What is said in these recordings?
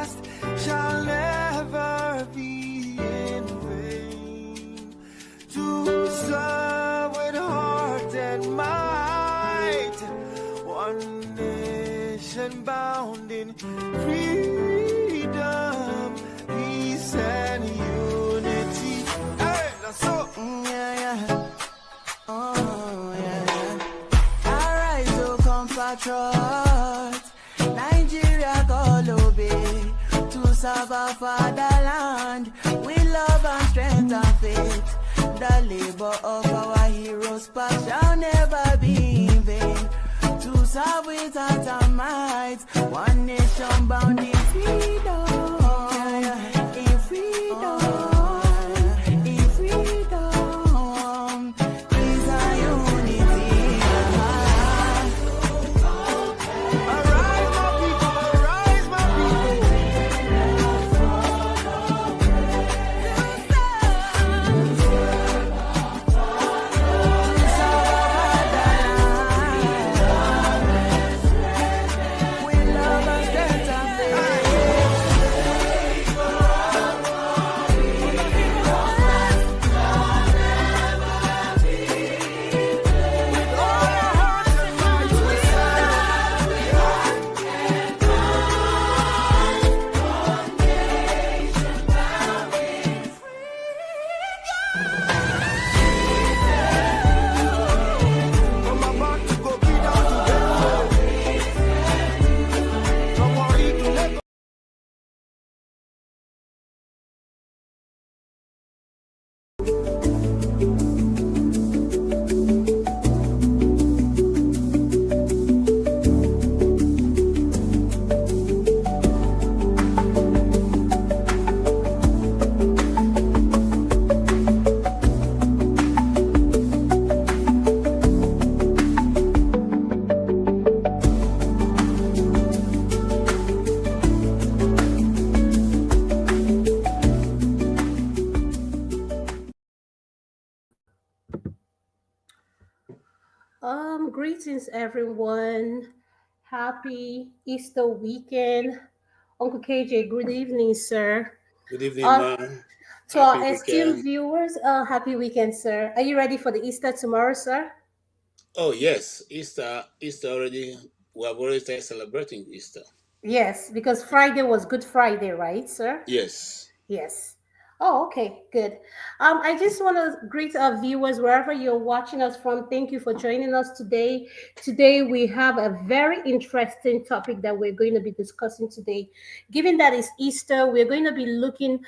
past shall never be in vain. To serve with heart and might, one nation bound in freedom, peace and unity. Hey, that's so. Oh, yeah. Arise, oh compatriots, Nigeria call obey, to serve our fatherland with love and strength and faith. The labor of our heroes past shall never be in vain. To serve with heart and might, one nation bound in freedom, in freedom. Greetings, everyone. Happy Easter weekend. Uncle KJ, good evening, sir. Good evening, Uh, ma'am. to Happy our esteemed weekend. viewers, happy weekend, sir. Are you ready for the Easter tomorrow, sir? Oh, yes. Easter already. We have already started celebrating Easter. Yes, because Friday was Good Friday, right, sir? Yes. Yes. Oh, okay, good. I just want to greet our viewers wherever you're watching us from. Thank you for joining us today. Today we have a very interesting topic that we're going to be discussing today. Given that it's Easter, we're going to be looking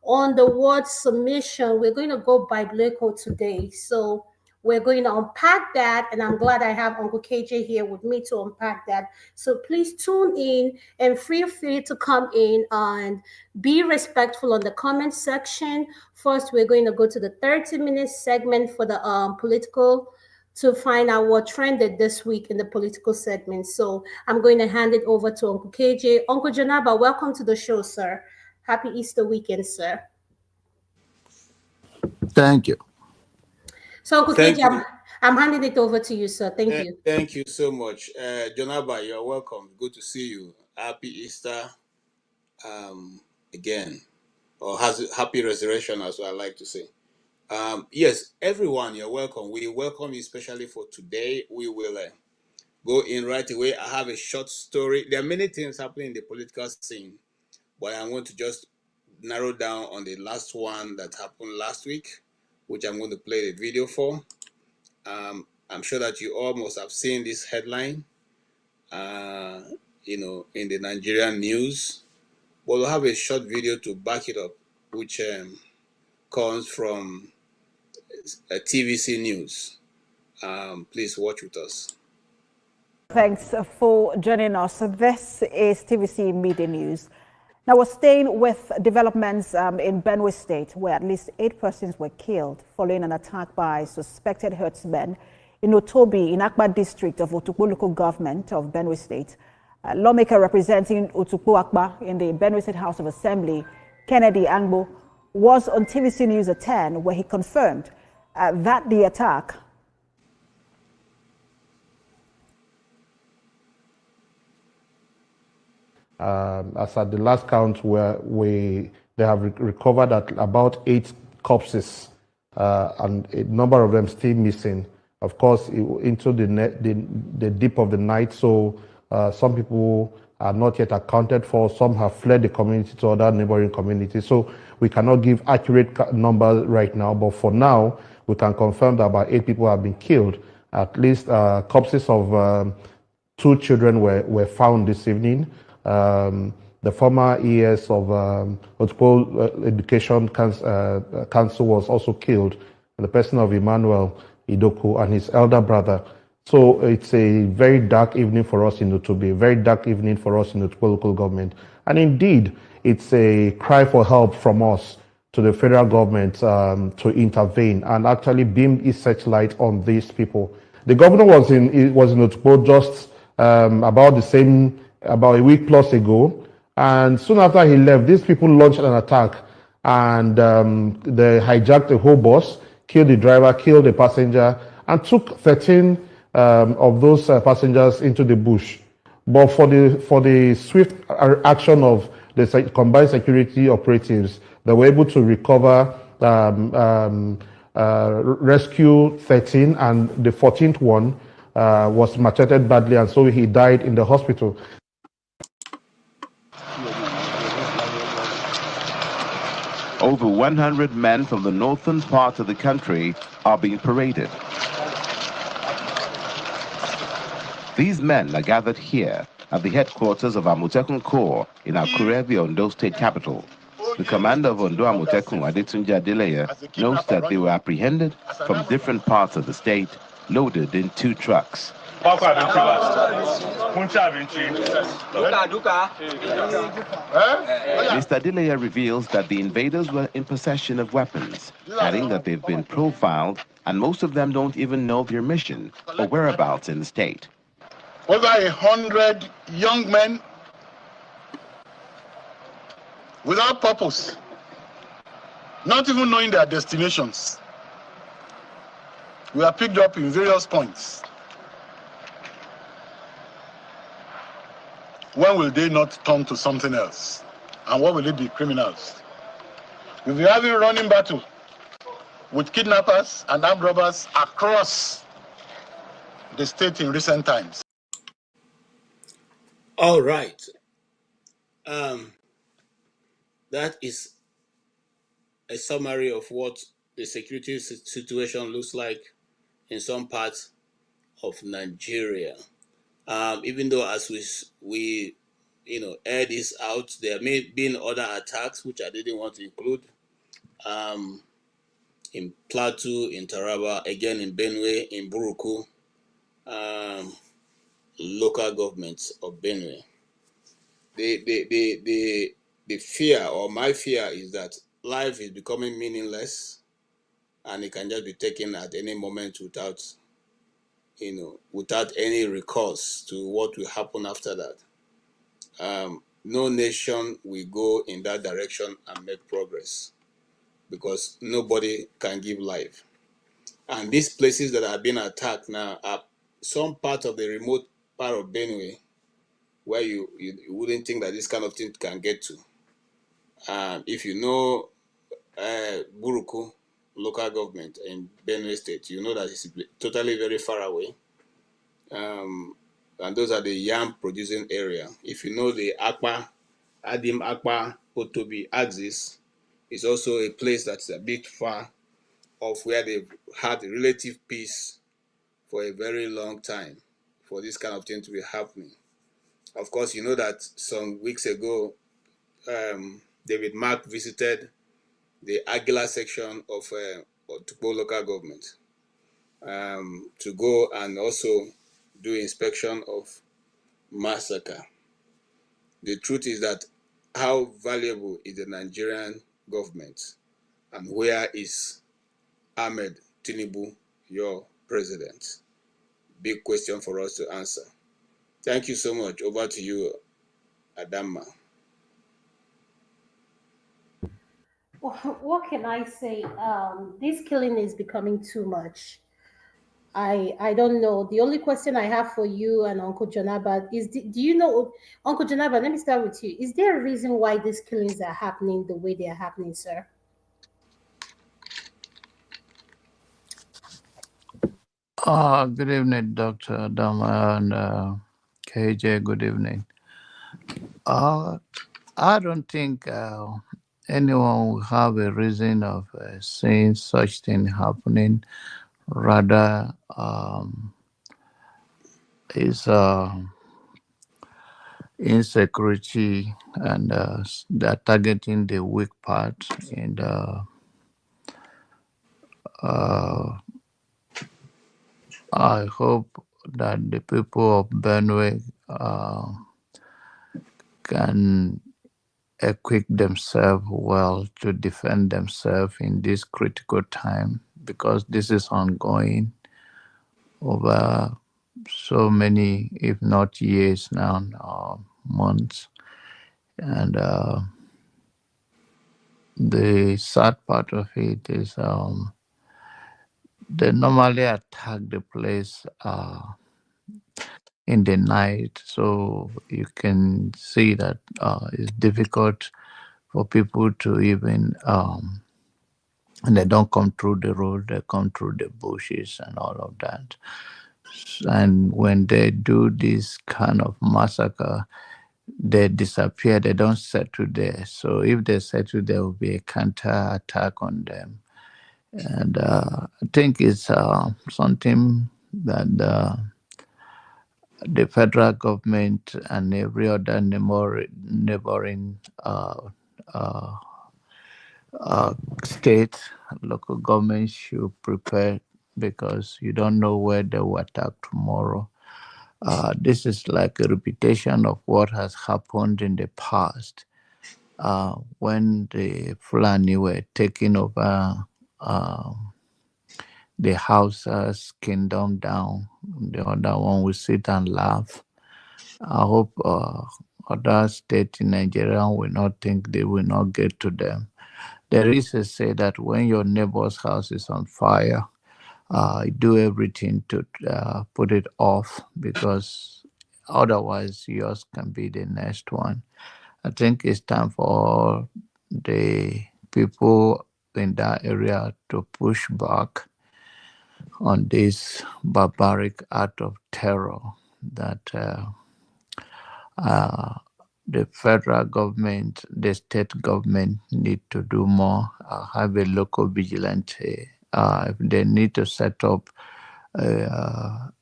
on the word submission. We're going to go biblical today. So we're going to unpack that, and I'm glad I have Uncle KJ here with me to unpack that. So please tune in and feel free to come in and be respectful on the comment section. First, we're going to go to the 30-minute segment for the political to find out what trended this week in the political segment. So I'm going to hand it over to Uncle KJ. Uncle Janaba, welcome to the show, sir. Happy Easter weekend, sir. Thank you. So Uncle Thank KJ, you. I'm handing it over to you, sir. Thank you. Thank you so much. Jonaba, you're welcome. Good to see you. Happy Easter again. Or happy resurrection, as I like to say. Yes, everyone, you're welcome. We welcome you especially for today. We will go in right away. I have a short story. There are many things happening in the political scene, but I want to just narrow down on the last one that happened last week, which I'm going to play the video for. I'm sure that you all must have seen this headline, in the Nigerian news. But we'll have a short video to back it up, which comes from TVC News. Please watch with us. Thanks for joining us. This is TVC Media News. Now we're staying with developments in Benue State, where at least 8 persons were killed following an attack by suspected herdsmen in Otobi, in Akpa district of Otukpo local government of Benue State. A lawmaker representing Otukpo Akpa in the Benue State House of Assembly, Kennedy Angbo, was on TVC News at 10, where he confirmed that the attack As at the last count, where they have recovered at about 8 corpses, and a number of them still missing. Of course, into the deep of the night, so some people are not yet accounted for. Some have fled the community to other neighboring communities. So we cannot give accurate numbers right now, but for now, we can confirm that about 8 people have been killed. At least corpses of 2 children were found this evening. The former ES of Otpo Education Council was also killed, in the person of Emmanuel Idoku and his elder brother. So it's a very dark evening for us in Utubi, a very dark evening for us in Utpo local government. And indeed, it's a cry for help from us to the federal government to intervene and actually beam its searchlight on these people. The governor was in Utpo just about a week plus ago, and soon after he left, these people launched an attack, and they hijacked a whole bus, killed the driver, killed the passenger, and took 13 of those passengers into the bush. But for the swift action of the combined security operatives, they were able to recover, rescue 13, and the 14th one was macheted badly, and so he died in the hospital. Over 100 men from the northern part of the country are being paraded. These men are gathered here at the headquarters of Amotekun Corps in Akure, the Ondo State capital. The commander of Ondo Amotekun, Adetunja Adeleye, knows that they were apprehended from different parts of the state, loaded in 2 trucks. Mr. Adeleye reveals that the invaders were in possession of weapons, adding that they've been profiled and most of them don't even know their mission or whereabouts in the state. Over 100 young men without purpose, not even knowing their destinations, we are picked up in various points. When will they not turn to something else? And what will it be? Criminals. We'll be having a running battle with kidnappers and armed robbers across the state in recent times. All right. That is a summary of what the security situation looks like in some parts of Nigeria. Even though as we air this out, there may have been other attacks which I didn't want to include. In Plateau, in Taraba, again in Benue, in Buruku, local governments of Benue. The fear, or my fear, is that life is becoming meaningless and it can just be taken at any moment without any recourse to what will happen after that. No nation will go in that direction and make progress because nobody can give life. And these places that have been attacked now are some part of the remote part of Benue where you wouldn't think that this kind of thing can get to. If you know Buruku local government in Benue State, you know that it's totally very far away. And those are the yam producing area. If you know the Adim Akpa Otobi axis, is also a place that's a bit far off where they've had relative peace for a very long time for this kind of thing to be happening. Of course, you know that some weeks ago, David Mark visited the Aguilar section of Otukpo local government to go and also do inspection of massacre. The truth is that how valuable is the Nigerian government and where is Ahmed Tinubu, your president? Big question for us to answer. Thank you so much. Over to you, Adama. What can I say? This killing is becoming too much. I don't know. The only question I have for you and Uncle Jonaba is, do you know, Uncle Jonaba, let me start with you. Is there a reason why these killings are happening the way they are happening, sir? Good evening, Dr. Dama and KJ. Good evening. Uh, I don't think anyone will have a reason of seeing such thing happening. Rather, is insecurity, and they're targeting the weak part. And I hope that the people of Benue can equip themselves well to defend themselves in this critical time, because this is ongoing over so many, if not years now, months. And the sad part of it is they normally attack the place in the night, so you can see that it's difficult for people to even and they don't come through the road, they come through the bushes and all of that. And when they do this kind of massacre, they disappear, they don't settle there. So if they settle, there will be a counter attack on them. And I think it's something that the federal government and every other neighboring state, local government should prepare, because you don't know where they will attack tomorrow. This is like a repetition of what has happened in the past when the Fulani were taking over the Hausa's kingdom down. The other one will sit and laugh. I hope other states in Nigeria will not think they will not get to them. There is a say that when your neighbor's house is on fire, do everything to put it off, because otherwise yours can be the next one. I think it's time for the people in that area to push back on this barbaric act of terror that the federal government, the state government need to do more, have a local vigilante. If they need to set up a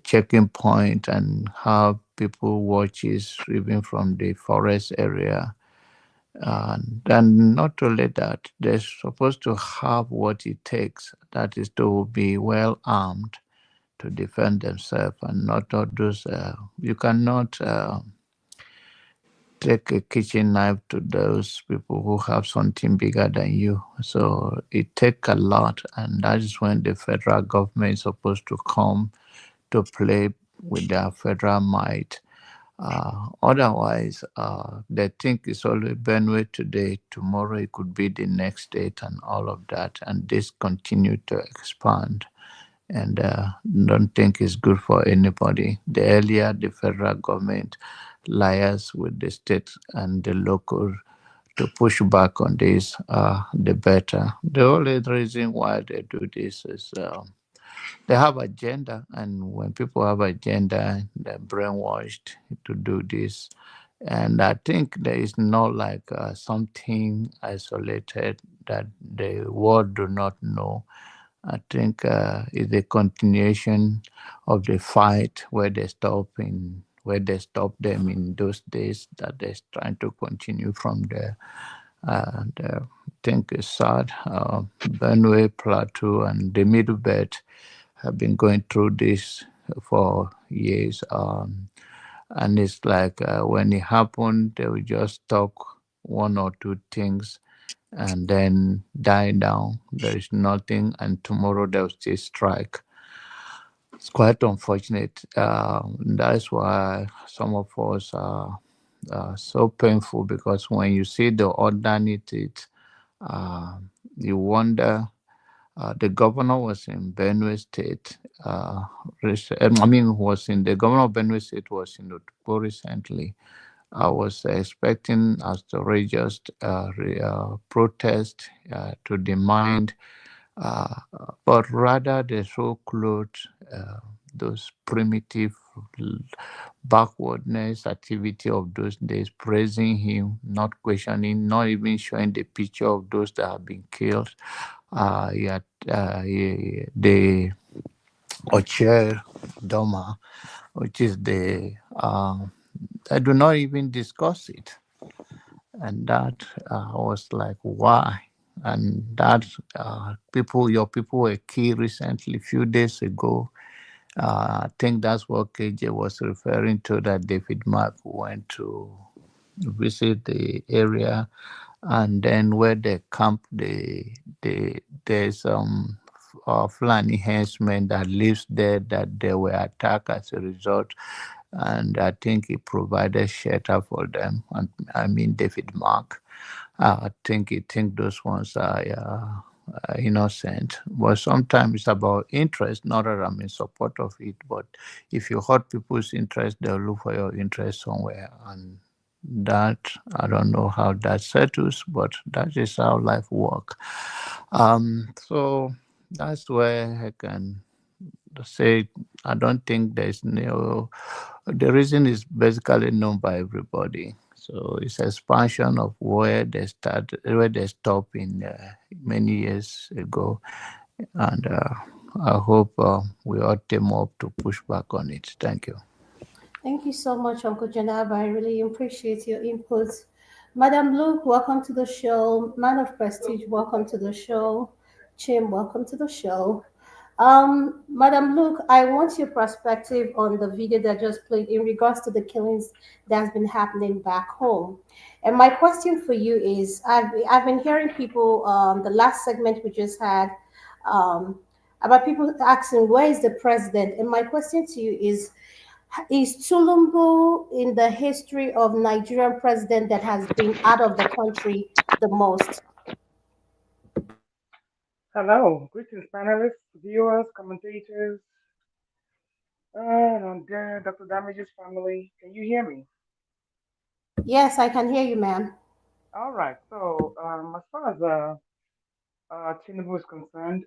checking point and have people watches even from the forest area. And then not only that, they're supposed to have what it takes, that is to be well armed to defend themselves, and not all those, you cannot take a kitchen knife to those people who have something bigger than you. So it takes a lot, and that is when the federal government is supposed to come to play with their federal might. Otherwise, they think it's only Benue today, tomorrow it could be the next state and all of that, and this continue to expand. And don't think it's good for anybody. The earlier the federal government liars with the state and the local to push back on this, the better. The only reason why they do this is they have agenda, and when people have agenda, they're brainwashed to do this. And I think there is not like something isolated that the world do not know. I think it's a continuation of the fight where they stop them in those days, that they're trying to continue from there. And I think it's sad. Benue Plateau and the Middle Belt have been going through this for years. And it's like when it happened, they will just talk one or two things and then die down. There is nothing, and tomorrow they'll still strike. It's quite unfortunate. That's why some of us are so painful, because when you see the underneath it, you wonder The governor was in Benue State. I mean, was in the governor of Benue State was in Otukpo recently. I was expecting outrageous protest to demand, uh, but rather they so clothed those primitive backwardness activity of those days, praising him, not questioning, not even showing the picture of those that have been killed. Yet the Ocher Doma, which is the I do not even discuss it, and that was like why, and that your people were killed recently, few days ago. I think that's what KJ was referring to. That David Mark went to visit the area, and then where they camp, there's Fulani henchmen that lives there that they were attacked as a result, and I think he provided shelter for them. And I mean David Mark. I think those ones are innocent, but sometimes it's about interest. Not that I'm in support of it, but if you hurt people's interest, they'll look for your interest somewhere, and that I don't know how that settles, but that is how life works. So that's where I can say I don't think there's no. The reason is basically known by everybody. So it's expansion of where they start, where they stop in many years ago, and I hope we all team up to push back on it. Thank you. Thank you so much, Uncle Janab. I really appreciate your inputs. Madam Luke, welcome to the show. Man of Prestige, welcome to the show. Chim, welcome to the show. Madam Luke, I want your perspective on the video that just played in regards to the killings that's been happening back home. And my question for you is, I've been hearing people, the last segment we just had, um, about people asking, where is the president? And my question to you is Tulumbu in the history of Nigerian president that has been out of the country the most? Hello, greetings, panelists, viewers, commentators, and Dr. Damage's family. Can you hear me? Yes, I can hear you, ma'am. All right. So, as far as Tinubu is concerned,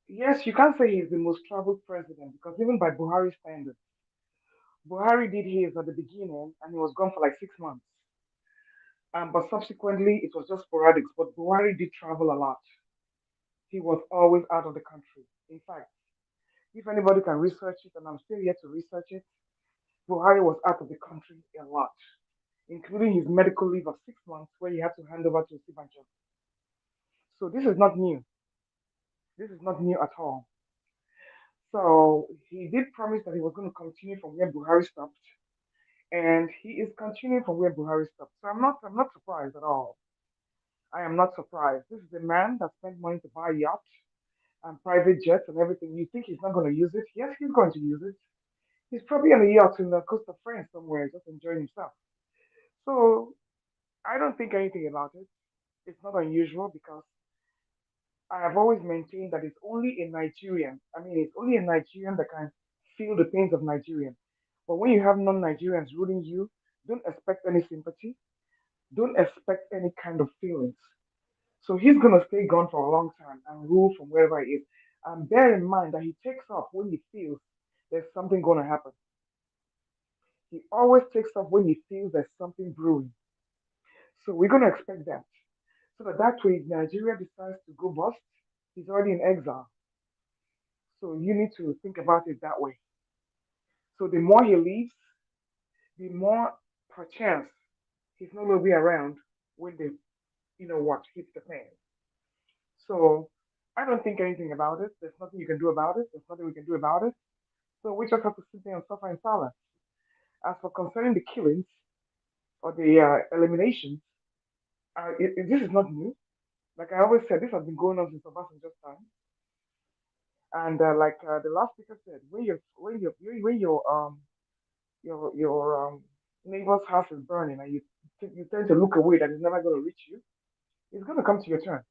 yes, you can't say he's the most traveled president because even by Buhari standards, Buhari did his at the beginning and he was gone for like 6 months. But subsequently, it was just sporadic. But Buhari did travel a lot. He was always out of the country. In fact, if anybody can research it, and I'm still yet to research it, Buhari was out of the country a lot, including his medical leave of 6 months where he had to hand over to Sibanjo. So this is not new. This is not new at all. So he did promise that he was going to continue from where Buhari stopped, and he is continuing from where Buhari stopped. So I'm not surprised at all. I am not surprised. This is a man that spent money to buy yachts and private jets and everything. You think he's not going to use it? Yes, he's going to use it. He's probably on a yacht in the coast of France somewhere, just enjoying himself. So I don't think anything about it. It's not unusual because I have always maintained that it's only a Nigerian. I mean, it's only a Nigerian that can feel the pains of Nigerian. But when you have non-Nigerians ruling you, don't expect any sympathy. Don't expect any kind of feelings. So he's gonna stay gone for a long time and rule from wherever he is. And bear in mind that he takes off when he feels there's something gonna happen. He always takes off when he feels there's something brewing. So we're gonna expect that. So that way, if Nigeria decides to go bust, he's already in exile. So you need to think about it that way. So the more he leaves, the more perchance he's not going to be around when the what hits the fan. So I don't think anything about it. There's nothing you can do about it. There's nothing we can do about it. So we just have to sit there and suffer in silence. As for concerning the killings or the eliminations, this is not new. Like I always said, this has been going on since Obasanjo's time. And like the last speaker said, when your neighbor's house is burning and you tend to look away that it's never going to reach you, it's going to come to your turn.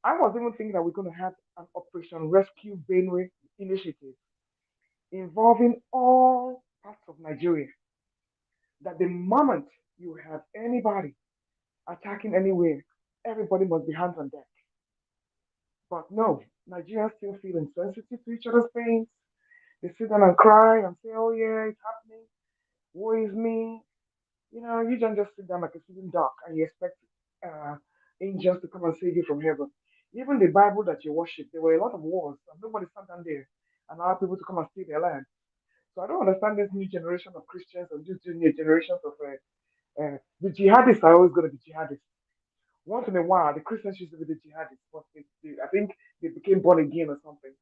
I was even thinking that we're going to have an Operation Rescue Benue initiative involving all parts of Nigeria. That the moment you have anybody attacking anywhere, everybody must be hands on deck. But no, Nigerians still feel insensitive to each other's pains. They sit down and cry and say, oh yeah, it's happening. Woe is me. You don't just sit down like a sitting duck and you expect uh, angels to come and save you from heaven. Even the Bible that you worship, there were a lot of wars, and nobody sat down there and allowed people to come and steal their land. So I don't understand this new generation of Christians and these new generations of the jihadists are always going to be jihadists. Once in a while, the Christians used to be the jihadists, but I think they became born again or something,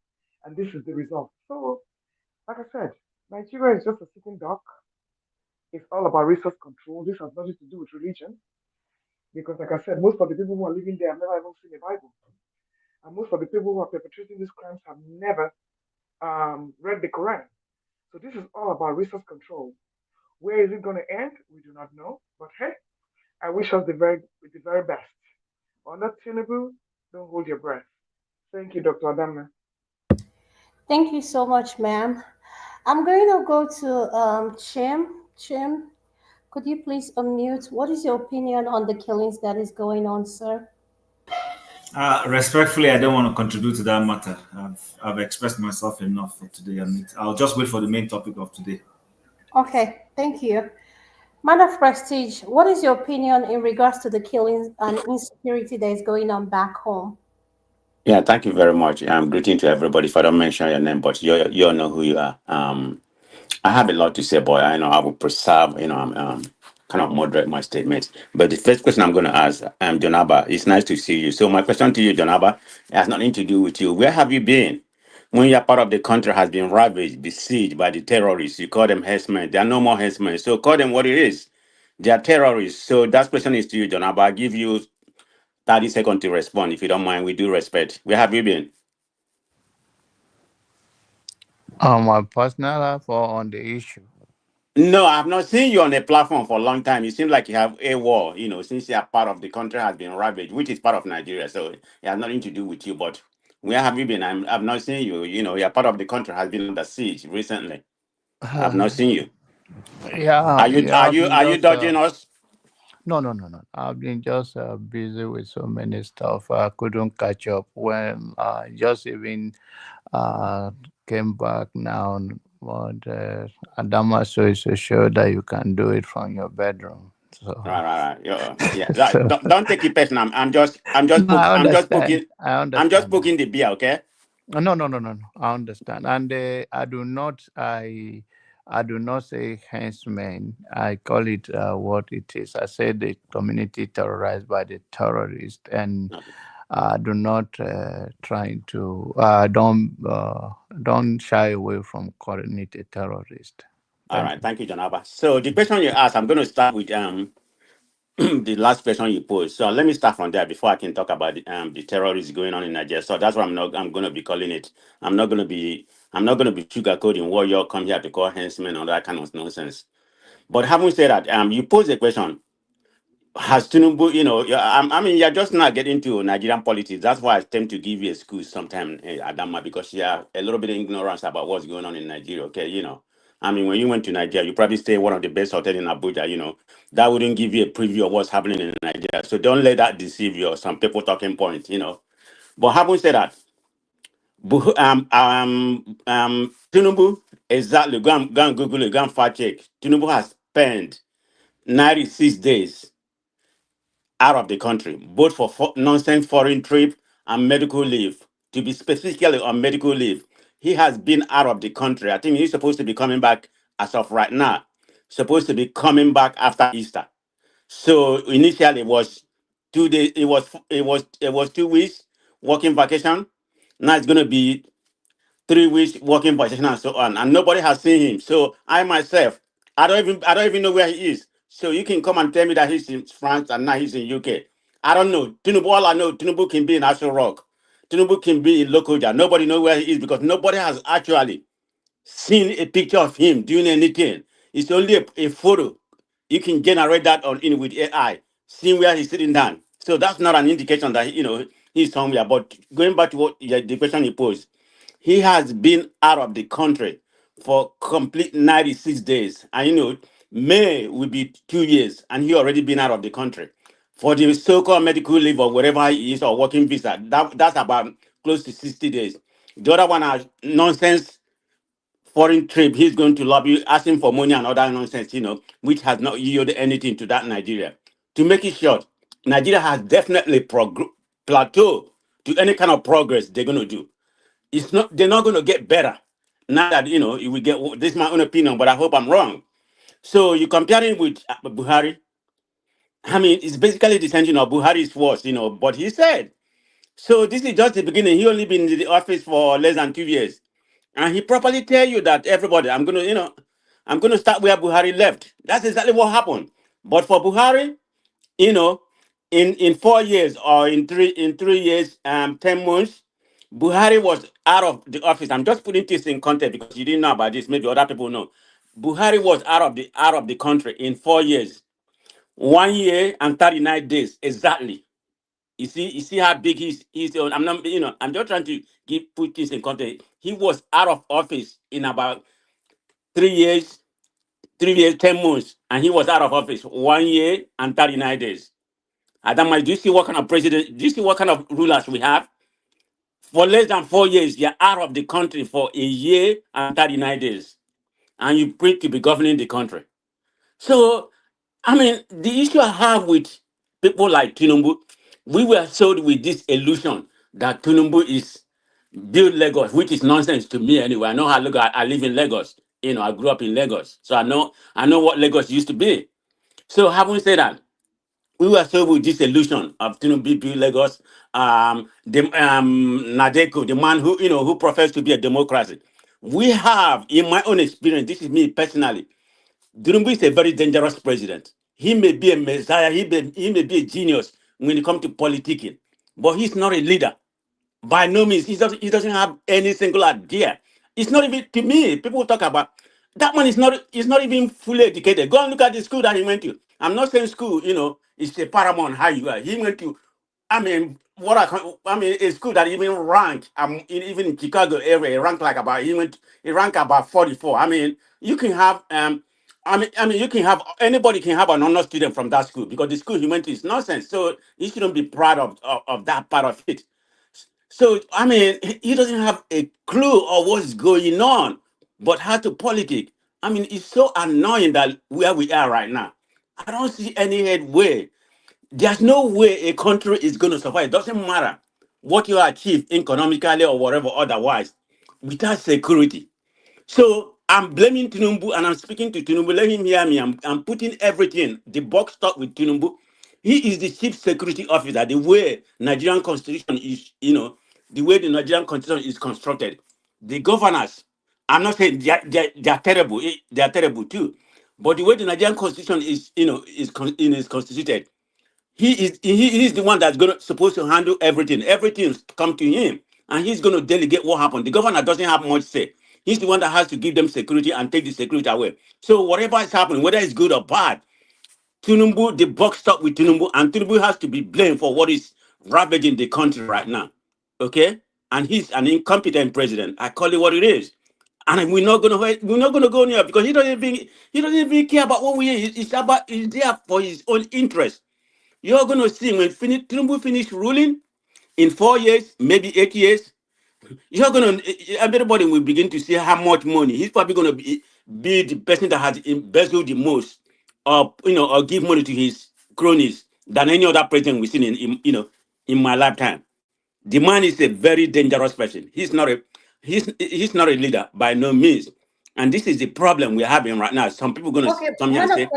and this is the result. So, like I said, Nigeria is just a sitting duck. It's all about resource control. This has nothing to do with religion. Because, like I said, most of the people who are living there have never even seen the Bible. And most of the people who are perpetrating these crimes have never read the Quran. So, this is all about resource control. Where is it going to end? We do not know. But hey, I wish us the very best. On that, Tinubu, don't hold your breath. Thank you, Dr. Adama. Thank you so much, ma'am. I'm going to go to Chim. Chim, could you please unmute? What is your opinion on the killings that is going on, sir? Respectfully, I don't want to contribute to that matter. I've expressed myself enough for today, and I'll just wait for the main topic of today. Okay, thank you. Man of Prestige, what is your opinion in regards to the killings and insecurity that is going on back home? Yeah, thank you very much. Greeting to everybody. If I don't mention your name, but you all know who you are. I have a lot to say, but I know I will preserve, kind of moderate my statements. But the first question I'm going to ask, Jonaba, it's nice to see you. So my question to you, Jonaba, has nothing to do with you. Where have you been? When your part of the country has been ravaged, besieged by the terrorists, you call them herdsmen. They are no more herdsmen. So call them what it is. They are terrorists. So that question is to you, Jonaba. I'll give you 30 seconds to respond. If you don't mind, we do respect. Where have you been? My personal life or on the issue? No, I've not seen you on a platform for a long time. It seems like you have a war, since your part of the country has been ravaged, which is part of Nigeria. So it has nothing to do with you. But where have you been? I've not seen you. Your part of the country has been under siege recently. I've not seen you. Yeah, Are you yeah. are I've you been are you just dodging us? no, no, no, no. I've been just busy with so many stuff. I couldn't catch up when just even uh came back now. But Adama shows to show that you can do it from your bedroom. So, Right. Yeah. so Don't take it personal. I'm just no, I understand. poking. I I'm just understand. poking the beer. Okay. No, no, no, no, no. I understand, and I do not. I do not say henchman. I call it what it is. I say the community terrorized by the terrorists, and Okay. do not trying to don't shy away from calling it a terrorist. All Thank right. you. Thank you, Jonaba. So the question you asked, I'm going to start with the last question you posed. So let me start from there before I can talk about the terrorists going on in Nigeria. So that's what I'm going to be calling it. I'm not going to be sugarcoating what you all come here to call henchmen or that kind of nonsense. But having said that, you posed a question. Has Tinubu, I mean, you're just not getting to Nigerian politics. That's why I tend to give you a excuse sometimes, Adama, because you have a little bit of ignorance about what's going on in Nigeria. Okay, I mean, when you went to Nigeria, you probably stay in one of the best hotels in Abuja. That wouldn't give you a preview of what's happening in Nigeria. So don't let that deceive you or some people talking points. But having said that, Tinubu, exactly, go and Google it, go and fact check. Tinubu has spent 96 days out of the country, both for nonsense foreign trip and medical leave. To be specifically on medical leave, he has been out of the country. I think he's supposed to be coming back as of right now. Supposed to be coming back after Easter. So initially it was 2 days. It was 2 weeks working vacation. Now it's going to be 3 weeks working position and so on, and nobody has seen him. So I myself, I don't even know where he is. So you can come and tell me that he's in France and now he's in UK. I don't know. Tinubu, all I know, Tinubu can be in Astro Rock. Tinubu can be in Lokoja. Nobody know where he is because nobody has actually seen a picture of him doing anything. It's only a photo. You can generate that on in with AI, seeing where he's sitting down. So that's not an indication that he's somewhere. But going back to what the question you posed, he has been out of the country for complete 96 days. And May will be 2 years, and he already been out of the country. For the so-called medical leave or wherever he is or working visa, that's about close to 60 days. The other one are nonsense foreign trip. He's going to lobby, asking for money and other nonsense, which has not yielded anything to that Nigeria. To make it short, Nigeria has definitely plateaued to any kind of progress they're going to do. They're not going to get better. Now that, we get, this is my own opinion, but I hope I'm wrong. So you compare him with Buhari. I mean, it's basically the same, Buhari's worse, but he said, so this is just the beginning. He only been in the office for less than 2 years. And he properly tell you that everybody, I'm gonna start where Buhari left. That's exactly what happened. But for Buhari, you know, in 4 years or in 3 years, 10 months, Buhari was out of the office. I'm just putting this in context because you didn't know about this. Maybe other people know. Buhari was out of the country in 4 years, 1 year and 39 days exactly. You see how big he's on. I'm not, I'm just trying to put this in context. He was out of office in about 3 years, 3 years, 10 months, and he was out of office 1 year and 39 days. Adama, do you see what kind of president? Do you see what kind of rulers we have? For less than 4 years, you're out of the country for a year and 39 days, and you pray to be governing the country. So, I mean, the issue I have with people like Tinubu, we were sold with this illusion that Tinubu is build Lagos, which is nonsense to me anyway. I know how I live in Lagos. I grew up in Lagos, so I know what Lagos used to be. So having said that, we were sold with this illusion of Tinubu build Lagos. The Nadeko, the man who professed to be a democracy. We have, in my own experience, this is me personally. Tinubu is a very dangerous president. He may be a messiah, he may be a genius when it comes to politicking, but he's not a leader. By no means, he doesn't have any single idea. It's not even, to me, people talk about that man is not even fully educated. Go and look at the school that he went to. I'm not saying school, is a paramount how you are. He went to, I mean, a school that even ranked, even in Chicago area, it ranked like about, he ranked about 44. I mean, you can have, you can have, anybody can have an honor student from that school because the school he went to is nonsense. So he shouldn't be proud of that part of it. So, I mean, he doesn't have a clue of what's going on, but how to politic. I mean, it's so annoying that where we are right now. I don't see any headway. There's no way a country is going to survive. It doesn't matter what you achieve economically or whatever otherwise without security. So I'm blaming Tinubu and I'm speaking to Tinubu. Let him hear me. I'm putting everything, the box stock with Tinubu. He is the chief security officer. The way Nigerian constitution is, the way the Nigerian constitution is constructed. The governors, I'm not saying they are terrible. They are terrible too. But the way the Nigerian constitution is constituted, he is the one that's supposed to handle everything. Everything's come to him, and he's going to delegate what happened. The governor doesn't have much say. He's the one that has to give them security and take the security away. So whatever is happening, whether it's good or bad, Tinubu, the buck stop with Tinubu, and Tinubu has to be blamed for what is ravaging the country right now. Okay, and he's an incompetent president. I call it what it is. And we're not gonna go near because he doesn't even care about what we are. He's there for his own interest. You're going to see when Tinubu finish ruling in 4 years, maybe 8 years, everybody will begin to see how much money. He's probably going to be the person that has embezzled the most or give money to his cronies than any other president we've seen in my lifetime. The man is a very dangerous person. He's not a leader by no means. And this is the problem we're having right now. Some people going to Okay, come here and say,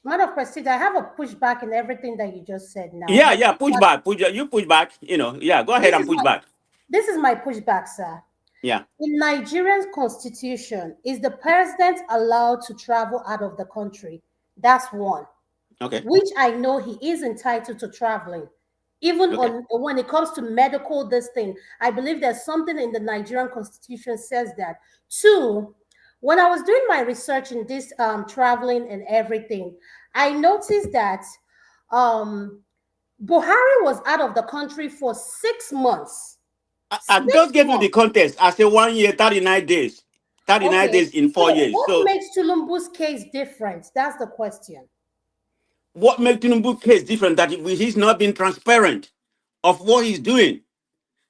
man of prestige. I have a pushback in everything that you just said now. yeah, yeah, push back, you push back, yeah, go ahead This and is push my back. this is my pushback, sir. Yeah, In Nigerian constitution, is the president allowed to travel out of the country? That's one. okay, Which I know he is entitled to traveling. Even okay, on when it comes to medical, this thing, I believe there's something in the Nigerian constitution says that. Two, when I was doing my research in this traveling and everything, I noticed that um Buhari was out of the country for 6 months. I 6 just gave you the months. context. I say 1 year, 39 days. 39 Okay. days in 4 So years. what So makes Tulumbu's case different? That's the question. what makes Tinubu case different? That he's not been transparent of what he's doing.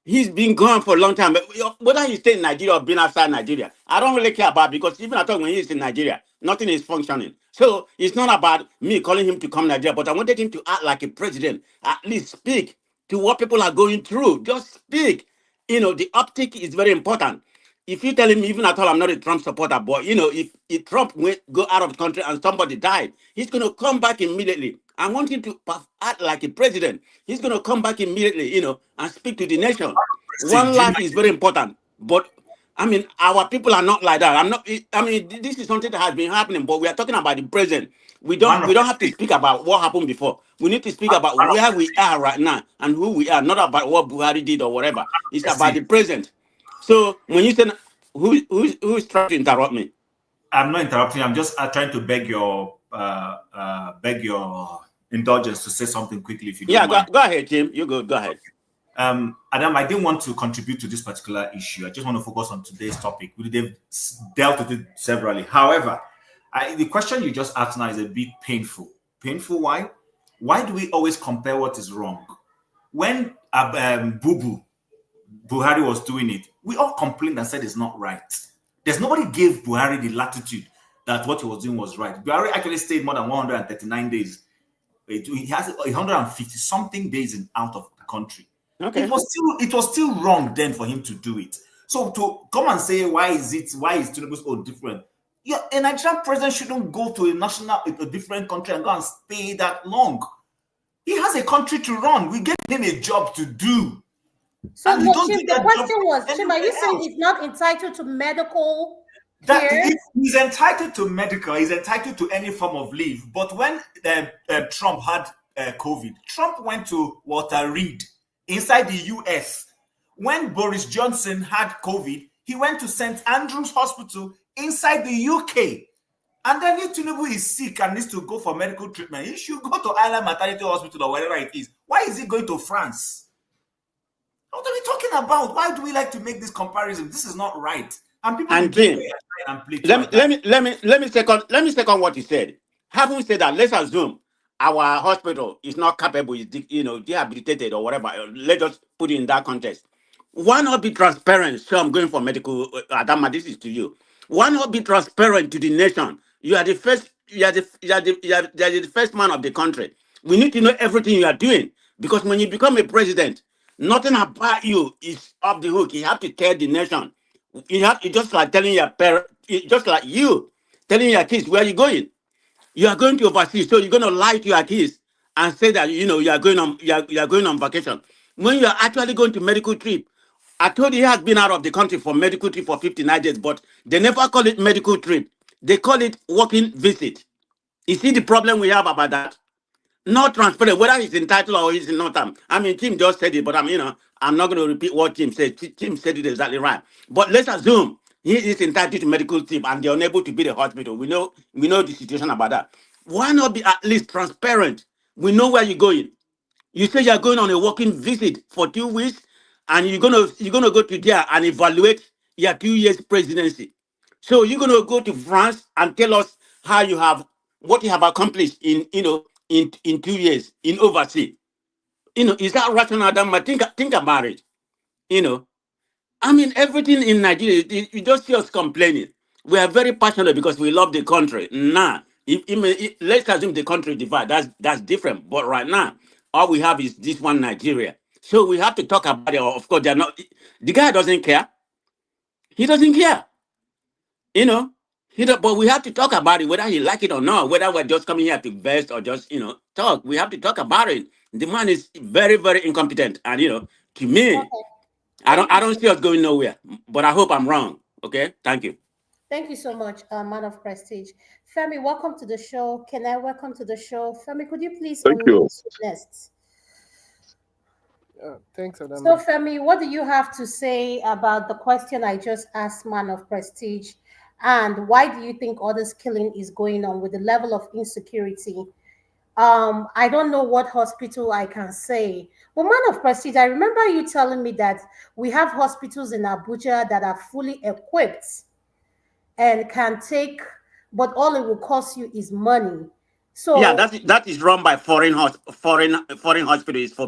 He's been gone for a long time. Whether he stay in Nigeria or been outside Nigeria, I don't really care about, because even I thought when he's in Nigeria, nothing is functioning. So it's not about me calling him to come Nigeria, but I wanted him to act like a president. At least speak to what people are going through. Just speak. The optic is very important. If you tell him, even at all, I'm not a Trump supporter, but if Trump go out of the country and somebody died, he's going to come back immediately. I want him to act like a president. He's going to come back immediately, and speak to the nation. One Do you life is very important, but I mean, our people are not like that. This is something that has been happening, but we are talking about the present. We don't man we of don't have to prestige, speak about what happened before. We need to speak about man of where we prestige, are right now and who we are, not about what Buhari did or whatever. It's about prestige. the present. So when you say who's trying to interrupt me? I'm not interrupting. I'm just trying to beg your indulgence to say something quickly, if you don't Yeah, go, mind. go ahead, Tim. You go ahead. Adam, I didn't want to contribute to this particular issue. I just want to focus on today's topic. They've dealt with it severally. However, the question you just asked now is a bit painful. Painful, why? Why do we always compare what is wrong? When Buhari was doing it, we all complained and said it's not right. There's nobody gave Buhari the latitude that what he was doing was right. Buhari actually stayed more than 139 days. He has 150 something days out of the country. Okay. It was still wrong then for him to do it. So to come and say why is Tinubu's own different? Yeah, a Nigerian president shouldn't go to a different country and go and stay that long. He has a country to run. We gave him a job to do. So And no, don't Chim, do the that question job was, Chim, are you anywhere saying else. he's not entitled to medical That care? he's entitled to medical, he's entitled to any form of leave. But when Trump had COVID, Trump went to Walter Reed inside the US. When Boris Johnson had COVID, he went to St. Andrew's Hospital inside the UK. And then if Tinubu is sick and needs to go for medical treatment, he should go to Island Maternity Hospital or wherever it is. Why is he going to France? What are we talking about? Why do we like to make this comparison? This is not right. And people And debate Tim, and play to let me second what you said. Having said that, let's assume our hospital is not capable, is debilitated or whatever. Let us put it in that context. Why not be transparent? So I'm going for medical. Adama, this is to you. Why not be transparent to the nation? You are the first. You are the first man of the country. We need to know everything you are doing, because when you become a president, nothing about you is off the hook. You have to tell the nation. It's just like telling your parent, just like you telling your kids where you're going. You are going to overseas, so you're going to lie to your kids and say that you are going on vacation when you are actually going to medical trip. I told you he has been out of the country for medical trip for 59 days, but they never call it medical trip. They call it working visit. You see the problem we have about that? Not transparent, whether he's entitled or he's not. Tim just said it, but I'm not going to repeat what Tim said. Tim said it exactly right. But let's assume he is entitled to medical tip and they're unable to be the hospital. We know the situation about that. Why not be at least transparent? We know where you're going. You say you're going on a working visit for 2 weeks, and you're gonna go to there and evaluate your 2 years presidency. So you're gonna go to France and tell us what you have accomplished in 2 years in overseas. Is that rational, Adam? Think about it. You know, everything in Nigeria, you just see us complaining. We are very passionate because we love the country. Nah, let's assume the country divide. That's different. But right now, all we have is this one Nigeria. So we have to talk about it. Of course, they're not. The guy doesn't care. He doesn't care. You know. But we have to talk about it, whether he like it or not. Whether we're just coming here to vest or just talk. We have to talk about it. The man is very, very incompetent, and to me, Okay. I don't see us going nowhere. But I hope I'm wrong. Okay, thank you. Thank you so much, man of prestige. Femi, welcome to the show. Can I welcome to the show? Femi, could you please Thank you. unmute next? Thanks, So, Adama. Femi, what do you have to say about the question I just asked, man of prestige? And why do you think all this killing is going on with the level of insecurity I don't know what hospital I can say. But man of prestige, I remember you telling me that we have hospitals in Abuja that are fully equipped and can take, but all it will cost you is money. Yeah, So that is run by foreign hospital. Is for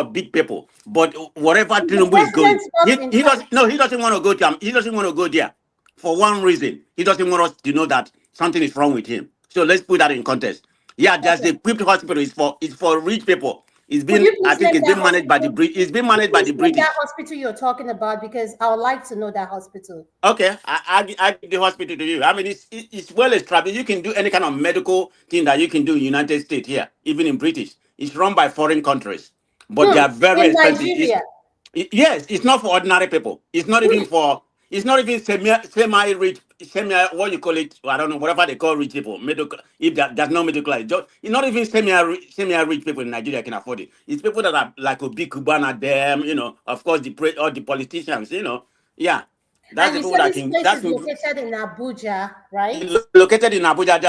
big people. But whatever is the Tinubu is going, president not in charge? he doesn't want to go to he doesn't want to go there for one reason. He doesn't want us to know that something is wrong with him. So let's put that in context. Yeah, there's the Okay. equipped hospital. It's for rich people. Could you I please think name it's that been managed by the hospital? British. It's been Could you managed by please the name that British. hospital you're talking about? Because I would like to know that hospital. Okay, I give the hospital to you. I mean, it's well established. You can do any kind of medical thing that you can do in United States here, even in British. It's run by foreign countries, but they Hmm. are very In expensive. Nigeria. Yes, it's not for ordinary people. It's not even Hmm. for. It's not even semi rich, semi what you call it. I don't know whatever they call rich people. Medical. If there's no medical, it's not even semi rich people in Nigeria can afford it. It's people that are like Obi Kubana, them. Of course, all the politicians. Yeah. That's And the you people said that this can. place is located in Abuja, right? Located in Abuja.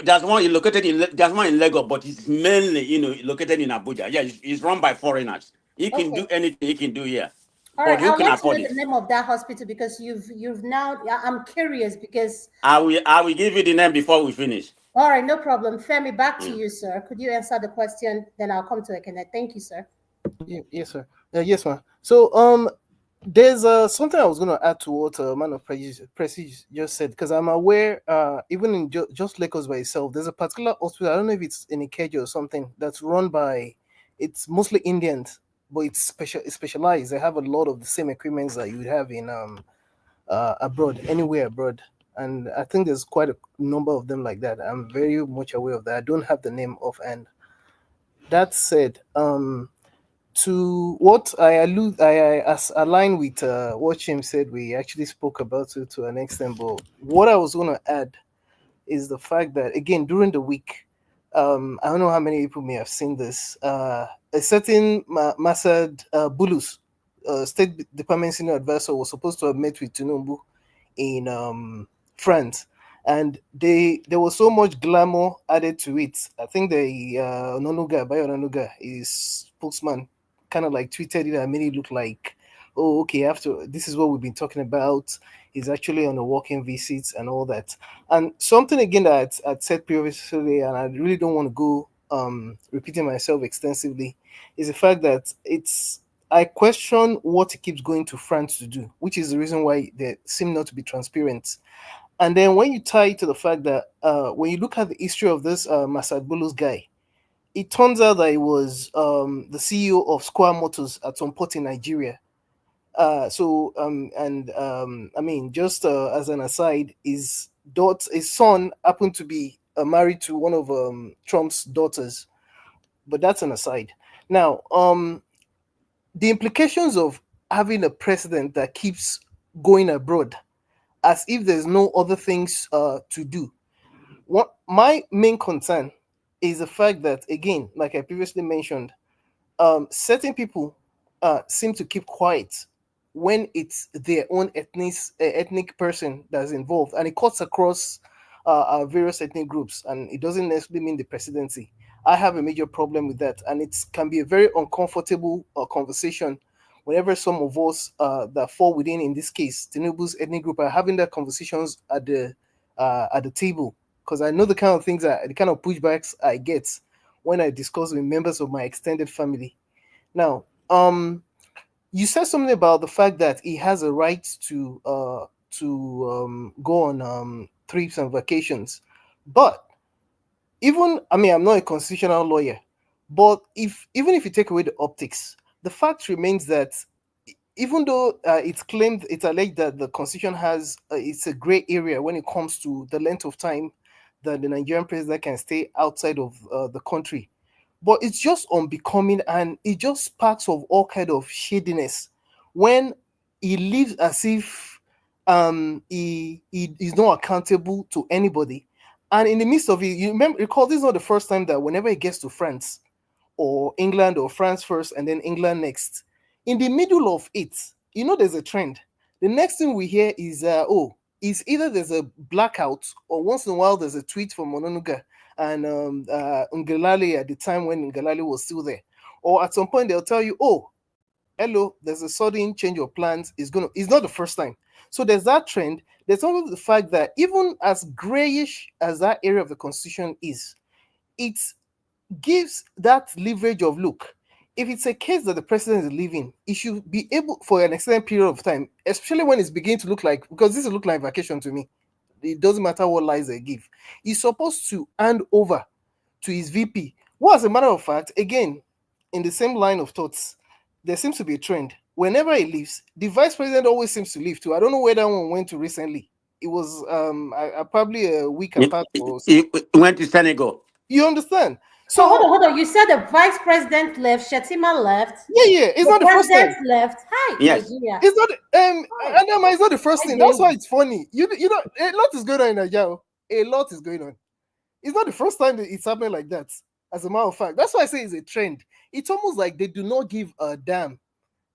There's one located there's one in Lagos, but it's mainly located in Abuja. Yeah, it's run by foreigners. He can do Okay. anything he can do here, All but right. I who would can like to know afford it? the name of that hospital because you've now. I'm curious because. I will give you the name before we finish. All right, no problem. Femi, back to Mm. you, sir. Could you answer the question? Then I'll come to Ekene. Thank you, sir. Yes, sir. Yes, ma'am. So, there's something I was going to add to what Man of Prestige just said because I'm aware, even in just Lagos by itself, there's a particular hospital. I don't know if it's in Ikeja or something that's run by. It's mostly Indians, but it's specialized. They have a lot of the same equipments that you would have in abroad, anywhere abroad. And I think there's quite a number of them like that. I'm very much aware of that. I don't have the name offhand. That said, to what I align with what Jim said. We actually spoke about it to an extent, but what I was going to add is the fact that again during the week, I don't know how many people may have seen this. A certain Masad Bulus, State Department senior advisor, was supposed to have met with Tinubu in France, and there was so much glamour added to it. I think the Ononuga, Bayo Ononuga, his spokesman, kind of like tweeted it and made it look like, oh, okay, after this is what we've been talking about. He's actually on a walking visit and all that. And something again that I'd said previously, and I really don't want to go repeating myself extensively, is the fact that I question what he keeps going to France to do, which is the reason why they seem not to be transparent. And then when you tie it to the fact that when you look at the history of this Masad Bulus guy, it turns out that he was the CEO of Square Motors at some point in Nigeria. I mean, just as an aside, his son happened to be married to one of Trump's daughters, but that's an aside. Now, the implications of having a president that keeps going abroad as if there's no other things to do. What my main concern is the fact that, again, like I previously mentioned, certain people seem to keep quiet when it's their own ethnic person that's involved, and it cuts across our various ethnic groups, and it doesn't necessarily mean the presidency. I have a major problem with that, and it can be a very uncomfortable conversation whenever some of us that fall within, in this case, Tinubu's ethnic group, are having that conversations at the table. Because I know the kind of pushbacks I get when I discuss with members of my extended family. Now, you said something about the fact that he has a right to go on trips and vacations, but even I mean I'm not a constitutional lawyer, but even if you take away the optics, the fact remains that even though it's alleged that the constitution has it's a gray area when it comes to the length of time that the Nigerian president can stay outside of the country, but it's just unbecoming and it just sparks of all kind of shadiness when he lives as if he is not accountable to anybody. And in the midst of it, you remember, recall this is not the first time that whenever he gets to France or England or France first and then England next, in the middle of it, there's a trend. The next thing we hear is is either there's a blackout or once in a while there's a tweet from Mononuga and Ngelale at the time when Ngelale was still there. Or at some point they'll tell you, oh, hello, there's a sudden change of plans. It's not the first time. So there's that trend. There's also the fact that even as grayish as that area of the constitution is, it gives that leverage of, look, if it's a case that the president is leaving, he should be able, for an extended period of time, especially when it's beginning to look like, because this look like vacation to me. It doesn't matter what lies they give. He's supposed to hand over to his VP. Well, as a matter of fact, again, in the same line of thoughts, there seems to be a trend. Whenever he leaves, the vice president always seems to leave too. I don't know where that one went to recently. It was probably a week apart. He went to Senegal. You understand? So hold on. You said the vice president left, Shetima left. Yeah. It's not the first time. Left. Hi, Yes. Nigeria. It's not. Adama, it's not the first thing. That's why it's funny. You know, a lot is going on in Nigeria. A lot is going on. It's not the first time that it's happening like that. As a matter of fact, that's why I say it's a trend. It's almost like they do not give a damn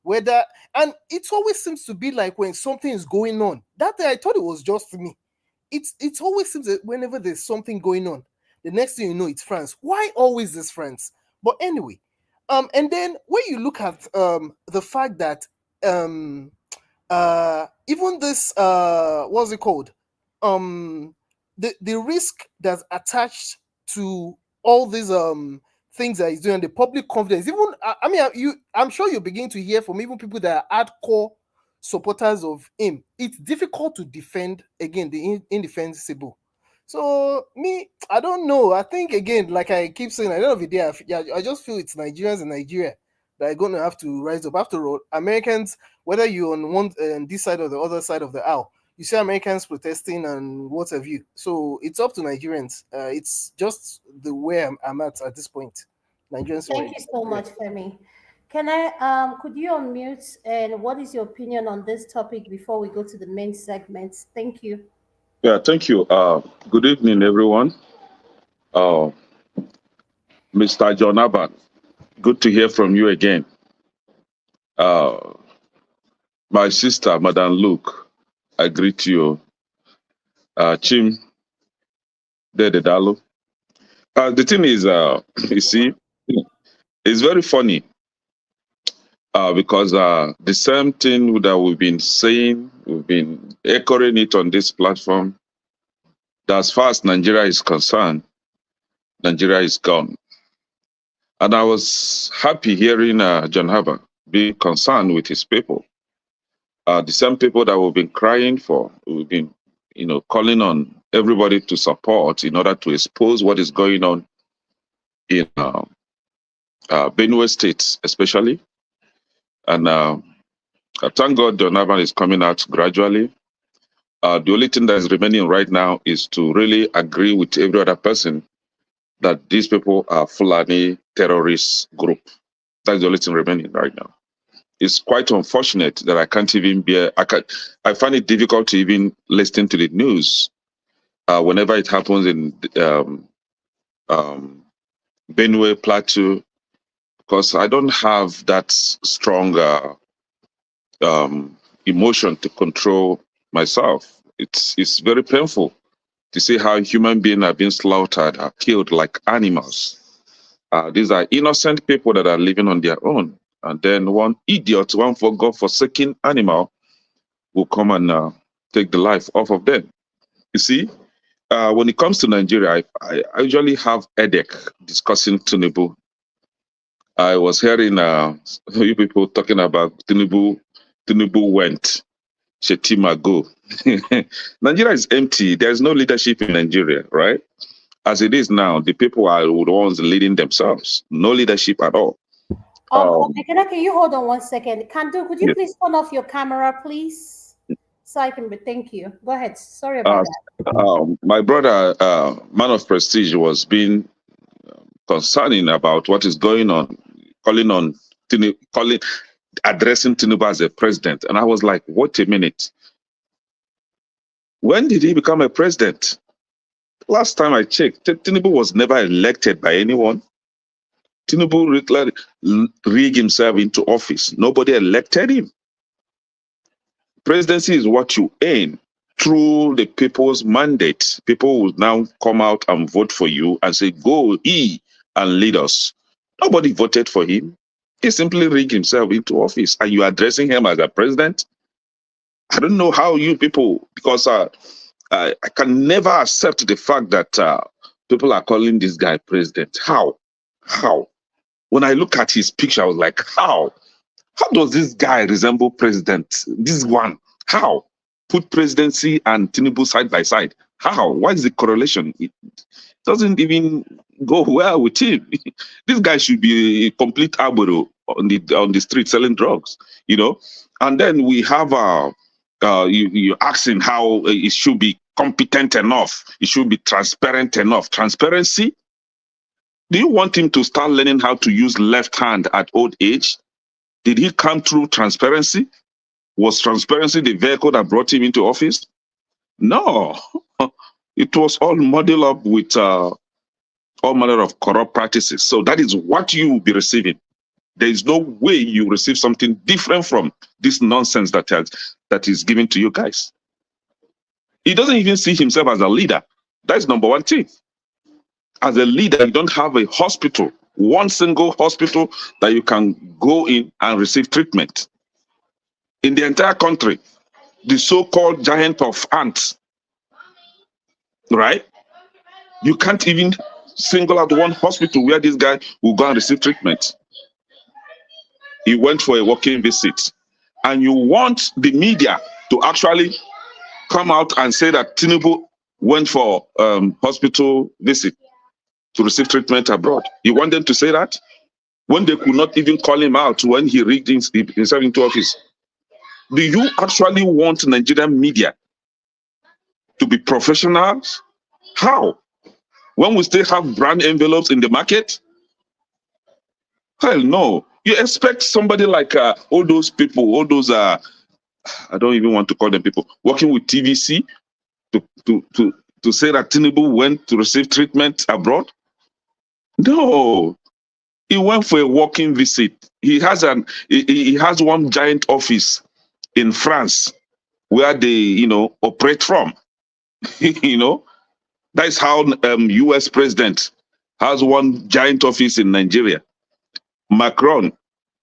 whether, and it always seems to be like when something is going on. That day I thought it was just me. It always seems that whenever there's something going on, the next thing you know, it's France. Why always this France? But anyway, and then when you look at the fact that even this what's it called? The risk that's attached to all these things that he's doing, the public confidence. Even I'm sure you're beginning to hear from even people that are hardcore supporters of him. It's difficult to defend again the indefensible. So me, I don't know. I think again, like I keep saying, at the end of the day, I just feel it's Nigerians in Nigeria that are going to have to rise up. After all, Americans, whether you're on one this side or the other side of the aisle, you see Americans protesting and what have you. So it's up to Nigerians. It's just the way I'm at this point. Nigerians. Thank you so much, Femi. Can I could you unmute, and what is your opinion on this topic before we go to the main segments? Thank you. Yeah, thank you. Good evening, everyone. Mr. John Aban, good to hear from you again. My sister, Madam Luke, I greet you. Chim Dededalo. The thing is, you see, it's very funny because the same thing that we've been saying, we've been echoing it on this platform, that as far as Nigeria is concerned, Nigeria is gone. And I was happy hearing John Haber be concerned with his people. The same people that we've been crying for, we've been, calling on everybody to support in order to expose what is going on in Benue State, especially. And thank God John Haber is coming out gradually. The only thing that is remaining right now is to really agree with every other person that these people are Fulani terrorist group. That's the only thing remaining right now. It's quite unfortunate that I can't even bear. I find it difficult to even listen to the news whenever it happens in Benue Plateau, because I don't have that strong emotion to control myself. It's very painful to see how human beings are being slaughtered, are killed like animals. These are innocent people that are living on their own. And then one idiot, one God-forsaken animal will come and take the life off of them. You see, when it comes to Nigeria, I usually have headache discussing Tinubu. I was hearing you people talking about Tinubu went, Shetima go. Nigeria is empty. There's no leadership in Nigeria, right? As it is now, the people are the ones leading themselves. No leadership at all. Can you hold on 1 second? Kandu, could you please turn off your camera, please? So I can thank you. Go ahead. Sorry about that. My brother, man of prestige, was being concerning about what is going on, addressing Tinubu as a president. And I was like, wait a minute. When did he become a president? Last time I checked, Tinubu was never elected by anyone. Tinubu rigged himself into office. Nobody elected him. Presidency is what you earn. through the people's mandate, people will now come out and vote for you and say, go he and lead us. Nobody voted for him. He simply rigged himself into office and you are addressing him as a president. I don't know how you people, because I can never accept the fact that people are calling this guy president. How? How? When I look at his picture, I was like, how? How does this guy resemble president? This one. How? Put presidency and Tinubu side by side. How? What is the correlation? It doesn't even go well with him. This guy should be a complete arboro on the street selling drugs, you know. And then we have you asking how it should be competent enough. It should be transparent enough. Transparency. Do you want him to start learning how to use left hand at old age? Did he come through transparency? Was transparency the vehicle that brought him into office? No. It was all modeled up with all manner of corrupt practices. So that is what you will be receiving. There is no way you receive something different from this nonsense that is given to you guys. He doesn't even see himself as a leader. That's number one thing. As a leader, you don't have a hospital, one single hospital that you can go in and receive treatment. In the entire country, the so-called giant of ants, right? You can't even single out one hospital where this guy will go and receive treatment. He went for a walking visit. And you want the media to actually come out and say that Tinubu went for hospital visit to receive treatment abroad. You want them to say that? When they could not even call him out when he rigged himself into office. Do you actually want Nigerian media to be professionals? How? When we still have brand envelopes in the market? Hell no. You expect somebody like all those people, all those, I don't even want to call them people, working with TVC to say that Tinubu went to receive treatment abroad? No. He went for a walking visit. He has one giant office in France where they, operate from. That's how US president has one giant office in Nigeria. Macron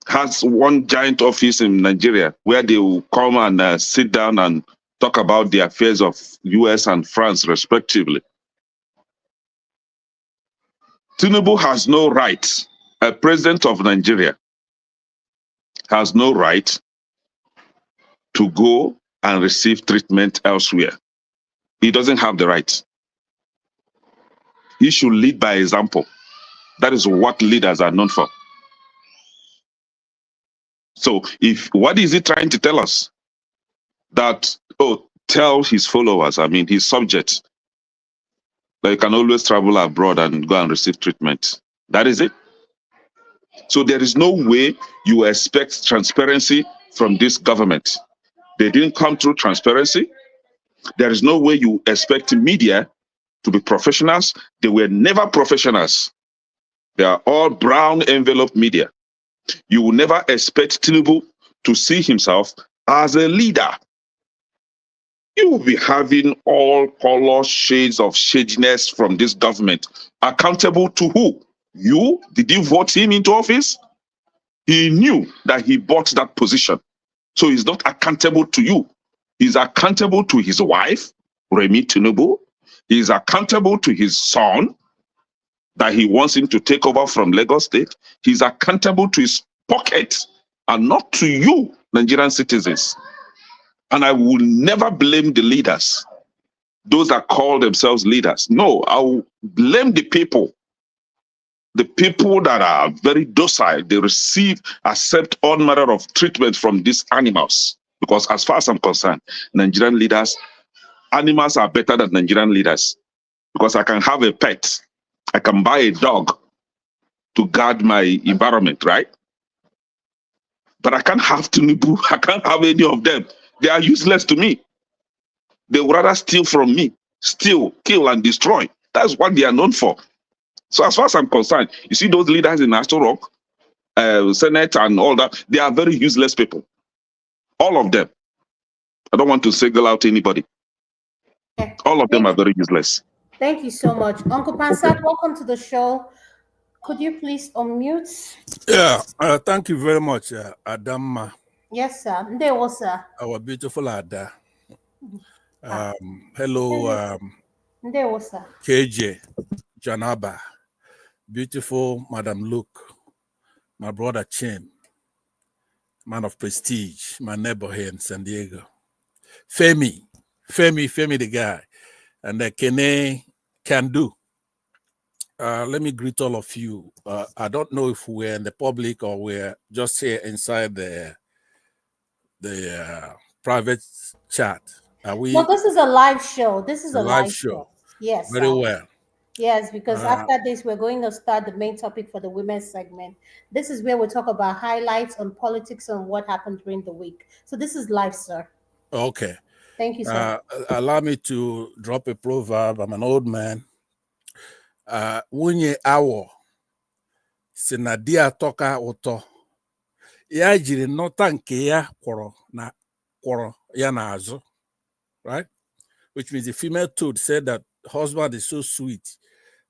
has one giant office in Nigeria where they will come and sit down and talk about the affairs of US and France respectively. Tinubu has no right, a president of Nigeria has no right to go and receive treatment elsewhere. He doesn't have the right. He should lead by example. That is what leaders are known for. So what is he trying to tell us? That, tell his followers, his subjects, that you can always travel abroad and go and receive treatment. That is it. So there is no way you expect transparency from this government. They didn't come through transparency. There is no way you expect media to be professionals. They were never professionals. They are all brown envelope media. You will never expect Tinubu to see himself as a leader. You will be having all color shades of shadiness from this government. Accountable to who? You? Did you vote him into office? He knew that he bought that position. So he's not accountable to you. He's accountable to his wife, Remi Tinubu. He's accountable to his son, that he wants him to take over from Lagos State. He's accountable to his pocket and not to you, Nigerian citizens. And I will never blame the leaders, those that call themselves leaders. No, I will blame the people that are very docile. They accept all manner of treatment from these animals. Because as far as I'm concerned, Nigerian leaders, animals are better than Nigerian leaders. Because I can have a pet. I can buy a dog to guard my environment, right? But I can't have Tinubu. I can't have any of them. They are useless to me. They would rather steal from me. Steal, kill, and destroy. That's what they are known for. So as far as I'm concerned, you see those leaders in Astor Rock, Senate and all that, they are very useless people. All of them. I don't want to single out anybody. Okay. All of them are very useless. Thank you so much. Uncle Pansat, welcome to the show. Could you please unmute? Yeah, thank you very much, Adama, Yes, sir. Ndewo, sir. our beautiful Ada. Ah, Hello, Ndewo, sir. KJ, Janaba, beautiful Madam Luke, my brother Chin, man of prestige, my neighbor here in San Diego. Femi the guy, and Kene can do. Let me greet all of you. I don't know if we're in the public or we're just here inside the private chat. Are we? No, this is a live show. This is A a live live show. show. Yes, Very sir. well. Yes, because after this, we're going to start the main topic for the women's segment. This is where we talk about highlights on politics and what happened during the week. So this is live, sir. Okay. Thank you, sir. Allow me to drop a proverb. I'm an old man. Wunye awo si na di atoka ụtọ ya jiri nọta nke ya kwọrọ ya n'azụ, right? Which means the female toad said that husband is so sweet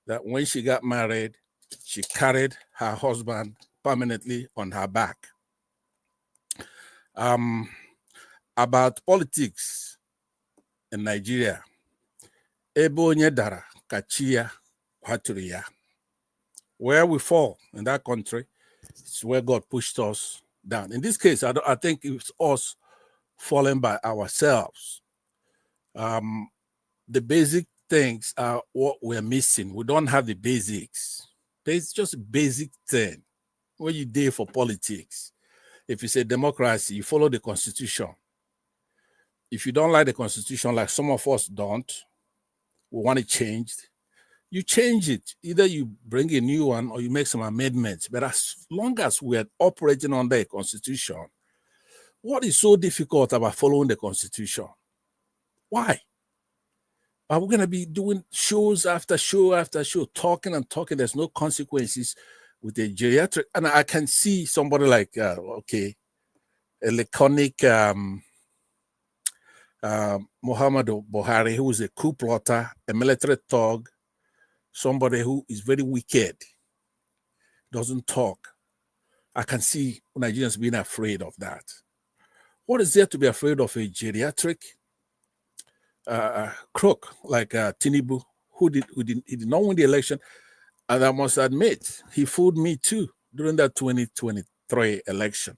that when she got married, she carried her husband permanently on her back. About politics in Nigeria, ebe onye dara ka chi ya kwaturu ya. Where we fall in that country, it's where God pushed us down. In this case, I think it's us falling by ourselves. The basic things are what we're missing. We don't have the basics. There's just a basic thing. When you deal for politics, if you say democracy, you follow the Constitution. If you don't like the Constitution, like some of us don't, we want it changed, you change it. Either you bring a new one or you make some amendments. But as long as we're operating under a Constitution, what is so difficult about following the Constitution? Why? Are we going to be doing shows after show after show, talking and talking? There's no consequences with the geriatric. And I can see somebody like, a laconic Muhammadu Buhari, who is a coup plotter, a military thug, somebody who is very wicked, doesn't talk. I can see Nigerians being afraid of that. What is there to be afraid of a geriatric crook like Tinubu, who did not win the election? And I must admit, he fooled me too during that 2023 election.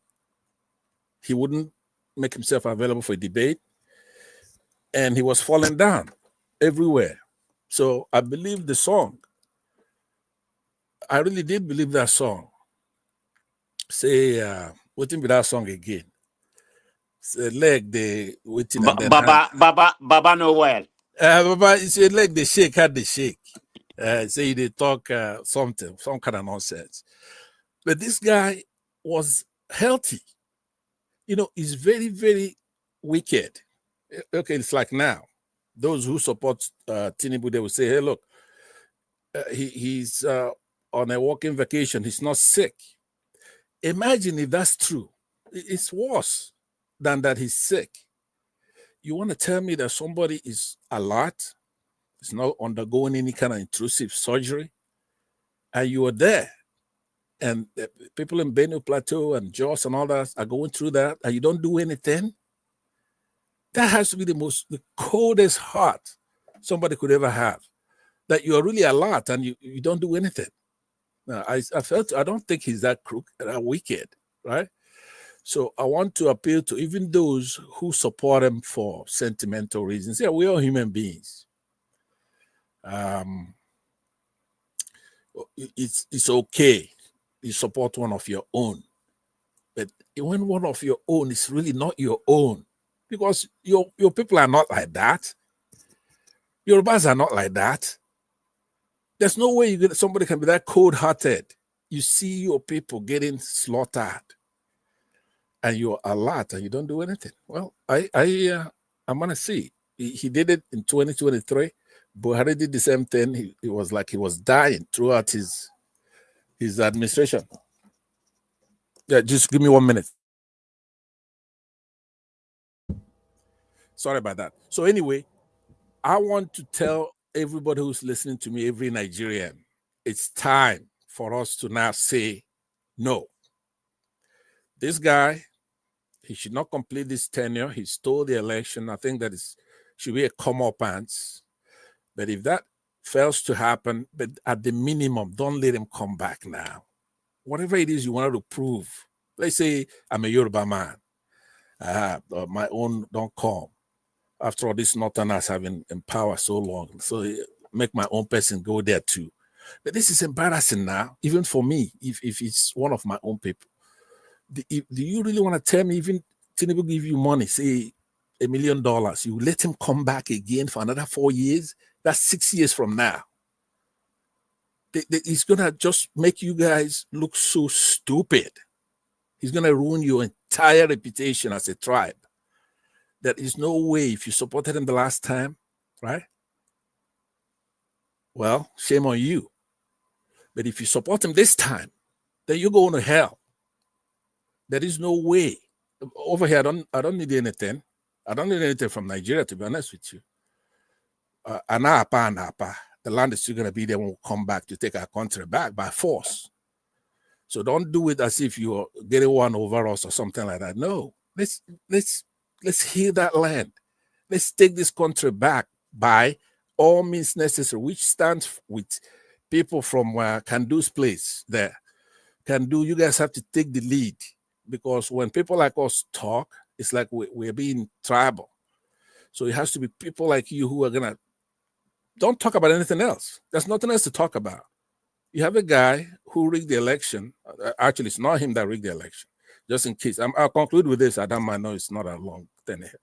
He wouldn't make himself available for a debate, and he was falling down everywhere. So I believe the song. I really did believe that song. Say, waiting with that song again. Say, leg the waiting and then Baba Noel. Baba, it's a leg the shake, had the shake. Say they talk some kind of nonsense. But this guy was healthy. You know, he's very, very wicked. Okay, it's like now. Those who support Tinubu, they will say, hey, look, he's on a walking vacation. He's not sick. Imagine if that's true. It's worse than that he's sick. You want to tell me that somebody is alert, is not undergoing any kind of intrusive surgery, and you are there, and people in Benue Plateau and Jos and all that are going through that, and you don't do anything? That has to be the coldest heart somebody could ever have, that you are really alert and you don't do anything. Now, I don't think he's that wicked, right? So I want to appeal to even those who support him for sentimental reasons. Yeah, we're all human beings. It's okay. You support one of your own. But when one of your own is really not your own, because your people are not like that. Yorubas are not like that. There's no way somebody can be that cold-hearted. You see your people getting slaughtered, and you're alert and you don't do anything. Well, I'm gonna see. He did it in 2023. Buhari did the same thing. He was like he was dying throughout his administration. Yeah, just give me 1 minute. Sorry about that. So anyway, I want to tell everybody who's listening to me, every Nigerian, it's time for us to now say no. This guy, he should not complete this tenure. He stole the election. I think that should be a comeuppance. But if that fails to happen, but at the minimum, don't let him come back now. Whatever it is you wanted to prove. Let's say I'm a Yoruba man. My own don't come. After all, these Northerners have been in power so long. So make my own person go there too. But this is embarrassing now, even for me, if it's one of my own people. Do you really want to tell me, even Tinubu give you money, say $1 million, you let him come back again for another 4 years? That's 6 years from now. He's going to just make you guys look so stupid. He's going to ruin your entire reputation as a tribe. There is no way, if you supported him the last time, right? Well, shame on you. But if you support him this time, then you're going to hell. There is no way. Over here, I don't need anything. I don't need anything from Nigeria, to be honest with you. The land is still going to be there when we come back to take our country back by force. So don't do it as if you're getting one over us or something like that. No, let's heal that land. Let's take this country back by all means necessary, which stands with people from Kandu's place there. Kandu, you guys have to take the lead, because when people like us talk, it's like we're being tribal. So it has to be people like you who are going to, don't talk about anything else. There's nothing else to talk about. You have a guy who rigged the election. Actually, it's not him that rigged the election. Just in case. I'll conclude with this. I don't mind. No, it's not a long thing here.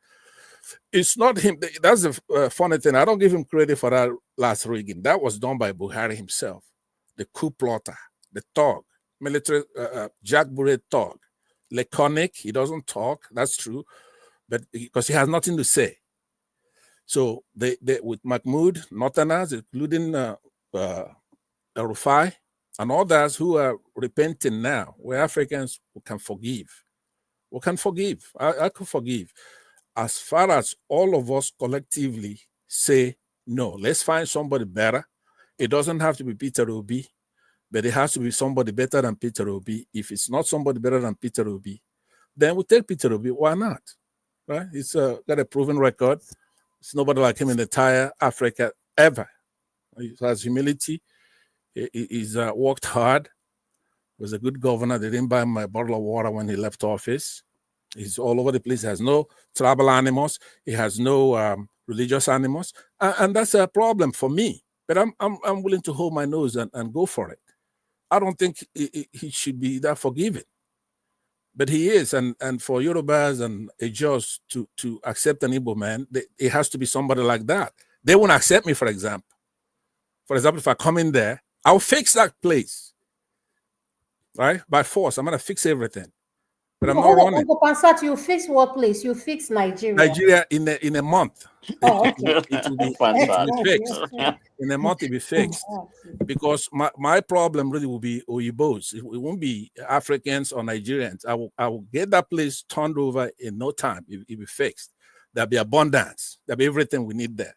It's not him. That's the funny thing. I don't give him credit for that last rigging. That was done by Buhari himself, the coup plotter, the thug, military, Jack Buret thug. Laconic, he doesn't talk. That's true. But because he has nothing to say. So they with Mahmoud, Northerners, including Rufai, and others who are repenting now, we're Africans who can forgive. We can forgive. I can forgive. As far as all of us collectively say, no, let's find somebody better. It doesn't have to be Peter Obi, but it has to be somebody better than Peter Obi. If it's not somebody better than Peter Obi, then we take Peter Obi. Why not? Right? It's got a proven record. It's nobody like him in the entire Africa ever. He has humility. He's worked hard. Was a good governor. They didn't buy him a bottle of water when he left office. He's all over the place. He has no tribal animals. He has no religious animals, and that's a problem for me. But I'm willing to hold my nose and go for it. I don't think he should be that forgiving, but he is. And for Yorubas and Ejos to accept an Igbo man, it has to be somebody like that. They won't accept me, for example. For example, if I come in there, I'll fix that place, right? By force, I'm gonna fix everything. But I'm not running. Pansat, you fix what place? You fix Nigeria. Nigeria in a month. Oh, okay. It will be fixed. In a month, it will be fixed. Because my problem really will be Oyibos. It won't be Africans or Nigerians. I will get that place turned over in no time. It will be fixed. There'll be abundance. There'll be everything we need there.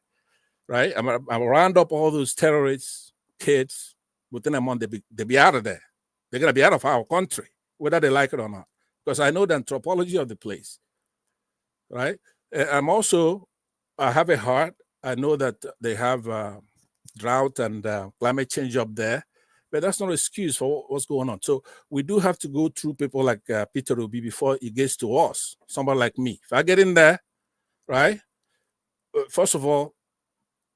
Right? I'll round up all those terrorists, kids, within a month, they'll be out of there. They're going to be out of our country, whether they like it or not. Because I know the anthropology of the place, right? I have a heart. I know that they have drought and climate change up there, but that's not an excuse for what's going on. So we do have to go through people like Peter Obi before it gets to us, somebody like me. If I get in there, right, first of all,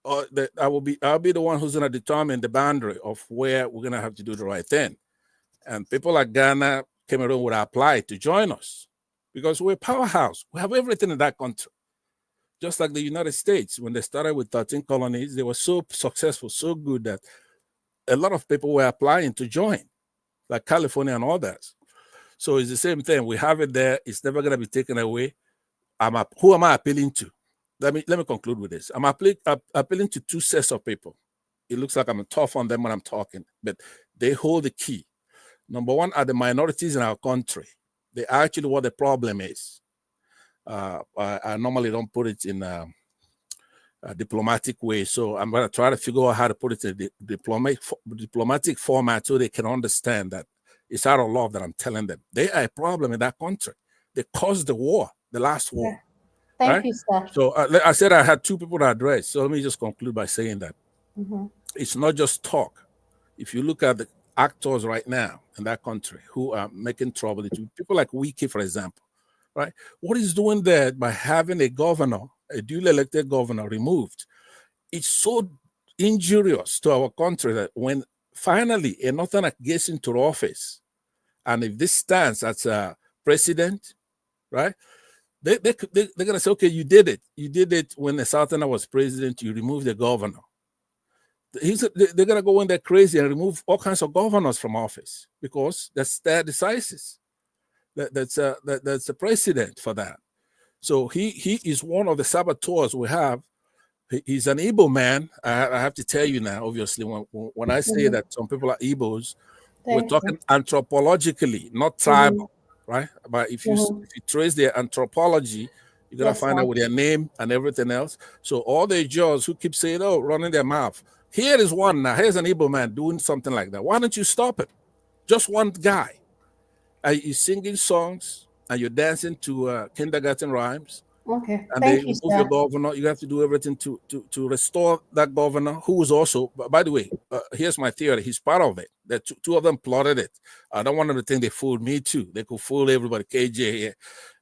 I'll be the one who's going to determine the boundary of where we're going to have to do the right thing. And people like Ghana, Cameroon would apply to join us because we're a powerhouse. We have everything in that country. Just like the United States, when they started with 13 colonies, they were so successful, so good that a lot of people were applying to join, like California and others. So it's the same thing. We have it there. It's never going to be taken away. Who am I appealing to? Let me conclude with this. I'm appealing to two sets of people. It looks like I'm tough on them when I'm talking, but they hold the key. Number one are the minorities in our country. They are actually what the problem is. I normally don't put it in diplomatic way. So I'm going to try to figure out how to put it in the diplomatic format so they can understand that it's out of love that I'm telling them. They are a problem in that country. They caused the war, the last war. Thank you, sir. So I said I had two people to address. So let me just conclude by saying that it's not just talk. If you look at the actors right now in that country who are making trouble, people like Wiki, for example, right? What he's doing there by having a governor, a duly elected governor, removed, it's so injurious to our country that when finally a northerner gets into office, and if this stands as a president, right? They're gonna say, okay, you did it. You did it when the southerner was president. You removed the governor. They're gonna go in there crazy and remove all kinds of governors from office because that's their decisions. That's the president for that. So he is one of the saboteurs we have. He's an Igbo man. I have to tell you now, obviously, when I say that some people are Igbos, we're talking anthropologically, not tribal, right? But if you trace their anthropology, you're gonna find out with their name and everything else. So all the Jaws who keep saying, "Oh, running their mouth," here is one now. Here's an Igbo man doing something like that. Why don't you stop him? Just one guy. You're singing songs and you're dancing to kindergarten rhymes. Okay. And Thank they you, remove sir. your governor. You have to do everything to restore that governor, who was also, by the way, here's my theory. He's part of it. That two of them plotted it. I don't want them to think they fooled me too. They could fool everybody, KJ here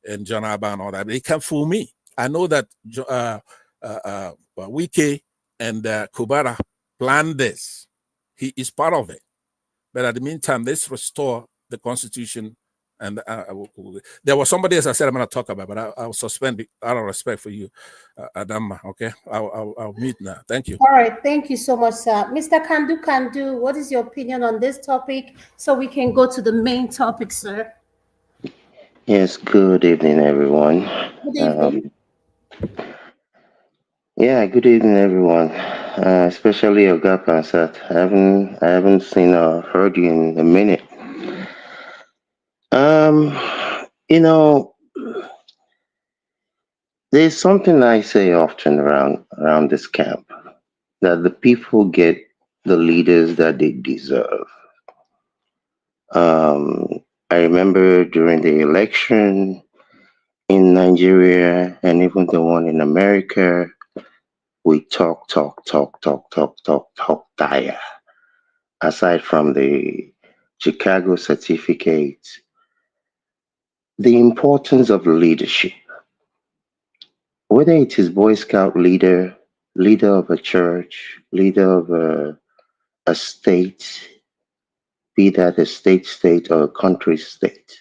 and John Abba and all that. But they can't fool me. I know that Wike and Kubara planned this. He is part of it. But at the meantime, let's restore the Constitution. And there was somebody else I said I'm going to talk about, but I'll suspend it out of respect for you, Adama. Okay, I'll mute now. Thank you. All right, thank you so much, sir. Mr. Kandu, what is your opinion on this topic? So we can go to the main topic, sir. Yes, good evening, everyone. Good evening. Yeah, good evening, everyone. Especially Oga Pansat. I haven't seen or heard you in a minute. You know, there's something I say often around this camp, that the people get the leaders that they deserve. I remember during the election in Nigeria and even the one in America, we talk, tire. Aside from the Chicago certificate, the importance of leadership, whether it is Boy Scout leader, leader of a church, leader of a state, be that a state or a country state.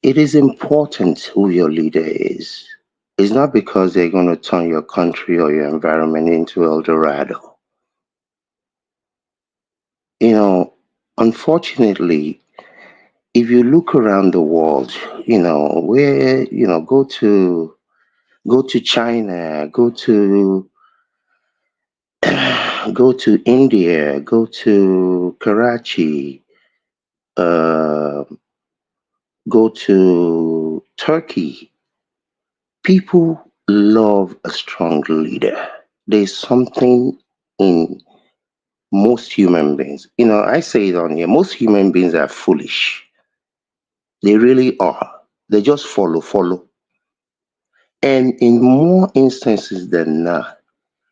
It is important who your leader is. It's not because they're going to turn your country or your environment into El Dorado. Unfortunately, if you look around the world, where, go to China, go to go to India, go to Karachi, go to Turkey. People love a strong leader. There's something in most human beings. I say it on here, most human beings are foolish. They really are. They just follow. And in more instances than not,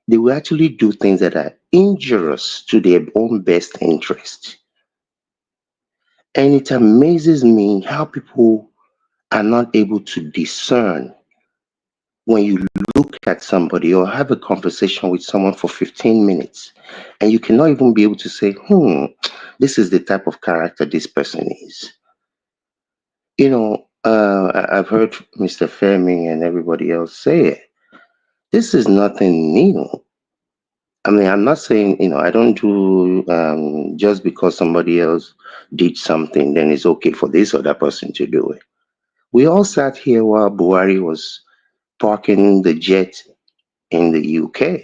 they will actually do things that are injurious to their own best interest. And it amazes me how people are not able to discern when you look at somebody or have a conversation with someone for 15 minutes and you cannot even be able to say, this is the type of character this person is. I've heard Mr. Fleming and everybody else say it. This is nothing new. I mean, I'm not saying, I don't do just because somebody else did something, then it's okay for this other person to do it. We all sat here while Buhari was parking the jet in the UK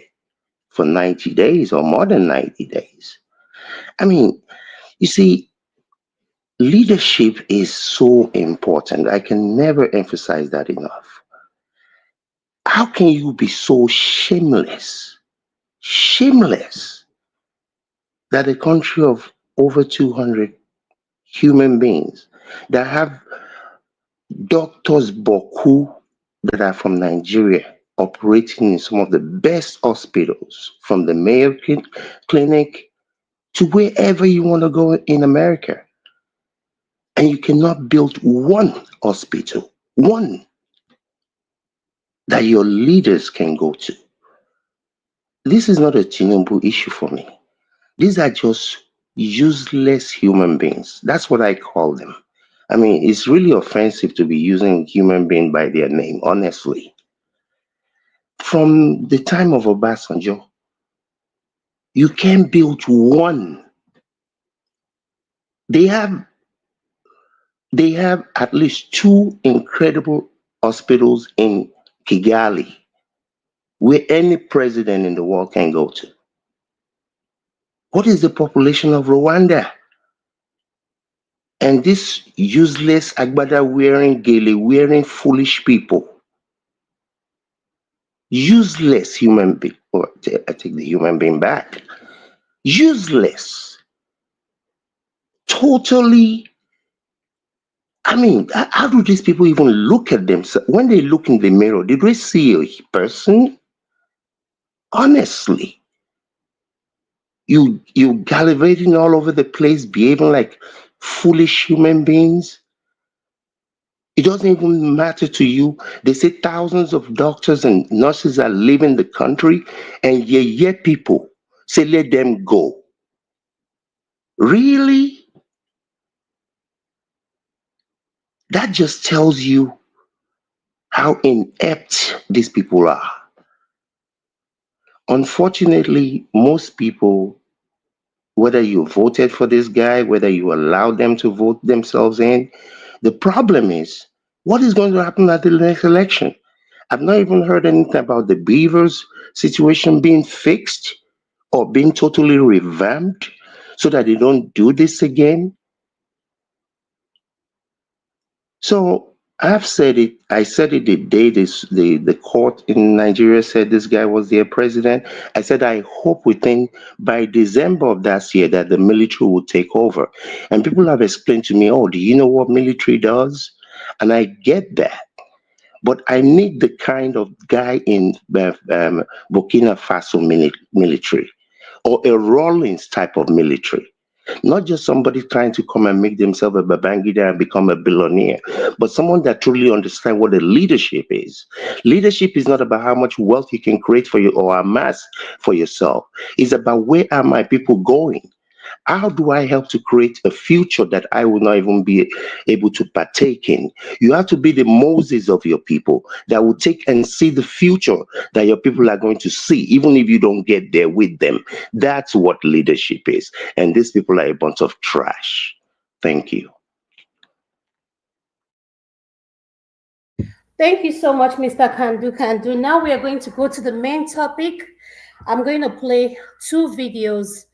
for 90 days or more than 90 days. I mean, you see, leadership is so important. I can never emphasize that enough. How can you be so shameless, that a country of over 200 human beings that have doctors Boku that are from Nigeria operating in some of the best hospitals, from the Mayo Clinic to wherever you want to go in America, and you cannot build one hospital, one that your leaders can go to. This is not a Tinubu issue for me. These are just useless human beings. That's what I call them. I mean, it's really offensive to be using human being by their name, honestly. From the time of Obasanjo, you can build one. They have at least two incredible hospitals in Kigali where any president in the world can go to. What is the population of Rwanda? And these useless agbada wearing, gele wearing, foolish people, useless human being, or I take the human being back, useless, totally. I mean, how do these people even look at themselves? When they look in the mirror, did they see a person? Honestly, you gallivanting all over the place, behaving like foolish human beings. It doesn't even matter to you. They say thousands of doctors and nurses are leaving the country, and yet people say let them go. Really? That just tells you how inept these people are. Unfortunately, most people, whether you voted for this guy, whether you allowed them to vote themselves in, the problem is what is going to happen at the next election? I've not even heard anything about the beavers situation being fixed or being totally revamped so that they don't do this again. So I've said it. I said it the day the court in Nigeria said this guy was their president. I said I hope within by December of that year that the military will take over. And people have explained to me, oh, do you know what military does? And I get that. But I need the kind of guy in Burkina Faso military or a Rawlings type of military. Not just somebody trying to come and make themselves a Babangida and become a billionaire, but someone that truly understands what a leadership is. Leadership is not about how much wealth you can create for you or amass for yourself. It's about where are my people going? How do I help to create a future that I will not even be able to partake in? You have to be the Moses of your people that will take and see the future that your people are going to see, even if you don't get there with them. That's what leadership is. And these people are a bunch of trash. Thank you. Thank you so much, Mr. Kandu. Now we are going to go to the main topic. I'm going to play two videos.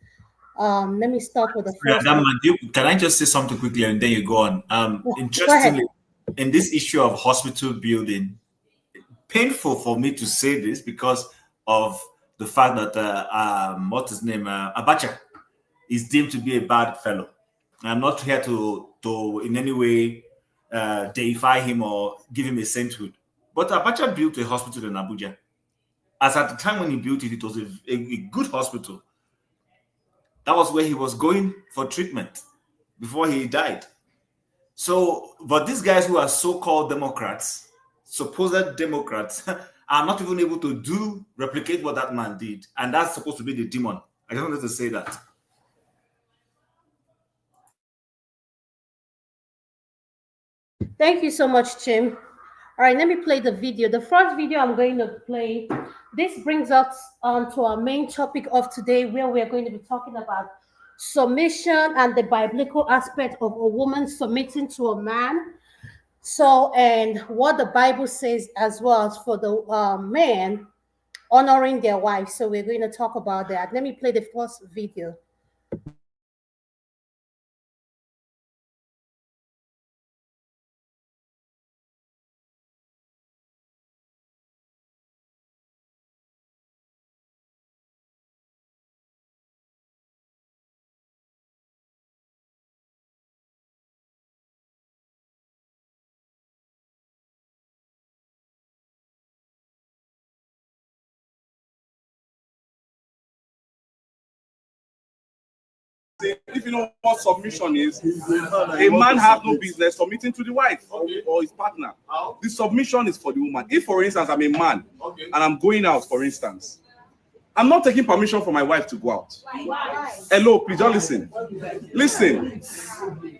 Let me start with the Yeah, first that one. man, can I just say something quickly and then you go on? Go ahead. Interestingly, in this issue of hospital building, painful for me to say this because of the fact that what's his name, Abacha, is deemed to be a bad fellow. I'm not here to in any way deify him or give him a sainthood. But Abacha built a hospital in Abuja. As at the time when he built it, it was a good hospital. That was where he was going for treatment before he died. So, but these guys who are so-called Democrats, supposed Democrats, are not even able to replicate what that man did. And that's supposed to be the demon. I just wanted to say that. Thank you so much, Jim. All right, let me play the video. The first video I'm going to play, this brings us on to our main topic of today, where we are going to be talking about submission and the biblical aspect of a woman submitting to a man. So, and what the Bible says as well as for the man honoring their wife. So, we're going to talk about that. Let me play the first video. thing, if you know what submission is, a man has no business submitting to the wife or his partner. The submission is for the woman. If, for instance, I'm a man and I'm going out, for instance, I'm not taking permission from my wife to go out. Hello, please don't listen. Listen,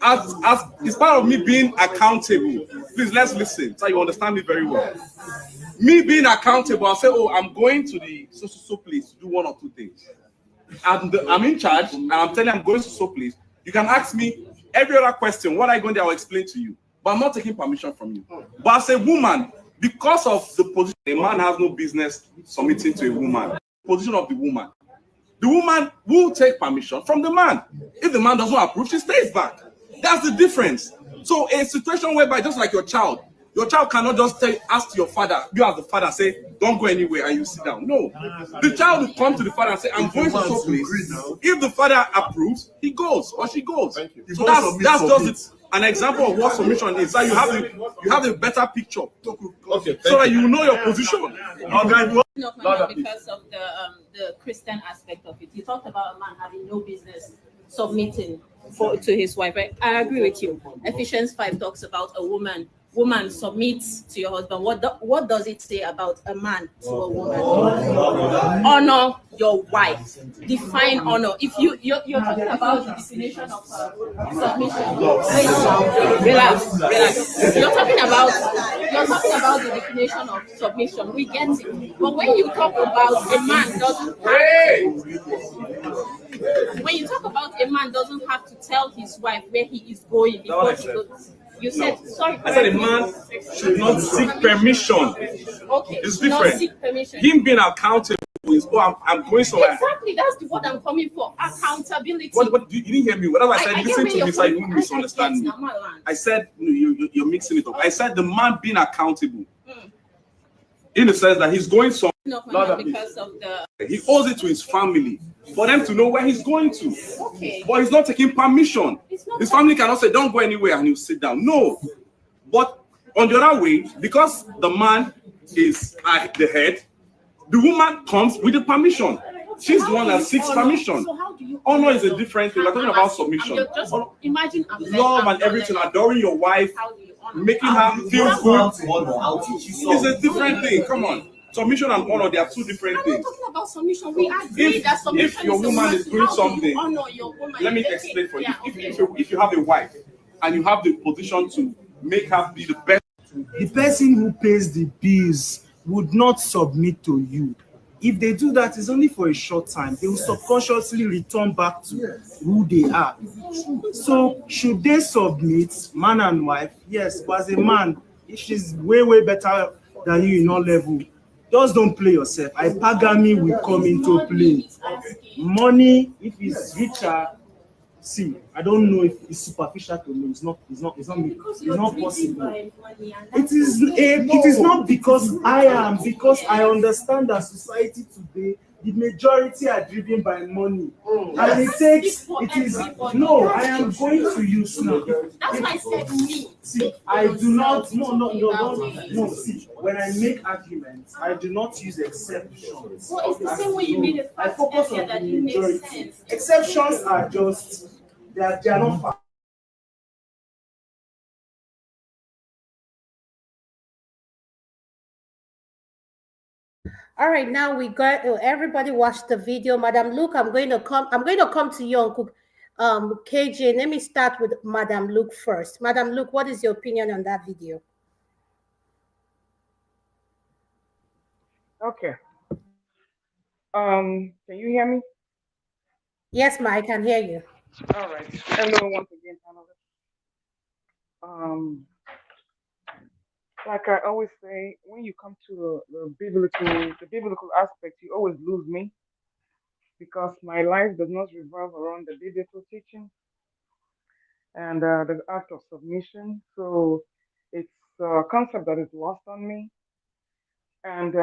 as it's part of me being accountable. Please let's listen so you understand me very well. Me being accountable, I'll say, oh, I'm going to the so place to do one or two things. I'm in charge, and I'm telling you I'm going to so place. You can ask me every other question. What are you going to do? I'll explain to you. But I'm not taking permission from you. But as a woman, because of the position, a man has no business submitting to a woman. Position of the woman will take permission from the man. If the man doesn't approve, she stays back. That's the difference. So a situation whereby, just like your child cannot just ask your father, you as the father, say, don't go anywhere and you sit down. No. The child will come to the father and say, I'm going to some place. If the father approves, he goes or she goes. So that's just an example of what submission is. So you have a better picture. Okay, so that you know your position. Because of the Christian aspect of it. You talked about a man having no business submitting to his wife. I agree with you. Ephesians 5 talks about a woman submits to your husband. What does it say about a man to a woman? Honor your wife. Define honor. If you're talking about the definition of submission. Relax. You're talking about the definition of submission. We get it. But when you talk about a man doesn't have to tell his wife where he is going before she goes. You said, sorry. I said a man should not seek permission. Okay. It's different. Not seek permission. Him being accountable is, I'm going somewhere. Exactly. That's the word I'm coming for. Accountability. What you didn't hear me. Whatever I said, listen to me so you won't misunderstand me. I said, you're mixing it up. I said the man being accountable. In the sense that he's going somewhere. Because of he owes it to his family for them to know where he's going to. Okay. But he's not taking permission. His family cannot say, don't go anywhere and he'll sit down. No. But on the other way, because the man is at the head, the woman comes with the permission. She's the one that seeks permission. Honor is a different thing. We're talking about submission. Imagine love and everything, adoring your wife, making her feel good. It's a different thing. Come on. Submission and honor, they are two different things. I'm not talking about submission. We agree that submission if your woman is doing something, honor your woman. Let me explain for you. If you have a wife and you have the position to make her be the best, the person who pays the bills would not submit to you. If they do that, it's only for a short time. They will subconsciously return back to who they are. So should they submit, man and wife? Yes, but as a man, if she's way better than you in all level, just don't play yourself. Hypergamy will come into play. Money, if it's richer, see, I don't know if it's superficial to me. It's not possible. It is not because I am, because I understand that society today, the majority are driven by money. And I am going to use now. That's why I said me. See, I do not, no, see, when I make arguments, I do not use exceptions. Well, it's the same way you made it. I focus on the majority. Exceptions are just, they are not facts. All right, now we got everybody watch the video. Madam Luke, I'm going to come to you, Uncle KJ. Let me start with Madam Luke first. Madam Luke, what is your opinion on that video? Okay. Can you hear me? Yes, ma, I can hear you. All right. Hello once again, like I always say, when you come to the biblical aspect, you always lose me because my life does not revolve around the biblical teaching and the act of submission. So it's a concept that is lost on me. And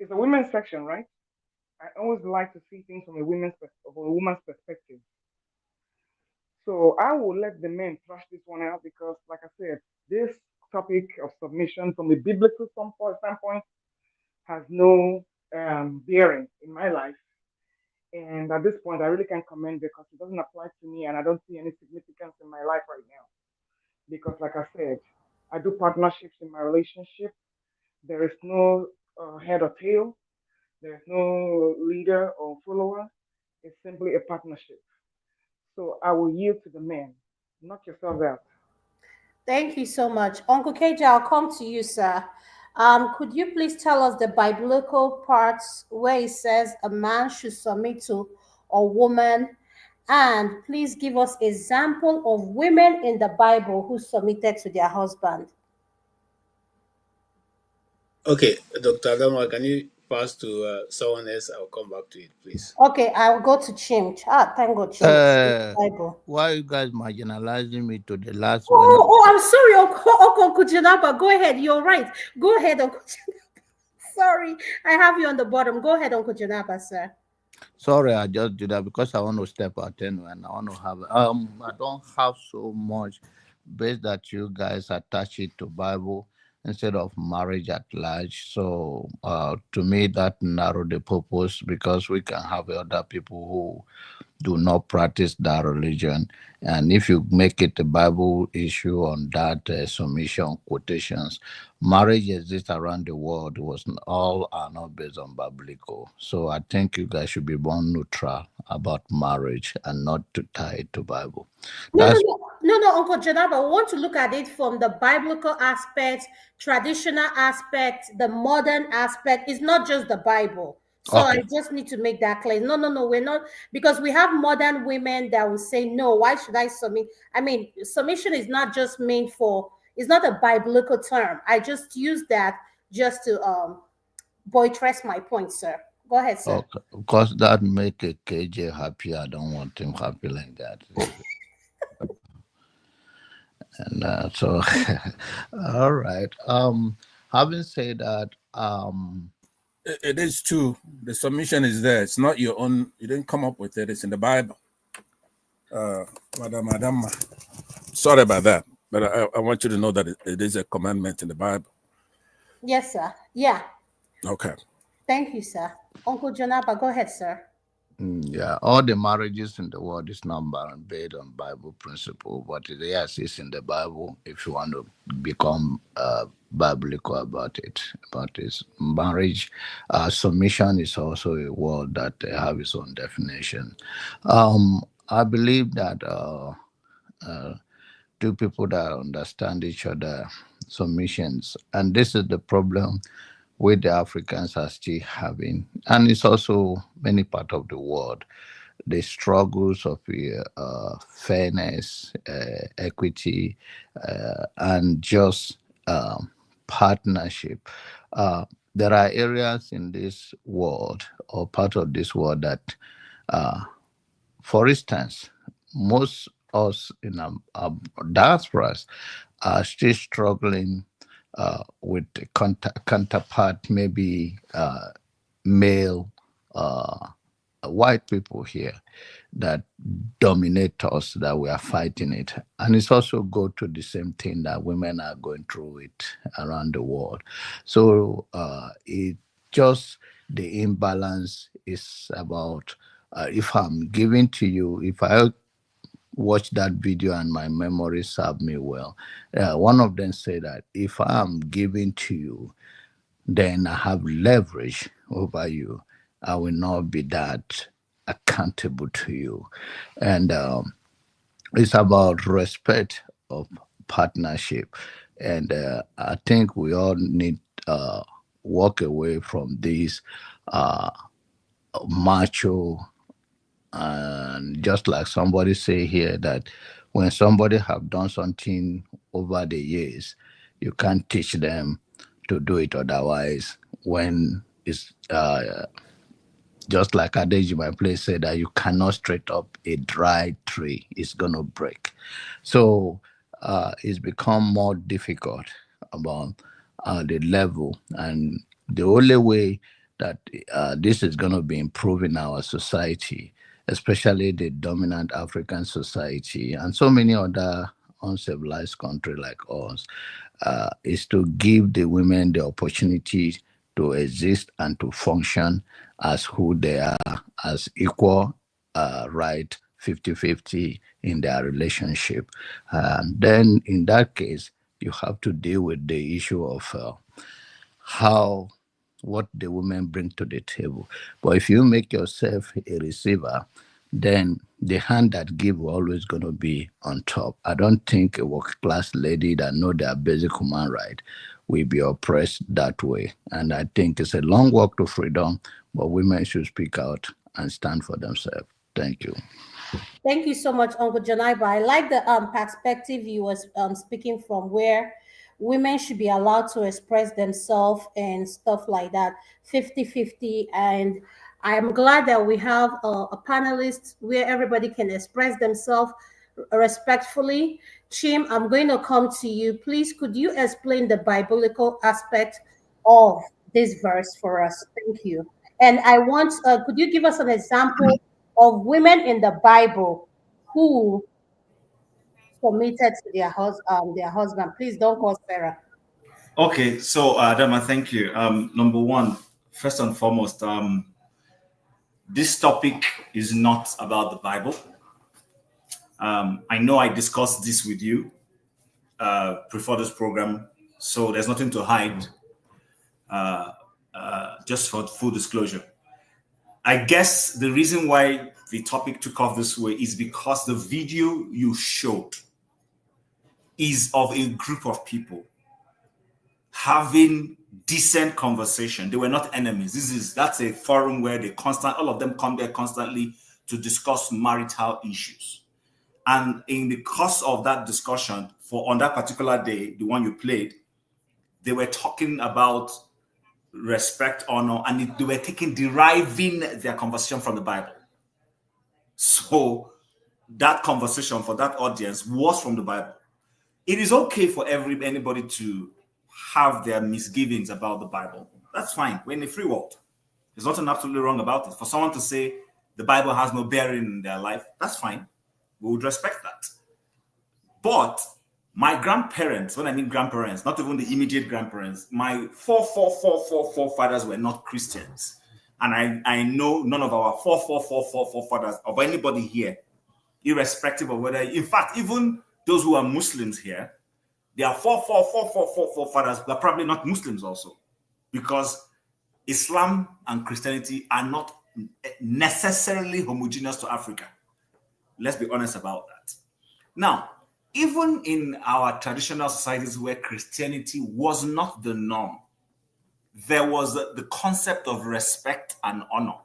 it's a women's section, right? I always like to see things from a woman's perspective. So I will let the men thrash this one out because, like I said, this topic of submission from a biblical standpoint has no bearing in my life. And at this point, I really can't comment because it doesn't apply to me and I don't see any significance in my life right now. Because, like I said, I do partnerships in my relationship. There is no head or tail, there's no leader or follower. It's simply a partnership. So I will yield to the man. Knock yourself out. Thank you so much. Uncle KJ, I'll come to you, sir. Could you please tell us the biblical parts where it says a man should submit to a woman? And please give us example of women in the Bible who submitted to their husband. Okay, Dr. Adama, can you pass to someone else? I'll come back to it, please. Okay, I'll go to Chim. Thank God, Chim. Bible. Why are you guys marginalizing me to the last one? Oh, I'm sorry, Uncle Janaba. Go ahead. You're right. Go ahead, Uncle Janaba. Sorry, I have you on the bottom. Go ahead, Uncle Janaba, sir. Sorry, I just do that because I want to step out anyway, and I want to have. I don't have so much based that you guys attach it to Bible instead of marriage at large. So, to me, that narrow the purpose because we can have other people who do not practice that religion. And if you make it a Bible issue on that submission quotations, marriage exists around the world was all are not based on biblical. So I think you guys should be more neutral about marriage and not to tie it to Bible. That's No, Uncle Janaba. We want to look at it from the biblical aspect, traditional aspect, the modern aspect. It's not just the Bible. So I okay. just need to make that clear. No, we're not, because we have modern women that will say, no, why should I submit? I mean, submission is not just meant for, it's not a biblical term. I just use that just to buttress my point, sir. Go ahead, sir. Okay, because that make a KJ happy. I don't want him happy like that. And so, all right. Having said that, It is true. The submission is there. It's not your own. You didn't come up with it. It's in the Bible. Madam. Sorry about that, but I want you to know that it is a commandment in the Bible. Yes, sir. Yeah. Okay. Thank you, sir. Uncle Janaba, go ahead, sir. yeah, all the marriages in the world is not based on Bible principle, but yes, it's in the Bible. If you want to become biblical about it, marriage, submission is also a word that have its own definition. I believe that two people that understand each other, submissions, and this is the problem with the Africans are still having, and it's also many part of the world. The struggles of fairness, equity, and just partnership. Uh, there are areas in this world or part of this world that, for instance, most us in our diasporas are still struggling with the counterpart, maybe male white people here that dominate us, that we are fighting it. And it's also go to the same thing that women are going through it around the world. So it just the imbalance is about if I'm giving to you, if I watch that video and my memory serve me well, one of them said that if I'm giving to you, then I have leverage over you. I will not be that accountable to you. And it's about respect of partnership. And I think we all need walk away from this uh, macho, and just like somebody say here that when somebody have done something over the years, you can't teach them to do it otherwise. When it's just like Adeji, my place said that you cannot straight up a dry tree; it's gonna break. So it's become more difficult about the level, and the only way that this is gonna be improving our society, especially the dominant African society, and so many other uncivilized countries like us, is to give the women the opportunity to exist and to function as who they are, as equal right 50-50 in their relationship. Then in that case, you have to deal with the issue of how what the women bring to the table. But if you make yourself a receiver, then the hand that give will always going to be on top. I don't think a working class lady that know their basic human right will be oppressed that way. And I think it's a long walk to freedom, but women should speak out and stand for themselves. Thank you. Thank you so much, Uncle Janaiba. I like the perspective you was speaking from, where women should be allowed to express themselves and stuff like that, 50-50. And I am glad that we have a panelist where everybody can express themselves respectfully. Chim, I'm going to come to you. Please, could you explain the biblical aspect of this verse for us? Thank you. And I want, could you give us an example of women in the Bible who submitted to their husband? Please don't call Sarah. Okay, so Adama, thank you. Number one, first and foremost, this topic is not about the Bible. I know I discussed this with you before this program, so there's nothing to hide. Just for full disclosure, I guess the reason why the topic took off this way is because the video you showed is of a group of people having decent conversation. They were not enemies. That's a forum where all of them come there constantly to discuss marital issues. And in the course of that discussion, on that particular day, the one you played, they were talking about respect, honor, and they were deriving their conversation from the Bible. So that conversation for that audience was from the Bible. It is okay for anybody to have their misgivings about the Bible. That's fine. We're in a free world. There's nothing absolutely wrong about it. For someone to say the Bible has no bearing in their life, that's fine. We would respect that. But my grandparents, when I mean grandparents, not even the immediate grandparents, my forefathers were not Christians. And I know none of our forefathers of anybody here, irrespective of whether, in fact, even those who are Muslims here, their forefathers were probably not Muslims also, because Islam and Christianity are not necessarily homogeneous to Africa. Let's be honest about that. Now, even in our traditional societies where Christianity was not the norm, there was the concept of respect and honor.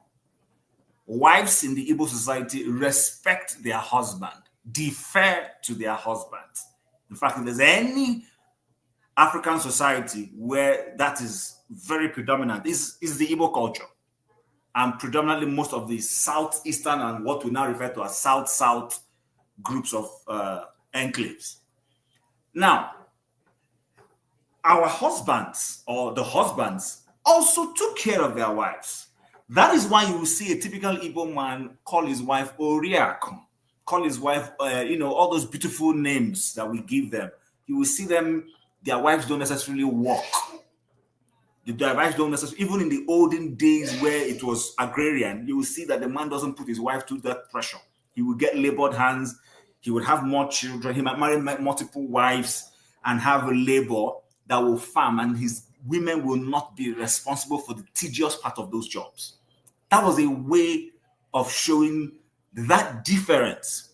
Wives in the Igbo society respect their husband, defer to their husbands. In fact, if there's any African society where that is very predominant, is the Igbo culture. And predominantly most of the southeastern and what we now refer to as south-south groups of enclaves. Now, our husbands, or the husbands, also took care of their wives. That is why you will see a typical Igbo man call his wife Oriakum, call his wife, all those beautiful names that we give them. You will see them, their wives don't necessarily walk. Their wives don't necessarily, even in the olden days where it was agrarian, you will see that the man doesn't put his wife to that pressure. He will get labored hands. He would have more children. He might marry multiple wives and have a labor that will farm, and his women will not be responsible for the tedious part of those jobs. That was a way of showing that difference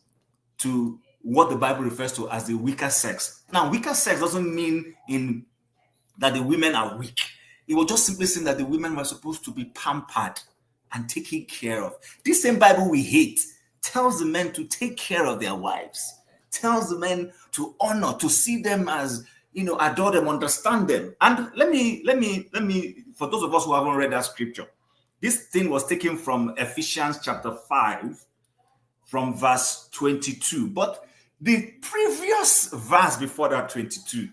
to what the Bible refers to as the weaker sex. Now, weaker sex doesn't mean that the women are weak. It was just simply saying that the women were supposed to be pampered and taken care of. This same Bible we hate tells the men to take care of their wives, tells the men to honor, to see them as, adore them, understand them. And let me, for those of us who haven't read that scripture, this thing was taken from Ephesians chapter 5, from verse 22. But the previous verse before that 22,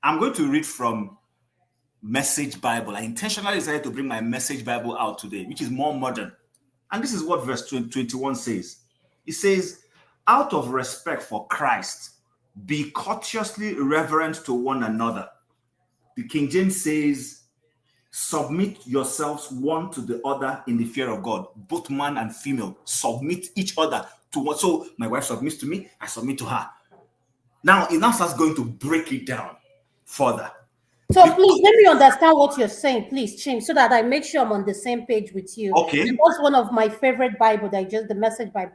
I'm going to read from Message Bible. I intentionally decided to bring my Message Bible out today, which is more modern. And this is what verse 21 says. It says, out of respect for Christ, be courteously reverent to one another. The King James says, submit yourselves one to the other in the fear of God. Both man and female submit each other to what. So my wife submits to me, I submit to her. Now it now starts going to break it down further. So please let me understand what you're saying, please, Chim, so that I make sure I'm on the same page with you. Okay. That's one of my favorite Bible, the Message Bible.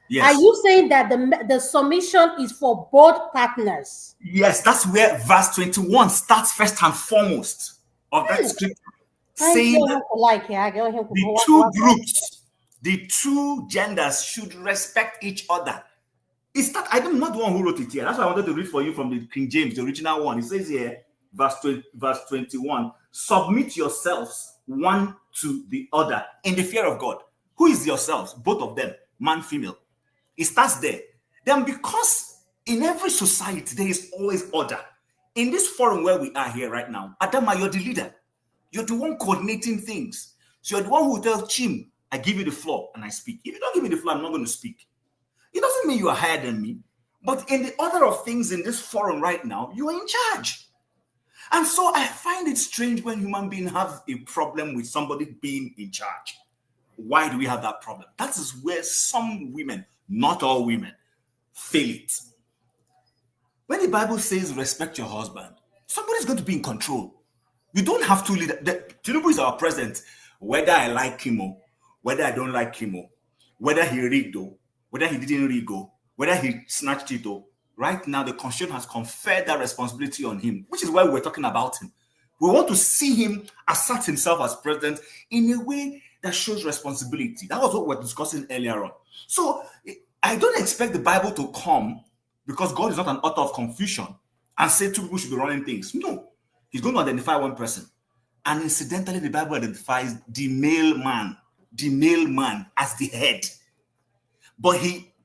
Yes. Are you saying that the submission is for both partners? Yes, that's where verse 21 starts first and foremost of that scripture. Saying that the two groups, the two genders should respect each other. I'm not the one who wrote it here. That's why I wanted to read for you from the King James, the original one. It says here, verse 21, submit yourselves one to the other in the fear of God. Who is yourselves? Both of them, man, female. It starts there. Then because in every society, there is always order. In this forum where we are here right now, Adama, you're the leader. You're the one coordinating things. So you're the one who tells Chim, I give you the floor and I speak. If you don't give me the floor, I'm not going to speak. It doesn't mean you are higher than me. But in the order of things in this forum right now, you are in charge. And so I find it strange when human beings have a problem with somebody being in charge. Why do we have that problem? That is where some women, not all women, fail it. When the Bible says respect your husband, somebody's going to be in control. You don't have to lead. Tinubu is our president. Whether I like him or whether I don't like him or whether he rigged or whether he didn't rig or whether he snatched it or right now the constitution has conferred that responsibility on him, which is why we're talking about him. We want to see him assert himself as president in a way that shows responsibility. That was what we were discussing earlier on. So I don't expect the Bible to come because God is not an author of confusion and say two people should be running things. No. He's going to identify one person. And incidentally, the Bible identifies the male man as the head. But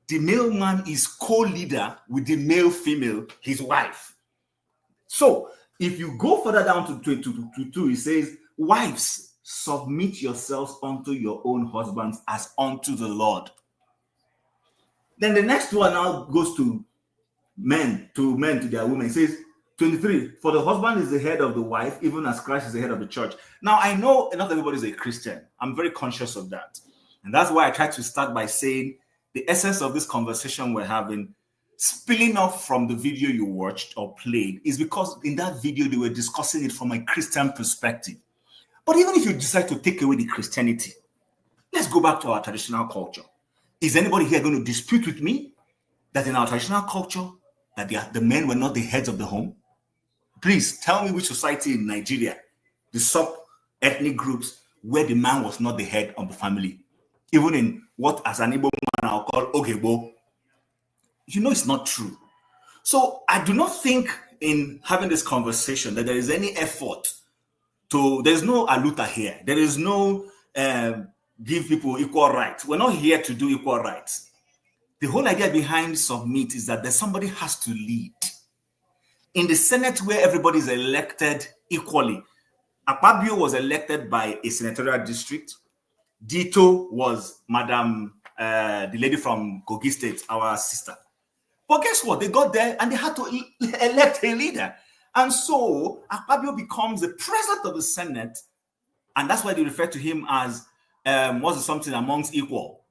the male man is co-leader with the male female, his wife. So if you go further down to 2, it says, wives, submit yourselves unto your own husbands as unto the Lord. Then the next one now goes to men to their women. It says, 23, for the husband is the head of the wife, even as Christ is the head of the church. Now, I know not everybody is a Christian. I'm very conscious of that. And that's why I try to start by saying the essence of this conversation we're having, spilling off from the video you watched or played, is because in that video, they were discussing it from a Christian perspective. But even if you decide to take away the Christianity, let's go back to our traditional culture. Is anybody here going to dispute with me that in our traditional culture, that the men were not the heads of the home? Please tell me which society in Nigeria, the sub-ethnic groups, where the man was not the head of the family. Even in what as an Igbo man I'll call Ogebo. You know it's not true. So I do not think in having this conversation that there is any effort there's no aluta here. There is no give people equal rights. We're not here to do equal rights. The whole idea behind submit is that somebody has to lead. In the Senate, where everybody is elected equally, Akpabio was elected by a senatorial district. Dito was the lady from Kogi State, our sister. But guess what? They got there and they had to elect a leader. And so Akpabio becomes the president of the Senate. And that's why they refer to him as something amongst equal.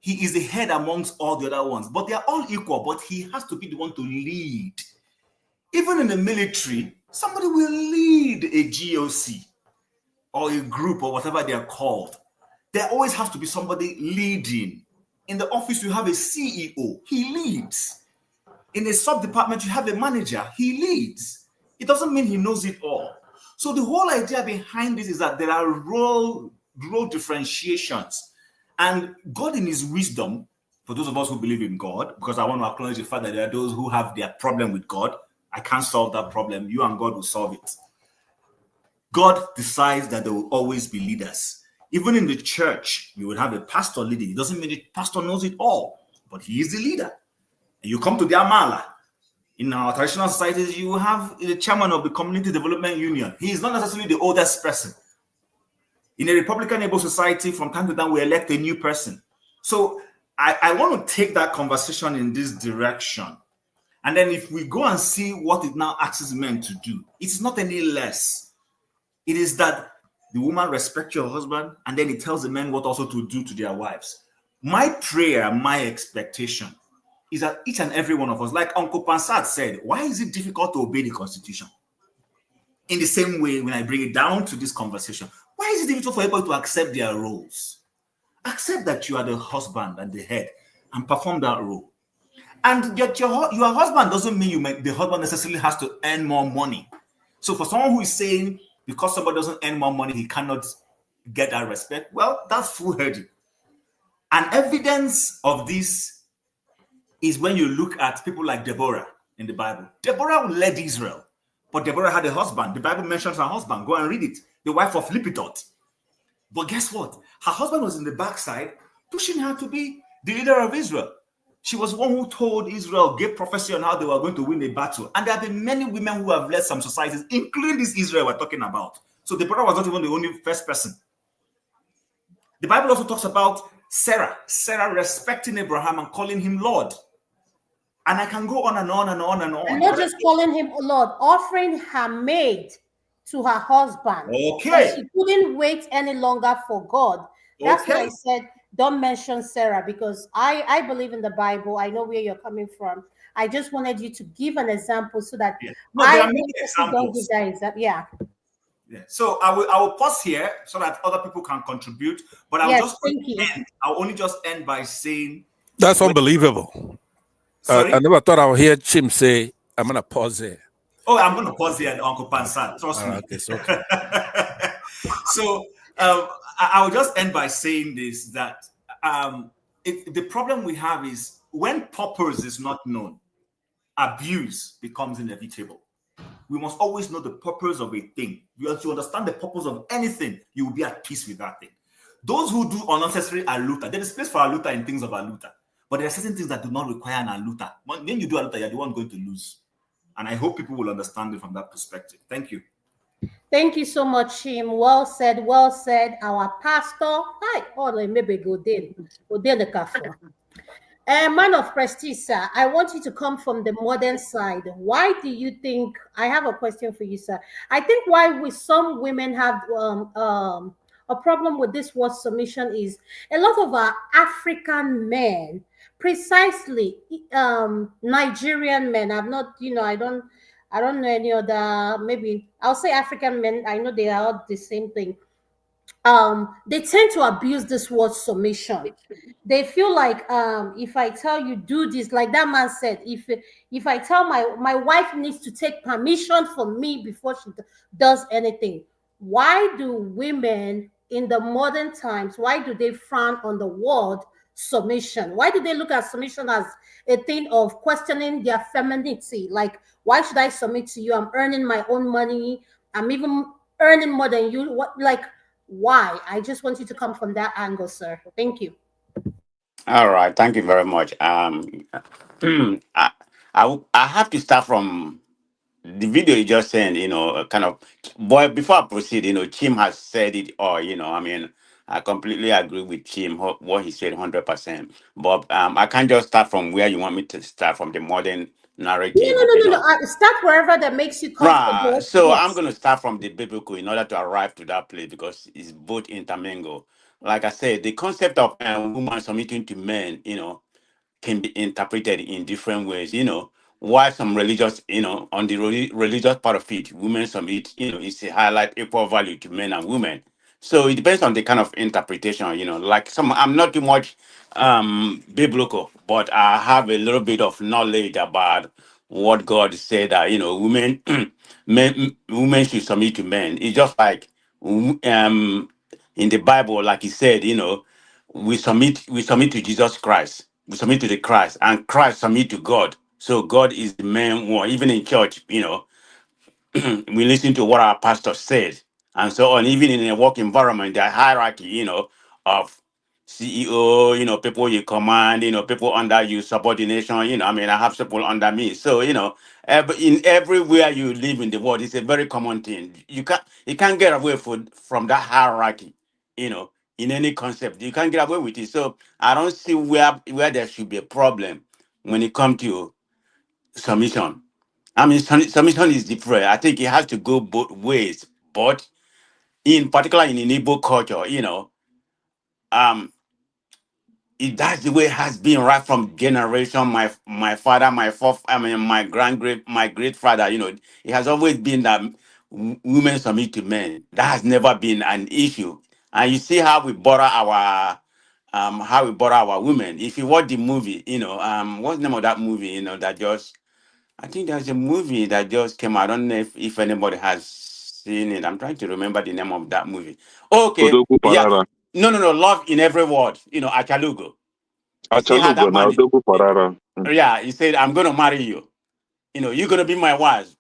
He is the head amongst all the other ones. But they are all equal, but he has to be the one to lead. Even in the military, somebody will lead a GOC or a group or whatever they are called. There always has to be somebody leading. In the office, you have a CEO. He leads. In a sub-department, you have a manager. He leads. It doesn't mean he knows it all. So the whole idea behind this is that there are role differentiations. And God in his wisdom, for those of us who believe in God, because I want to acknowledge the fact that there are those who have their problem with God. I can't solve that problem. You and God will solve it. God decides that there will always be leaders. Even in the church, you will have a pastor leading. It doesn't mean the pastor knows it all, but he is the leader. And you come to the Amala. In our traditional societies, you have the chairman of the Community Development Union. He is not necessarily the oldest person. In a Republican able society, from time to time, we elect a new person. So I want to take that conversation in this direction. And then if we go and see what it now asks men to do, it's not any less It is that the woman respects your husband, and then he tells the men what also to do to their wives. My prayer, my expectation is that each and every one of us, like Uncle Pansat said, why is it difficult to obey the Constitution? In the same way, when I bring it down to this conversation, why is it difficult for people to accept their roles? Accept that you are the husband and the head and perform that role. And yet your husband doesn't mean the husband necessarily has to earn more money. So for someone who is saying because somebody doesn't earn more money, he cannot get that respect, well, that's foolhardy. And evidence of this is when you look at people like Deborah in the Bible. Deborah led Israel, but Deborah had a husband. The Bible mentions her husband. Go and read it. The wife of Lipidot. But guess what? Her husband was in the backside pushing her to be the leader of Israel. She was one who told Israel, gave prophecy on how they were going to win a battle. And there have been many women who have led some societies, including this Israel we're talking about. So Deborah was not even the only first person. The Bible also talks about Sarah respecting Abraham and calling him Lord. And I can go on and on and on and on. And not just calling him Lord, offering her maid to her husband. Okay. But she couldn't wait any longer for God. That's why I said, don't mention Sarah, because I believe in the Bible. I know where you're coming from. I just wanted you to give an example so that there are many examples. Don't give that yeah. So I will pause here so that other people can contribute. But I'll only just end by saying that's unbelievable. I never thought I would hear Chim say, I'm going to pause there. Oh, I'm going to pause here, Uncle Pansat. Trust me. Okay, it's okay. So I will just end by saying this, that the problem we have is when purpose is not known, abuse becomes inevitable. We must always know the purpose of a thing. Once you understand the purpose of anything, you will be at peace with that thing. Those who do unnecessary aluta, there is space for aluta in things of aluta, but there are certain things that do not require an aluta. When you do aluta, you're the one going to lose. And I hope people will understand it from that perspective. Thank you. Thank you so much, Chim. Well said, well said. Our pastor, hi, maybe go the cafe. Man of prestige, sir, I want you to come from the modern side. Why do you think, I have a question for you, sir. I think why some women have a problem with this word submission is a lot of our African men, precisely Nigerian men, I've not, I don't know any other, maybe I'll say African men, I know they are all the same thing. They tend to abuse this word submission. They feel like if I tell you do this, like that man said, if I tell my wife needs to take permission from me before she does anything. Why do women in the modern times, why do they frown on the word submission? Why do they look at submission as a thing of questioning their femininity? Like, why should I submit to you? I'm earning my own money. I'm even earning more than you. What, like, why? I just want you to come from that angle, sir. Thank you. All right, thank you very much. I have to start from the video you just sent. Kind of. But before I proceed, Chim has said it all. I mean, I completely agree with Chim what he said 100%. But I can't just start from where you want me to start from the modern narrative. No. Start wherever that makes you comfortable. Right. So yes. I'm going to start from the biblical in order to arrive to that place because it's both intermingled. Like I said, the concept of woman submitting to men, can be interpreted in different ways. Why some religious, on the religious part of it, women submit, is to highlight equal value to men and women. So it depends on the kind of interpretation, like I'm not too much biblical, but I have a little bit of knowledge about what God said that, women women should submit to men. It's just like in the Bible, like he said, we submit to Jesus Christ. We submit to the Christ, and Christ submit to God. So God is the main one. Even in church, we listen to what our pastor said, and so on. Even in a work environment, the hierarchy, of CEO, people you command, people under you, subordination. I mean, I have people under me. So, in everywhere you live in the world, it's a very common thing. You can't get away from that hierarchy, in any concept. You can't get away with it. So I don't see where there should be a problem when it comes to submission. I mean, submission is different. I think it has to go both ways. But in particular in Igbo culture, um, that's the way it has been right from generation. My father, my fourth, I mean my great father. It has always been that women submit to men. That has never been an issue. And you see how we borrow our women. If you watch the movie, what's the name of that movie? That just I think there's a movie that just came out. I don't know if anybody has seen it. I'm trying to remember the name of that movie. Okay, Odogu yeah. Parara. No. Love in every word. Achalugo. You see how Achalugo that now, man, Odogu Parara. yeah, he said, I'm going to marry you. You're going to be my wife.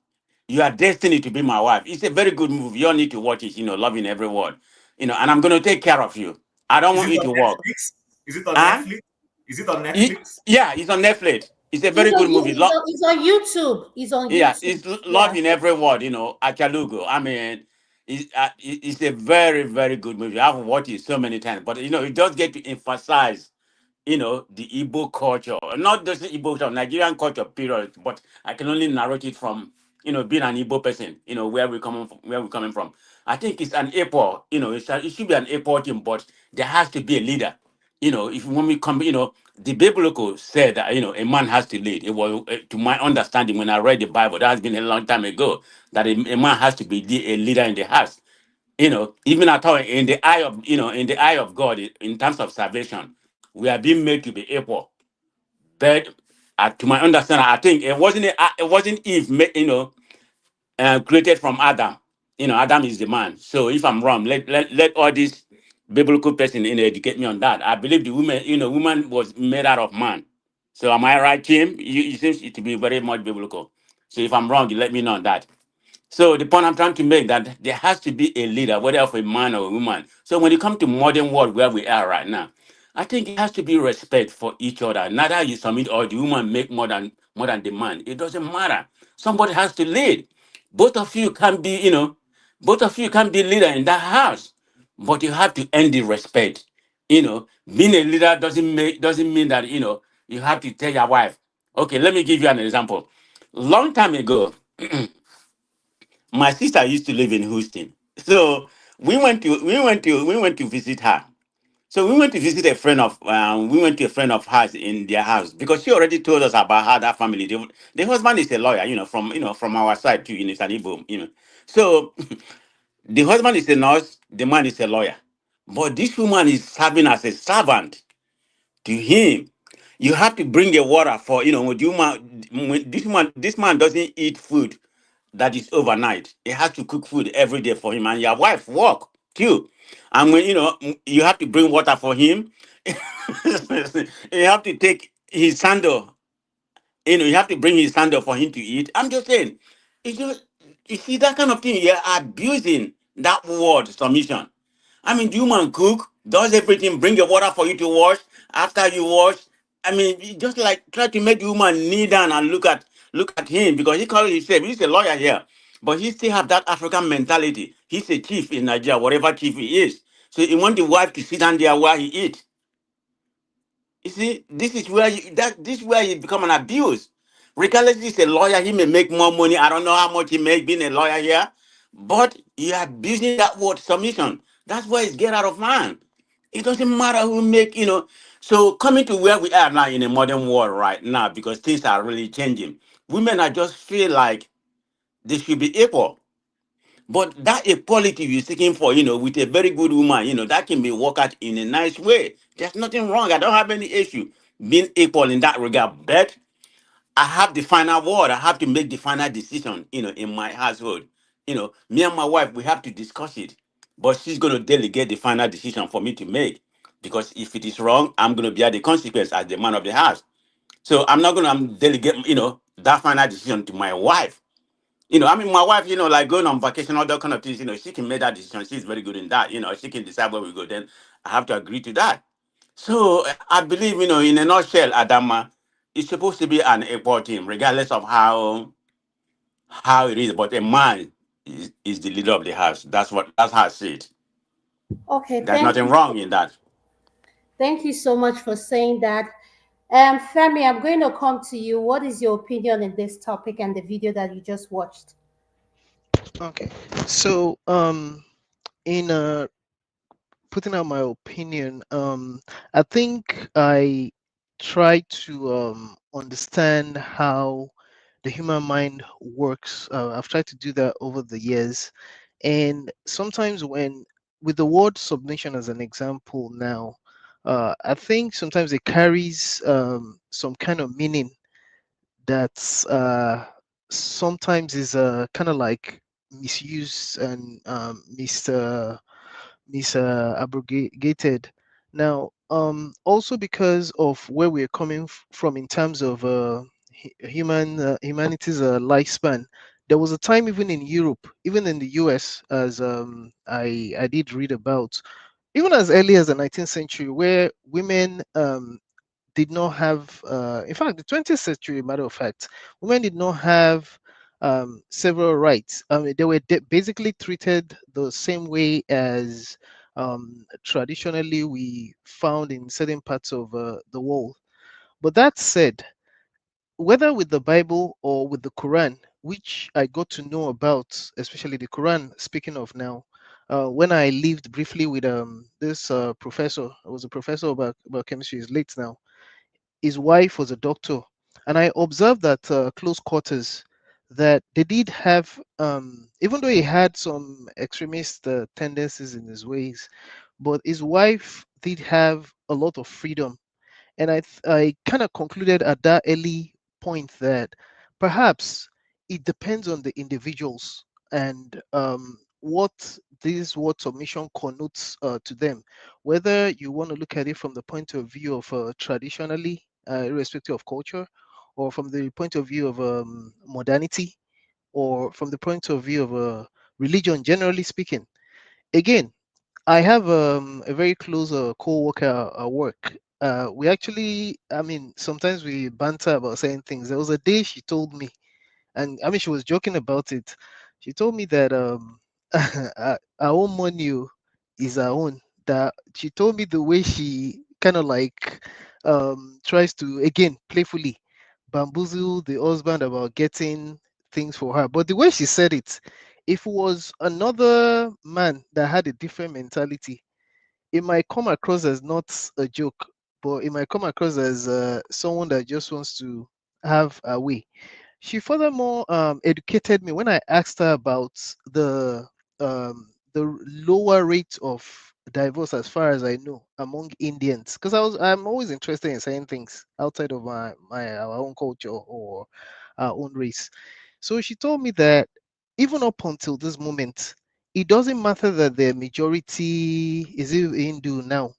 You are destined to be my wife. It's a very good movie. You all need to watch it, love in every word. And I'm going to take care of you. I don't Is want it you on to work. Netflix? Is it on Huh? Netflix? Is it on Netflix? Yeah, it's on Netflix. It's a It's very on, good movie. it's on YouTube. It's on Yeah, YouTube. it's love Yeah. in every word, Achalugo. I mean, it's a very, very good movie. I've watched it so many times, but it does get to emphasize, the Igbo culture, not just the Igbo culture, Nigerian culture, period. But I can only narrate it from, being an Igbo person, where we're coming from. I think it's an equal, it should be an equal team, but there has to be a leader. If when we come, the biblical said that a man has to lead. It was, to my understanding, when I read the Bible, that has been a long time ago, that a man has to be a leader in the house. Even at all in the eye of God, in terms of salvation, we are being made to be equal. But to my understanding, I think it wasn't Eve, created from Adam. Adam is the man. So if I'm wrong, let all these biblical person educate me on that. I believe the woman was made out of man. So am I right, Tim? You seems to be very much biblical. So if I'm wrong, you let me know on that. So the point I'm trying to make, that there has to be a leader, whether of a man or a woman. So when it comes to modern world where we are right now, I think it has to be respect for each other. Neither you submit or the woman make more than the man. It doesn't matter. Somebody has to lead. Both of you can be, leader in that house, but you have to earn the respect. Being a leader doesn't mean that you have to tell your wife. Okay, let me give you an example. Long time ago, my sister used to live in Houston. So we went to visit her. So we went to a friend of hers in their house, because she already told us about how that family. The husband is a lawyer, from our side too, it's an Igbo. So the husband is a nurse, the man is a lawyer. But this woman is serving as a servant to him. You have to bring the water for, when this man doesn't eat food that is overnight. He has to cook food every day for him, and your wife work too. And when you have to bring water for him, you have to take his sandal. You have to bring his sandal for him to eat. I'm just saying, it's just, you see that kind of thing. You're abusing that word submission. I mean, the woman cook, does everything, bring the water for you to wash. After you wash, I mean, you just like try to make the woman kneel down and look at him, because he calls himself, he's a lawyer here, but he still have that African mentality. He's a chief in Nigeria, whatever chief he is. So he want the wife to sit down there while he eat. You see, this is where you become an abuse. Regardless, he's a lawyer, he may make more money. I don't know how much he make being a lawyer here, but you are abusing that word submission. That's why it's get out of hand. It doesn't matter who make. So coming to where we are now in a modern world right now, because things are really changing. Women are just feel like they should be equal. But that equality you're seeking for, with a very good woman, that can be worked out in a nice way. There's nothing wrong. I don't have any issue being equal in that regard. But I have the final word. I have to make the final decision, in my household. Me and my wife, we have to discuss it. But she's going to delegate the final decision for me to make. Because if it is wrong, I'm going to bear the consequence as the man of the house. So I'm not going to delegate, that final decision to my wife. I mean, my wife, like going on vacation, all that kind of things, she can make that decision. She's very good in that. She can decide where we go. Then I have to agree to that. So I believe, in a nutshell, Adama, it's supposed to be an equal team, regardless of how it is. But a man is the leader of the house. That's how I see it. Okay, There's nothing wrong in that. thank you so much for saying that. Femi, I'm going to come to you. What is your opinion on this topic and the video that you just watched? Okay. So in putting out my opinion, I think I try to understand how the human mind works. I've tried to do that over the years, and sometimes when with the word submission as an example now, I think sometimes it carries some kind of meaning that's sometimes is kind of like misused and misabrogated. Now, also because of where we're coming from in terms of humanity's lifespan, there was a time even in Europe, even in the US, as I did read about, even as early as the 19th century, where women did not have, in fact, the 20th century, matter of fact, women did not have several rights. I mean, they were basically treated the same way as traditionally we found in certain parts of the world. But that said, whether with the Bible or with the Quran, which I got to know about, especially the Quran, speaking of now, when I lived briefly with this professor, I was a professor about chemistry, he's late now. His wife was a doctor, and I observed that close quarters that they did have, even though he had some extremist tendencies in his ways, but his wife did have a lot of freedom. And I kind of concluded at that early point that perhaps it depends on the individuals and what this word submission connotes to them. Whether you want to look at it from the point of view of traditionally, irrespective of culture, or from the point of view of modernity, or from the point of view of religion, generally speaking. Again, I have a very close co-worker at work. We actually, I mean, sometimes we banter about certain things. There was a day she told me, and I mean, she was joking about it. She told me that our own money is our own. That she told me the way she kind of like tries to again playfully bamboozle the husband about getting things for her. But the way she said it, if it was another man that had a different mentality, it might come across as not a joke, but it might come across as someone that just wants to have a way. She furthermore educated me when I asked her about the lower rate of divorce, as far as I know, among Indians. Because I'm always interested in saying things outside of our own culture or our own race. So she told me that even up until this moment, it doesn't matter that the majority is Hindu now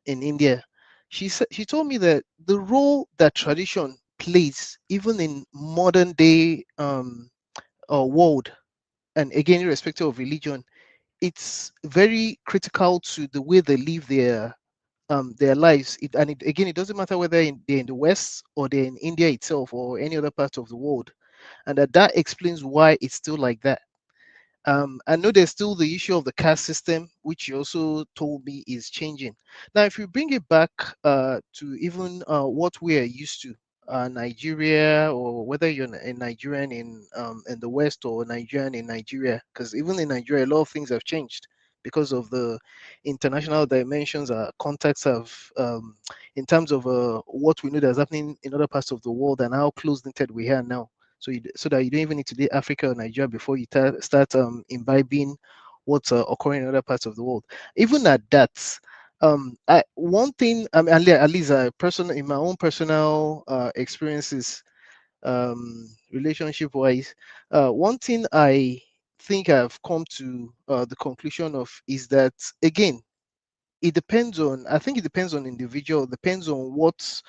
in India. She told me that the role that tradition plays, even in modern day world, and again, irrespective of religion, it's very critical to the way they live their lives. Again, it doesn't matter whether they're in the West or they're in India itself or any other part of the world, and that explains why it's still like that. I know there's still the issue of the caste system, which you also told me is changing. Now, if you bring it back to even what we are used to, Nigeria, or whether you're a Nigerian in the West or Nigerian in Nigeria, because even in Nigeria, a lot of things have changed because of the international dimensions. Contacts have, in terms of what we know that's happening in other parts of the world and how close knitted we are now, so that you don't even need to leave Africa or Nigeria before you start imbibing what's occurring in other parts of the world. Even at that, one thing, I mean, at least personal in my own personal experiences, relationship wise, one thing I think I've come to the conclusion of is that again, it depends on. I think it depends on individual. Depends on what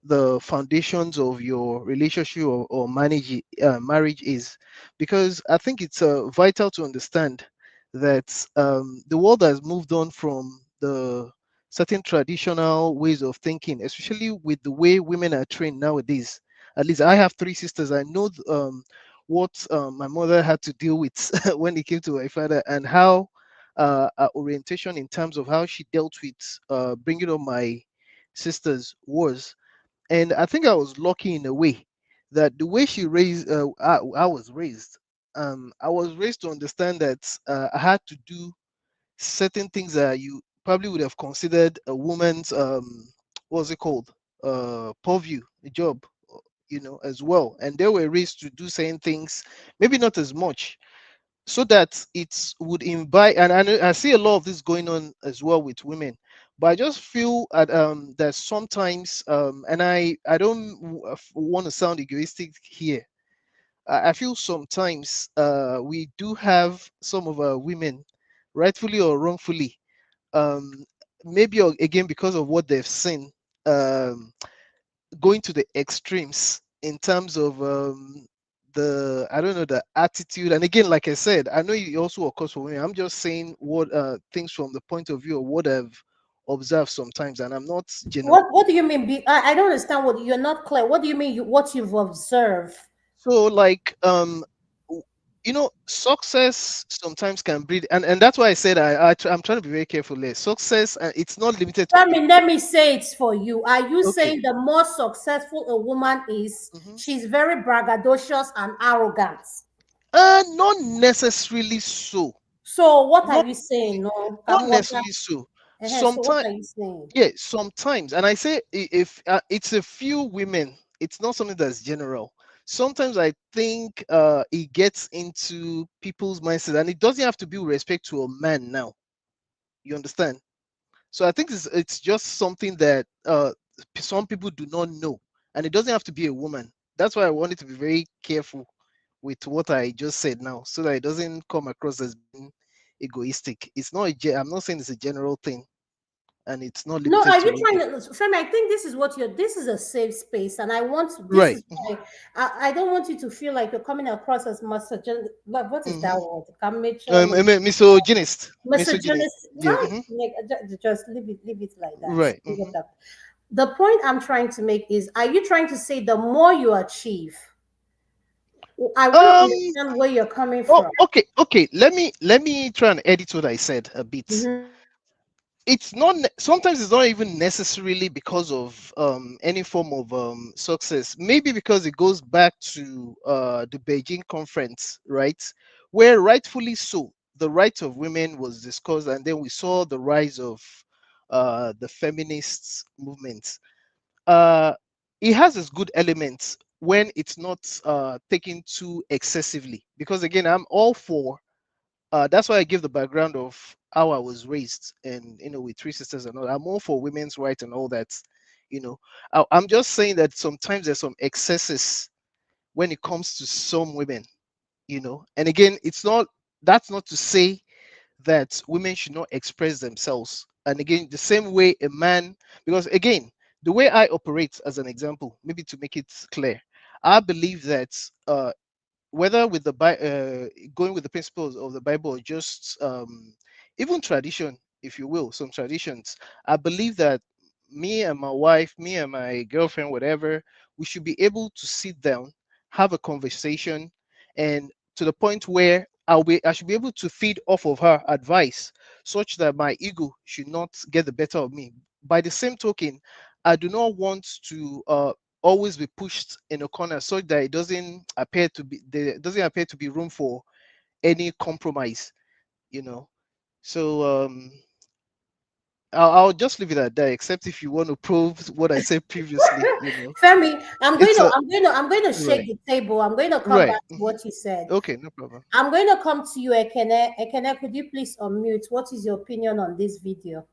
the foundations of your relationship or marriage is, because I think it's vital to understand that the world has moved on from the certain traditional ways of thinking, especially with the way women are trained nowadays. At least I have three sisters. I know what my mother had to deal with when it came to my father, and how our orientation in terms of how she dealt with bringing up my sisters was. And I think I was lucky in a way that the way she raised, I was raised. I was raised to understand that I had to do certain things that you probably would have considered a woman's what's it called, purview, a job, as well, and they were raised to do certain things, maybe not as much, so that it would invite. And I see a lot of this going on as well with women, but I just feel that sometimes, and I don't want to sound egoistic here. I feel sometimes we do have some of our women, rightfully or wrongfully, um, maybe again because of what they've seen, um, going to the extremes in terms of the, I don't know, the attitude. And again, like I said, I know you also occurs for women. I'm just saying what things from the point of view of what I've observed sometimes, and I'm not general. What do you mean? I don't understand what you're not clear. What do you mean? What you've observed? So like success sometimes can breed, and that's why I said I'm trying to be very careful there. Success, it's not limited to Let me say it for you. Are you okay. saying the more successful a woman is, Mhm. she's very braggadocious and arrogant? Not necessarily so. So what are Not you saying? No, not come on. necessarily so. So what Sometimes, are you saying? yeah, sometimes, and I say if it's a few women, it's not something that's general. Sometimes I think it gets into people's mindset, and it doesn't have to be with respect to a man. Now, you understand? So I think it's just something that some people do not know, and it doesn't have to be a woman. That's why I wanted to be very careful with what I just said now, so that it doesn't come across as being egoistic. It's not. I'm not saying it's a general thing, and it's not No, limited are to you women. trying to, Femi? I think this is what you're. This is a safe space, and I want. This Right. is why I don't want you to feel like you're coming across as misogynist. What is that Mm-hmm. word? Kamechon, Misogynist. Misogynist. misogynist. Yeah. No, just leave it like that. Right. Leave it up. The point I'm trying to make is: are you trying to say the more you achieve? I want to Um. understand where you're coming Oh, from. okay. Okay. Let me try and edit what I said a bit. Mhm. It's not sometimes it's not even necessarily because of any form of success, maybe because it goes back to the Beijing conference, right, where rightfully so the rights of women was discussed, and then we saw the rise of the feminist movement. uh it has its good elements when it's not taken too excessively, because again, I'm all for that's why I give the background of how I was raised, and with three sisters and all. I'm all for women's rights and all that. I'm just saying that sometimes there's some excesses when it comes to some women. And again, it's not. That's not to say that women should not express themselves. And again, the same way a man, because again, the way I operate, as an example, maybe to make it clear, I believe that whether with the going with the principles of the Bible, or just even tradition, if you will, some traditions, I believe that me and my wife, me and my girlfriend, whatever, we should be able to sit down, have a conversation, and to the point where I should be able to feed off of her advice, such that my ego should not get the better of me. By the same token, I do not want to always be pushed in a corner, so that it doesn't appear to be there doesn't appear to be room for any compromise. you know so I'll just leave it at that, except if you want to prove what I said previously. Femi, It's a I'm going to shake right. the table. I'm going to come Right. back to what you said. Okay, no problem. I'm going to come to you, Ekene. Ekene, could you please unmute? What is your opinion on this video?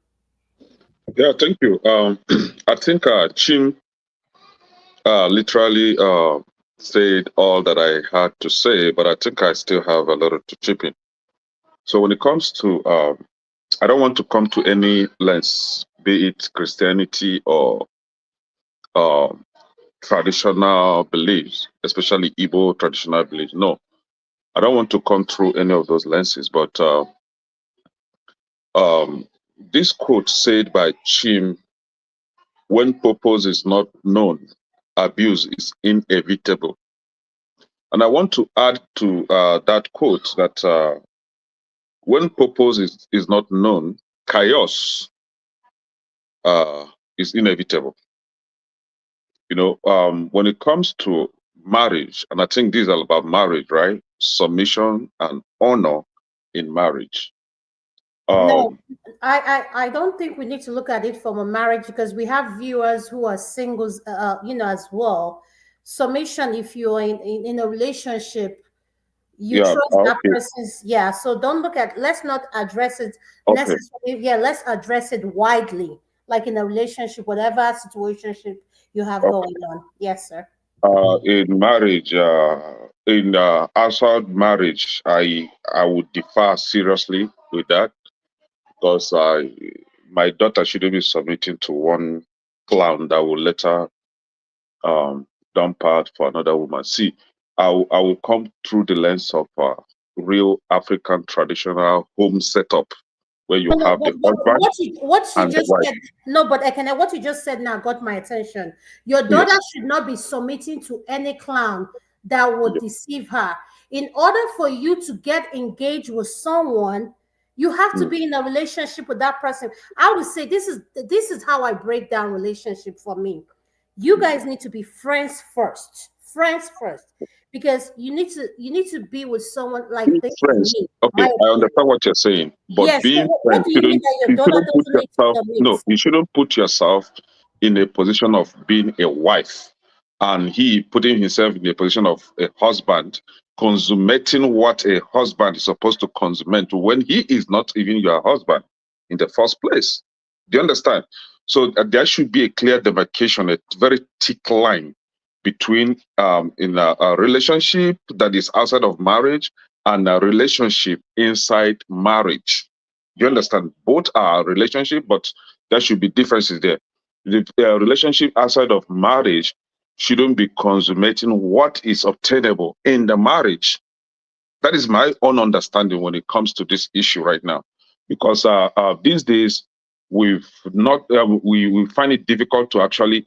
Yeah, thank you. I think Chim literally said all that I had to say, but I think I still have a lot to chip in. So when it comes to, I don't want to come to any lens, be it Christianity or um, traditional beliefs, especially Igbo traditional beliefs. No, I don't want to come through any of those lenses. But um, this quote said by Chim: "When purpose is not known, abuse is inevitable." And I want to add to that quote that when purpose is not known, chaos uh, is inevitable. When it comes to marriage, and I think this is all about marriage, right? Submission and honor in marriage. No, Um, I don't think we need to look at it from a marriage because we have viewers who are singles, as well. Submission, if you're in a relationship, you yeah, trust that okay, person's, yeah. So don't look at, let's not address it okay. necessarily, yeah, let's address it widely, like in a relationship, whatever situationship you have Okay. going on. Yes, sir. In marriage, in outside marriage, I would differ seriously with that because my daughter shouldn't be submitting to one clown that will later dump out for another woman. See, I will come through the lens of real African traditional home setup where you No, no, have the husband what you and the just wife. said, no, but Ekene, what you just said now got my attention. Your daughter Yes, should not be submitting to any clown that would yes. deceive her. In order for you to get engaged with someone, you have to Mm, be in a relationship with that person. I would say this is how I break down relationship for me. You mm. guys need to be friends first. Friends first. Because you need to be with someone like Being this to friends, me, okay, my I opinion. understand what you're saying, but Yes. So being what friends do you mean that your you daughter shouldn't put doesn't need to yourself, submit? no, you shouldn't put yourself in a position of being a wife and he putting himself in a position of a husband, consummating what a husband is supposed to consummate when he is not even your husband in the first place. Do you understand? So there should be a clear demarcation, a very thick line between in a relationship that is outside of marriage and a relationship inside marriage. You understand? Both are relationship, but there should be differences there. The relationship outside of marriage shouldn't be consummating what is obtainable in the marriage. That is my own understanding when it comes to this issue right now, because these days we've not we find it difficult to actually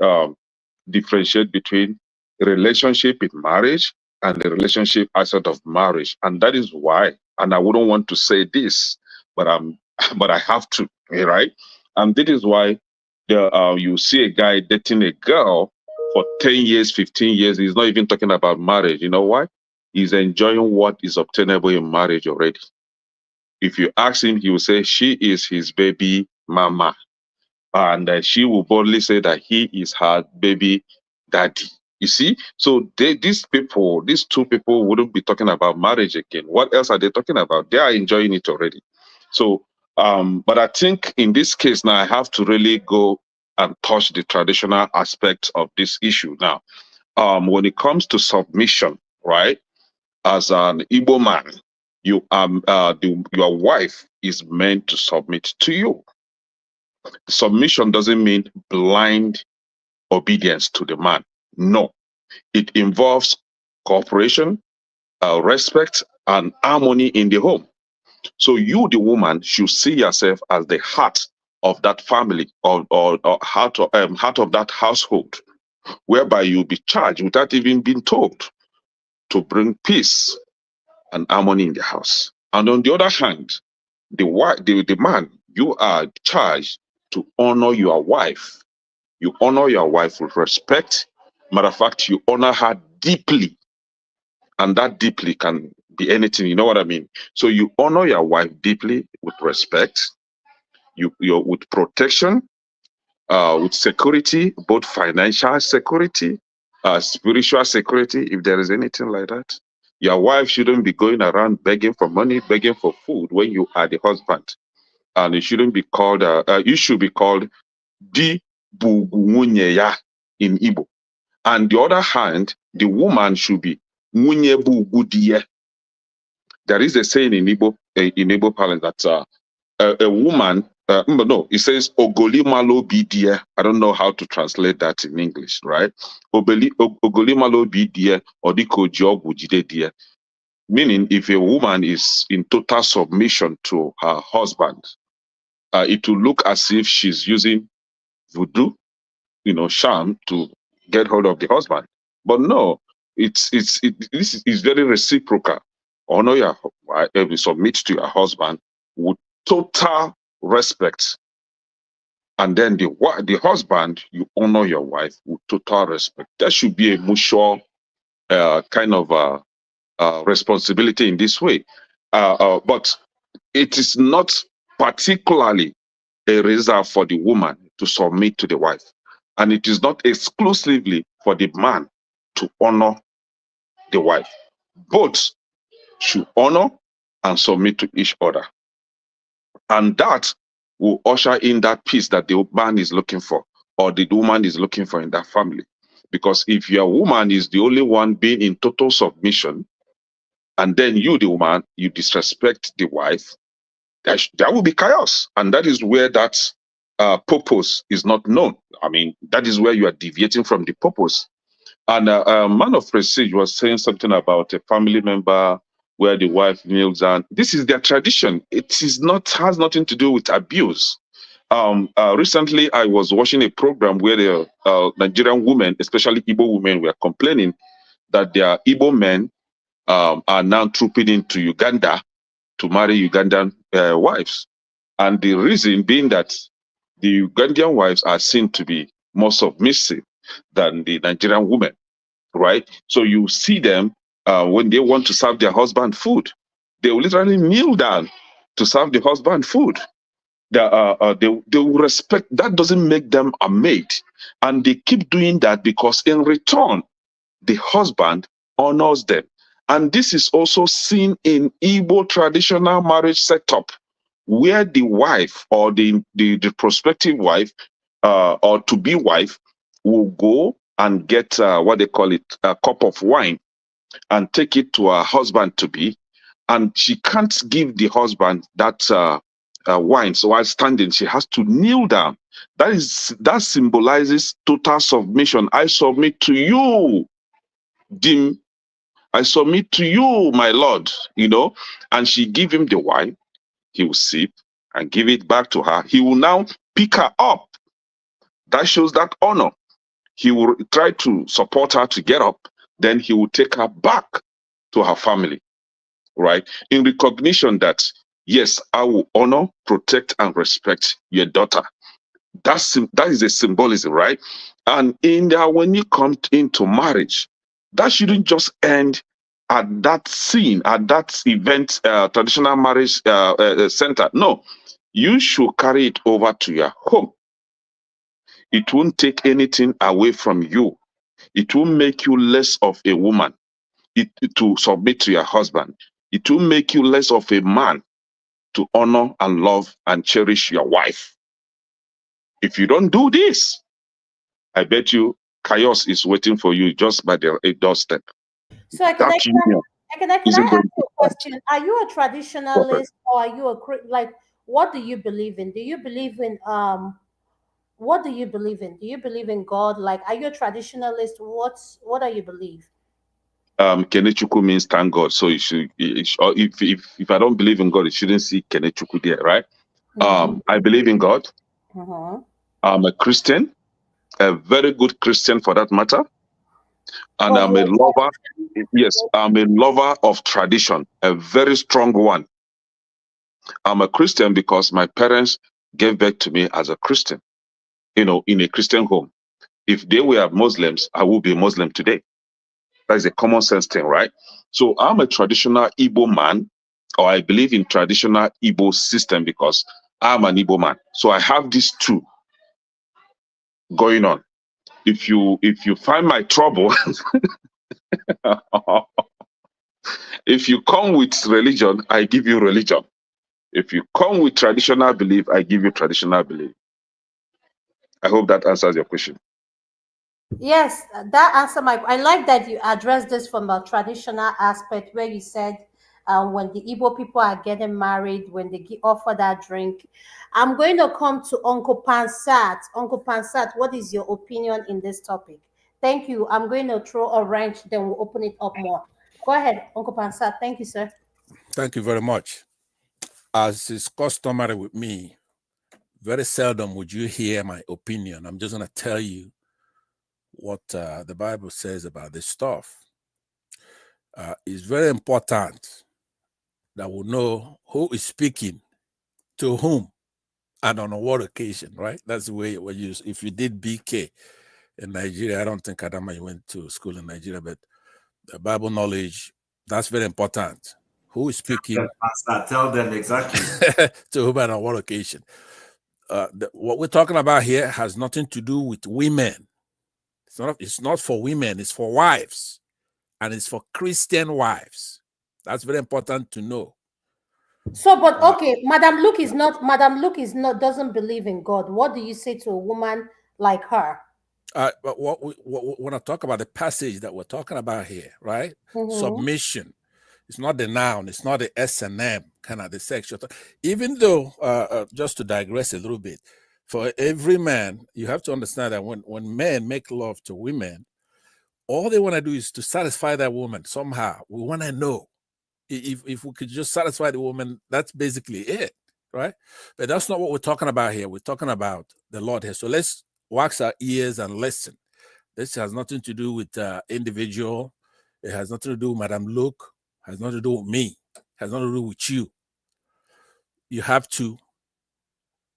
differentiate between a relationship in marriage and the relationship outside of marriage, and that is why. And I wouldn't want to say this, but but I have to, right? And that is why you see a guy dating a girl for 10 years, 15 years. He's not even talking about marriage. You know why? He's enjoying what is obtainable in marriage already. If you ask him, he will say she is his baby mama. And she will boldly say that he is her baby daddy. You see? So these two people wouldn't be talking about marriage again. What else are they talking about? They are enjoying it already. So, but I think in this case now, I have to really go and touch the traditional aspect of this issue now. When it comes to submission, right? As an Igbo man, your wife is meant to submit to you. Submission doesn't mean blind obedience to the man. No, it involves cooperation, respect, and harmony in the home. So you, the woman, should see yourself as the heart of that family or heart of that household, whereby you'll be charged without even being told to bring peace and harmony in the house. And on the other hand, the man, you are charged to honor your wife. You honor your wife with respect. Matter of fact, you honor her deeply, and that deeply can be anything. You know what I mean? So you honor your wife deeply with respect. You with protection, with security, both financial security, spiritual security, if there is anything like that. Your wife shouldn't be going around begging for money, begging for food when you are the husband. And it shouldn't be called, you should be called Di Bugunye ya in Igbo. And the other hand, the woman should be Nwunye Bugudiye. There is a saying in Igbo parlance that a woman, no, it says Ogoli Malo Bidie. I don't know how to translate that in English, right? Ogoli Malo Bidie or Diko Jogu Jide Die. Meaning, if a woman is in total submission to her husband, it will look as if she's using voodoo, charm to get hold of the husband. But no, this is very reciprocal. Honor your submit to your husband with total respect, and then the husband, you honor your wife with total respect. There should be a mutual kind of responsibility in this way. But it is not particularly a reserve for the woman to submit to the wife. And it is not exclusively for the man to honor the wife. Both should honor and submit to each other. And that will usher in that peace that the man is looking for or the woman is looking for in that family. Because if your woman is the only one being in total submission, and then you, the woman, you disrespect the wife, there will be chaos. And that is where that purpose is not known. I mean, that is where you are deviating from the purpose. And a man of prestige was saying something about a family member where the wife kneels down. This is their tradition. It is not has nothing to do with abuse. Recently, I was watching a program where the Nigerian women, especially Igbo women, were complaining that their Igbo men are now trooping into Uganda to marry Ugandan wives. And the reason being that the Ugandan wives are seen to be more submissive than the Nigerian women, right? So you see them when they want to serve their husband food, they will literally kneel down to serve the husband food. They will respect. That doesn't make them a maid. And they keep doing that because in return, the husband honors them. And this is also seen in Igbo traditional marriage setup, where the wife or the prospective wife or to-be wife will go and get what they call it, a cup of wine, and take it to her husband to be, and she can't give the husband that wine. So while standing, she has to kneel down. That symbolizes total submission. I submit to you, Dim. I submit to you, my Lord. And she give him the wine. He will sip and give it back to her. He will now pick her up. That shows that honor. He will try to support her to get up. Then he will take her back to her family, right? In recognition yes, I will honor, protect, and respect your daughter. That is a symbolism, right? And when you come into marriage, that shouldn't just end at that scene, at that event, traditional marriage center. No, you should carry it over to your home. It won't take anything away from you. It won't make you less of a woman to submit to your husband. It will make you less of a man to honor and love and cherish your wife. If you don't do this, I bet you chaos is waiting for you just by the doorstep. So That union I isn't going ask to you a stand. question? Are you a traditionalist or are you like what do you believe in? Do you believe in what do you believe in? Do you believe in God? Like, are you a traditionalist? What do you believe? Kenechukwu means thank God. So if I don't believe in God, it shouldn't see Kenechukwu there, right? I believe in God. I'm a Christian, a very good Christian for that matter. And I'm a lover. Yes, I'm a lover of tradition, a very strong one. I'm a Christian because my parents gave birth to me as a Christian, in a Christian home. If they were Muslims, I would be a Muslim today. That is a common sense thing, right? So I'm a traditional Igbo man, or I believe in traditional Igbo system because I'm an Igbo man. So I have these two going on. If you find my trouble, if you come with religion, I give you religion. If you come with traditional belief, I give you traditional belief. I hope that answers your question. Yes, that answer my. I like that you addressed this from a traditional aspect where you said when the Igbo people are getting married, when they offer that drink. I'm going to come to Uncle Pansat. Uncle Pansat, what is your opinion in this topic? Thank you. I'm going to throw a wrench, then we'll open it up more. Go ahead, Uncle Pansat. Thank you, sir. Thank you very much. As is customary with me, very seldom would you hear my opinion. I'm just going to tell you what the Bible says about this stuff. It's very important that we know who is speaking to whom and on what occasion, right? That's the way it was used. If you did BK in Nigeria, I don't think Adama went to school in Nigeria, but the Bible knowledge, that's very important. who is speaking. Tell them exactly. To whom and on what occasion. What we're talking about here has nothing to do with women. It's not for women, it's for wives. And it's for Christian wives. That's very important to know. So, but okay, Madam Luke is not doesn't believe in God. What do you say to a woman like her? But when I talk about the passage that we're talking about here, right? Mhm. Submission. It's not the noun. It's not the S&M, kind of the sexual. Even though, just to digress a little bit, for every man, you have to understand that when men make love to women, all they want to do is to satisfy that woman somehow. We want to know if we could just satisfy the woman, that's basically it, right? But that's not what we're talking about here. We're talking about the Lord here. So let's wax our ears and listen. This has nothing to do with individual. It has nothing to do with Madam Luke. It has nothing to do with me. It has nothing to do with you. You have to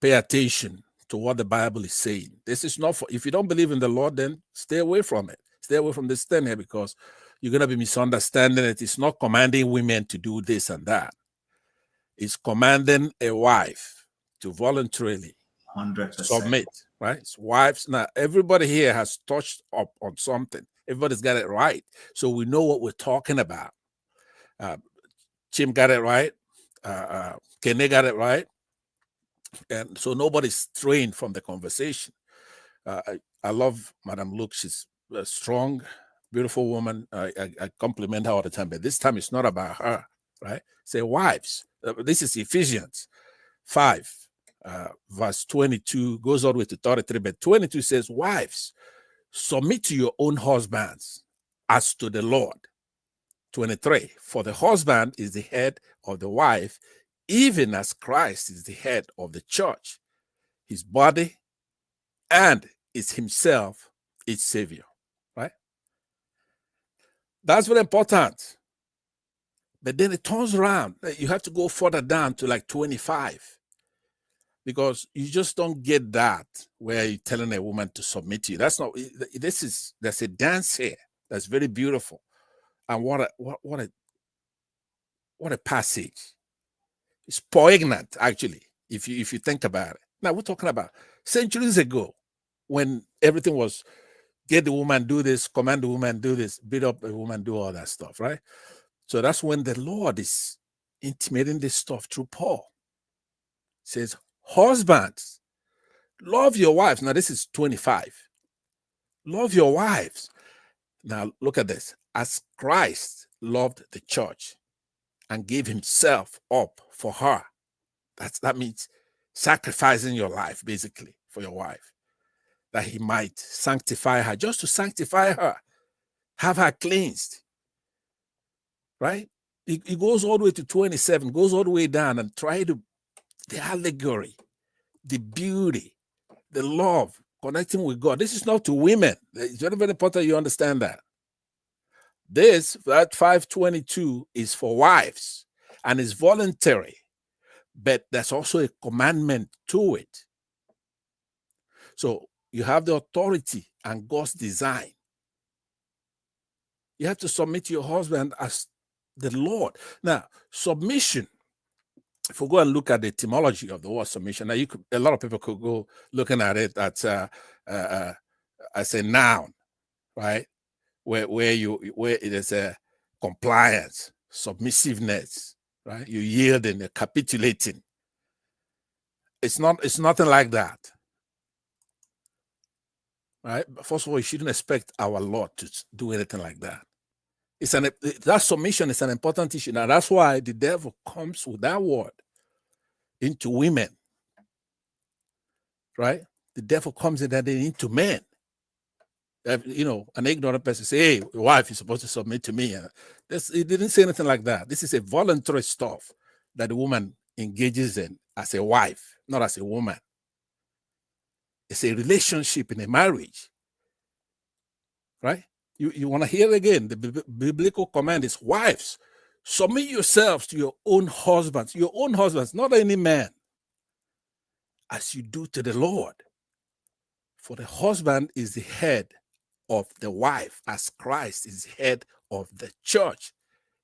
pay attention to what the Bible is saying. This is not for, if you don't believe in the Lord, then stay away from it. Stay away from this thing here, because you're going to be misunderstanding it. It's not commanding women to do this and that. It's commanding a wife to voluntarily 100%. submit, right? It's wives. Now, everybody here has touched up on something. Everybody's got it right. So we know what we're talking about. Chim got it right. Kene got it right. And so nobody's straying from the conversation. I love Madam Luke. She's a strong, beautiful woman. I compliment her all the time, but this time it's not about her, right? Say, wives. This is Ephesians 5, verse 22, goes all the way to 33, but 22 says, wives, submit to your own husbands as to the Lord. 23, for the husband is the head of the wife, even as Christ is the head of the church, his body, and is himself its savior, right? That's very important. But then it turns around. You have to go further down to like 25, because you just don't get that where you're telling a woman to submit to you. That's not, there's a dance here that's very beautiful. And what a passage. It's poignant, actually, if you think about it. Now, we're talking about centuries ago, when everything was get the woman, do this, command the woman, do this, beat up the woman, do all that stuff, right? So that's when the Lord is intimating this stuff through Paul. It says, husbands, love your wives. Now, this is 25. Love your wives. Now, look at this. As Christ loved the church and gave himself up for her. That means sacrificing your life, basically, for your wife, that he might sanctify her, just to sanctify her, have her cleansed, right? It goes all the way to 27, goes all the way down, and try to, the allegory, the beauty, the love, connecting with God. This is not to women. It's very, very important you understand that. That 522 is for wives and is voluntary, but there's also a commandment to it. So you have the authority and God's design. You have to submit to your husband as the Lord. Now, submission, if we go and look at the etymology of the word submission, now a lot of people could go looking at it as a noun, right? Where it is a compliance, submissiveness, right? You yielding, you're capitulating. It's nothing like that. Right? First of all, you shouldn't expect our Lord to do anything like that. That submission is an important issue. Now, that's why the devil comes with that word into women, right? The devil comes into men. An ignorant person say, hey, your wife is supposed to submit to me. It didn't say anything like that. This is a voluntary stuff that the woman engages in as a wife, not as a woman. It's a relationship in a marriage, right? You want to hear it again. The biblical command is, wives, submit yourselves to your own husbands, not any man, as you do to the Lord. For the husband is the head of the wife, as Christ is the head of the church,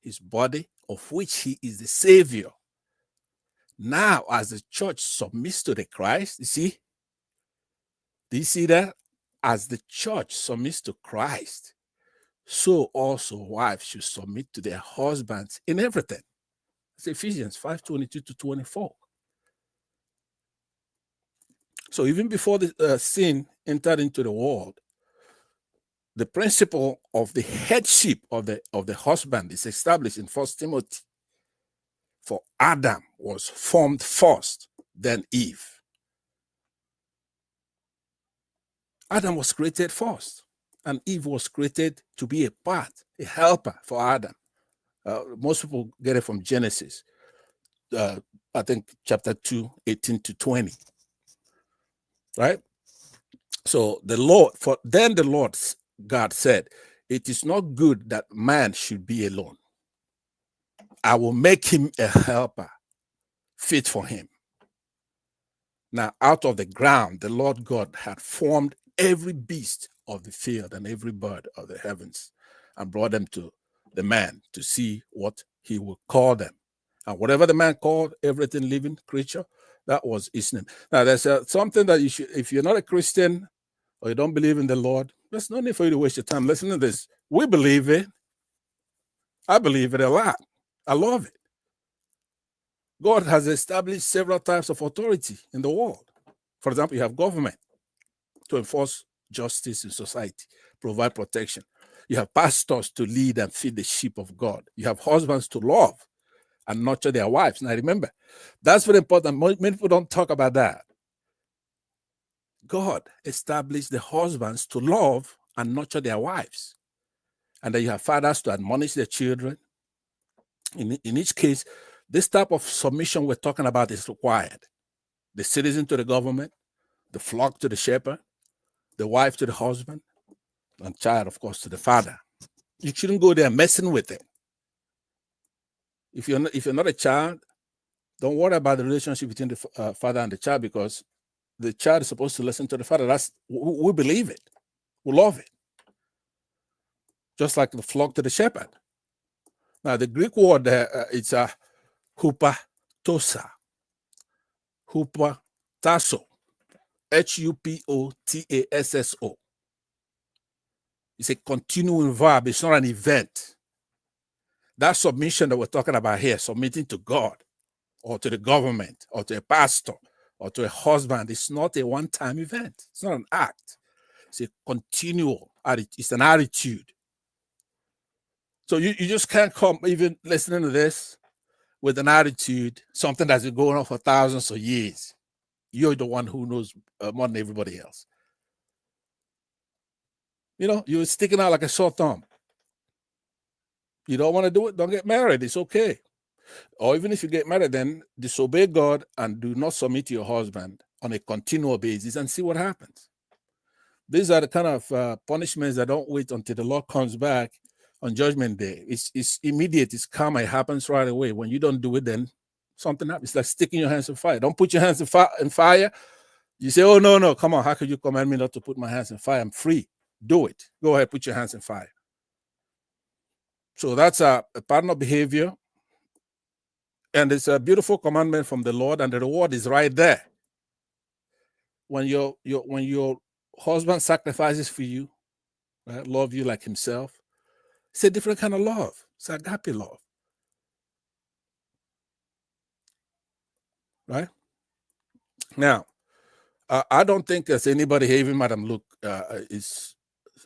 his body, of which he is the Savior. Now, as the church submits to the Christ, do you see that? As the church submits to Christ, so also wives should submit to their husbands in everything. It's Ephesians 5:22-24. So even before the sin entered into the world, the principle of the headship of the husband is established in 1 Timothy. For Adam was formed first, then Eve. Adam was created first, and Eve was created to be a part, a helper for Adam. Most people get it from Genesis, I think chapter 2, 18-20. Right? So the Lord God said, it is not good that man should be alone. I will make him a helper fit for him. Now, out of the ground, the Lord God had formed every beast of the field and every bird of the heavens and brought them to the man to see what he would call them. And whatever the man called everything living creature, that was his name. Now, there's something that you should, if you're not a Christian or you don't believe in the Lord, there's no need for you to waste your time. Listen to this. We believe it. I believe it a lot. I love it. God has established several types of authority in the world. For example, you have government to enforce justice in society, provide protection. You have pastors to lead and feed the sheep of God. You have husbands to love and nurture their wives. Now remember, that's very important. Many people don't talk about that. God established the husbands to love and nurture their wives. And then you have fathers to admonish their children. In each case, this type of submission we're talking about is required. The citizen to the government, the flock to the shepherd, the wife to the husband, and child, of course, to the father. You shouldn't go there messing with it. If you're not a child, don't worry about the relationship between the father and the child, because the child is supposed to listen to the father. We believe it. We love it. Just like the flock to the shepherd. Now, the Greek word there, it's a hupatosa. Hupatasso. Hupotasso. It's a continuing verb. It's not an event. That submission that we're talking about here, submitting to God or to the government or to a pastor or to a husband, it's not a one-time event. It's not an act. It's a continual attitude. It's an attitude. So you just can't come even listening to this with an attitude, something that's been going on for thousands of years. You're the one who knows more than everybody else. You're sticking out like a sore thumb. You don't want to do it, don't get married. It's okay. Or even if you get married, then disobey God and do not submit to your husband on a continual basis and see what happens. These are the kind of punishments that don't wait until the Lord comes back on Judgment Day. It's immediate. It's karma. It happens right away. When you don't do it, then something happens. It's like sticking your hands in fire. Don't put your hands in fire. You say, oh, no, come on. How could you command me not to put my hands in fire? I'm free. Do it. Go ahead, put your hands in fire. So that's a pattern of behavior. And it's a beautiful commandment from the Lord, and the reward is right there. When your husband sacrifices for you, right, love you like himself, it's a different kind of love. It's agape love. Right? Now, I don't think there's anybody here, even Madam Luke, is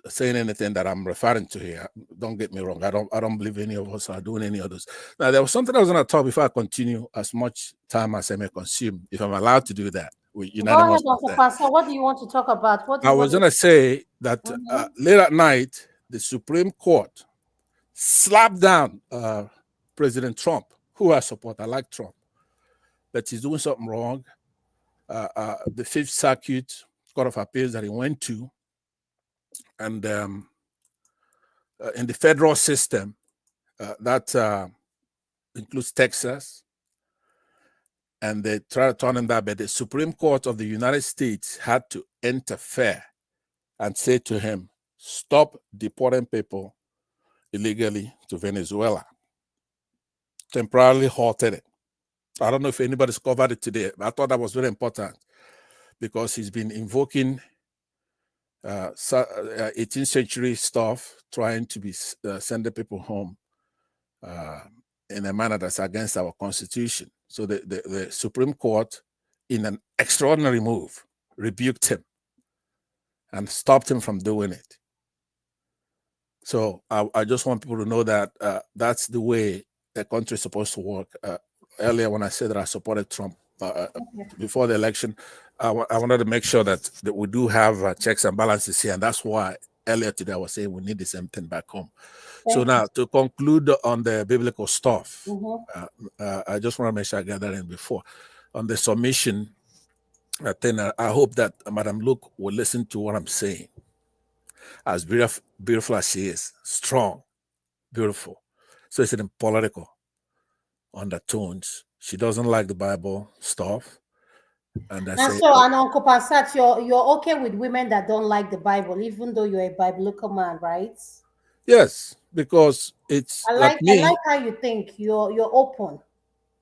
saying anything that I'm referring to here. Don't get me wrong. I don't believe any of us are doing any of those. Now, there was something I was going to talk before I continue, as much time as I may consume, if I'm allowed to do that. Go ahead, Dr. Pastor. What do you want to talk about? I was going to say that late at night, the Supreme Court slapped down President Trump, who I support. I like Trump, but he's doing something wrong. The Fifth Circuit Court of Appeals that he went to, and in the federal system, that includes Texas, and they tried to turn him back, but the Supreme Court of the United States had to interfere and say to him, stop deporting people illegally to Venezuela. temporarily halted it. I don't know if anybody's covered it today, but I thought that was very important because he's been invoking 18th century stuff, trying to be sending people home in a manner that's against our Constitution. So the Supreme Court, in an extraordinary move, rebuked him and stopped him from doing it. So I just want people to know that that's the way a country is supposed to work. Earlier, when I said that I supported Trump before the election, I wanted to make sure that we do have checks and balances here. And that's why earlier today I was saying we need the same thing back home. So now, to conclude on the biblical stuff, I just want to make sure I get that in before. On the submission thing, I hope that Madam Luke will listen to what I'm saying. As beautiful as she is, strong, beautiful. So it's in political undertones. She doesn't like the Bible stuff. And Uncle Passat, you're okay with women that don't like the Bible, even though you're a biblical man, right? Yes, because it's I like how you think. You're open.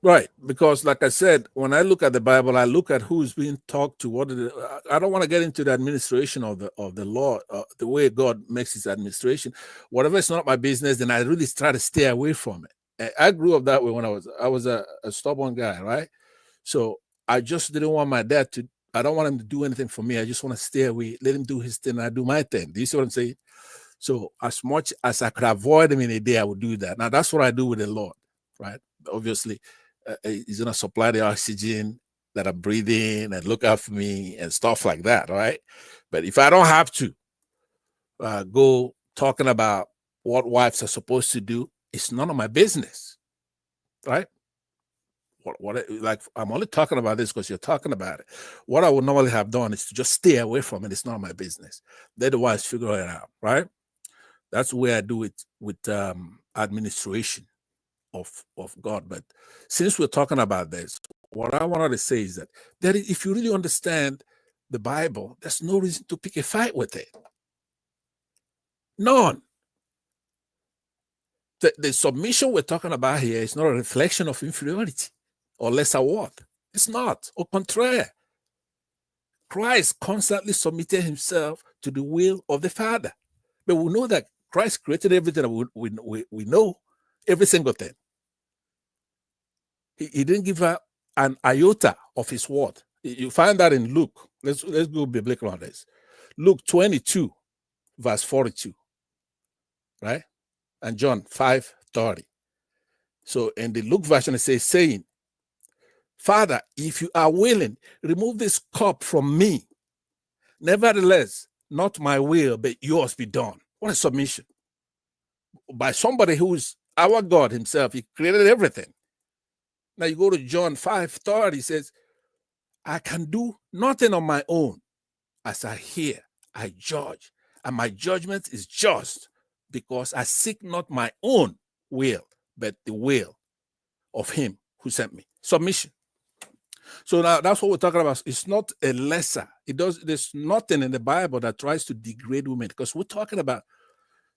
Right, because like I said, when I look at the Bible, I look at who's being talked to. I don't want to get into the administration of the law, the way God makes His administration. Whatever is not my business, then I really try to stay away from it. I grew up that way when I was a stubborn guy, right? So I just didn't want my dad to. I don't want him to do anything for me. I just want to stay away, let him do his thing, and I do my thing. Do you see what I'm saying? So as much as I could avoid him in a day, I would do that. Now that's what I do with the Lord, right? Obviously. He's gonna supply the oxygen that I'm breathing and look out for me and stuff like that, right? But if I don't have to go talking about what wives are supposed to do, it's none of my business, right? Like I'm only talking about this because you're talking about it. What I would normally have done is to just stay away from it. It's not my business. Let the wives figure it out, right? That's the way I do it with administration of God. But since we're talking about this, what I wanted to say is that if you really understand the Bible, there's no reason to pick a fight with it. None. The submission we're talking about here is not a reflection of inferiority or lesser worth. It's not. Au contraire. Christ constantly submitted himself to the will of the Father. But we know that Christ created everything that we know, every single thing. He didn't give her an iota of his word. You find that in Luke. Let's go biblical on this. Luke 22, verse 42, right? And John 5:30. So in the Luke version, it says, saying, Father, if you are willing, remove this cup from me. Nevertheless, not my will, but yours be done. What a submission. By somebody who is our God himself. He created everything. Now you go to John 5:30, he says, I can do nothing on my own. As I hear, I judge, and my judgment is just, because I seek not my own will, but the will of him who sent me. Submission. So now that's what we're talking about. It's not a lesser. There's nothing in the Bible that tries to degrade women, because we're talking about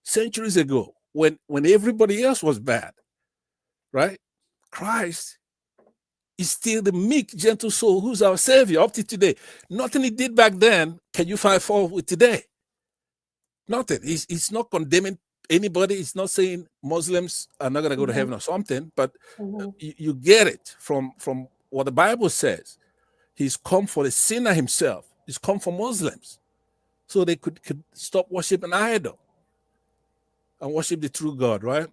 centuries ago when everybody else was bad, right? Christ is still the meek, gentle soul who's our savior up to today. Nothing he did back then can you find fault with today. Nothing. He's not condemning anybody. He's not saying Muslims are not going to go to heaven or something, but you get it from what the Bible says. He's come for the sinner himself. He's come for Muslims so they could stop worshiping idol and worship the true God, right?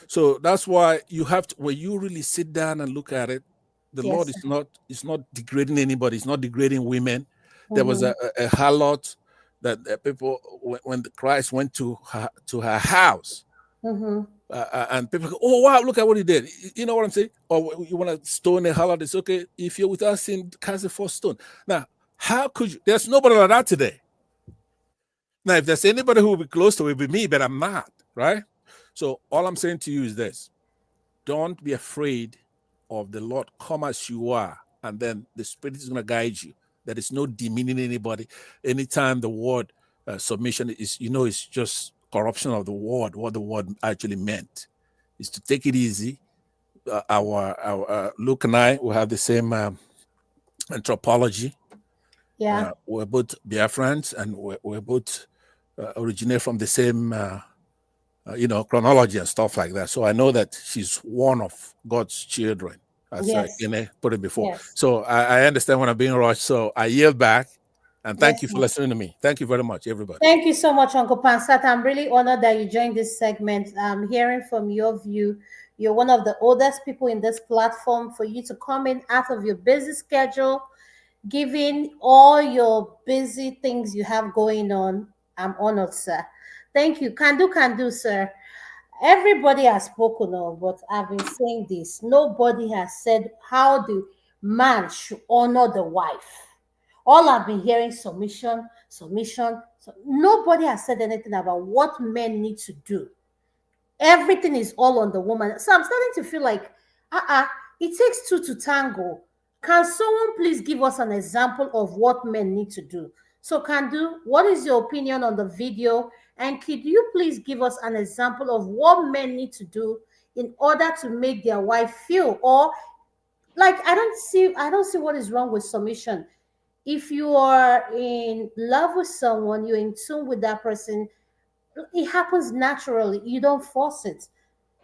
So that's why you have to, when you really sit down and look at it, the Lord is not degrading anybody. It's not degrading women. There was a harlot that people, when Christ went to her house, and people go, oh wow, look at what he did. You know what I'm saying? Or you want to stone a harlot? It's okay. If you're without sin, cast the first stone. Now, how could you? There's nobody like that today. Now, if there's anybody who will be close to it, it'll be me, but I'm not, right? So all I'm saying to you is this: don't be afraid of the Lord. Come as you are, and then the Spirit is going to guide you. There is no demeaning anybody. Anytime the word submission is, it's just corruption of the word. What the word actually meant is to take it easy, our Luke and I, we have the same anthropology. Yeah. We're both Biafrans, and we're both originate from the same, chronology and stuff like that. So I know that she's one of God's children, as Yes. Ine put it before. Yes. So I understand when I'm being rushed. So I yield back, and thank Yes, you for ma'am. listening to me. Thank you very much, everybody. Thank you so much, Uncle Pansat. I'm really honored that you joined this segment. I'm hearing from your view. You're one of the oldest people in this platform. For you to come in out of your busy schedule, given all your busy things you have going on, I'm honored, sir. Thank you. Can do, sir. Everybody has spoken of, but I've been saying this. Nobody has said how the man should honor the wife. All I've been hearing submission, submission. So nobody has said anything about what men need to do. Everything is all on the woman. So I'm starting to feel like, it takes two to tango. Can someone please give us an example of what men need to do? So, Kandu, what is your opinion on the video? And could you please give us an example of what men need to do in order to make their wife feel, or like I don't see what is wrong with submission. If you are in love with someone, you're in tune with that person, it happens naturally. You don't force it.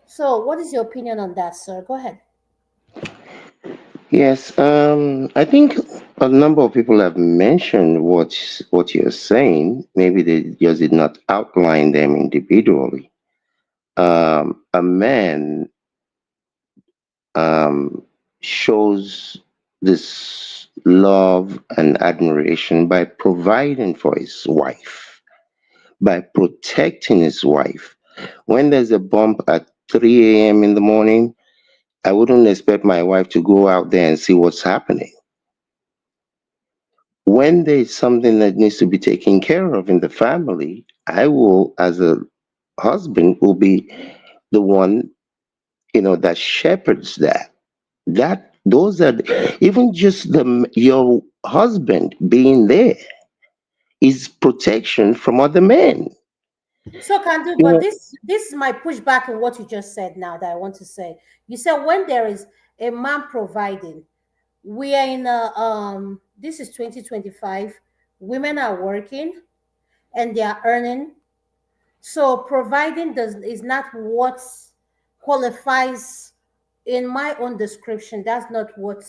So, what is your opinion on that, sir? Go ahead. Yes, I think a number of people have mentioned what you're saying. Maybe they just did not outline them individually. A man um, shows this love and admiration by providing for his wife, by protecting his wife. When there's a bump at 3 a.m. in the morning, I wouldn't expect my wife to go out there and see what's happening. When there's something that needs to be taken care of in the family, I will, as a husband, will be the one, that shepherds that. Those are even just your husband being there is protection from other men. So, Kandu, You but know, this is my pushback on what you just said now that I want to say. You said when there is a man providing, we are in a this is 2025, women are working and they are earning. So providing does is not what qualifies in my own description. That's not what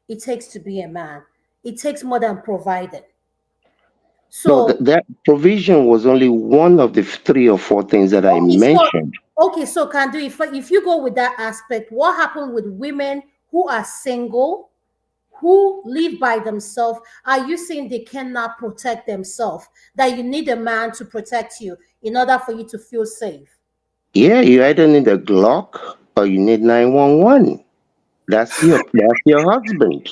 it takes to be a man. It takes more than providing. no, So that provision was only one of the three or four things that I okay, so mentioned. Kandu, if you go with that aspect, what happened with women who are single, who live by themselves? Are you saying they cannot protect themselves? That you need a man to protect you in order for you to feel safe? Yeah, you either need a Glock or you need 911. That's your husband.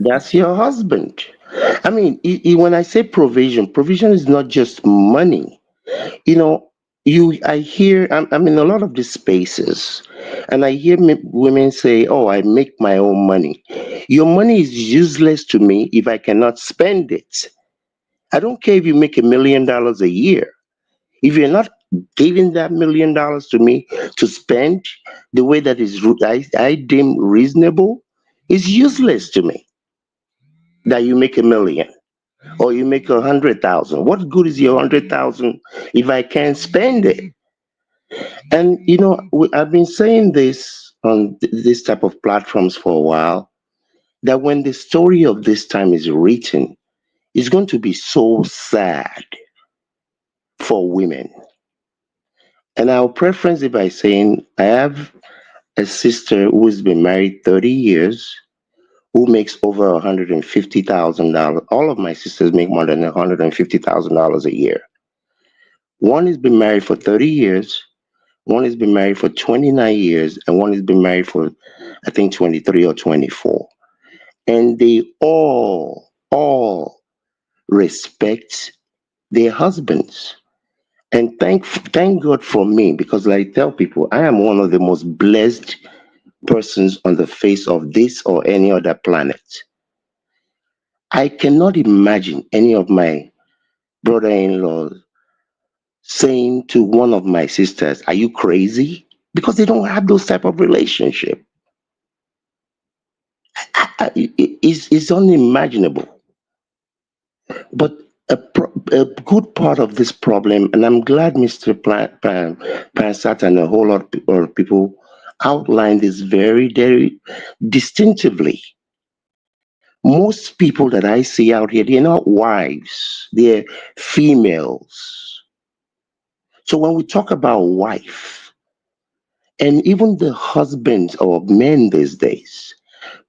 That's your husband. I mean, when I say provision, provision is not just money. You know, I hear, I'm in a lot of these spaces, and I hear women say, "Oh, I make my own money." Your money is useless to me if I cannot spend it. I don't care if you make $1 million a year. If you're not giving that $1 million to me to spend the way that I deem reasonable, it's useless to me that you make 1 million or you make 100,000. What good is your 100,000 if I can't spend it? And I've been saying this on this type of platforms for a while, that when the story of this time is written, it's going to be so sad for women. And I'll preference it by saying I have a sister who's been married 30 years, who makes over $150,000. All of my sisters make more than $150,000 a year. One has been married for 30 years, one has been married for 29 years, and one has been married for, I think, 23 or 24. And they all respect their husbands. And thank God for me, because like I tell people, I am one of the most blessed persons on the face of this or any other planet. I cannot imagine any of my brother-in-laws saying to one of my sisters, "Are you crazy? because they don't have those type of relationship. It's unimaginable. But a good part of this problem, and I'm glad Mr. Pansat and a whole lot of people outlined this very, very distinctively. Most people that I see out here, they're not wives, they're females. So when we talk about wife, and even the husbands or men these days,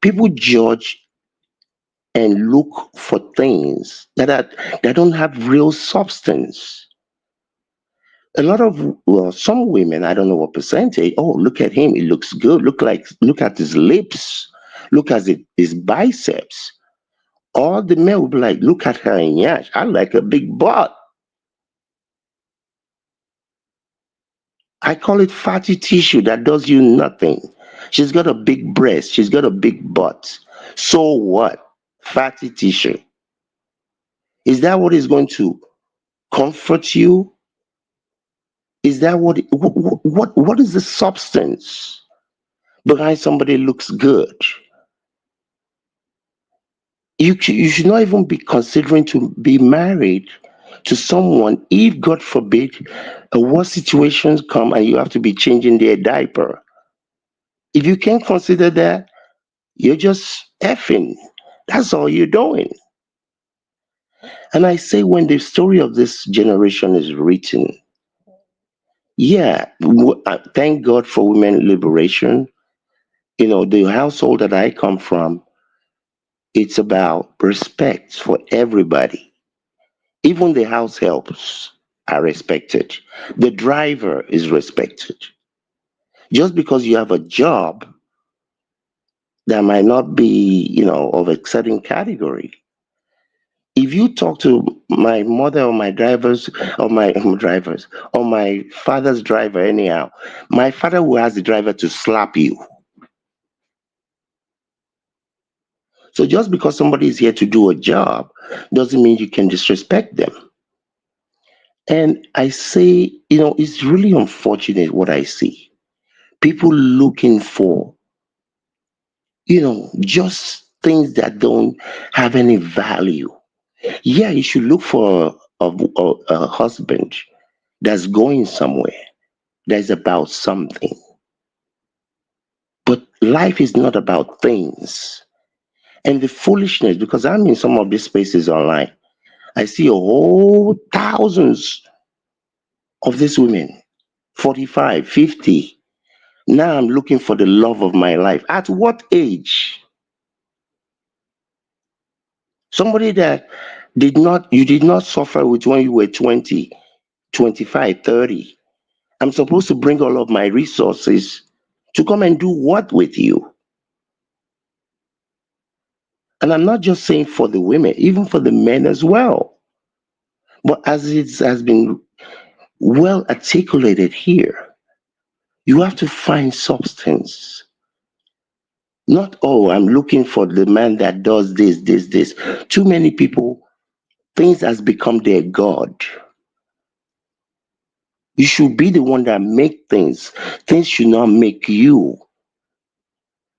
people judge and look for things that don't have real substance. A lot of, well, some women, I don't know what percentage. Oh, look at him, he looks good. Look at his lips, look at his biceps. All the men will be like, look at her, and yeah, I like a big butt. I call it fatty tissue that does you nothing. She's got a big breast, she's got a big butt. So what? Fatty tissue. Is that what is going to comfort you? Is that what is the substance behind somebody looks good? You should not even be considering to be married to someone if, God forbid, worse situations come and you have to be changing their diaper. If you can't consider that, you're just effing. That's all you're doing. And I say, when the story of this generation is written, yeah, thank God for women liberation. The household that I come from, it's about respect for everybody. Even the house helps are respected. The driver is respected. Just because you have a job that might not be, of a certain category. If you talk to my mother or my drivers or my drivers or my father's driver anyhow, my father will ask the driver to slap you. So just because somebody is here to do a job doesn't mean you can disrespect them. And I say, it's really unfortunate what I see. People looking for, just things that don't have any value. Yeah, you should look for a husband that's going somewhere, that's about something. But life is not about things. And the foolishness, because I'm in some of these spaces online, I see a whole thousands of these women, 45, 50. Now I'm looking for the love of my life. At what age? Somebody that you did not suffer with when you were 20, 25, 30. I'm supposed to bring all of my resources to come and do what with you? And I'm not just saying for the women, even for the men as well. But as it has been well articulated here, you have to find substance. Not, oh, I'm looking for the man that does this, this, this. Too many people, things has become their God. You should be the one that make things. Things should not make you.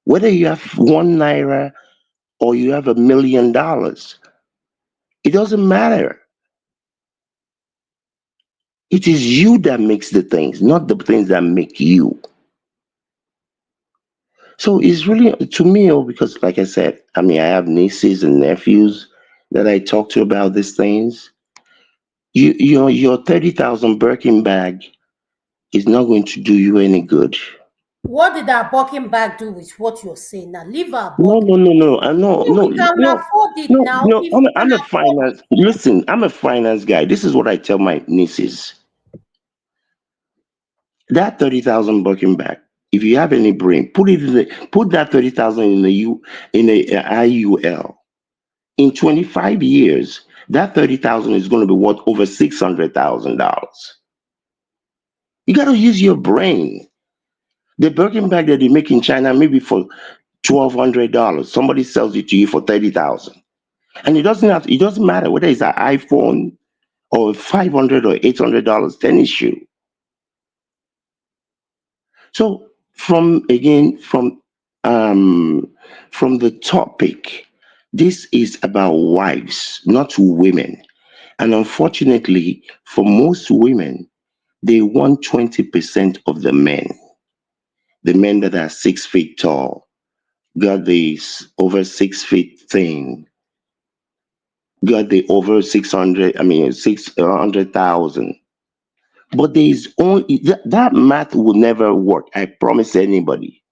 Whether you have 1 naira or you have $1 million, it doesn't matter. It is you that makes the things, not the things that make you. So it's really, to me, because like I said, I have nieces and nephews that I talk to about these things. Your 30,000 Birkin bag is not going to do you any good. What did our Birkin bag do with what you're saying now? Leave our No, Birkin. no, no, no, no, See, no, we can no, afford it no, now. no. If we can I'm a afford it. finance. Listen, I'm a finance guy. This is what I tell my nieces. That 30,000 Birkin bag. If you have any brain, put that 30,000 in a IUL. In 25 years, that 30,000 is going to be worth over $600,000. You got to use your brain. The Birkin bag that they make in China, maybe for $1,200, somebody sells it to you for 30,000, and it doesn't matter whether it's an iPhone or $500 or $800 tennis shoe. So um from the topic, this is about wives, not women. And unfortunately, for most women, they want 20% of the men that are 6 feet tall, got the over 6 feet thing, got the over 600, I mean, 600,000. But there is only that math will never work. I promise anybody.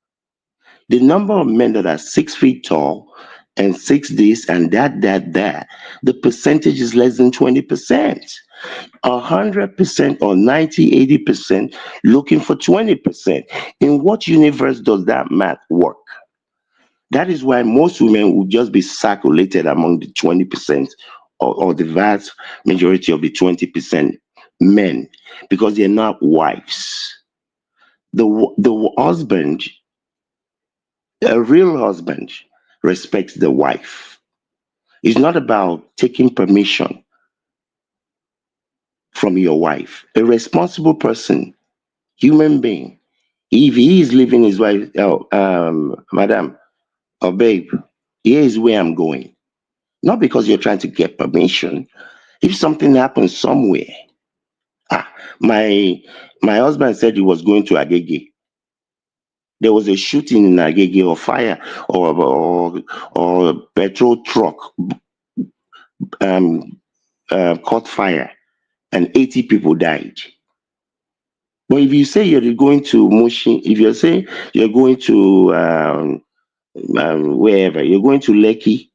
The number of men that are 6 feet tall and six this and that, the percentage is less than 20%. 100% or 90, 80% looking for 20%. In what universe does that math work? That is why most women will just be circulated among the 20% or the vast majority of the 20% men because they're not wives. The husband, a real husband, respects the wife. It's not about taking permission from your wife. A responsible person, human being, if he is leaving his wife, oh, madam or babe, here is where I'm going. Not because you're trying to get permission. If something happens somewhere, ah, my my husband said he was going to Agege. There was a shooting in Agege or fire or a petrol truck um, caught fire and 80 people died. But if you say you're going to Mushin, if you say you're going to wherever, you're going to Lekki,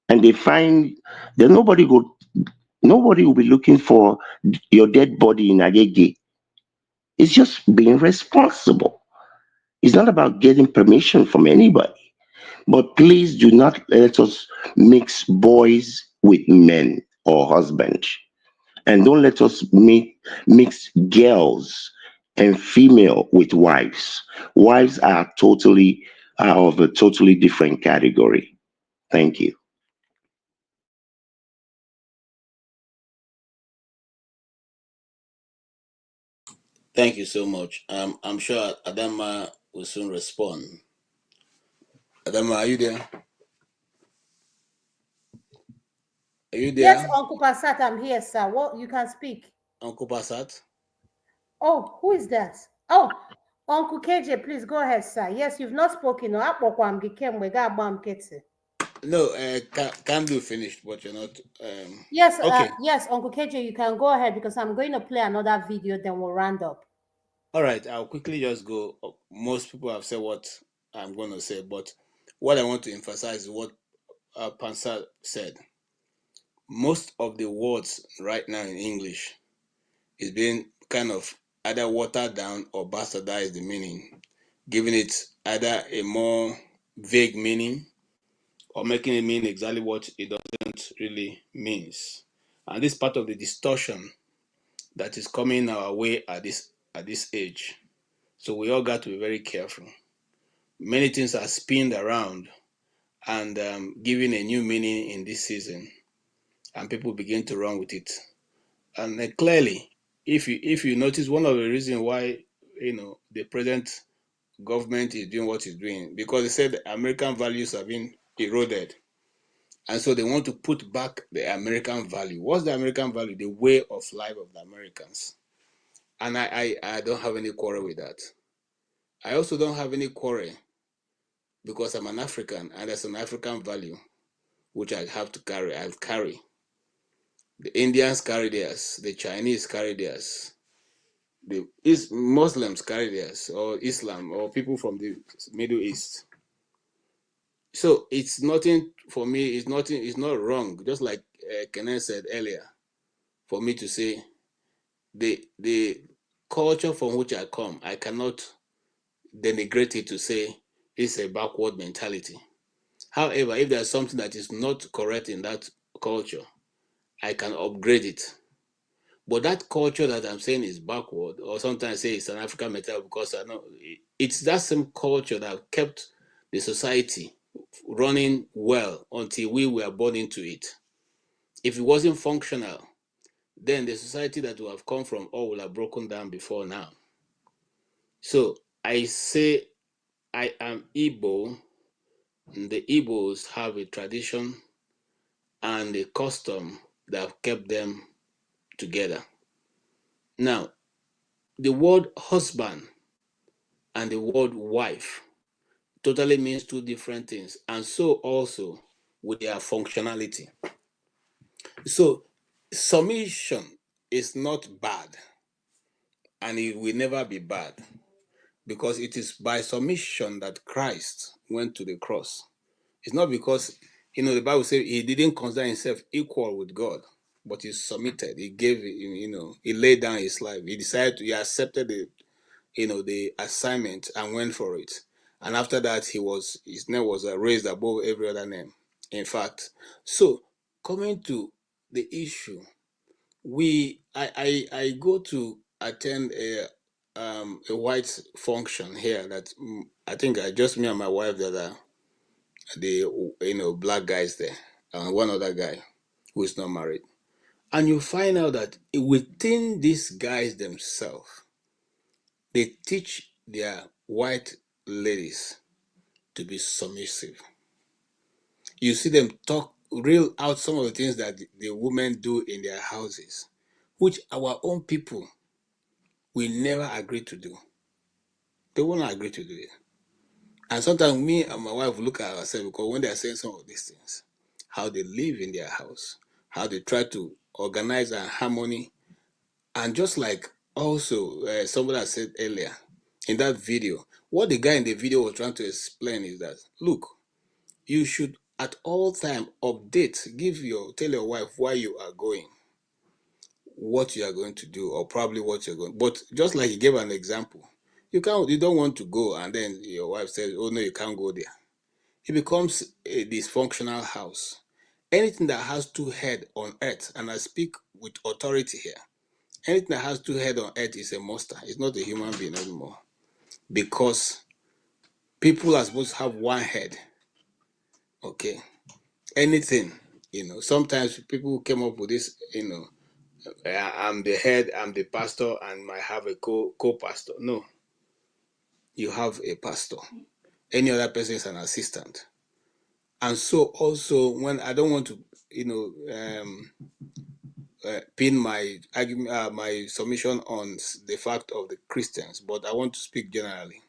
and they find that nobody will be looking for your dead body in Agege. It's just being responsible. It's not about getting permission from anybody. But please do not let us mix boys with men or husbands. And don't let us mix girls and female with wives. Wives are of a totally different category. Thank you. Thank you so much. I'm sure Adama will soon respond. Adama, are you there? Are you Yes, there, Uncle Pasat, I'm here, sir. What you can speak. Uncle Passat? Oh, who is that? Oh, Uncle KJ, please go ahead, sir. Yes, you've not spoken. No, No, can do finished, but you're not. yes, Okay, yes, Uncle KJ, you can go ahead because I'm going to play another video, then we'll round up. all right. I'll quickly just go. Most people have said what I'm going to say, but what I want to emphasize is what Pansa said. Most of the words right now in English is being kind of either watered down or bastardized the meaning, giving it either a more vague meaning or making it mean exactly what it doesn't really means. And this part of the distortion that is coming our way at this age. So we all got to be very careful. Many things are spinned around and given a new meaning in this season, and people begin to run with it. And clearly, if you notice, one of the reasons why the present government is doing what it's doing because they said American values have been eroded, and so they want to put back the American value. What's the American value? The way of life of the Americans. And I don't have any quarrel with that. I also don't have any quarrel because I'm an African and there's an African value which I have to carry. I'll carry. The Indians carry theirs, the Chinese carry theirs, the Muslims carry theirs, or Islam, or people from the Middle East. So it's nothing for me. It's nothing. It's not wrong. Just like Kenneth said earlier, for me to say the culture from which I come, I cannot denigrate it to say it's a backward mentality. However, if there's something that is not correct in that culture, I can upgrade it. But that culture that I'm saying is backward, or sometimes say it's an African mentality because I know it's that same culture that kept the society running well until we were born into it. If it wasn't functional, then the society that we have come from all will have broken down before now. So I say I am Igbo, and the Igbos have a tradition and a custom that have kept them together. Now, the word husband and the word wife totally means two different things, and so also with their functionality. So, submission is not bad, and it will never be bad, because it is by submission that Christ went to the cross. It's not because, the Bible says he didn't consider himself equal with God, but he submitted. He gave, he laid down his life. He accepted the assignment and went for it. And after that, his name was raised above every other name. In fact, so coming to the issue, I go to attend a white function here that I think just me and my wife that are the black guys there, and one other guy who is not married. And you find out that within these guys themselves, they teach their white ladies to be submissive. You see them talk real out some of the things that the women do in their houses, which our own people will never agree to do. They won't agree to do it. And sometimes me and my wife look at ourselves, because when they are saying some of these things, how they live in their house, how they try to organize and harmony. And just like also somebody has said earlier in that video, what the guy in the video was trying to explain is that, look, you should at all time update, tell your wife where you are going, what you are going to do, or probably what you're going. But just like he gave an example, you don't want to go, and then your wife says, "Oh no, you can't go there." It becomes a dysfunctional house. Anything that has two heads on earth, and I speak with authority here, anything that has two heads on earth is a monster. It's not a human being anymore, because people are supposed to have one head. Okay, anything, sometimes people came up with this, I'm the head, I'm the pastor, and I have a co-pastor. No, you have a pastor. Any other person is an assistant. And so also, when I don't want to, pin my argument, my submission on the fact of the Christians, but I want to speak generally.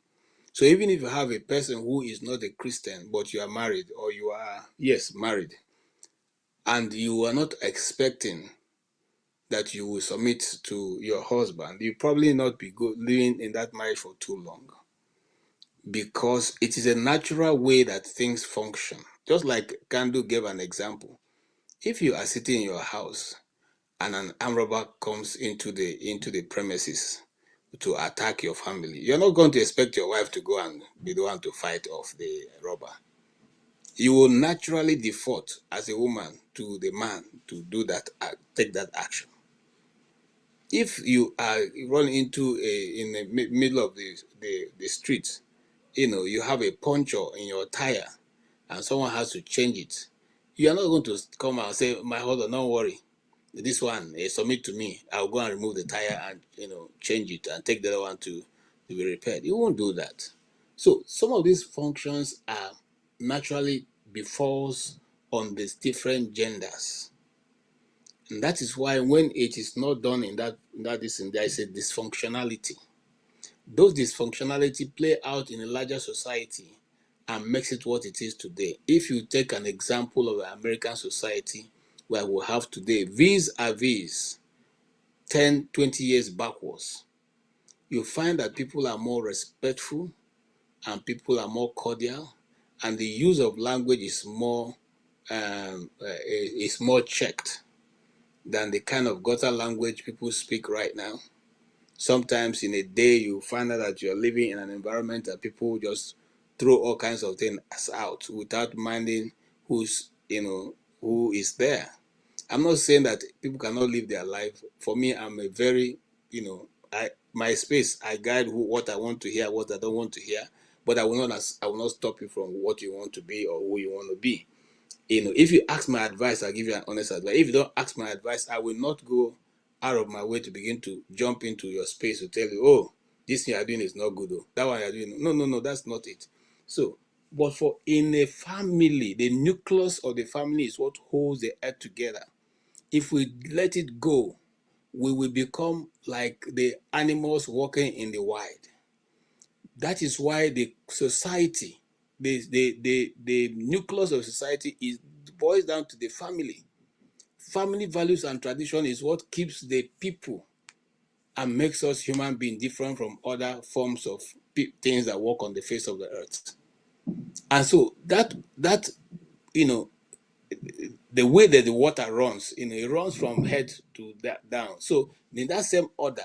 So even if you have a person who is not a Christian, but you are married, or you are, yes, married, and you are not expecting that you will submit to your husband, you probably not be living in that marriage for too long, because it is a natural way that things function. Just like Kandu gave an example. If you are sitting in your house and an armed robber comes into the premises to attack your family, you're not going to expect your wife to go and be the one to fight off the robber. You will naturally default as a woman to the man to do that, take that action. If you are run into in the middle of the street, you have a puncture in your tire and someone has to change it, you are not going to come and say, my husband, don't worry, this one, submit to me, I'll go and remove the tire and change it and take the other one to be repaired. You won't do that. So some of these functions are naturally befalls on these different genders. And that is why when it is not done in that there is a dysfunctionality. Those dysfunctionality play out in a larger society and makes it what it is today. If you take an example of the American society where we have today, vis-a-vis 10, 20 years backwards, you find that people are more respectful and people are more cordial, and the use of language is more checked than the kind of gutter language people speak right now. Sometimes in a day, you find out that you're living in an environment that people just throw all kinds of things out without minding who is there. I'm not saying that people cannot live their life. For me, I'm a very, my space, I guide what I want to hear, what I don't want to hear, but I will not stop you from what you want to be or who you want to be. If you ask my advice, I'll give you an honest advice. If you don't ask my advice, I will not go out of my way to begin to jump into your space to tell you, oh, This thing you are doing is not good. Oh. That one you are doing. No, that's not it. So, but for in a family, the nucleus of the family is what holds the earth together. If we let it go, we will become like the animals walking in the wild. That is why the society, the nucleus of society is boils down to the family. Family values and tradition is what keeps the people and makes us human beings different from other forms of things that walk on the face of the earth. And so that you know the way that the water runs, it runs from head to down. So in that same order,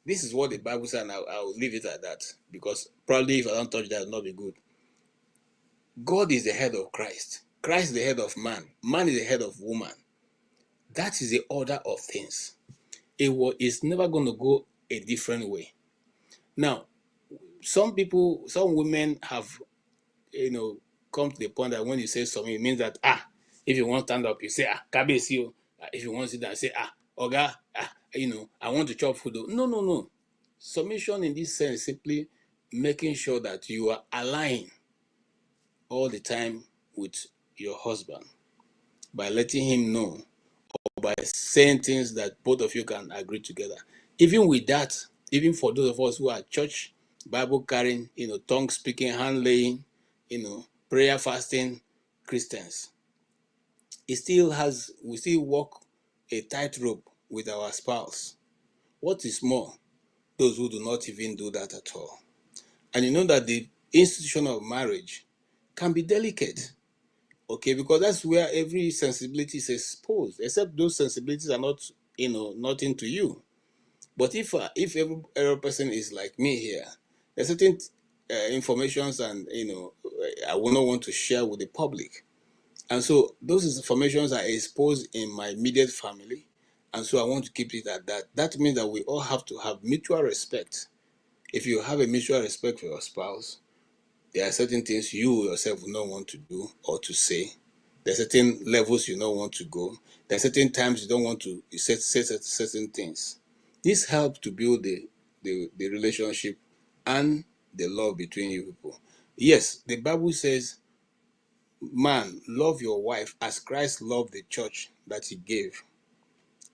this is what the Bible says, and I'll leave it at that, because probably if I don't touch that, it'll not be good. God is the head of Christ. Christ is the head of man. Man is the head of woman. That is the order of things. It's never going to go a different way. Now, some women have, come to the point that when you say something, it means that, if you want to stand up, you say, kabesi. If you want to sit down, say, oga, I want to chop food. No. Submission in this sense, simply making sure that you are aligned all the time with your husband by letting him know, or by saying things that both of you can agree together. Even with that, even for those of us who are church, Bible carrying, tongue speaking, hand laying, prayer fasting Christians, we still walk a tightrope with our spouse. What is more, those who do not even do that at all. And you know that the institution of marriage can be delicate. Okay, because that's where every sensibility is exposed, except those sensibilities are not into you. But if every person is like me here, there's certain informations and I will not want to share with the public, and so those informations are exposed in my immediate family, and so I want to keep it at that. That means that we all have to have mutual respect. If you have a mutual respect for your spouse, there are certain things you yourself will not want to do or to say. There are certain levels you don't want to go. There are certain times you don't want to say certain things. This helps to build the relationship and the love between you people. Yes, the Bible says, man, love your wife as Christ loved the church that he gave.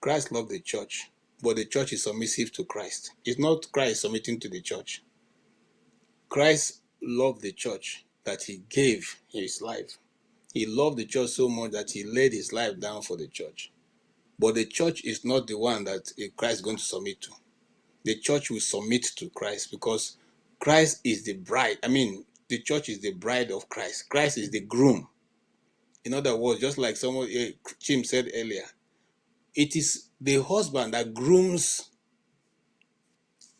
Christ loved the church, but the church is submissive to Christ. It's not Christ submitting to the church. Christ loved the church that he gave his life. He loved the church so much that he laid his life down for the church. But the church is not the one that Christ is going to submit to. The church will submit to Christ because Christ is the bride. The church is the bride of Christ. Christ is the groom. In other words, just like someone, Chim said earlier, it is the husband that grooms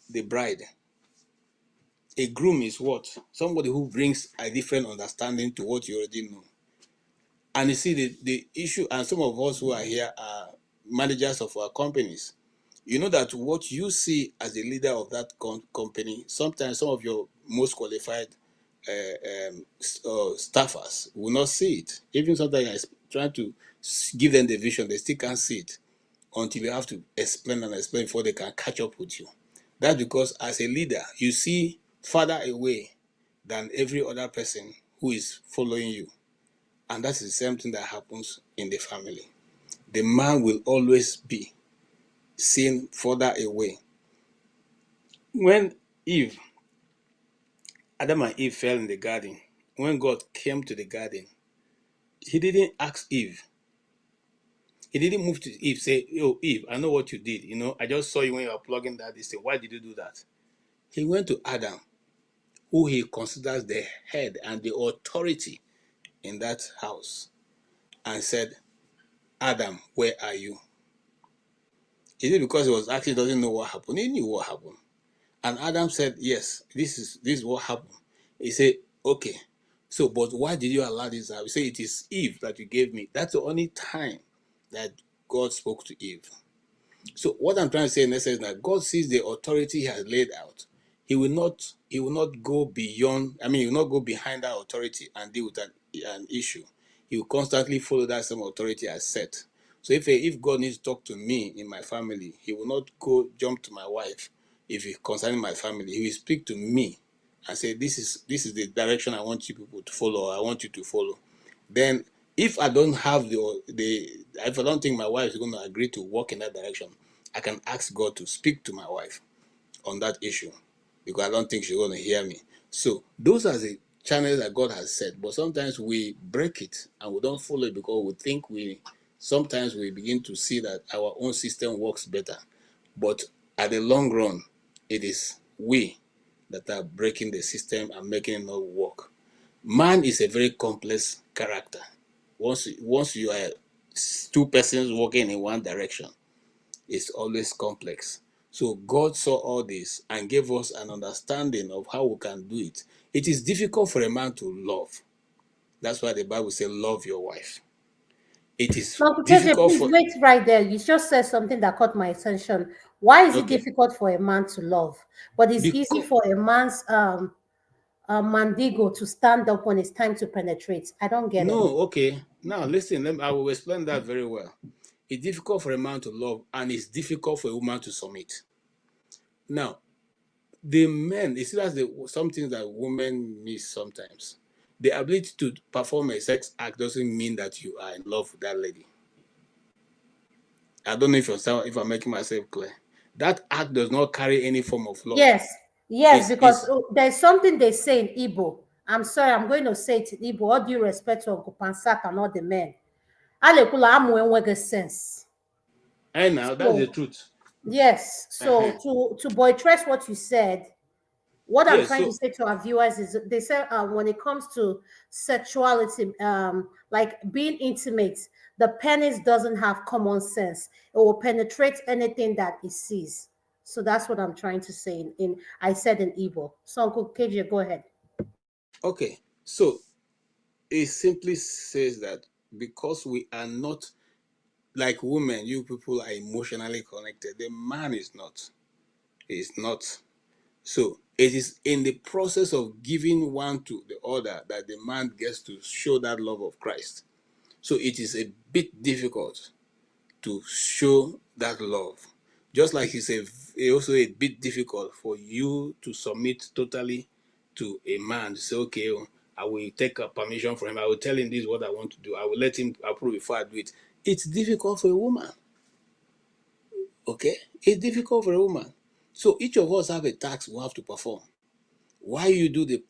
the bride. A groom is what? Somebody who brings a different understanding to what you already know. And you see, the issue, and some of us who are here are managers of our companies. You know that what you see as the leader of that company, sometimes some of your most qualified staffers will not see it. Even sometimes you're trying to give them the vision, they still can't see it until you have to explain and explain before they can catch up with you. That's because as a leader, you see farther away than every other person who is following you. And that's the same thing that happens in the family. The man will always be seen further away. When Adam and Eve fell in the garden, when God came to the garden, he didn't ask Eve. He didn't move to Eve, say, "Oh, Eve, I know what you did. I just saw you when you were plugging that. He said, why did you do that?" He went to Adam, who he considers the head and the authority in that house, and said, "Adam, where are you?" Is it because he was actually doesn't know what happened? He knew what happened. And Adam said, "Yes, this is what happened." He said, "Okay, so but why did you allow this to happen?" He said, "It is Eve that you gave me." That's the only time that God spoke to Eve. So what I'm trying to say in essence is that God sees the authority he has laid out. He will not go beyond, he will not go behind that authority and deal with an issue. He will constantly follow that same authority as set. So if God needs to talk to me in my family, he will not go jump to my wife if it concerning my family, he will speak to me and say, this is the direction I want you people to follow, or I want you to follow. Then if I don't have if I don't think my wife is going to agree to walk in that direction, I can ask God to speak to my wife on that issue, because I don't think she's going to hear me. So those are the channels that God has set. But sometimes we break it and we don't follow it because we think sometimes we begin to see that our own system works better. But at the long run, it is we that are breaking the system and making it not work. Man is a very complex character. Once you are two persons working in one direction, it's always complex. So God saw all this and gave us an understanding of how we can do it. It is difficult for a man to love. That's why the Bible says, love your wife. It is Now, KJ, difficult please for... wait right there. You just said something that caught my attention. Why is it Okay. difficult for a man to love, but it's easy Because... for a man's mandigo to stand up when it's time to penetrate? I don't get it. No, okay. Now listen, I will explain that very well. It's difficult for a man to love, and it's difficult for a woman to submit. Now, the men, you see, that's something that women miss sometimes. The ability to perform a sex act doesn't mean that you are in love with that lady. I don't know if I'm making myself clear. That act does not carry any form of love. Yes, because It's there's something they say in Igbo. I'm sorry, I'm going to say it in Igbo. All due respect to Uncle Pansak and all the men. Alekula amu enwege sense. and now that's the So, truth. yes. Uh-huh. So to buttress what you said, what I'm Yes, trying so to say to our viewers is they say when it comes to sexuality, like being intimate, the penis doesn't have common sense. It will penetrate anything that it sees. So that's what I'm trying to say in I said in Igbo. So Uncle KJ, go ahead. okay. So it simply says that because we are not like women, you people are emotionally connected. The man is not. Is not. So it is in the process of giving one to the other that the man gets to show that love of Christ. So it is a bit difficult to show that love. Just like it's also a bit difficult for you to submit totally to a man to say, okay, I will take a permission from him. I will tell him this is what I want to do. I will let him approve before I do it. It's difficult for a woman. Okay? It's difficult for a woman. So each of us have a task we have to perform. While you do the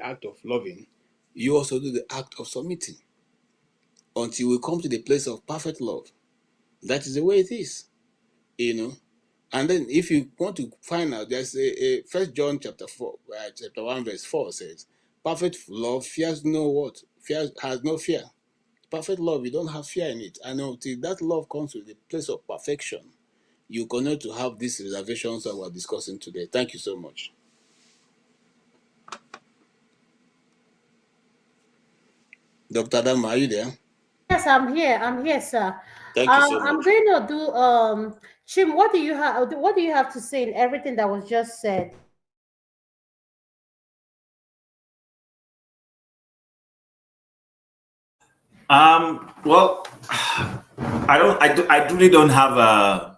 act of loving, you also do the act of submitting until we come to the place of perfect love. That is the way it is, you know. And then if you want to find out, there's a First John chapter 1 verse 4 says, perfect love fears no what? Has no fear. Perfect love, you don't have fear in it. And until that love comes to the place of perfection, you continue to have these reservations that we're discussing today. Thank you so much. Dr. Adam, are you there? Yes, I'm here. I'm here, sir. Thank you so I'm much. going to do Chim, what do you have to say in everything that was just said? Well, I really don't have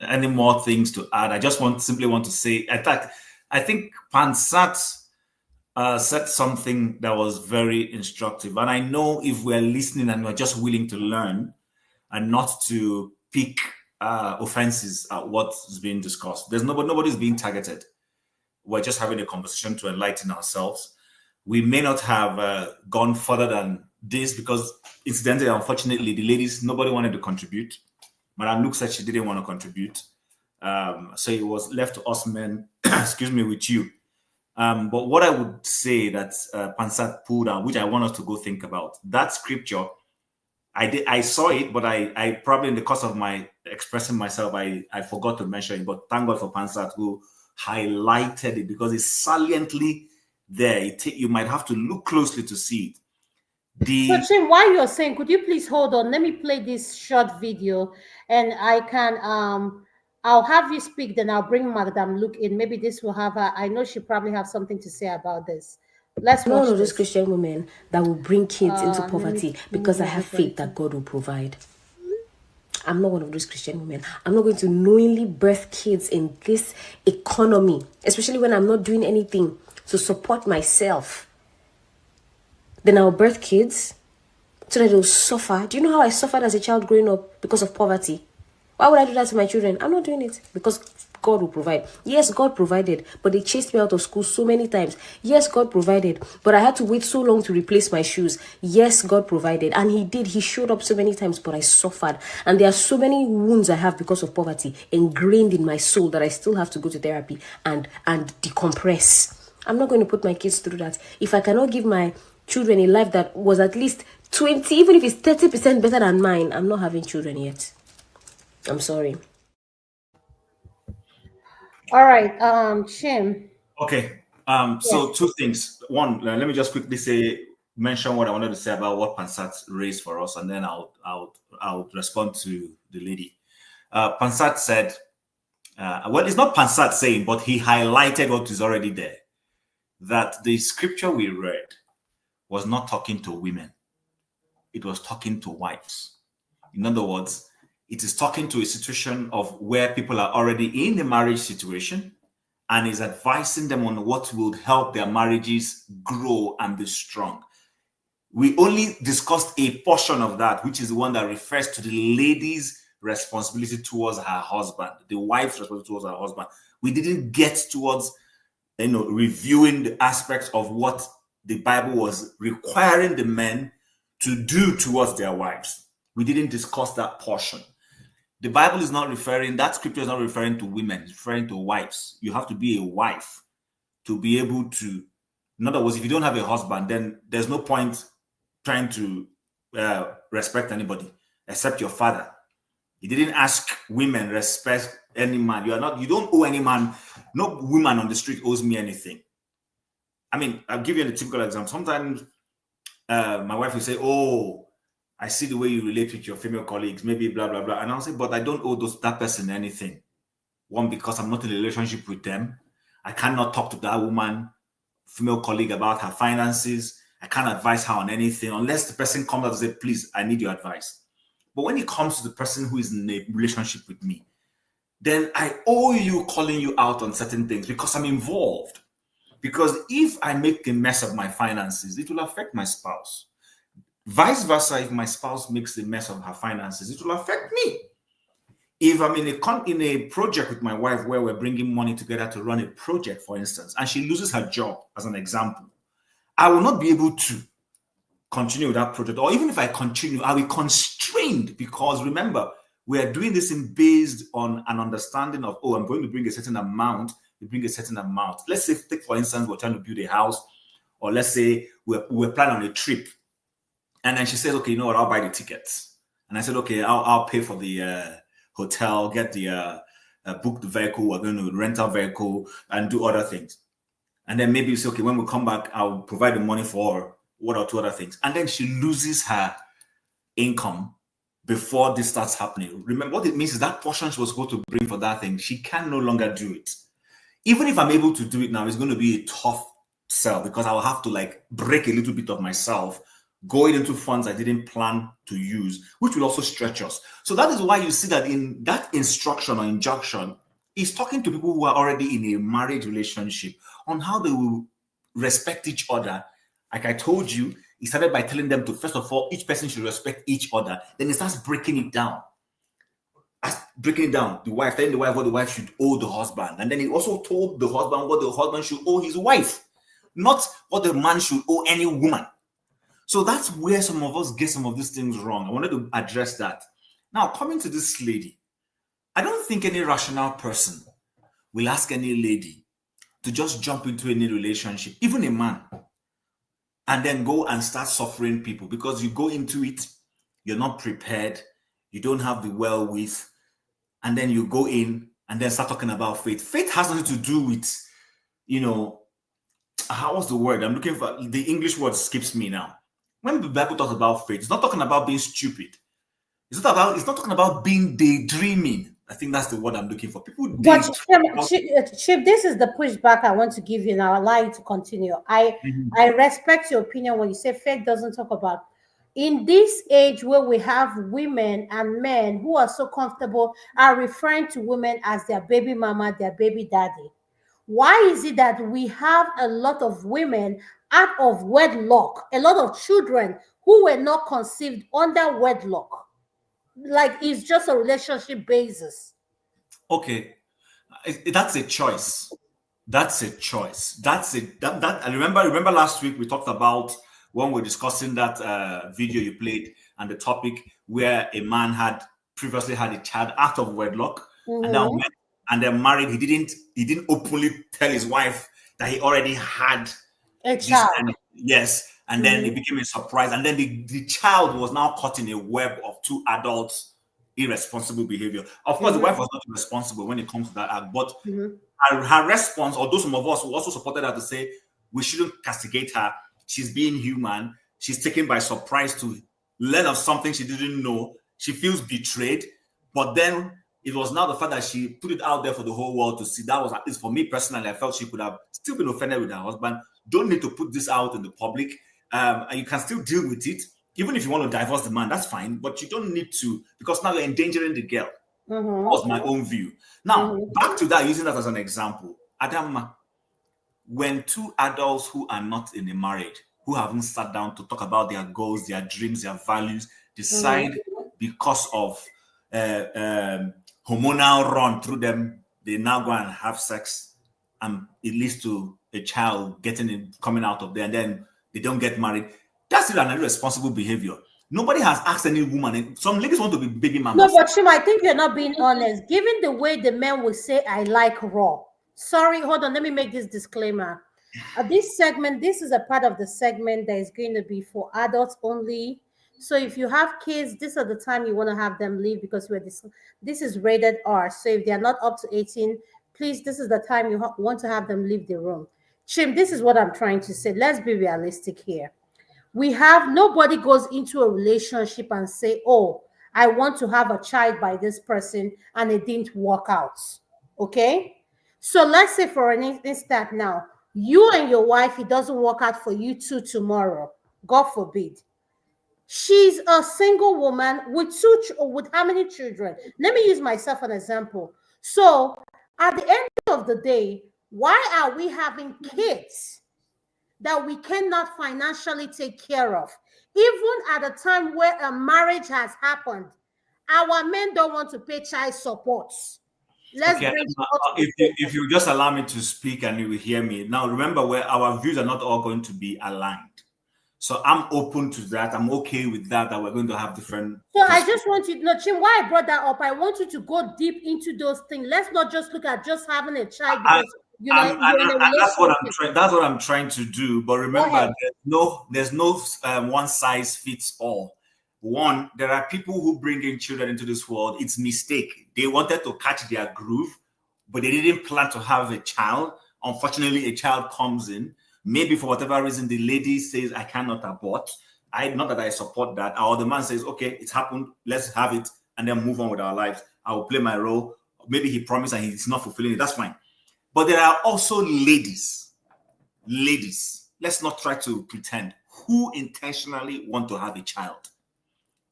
any more things to add. I just simply want to say, I think Pansat said something that was very instructive. And I know if we're listening and we're just willing to learn and not to pick offenses at what's being discussed, nobody's being targeted. We're just having a conversation to enlighten ourselves. We may not have gone further than this because, incidentally, unfortunately, the ladies, nobody wanted to contribute. Madam Luke said she didn't want to contribute. So it was left to us men, excuse me, with you. But what I would say that Pansat pulled out, which I want us to go think about, that scripture, I saw it, but I probably in the course of my expressing myself, I forgot to mention it. But thank God for Pansat who highlighted it because it's saliently there. You might have to look closely to see it. So, Chim, while you're saying, could you please hold on? Let me play this short video, and I can I'll have you speak. Then I'll bring Madam Luke in. Maybe this will have her. I know she probably have something to say about this. Let's watch None of those this. Christian women that will bring kids into Let me poverty because I move have it right faith that God will provide. I'm not one of those Christian women. I'm not going to knowingly birth kids in this economy, especially when I'm not doing anything to support myself. Then I'll birth kids so that they'll suffer. Do you know how I suffered as a child growing up because of poverty? Why would I do that to my children? I'm not doing it because God will provide. Yes, God provided, but they chased me out of school so many times. Yes, God provided, but I had to wait so long to replace my shoes. Yes, God provided, and He did. He showed up so many times, but I suffered. And there are so many wounds I have because of poverty ingrained in my soul that I still have to go to therapy and decompress. I'm not going to put my kids through that. If I cannot give my children a life that was at least 20, even if it's 30% better than mine, I'm not having children yet. I'm sorry. All right, Chim. Okay. So two things. One, let me just quickly mention what I wanted to say about what Pansat raised for us, and then I'll respond to the lady. Pansat said, well, it's not Pansat saying, but he highlighted what is already there, that the scripture we read was not talking to women. It was talking to wives. In other words, it is talking to a situation of where people are already in a marriage situation and is advising them on what will help their marriages grow and be strong. We only discussed a portion of that, which is the one that refers to the lady's responsibility towards her husband, the wife's responsibility towards her husband. We didn't get towards, reviewing the aspects of what the Bible was requiring the men to do towards their wives. We didn't discuss that portion. The Bible is not referring, that scripture is not referring to women, it's referring to wives. You have to be a wife to be able to, in other words, if you don't have a husband, then there's no point trying to respect anybody except your father. He didn't ask women respect any man. You don't owe any man. No woman on the street owes me anything. I mean, I'll give you a typical example. Sometimes my wife will say, "Oh, I see the way you relate with your female colleagues, maybe blah, blah, blah." And I'll say, "But I don't owe that person anything. One, because I'm not in a relationship with them. I cannot talk to that woman, female colleague, about her finances. I can't advise her on anything unless the person comes out and says, 'Please, I need your advice.' But when it comes to the person who is in a relationship with me, then I owe you calling you out on certain things because I'm involved. Because if I make a mess of my finances, it will affect my spouse. Vice versa, if my spouse makes a mess of her finances, it will affect me. If I'm in a project with my wife where we're bringing money together to run a project, for instance, and she loses her job, as an example, I will not be able to continue with that project. Or even if I continue, I'll be constrained because, remember, we are doing this based on an understanding of, I'm going to bring a certain amount, we bring a certain amount. Let's say, take for instance, we're trying to build a house, or let's say we're planning on a trip. And then she says, "Okay, you know what, I'll buy the tickets." And I said, "Okay, I'll pay for the hotel, get the book the vehicle, we're going to rent a vehicle and do other things." And then maybe you say, "Okay, when we come back, I'll provide the money for one or two other things." And then she loses her income before this starts happening. Remember, what it means is that portion she was supposed to bring for that thing, she can no longer do it. Even if I'm able to do it now, it's going to be a tough sell because I'll have to break a little bit of myself going into funds I didn't plan to use, which will also stretch us. So that is why you see that in that instruction or injunction, is talking to people who are already in a marriage relationship on how they will respect each other. Like I told you, he started by telling them to, first of all, each person should respect each other. Then he starts breaking it down. The wife, telling the wife what the wife should owe the husband. And then he also told the husband what the husband should owe his wife, not what the man should owe any woman. So that's where some of us get some of these things wrong. I wanted to address that. Now, coming to this lady, I don't think any rational person will ask any lady to just jump into any relationship, even a man, and then go and start suffering people because you go into it, you're not prepared, you don't have the wherewith, and then you go in and then start talking about faith. Faith has nothing to do with, how was the word? I'm looking for, the English word skips me now. When the Bible talks about faith, it's not talking about being stupid. It's not talking about being daydreaming. I think that's the word I'm looking for. People But Chip, this is the pushback I want to give you now. I'll allow you to continue. I respect your opinion when you say faith doesn't talk about in this age where we have women and men who are so comfortable are referring to women as their baby mama, their baby daddy. Why is it that we have a lot of women out of wedlock, a lot of children who were not conceived under wedlock? Like it's just a relationship basis. Okay, that's a choice. That's a choice. That's it. That I remember last week we talked about when we were discussing that video you played and the topic where a man had previously had a child out of wedlock and then Mhm. went and then married. He didn't openly tell his wife that he already had A this child. kind of yes, and then it Mhm. became a surprise, and then the child was now caught in a web of two adults irresponsible behavior. Of course, the wife was not responsible when it comes to that act, but Mhm. her response, although some of us who also supported her to say we shouldn't castigate her, she's being human, she's taken by surprise to learn of something she didn't know, she feels betrayed, but then it was now the fact that she put it out there for the whole world to see. That was, at least for me personally, I felt she could have still been offended with her husband. Don't need to put this out in the public, and you can still deal with it. Even if you want to divorce the man, that's fine, but you don't need to, because now you're endangering the girl. That was my own view. Now, back to that, using that as an example. Adam, when two adults who are not in a marriage, who haven't sat down to talk about their goals, their dreams, their values, decide because of hormonal run through them, they now go and have sex, and it leads to a child coming out of there, and then they don't get married. That's still an irresponsible behavior. Nobody has asked any woman. Some ladies want to be baby mamas. No, but Shima, I think you're not being honest. Given the way the men will say, I like raw. Sorry, hold on. Let me make this disclaimer. This segment, this is a part of the segment that is going to be for adults only. So if you have kids, this is the time you want to have them leave because this is rated R. So if they're not up to 18, please, this is the time you want to have them leave the room. Chim, this is what I'm trying to say. Let's be realistic here. We have nobody goes into a relationship and say, oh, I want to have a child by this person and it didn't work out. Okay, so let's say for an instant now, you and your wife, it doesn't work out for you two tomorrow, god forbid. She's a single woman with with how many children? Let me use myself an example. So at the end of the day, why are we having kids that we cannot financially take care of? Even at a time where a marriage has happened, our men don't want to pay child support. Let's Okay, bring it out to the if you just allow me to speak and you will hear me. Now, remember, where our views are not all going to be aligned. So I'm open to that. I'm okay with that we're going to have different. So I just want you to know, Chim, why I brought that up. I want you to go deep into those things. Let's not just look at just having a child because you're in a relationship. That's what I'm trying to do. But remember, there's no one size fits all. One, there are people who bring in children into this world. It's mistake. They wanted to catch their groove, but they didn't plan to have a child. Unfortunately, a child comes in. Maybe for whatever reason, the lady says, I cannot abort. Not that I support that. Or the man says, okay, it's happened. Let's have it and then move on with our lives. I will play my role. Maybe he promised and he's not fulfilling it. That's fine. But there are also ladies, let's not try to pretend, who intentionally want to have a child.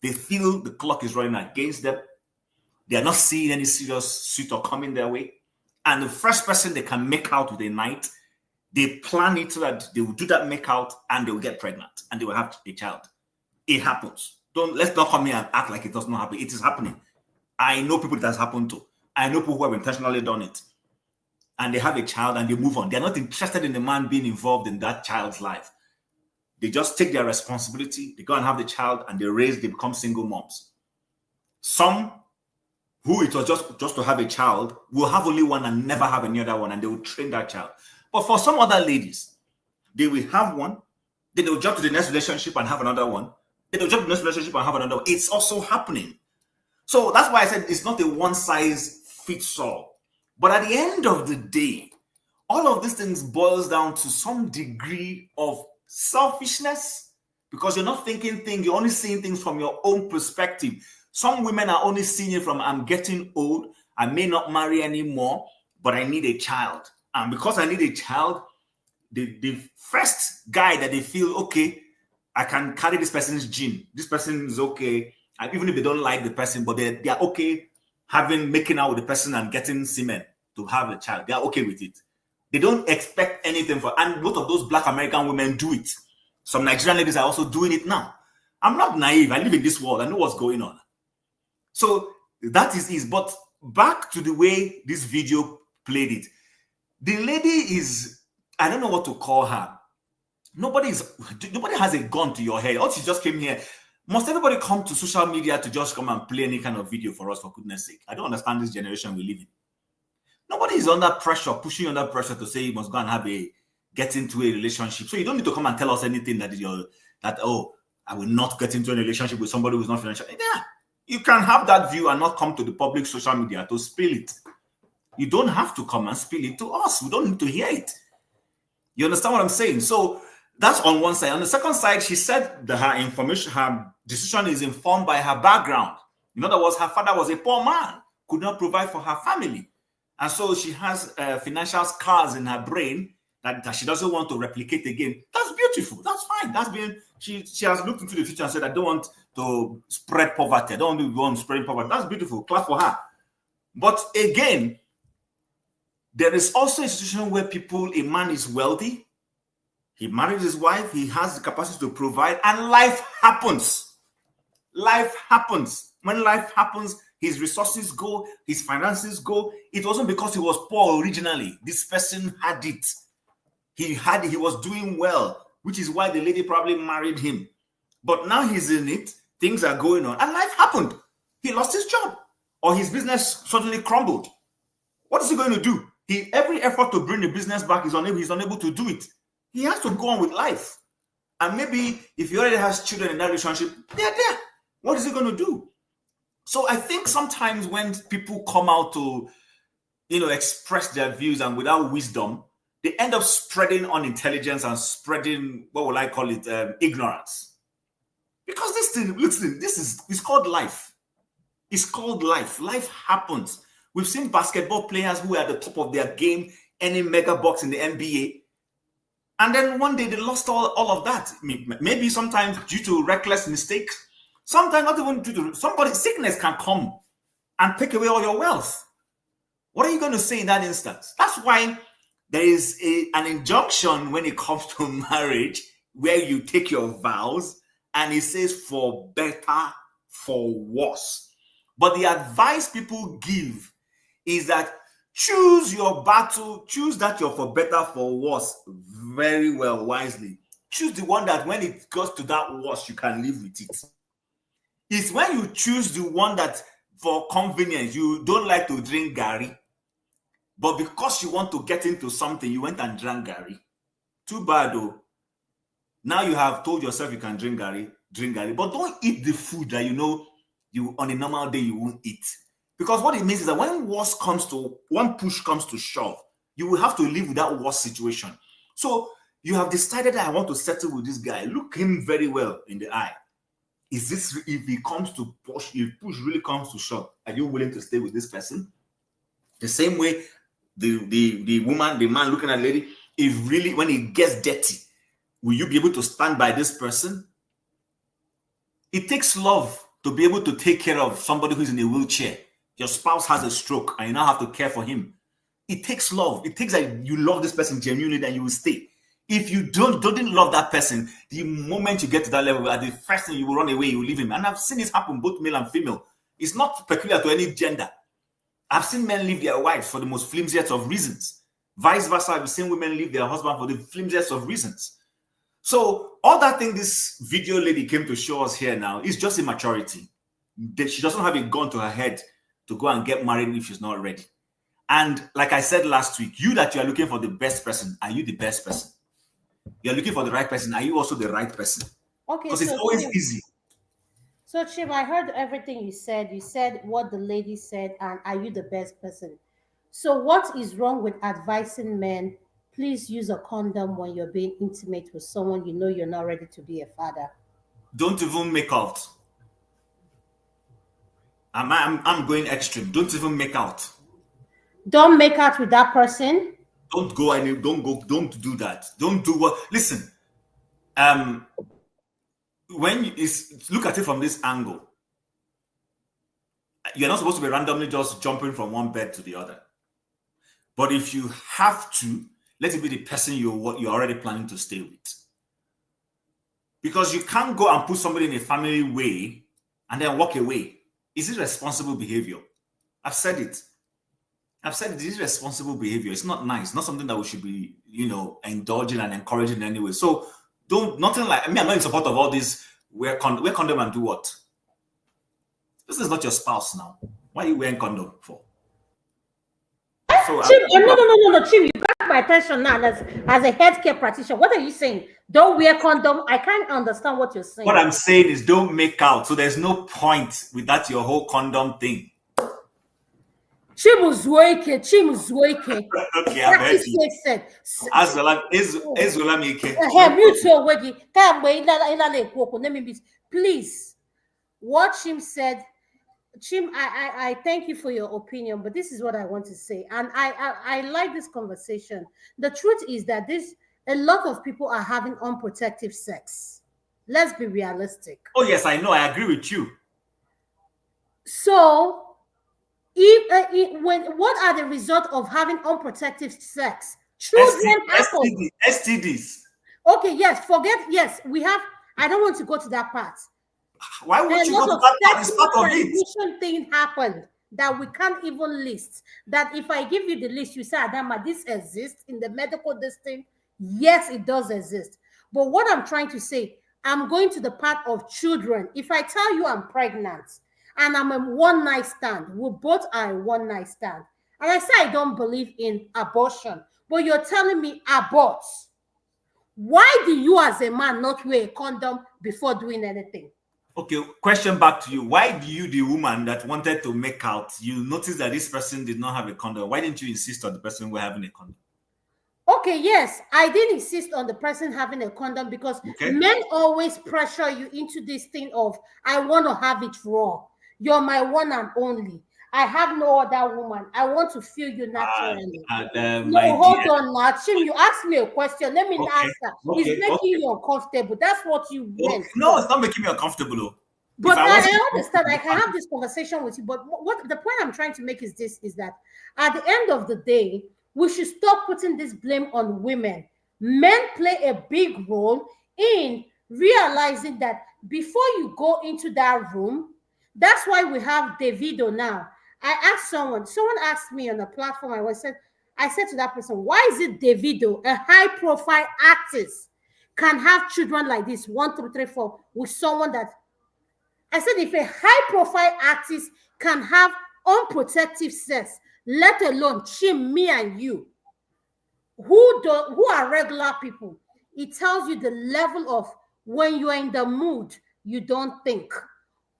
They feel the clock is running against them. They are not seeing any serious suitor coming their way. And the first person they can make out with a night, they plan it so that they will do that make out and they will get pregnant and they will have a child. It happens. Let's not come here and act like it does not happen. It is happening. I know people that has happened to. I know people who have intentionally done it. And they have a child and they move on. They're not interested in the man being involved in that child's life. They just take their responsibility, they go and have the child, and they become single moms. Some who it was just to have a child will have only one and never have any other one, and they will train that child. But for some other ladies, they will have one, then they'll jump to the next relationship and have another one, then they'll jump to the next relationship and have another one. It's also happening. So that's why I said it's not a one size fits all. But at the end of the day, all of these things boils down to some degree of selfishness, because you're not thinking things, you're only seeing things from your own perspective. Some women are only seeing it from, I'm getting old, I may not marry anymore, but I need a child. And because I need a child, the first guy that they feel, okay, I can carry this person's gene. This person is okay. And even if they don't like the person, but they are okay making out with the person and getting semen to have a child. They are okay with it. They don't expect anything and both of those Black American women do it. Some Nigerian ladies are also doing it now. I'm not naive. I live in this world. I know what's going on. So that is. But back to the way this video played it. The lady is, I don't know what to call her. Nobody has a gun to your head. Oh, she just came here. Must everybody come to social media to just come and play any kind of video for us, for goodness sake? I don't understand this generation we live in. Nobody is under pressure, pushing you under pressure to say you must go and get into a relationship. So you don't need to come and tell us anything I will not get into a relationship with somebody who's not financial. Yeah, you can have that view and not come to the public social media to spill it. You don't have to come and spill it to us. We don't need to hear it. You understand what I'm saying? So that's on one side. On the second side, she said that her decision is informed by her background. In other words, her father was a poor man, could not provide for her family. And so she has financial scars in her brain that she doesn't want to replicate again. That's beautiful. That's fine. She has looked into the future and said, I don't want to spread poverty. I don't want to go on spreading poverty. That's beautiful. Clap for her. But again, there is also a situation where a man is wealthy. He married his wife. He has the capacity to provide, and life happens. Life happens. When life happens, his resources go, his finances go. It wasn't because he was poor originally. This person had it. He was doing well, which is why the lady probably married him. But now he's in it. Things are going on, and life happened. He lost his job, or his business suddenly crumbled. What is he going to do? Every effort to bring the business back he's unable to do it. He has to go on with life. And maybe if he already has children in that relationship, they're there. What is he going to do? So I think sometimes when people come out to, express their views and without wisdom, they end up spreading unintelligence and spreading, what will I call it, ignorance. Because this thing, listen, it's called life. It's called life. Life happens. We've seen basketball players who are at the top of their game, earning mega bucks in the NBA. And then one day they lost all of that. Maybe sometimes due to reckless mistakes. Sometimes not even due to sickness can come and take away all your wealth. What are you going to say in that instance? That's why there is an injunction when it comes to marriage where you take your vows and it says for better, for worse. But the advice people give is that choose your battle, choose that you're for better, for worse, very well, wisely. Choose the one that when it goes to that worse, you can live with it. It's when you choose the one that for convenience, you don't like to drink Gary, but because you want to get into something, you went and drank Gary. Too bad though. Now you have told yourself you can drink Gary, but don't eat the food that you on a normal day you won't eat. Because what it means is that when push comes to shove, you will have to live with that worst situation. So you have decided that I want to settle with this guy. Look him very well in the eye. If push really comes to shove, are you willing to stay with this person? The same way the woman, the man looking at the lady, if really when it gets dirty, will you be able to stand by this person? It takes love to be able to take care of somebody who's in a wheelchair. Your spouse has a stroke and you now have to care for him. It takes love. It takes that you love this person genuinely, then you will stay. If you don't love that person, the moment you get to that level, at the first thing you will run away, you will leave him. And I've seen this happen both male and female. It's not peculiar to any gender. I've seen men leave their wives for the most flimsiest of reasons. Vice versa, I've seen women leave their husband for the flimsiest of reasons. So all that thing this video lady came to show us here now is just immaturity. She doesn't have a gun to her head to go and get married if she's not ready. And like I said last week, you are looking for the best person, are you the best person? You're looking for the right person, are you also the right person? Okay. Because it's always easy. So Chim, I heard everything you said. You said what the lady said, and are you the best person? So what is wrong with advising men, please use a condom when you're being intimate with someone you know you're not ready to be a father? Don't even make out. I'm going extreme. Don't even make out. Don't make out with that person. Don't do that. Don't do what. Listen, when you look at it from this angle, you're not supposed to be randomly just jumping from one bed to the other. But if you have to, let it be the person you're already planning to stay with. Because you can't go and put somebody in a family way and then walk away. Is it responsible behavior? I've said it. This is responsible behavior. It's not nice. Not something that we should be, indulging and encouraging in any way. So nothing like, I'm not in support of all this, wear condom and do what? This is not your spouse now. Why are you wearing condom for? So Chim, no, Chim, you got my attention now as a healthcare practitioner. What are you saying? Don't wear condom. I can't understand what you're saying. What I'm saying is don't make out. So there's no point with that, your whole condom thing. Chimuzweke. Okay, I bet you. Please, what Chim said, Chim, I thank you for your opinion, but this is what I want to say. And I like this conversation. The truth is that a lot of people are having unprotected sex. Let's be realistic. Oh, yes, I know. I agree with you. So, what are the results of having unprotected sex? Children happen. STDs. Okay, yes, I don't want to go to that part. Why would you go to that part? It's part of it. Thing happened that we can't even list. That if I give you the list, you say, Adama, this exists in the medical discipline. Yes, it does exist. But what I'm trying to say, I'm going to the part of children. If I tell you I'm pregnant and I'm a one-night stand, we both are a one-night stand. And I say I don't believe in abortion, but you're telling me abort. Why do you as a man not wear a condom before doing anything? Okay, question back to you. Why do you, the woman that wanted to make out, you noticed that this person did not have a condom? Why didn't you insist on the person who having a condom? Okay, yes, I did insist on the person having a condom because men always pressure you into this thing of, I want to have it raw. You're my one and only. I have no other woman. I want to feel you naturally. Hold on, now. Chim, you asked me a question. Let me answer. It's making you uncomfortable. That's what you meant. No, it's not making me uncomfortable. But I understand. I can have this conversation with you. But what the point I'm trying to make is that at the end of the day, we should stop putting this blame on women. Men play a big role in realizing that before you go into that room, that's why we have Davido now. I asked someone asked me on the platform, I said to that person, why is it Davido, a high-profile artist, can have children like this, 1, 2, 3, 4, with someone that, I said, if a high-profile artist can have unprotected sex, let alone Chim, me and you, who are regular people, it tells you the level of when you're in the mood, you don't think.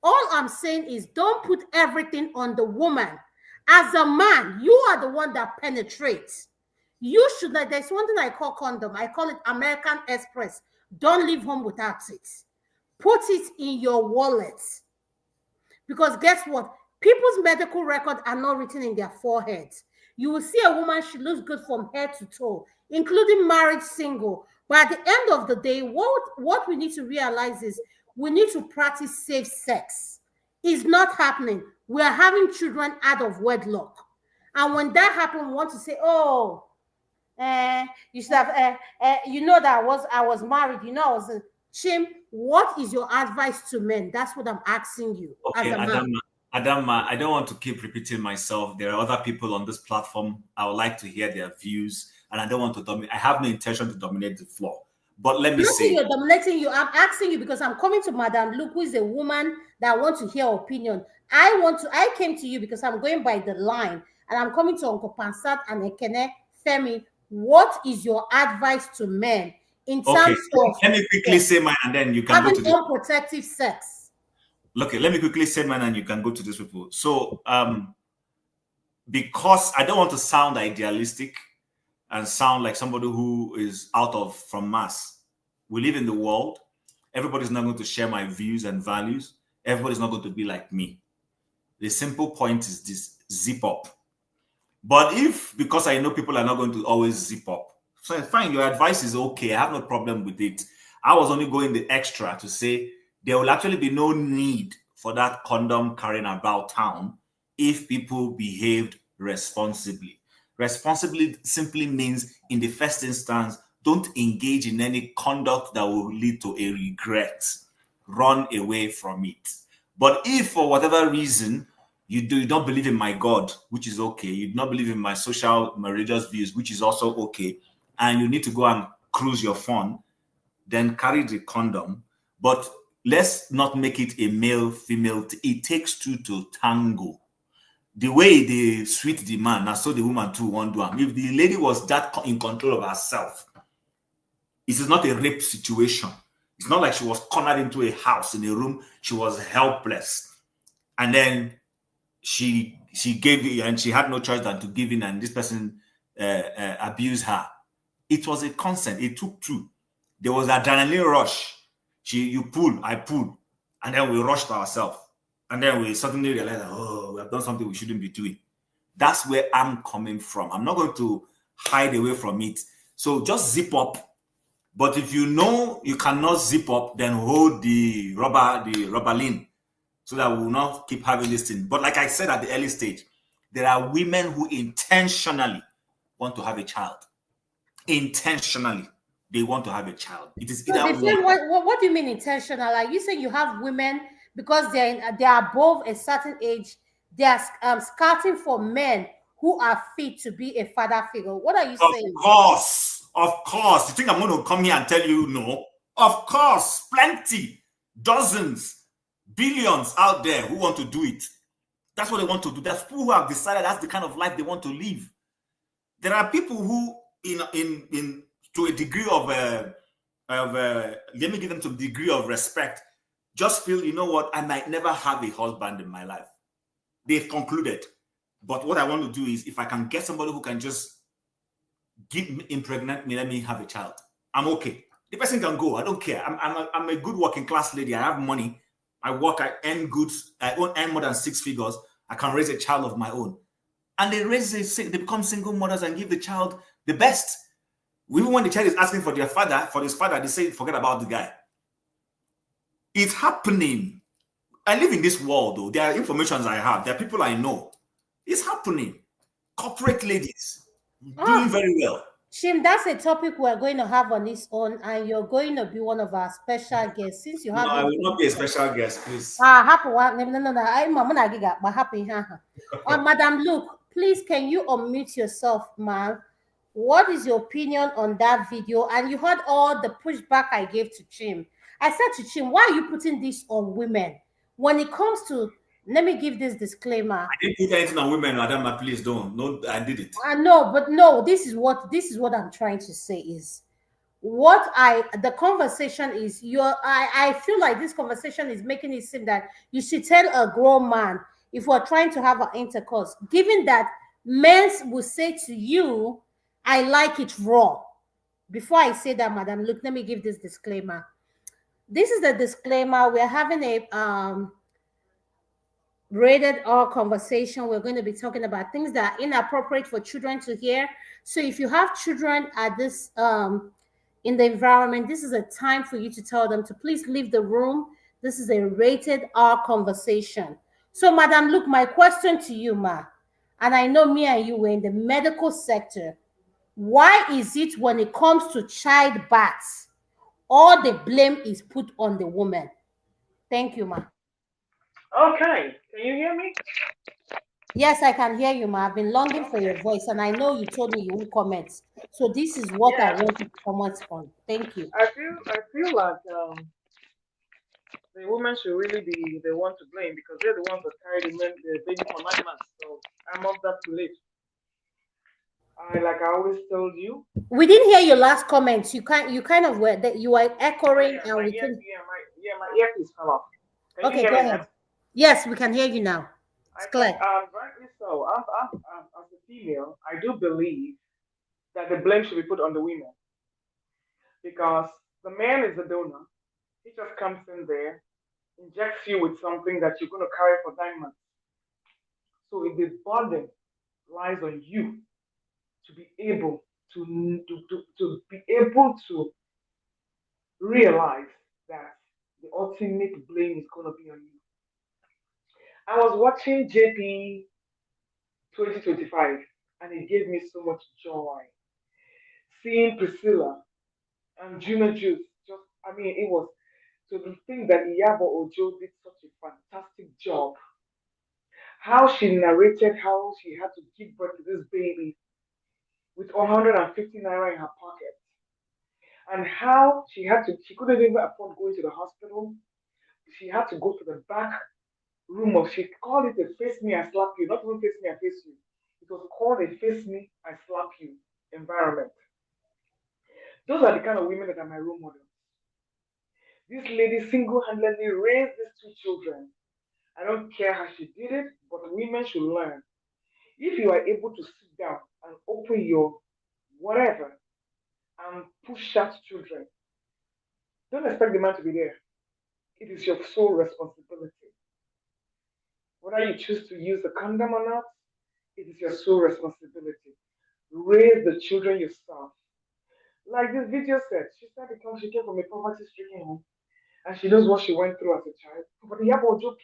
All I'm saying is don't put everything on the woman. As a man, you are the one that penetrates. You should, like, there's one thing I call condom. I call it American Express. Don't leave home without it. Put it in your wallet. Because guess what? People's medical records are not written in their foreheads. You will see a woman, she looks good from head to toe, including married, single. But at the end of the day, what we need to realize is we need to practice safe sex. It's not happening. We are having children out of wedlock. And when that happens, we want to say, oh, you should have, you know that I was married, you know, I was Chim, what is your advice to men? That's what I'm asking you. Okay, Adama, I don't want to keep repeating myself. There are other people on this platform. I would like to hear their views, and I don't want to dominate. I have no intention to dominate the floor. But let me say, you're dominating you. I'm asking you because I'm coming to Madam Luke, who is a woman that wants to hear opinion. I came to you because I'm going by the line, and I'm coming to Uncle Pansat and Ekene Femi. What is your advice to men in terms of? Let me quickly say mine, and then you can go to having unprotected sex. Okay, let me quickly say mine, and you can go to this people. So, because I don't want to sound idealistic and sound like somebody who is from mass. We live in the world. Everybody's not going to share my views and values. Everybody's not going to be like me. The simple point is this: zip up. But because I know people are not going to always zip up, so fine, your advice is okay. I have no problem with it. I was only going the extra to say there will actually be no need for that condom carrying about town if people behaved responsibly. Responsibly simply means, in the first instance, don't engage in any conduct that will lead to a regret. Run away from it. But if for whatever reason you don't believe in my God, which is okay, you do not believe in my religious views, which is also okay, and you need to go and cruise your fun, then carry the condom. But let's not make it a male-female. It takes two to tango. The way they sweet the man, and so the woman too won't do am. If the lady was that in control of herself, it is not a rape situation. It's not like she was cornered into a house in a room. She was helpless, and then she gave it, and she had no choice than to give in, and this person abused her. It was a consent. It took two. There was adrenaline rush. You pull, I pull, and then we rushed ourselves, and then we suddenly realized, oh, we have done something we shouldn't be doing. That's where I'm coming from. I'm not going to hide away from it. So just zip up. But if you know you cannot zip up, then hold the rubber lean, so that we will not keep having this thing. But like I said at the early stage, there are women who intentionally want to have a child. Intentionally, they want to have a child. It is So either one. what do you mean intentional? Like you say, you have women because they are above a certain age. They are scouting for men who are fit to be a father figure. What are you saying? Of course. You think I'm going to come here and tell you no? Of course, plenty, dozens, billions out there who want to do it. That's what they want to do. There's people who have decided that's the kind of life they want to live. There are people who, in to a degree of let me give them to a degree of respect, just feel, you know what, I might never have a husband in my life. They've concluded. But what I want to do is, if I can get somebody who can just impregnate me, let me have a child, I'm okay. The person can go. I don't care. I'm a good working class lady. I have money. I work. I earn goods. I earn more than 6 figures. I can raise a child of my own. And they become single mothers and give the child the best. Even when the child is asking for his father, they say, forget about the guy. It's happening. I live in this world, though. There are informations I have. There are people I know. It's happening. Corporate ladies doing very well. Shim, that's a topic we're going to have on its own, and you're going to be one of our special guests since you have. No, I will not be a special guest, please. Happy one. No. I'm gonna get but happy. Madam Luke, please, can you unmute yourself, ma'am? What is your opinion on that video? And you heard all the pushback I gave to Chim. I said to Chim, why are you putting this on women? When it comes to, let me give this disclaimer. I didn't put anything on women, madam. Please don't. No, I did it. I know, but no, this is what I'm trying to say is the conversation is I feel like this conversation is making it seem that you should tell a grown man, if we're trying to have an intercourse, given that men will say to you, I like it raw. Before I say that, madam, look, let me give this disclaimer. This is the disclaimer. We're having a rated R conversation. We're going to be talking about things that are inappropriate for children to hear. So if you have children at this in the environment, this is a time for you to tell them to please leave the room. This is a rated R conversation. So, madam, look, my question to you, ma, and I know me and you were in the medical sector. Why is it when it comes to childbirth, all the blame is put on the woman? Thank you, ma. Okay, can you hear me? Yes, I can hear you, ma. I've been longing for your voice, and I know you told me you won't comment. So this is what I want you to comment on. Thank you. I feel like the women should really be the one to blame because they're the ones that carry the baby for 9 months. So I'm of that belief. Like I always told you. We didn't hear your last comments. You kind of were that you were echoing, and we can. My earpiece fell off. Okay, go ahead. Yes, we can hear you now. It's clear. Rightly so. As a female, I do believe that the blame should be put on the women because the man is the donor. He just comes in there, injects you with something that you're going to carry for 9 months. So the burden lies on you to be able to be able to realize that the ultimate blame is going to be on you. I was watching JP 2025 and it gave me so much joy seeing Priscilla and Junior Juice. Just, I mean, it was to the thing that Iyabo Ojo did such a fantastic job. How she narrated how she had to give birth to this baby with 150 naira in her pocket, and how she couldn't even afford going to the hospital. She had to go to the back room of, she called it a face me, I slap you, not even face me, I face you. It was called a face me, I slap you environment. Those are the kind of women that are my role models. This lady single-handedly raised these two children. I don't care how she did it, but women should learn. If you are able to sit down and open your whatever and push out children, don't expect the man to be there. It is your sole responsibility. Whether you choose to use the condom or not, it is your sole responsibility. Raise the children yourself. Like this video said, she said because she came from a poverty-stricken home and she knows what she went through as a child. But the Yabojo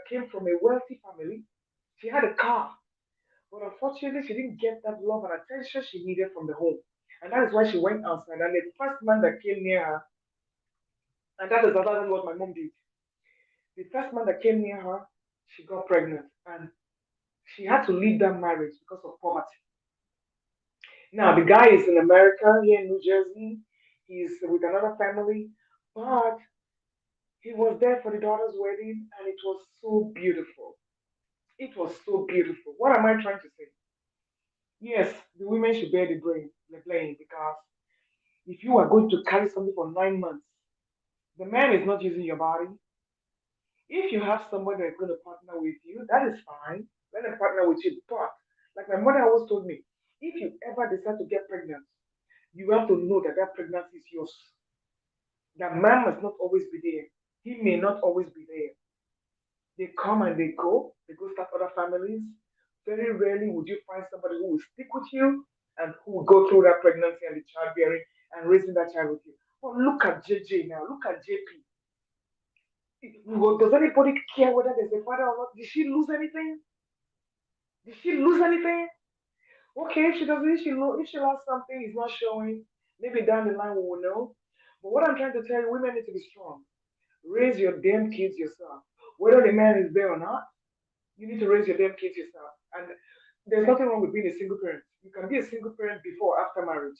came from a wealthy family. She had a car, but unfortunately, she didn't get that love and attention she needed from the home, and that is why she went outside. And the first man that came near her, and that is what my mom did. The first man that came near her, she got pregnant, and she had to leave that marriage because of poverty. Now the guy is in America, here in New Jersey. He's with another family, but he was there for the daughter's wedding, and it was so beautiful. It was so beautiful. What am I trying to say? Yes, the women should bear the blame, because if you are going to carry something for 9 months, the man is not using your body. If you have somebody that's going to partner with you, that is fine. Let them partner with you. But like my mother always told me, if you ever decide to get pregnant, you have to know that that pregnancy is yours. That man must not always be there. He may not always be there. They come and they go start other families. Very rarely would you find somebody who will stick with you and who will go through that pregnancy and the childbearing and raising that child with you. But look at JJ now, look at JP. Does anybody care whether there's a father or not? Did she lose anything? Did she lose anything? Okay, if she doesn't, if she lost something, it's not showing. Maybe down the line we will know. But what I'm trying to tell you, women need to be strong. Raise your damn kids yourself. Whether the man is there or not, you need to raise your damn kids yourself. And there's nothing wrong with being a single parent. You can be a single parent before or after marriage.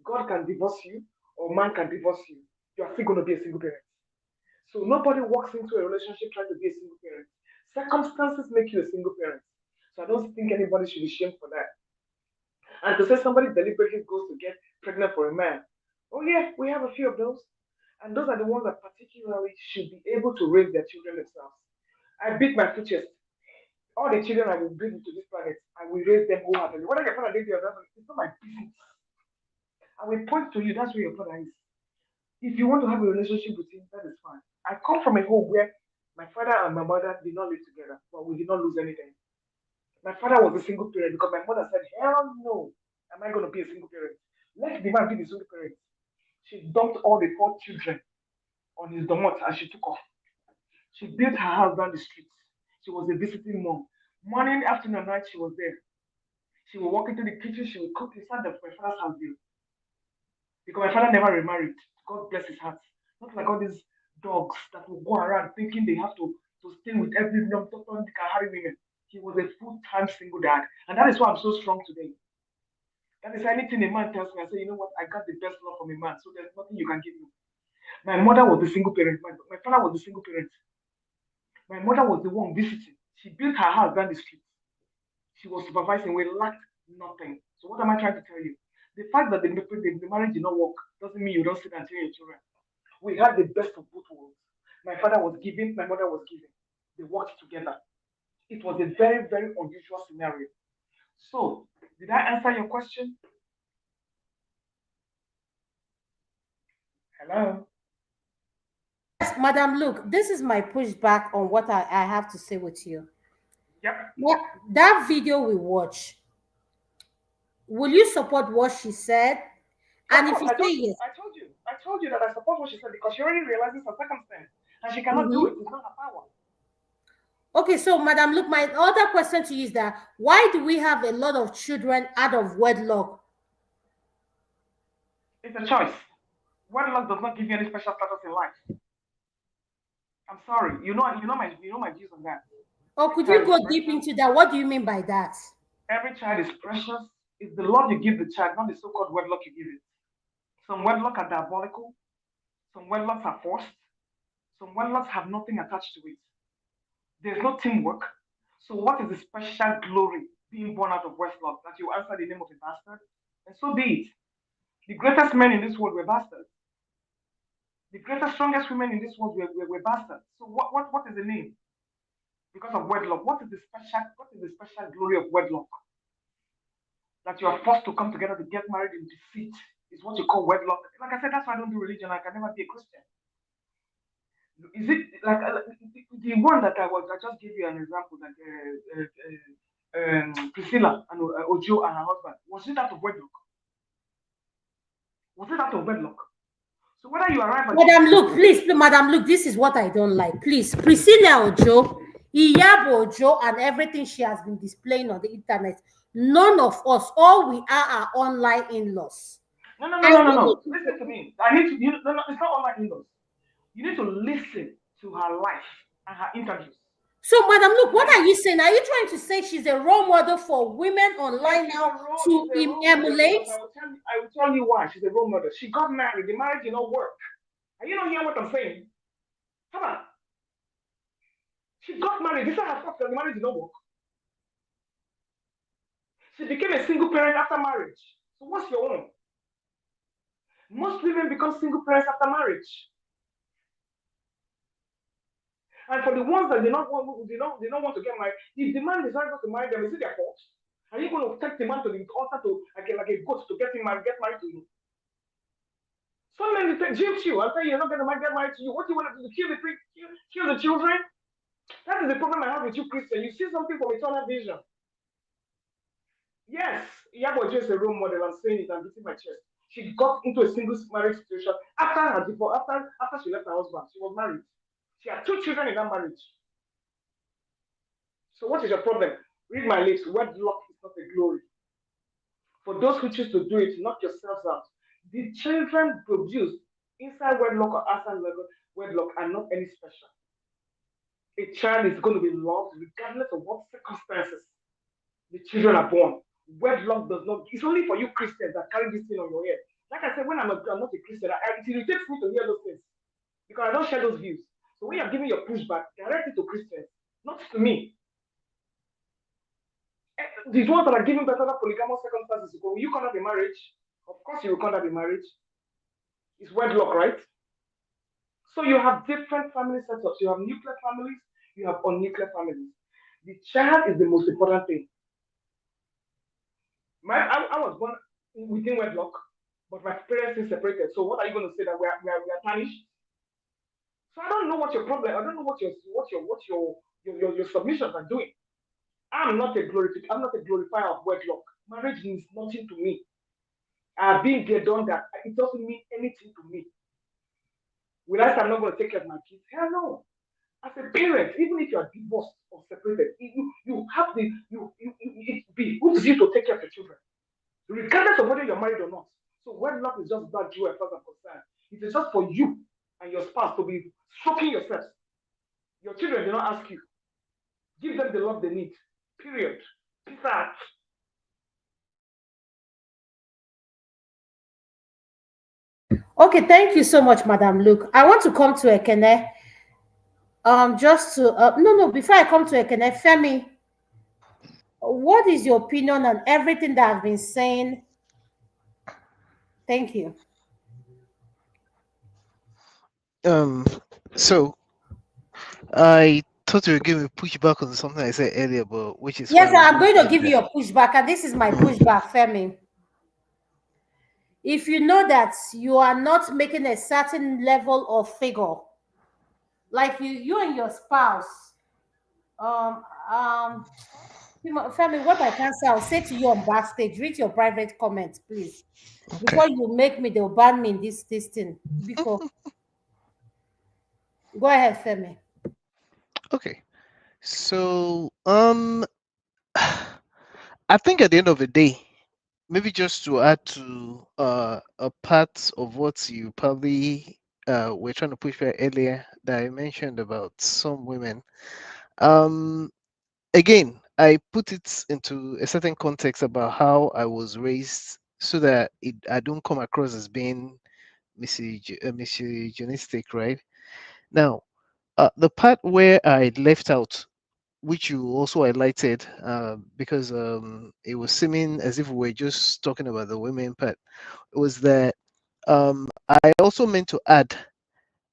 God can divorce you, or man can divorce you. You are still going to be a single parent. So nobody walks into a relationship trying to be a single parent. Circumstances make you a single parent. So I don't think anybody should be shamed for that. And to say somebody deliberately goes to get pregnant for a man, oh yeah, we have a few of those. And those are the ones that particularly should be able to raise their children themselves. I beat my full chest. All the children I will bring into this planet, I will raise them wholeheartedly. Whether your father did the other, it's not my business. I will point to you, that's where your father is. If you want to have a relationship with him, that is fine. I come from a home where my father and my mother did not live together, but we did not lose anything. My father was a single parent because my mother said, hell no, am I going to be a single parent? Let the man be the single parent. She dumped all the 4 children on his domot and she took off. She built her house down the street. She was a visiting mom. Morning, afternoon, and night, she was there. She would walk into the kitchen, she would cook inside my father's house bill. Because my father never remarried. God bless his heart. Not like all these dogs that will go around thinking they have to stay with every young person they can harry women. He was a full-time single dad. And that is why I'm so strong today. That is anything a man tells me, I say, you know what, I got the best love from a man, so there's nothing you can give me. My mother was the single parent. My father was the single parent. My mother was the one visiting. She built her house down the street. She was supervising. We lacked nothing. So what am I trying to tell you? The fact that the marriage did not work doesn't mean you don't sit and tell your children. We had the best of both worlds. My father was giving, my mother was giving. They worked together. It was a very, very unusual scenario. So, did I answer your question? Hello? Yes, Madam, look, this is my pushback on what I have to say with you. Yep. Yeah, that video we watch, will you support what she said? And if you say yes, I told you. told you that I support what she said because she already realizes her circumstance and she cannot do it. It's not her power. Okay, so Madam, look, my other question to you is that why do we have a lot of children out of wedlock? It's a choice. Wedlock does not give you any special status in life. I'm sorry. You know my views on that. Oh, could you go deep into that? What do you mean by that? Every child is precious. It's the love you give the child, not the so-called wedlock you give it. Some wedlock are diabolical. Some wedlocks are forced. Some wedlocks have nothing attached to it. There's no teamwork. So what is the special glory being born out of wedlock that you answer the name of a bastard? And so be it. The greatest men in this world were bastards. The greatest, strongest women in this world were bastards. So what is the name? Because of wedlock. What is the special glory of wedlock? That you are forced to come together to get married in deceit is what you call wedlock. Like I said, that's why I don't do religion. I can never be a Christian. Is it like the one that I just gave you an example, like Priscilla and Ojo and her husband? Was it out of wedlock? Was it out of wedlock? So whether you arrive at Madam, look, please, Madam, look, this is what I don't like. Please, Priscilla Ojo, Iyabo Ojo, and everything she has been displaying on the internet. None of us, all we are online in-laws. No. Listen to me. No, it's not online in-laws. You need to listen to her life and her interviews. So, Madam, look, what are you saying? Are you trying to say she's a role model for women online now to emulate? I will tell you why she's a role model. She got married. The marriage did not work. Are you not hearing what I'm saying? Come on. She got married. This is her fault that the marriage did not work. She became a single parent after marriage. So what's your own? Most women become single parents after marriage. And for the ones that they don't want to get married, if the man decides not to marry them, is it their fault? Are you going to take the man to the altar to like a goat to get married to you? Some men will guilt you and say you're not going to get married to you. What do you want to do? Kill the children? That is the problem I have with you, Christian. You see something from eternal vision. Yes, Iyabo is a role model. I'm saying it and beating my chest. She got into a single marriage situation after her divorce, after she left her husband. She was married. She had 2 children in that marriage. So what is your problem? Read my lips. Wedlock is not a glory. For those who choose to do it, knock yourselves out. The children produced inside wedlock or outside wedlock are not any special. A child is going to be loved regardless of what circumstances the children are born. Wedlock does not. It's only for you Christians that carry this thing on your head. Like I said, when I'm not a Christian, it irritates me to hear those things because I don't share those views. So when you're giving your pushback, direct it to Christians, not to me. These ones that are giving better polygamous circumstances, will you conduct a marriage? Of course you will conduct a marriage. It's wedlock, right? So you have different family setups. You have nuclear families, you have unnuclear families. The child is the most important thing. I was born within wedlock, but my parents are separated. So what are you going to say that we are tarnished? So I don't know what your problem. I don't know what your submissions are doing. I'm not a glorifier of wedlock. Marriage means nothing to me. I've been there, done that. It doesn't mean anything to me. Will I say I'm not going to take care of my kids? Hell no. As a parent, even if you are divorced or separated, you have it behooves you to take care of your children, regardless of whether you're married or not. So wedlock is just bad joy as far as I'm concerned. It is just for you and your spouse to be stroking yourselves. Your children do not ask you. Give them the love they need. Period. Peace out. Okay, thank you so much, Madam Luke. I want to come to Ekene. Before I come to Ekene, Femi, what is your opinion on everything that I've been saying? Thank you. So I thought you were giving me pushback on something I said earlier, but which is yes, fine. I'm going to give you a pushback, and this is my pushback, Femi. If you know that you are not making a certain level of figure, like you and your spouse, Femi, what I can say, I'll say to you on backstage. Read your private comments, please. Okay. Before you make me, they'll ban me in this thing. Because go ahead, Femi. Okay. So, I think at the end of the day, maybe just to add to a part of what you probably were trying to push back earlier that I mentioned about some women. Um, Again, I put it into a certain context about how I was raised so that I don't come across as being misogynistic, right? Now, the part where I left out, which you also highlighted, because it was seeming as if we were just talking about the women part, was that I also meant to add,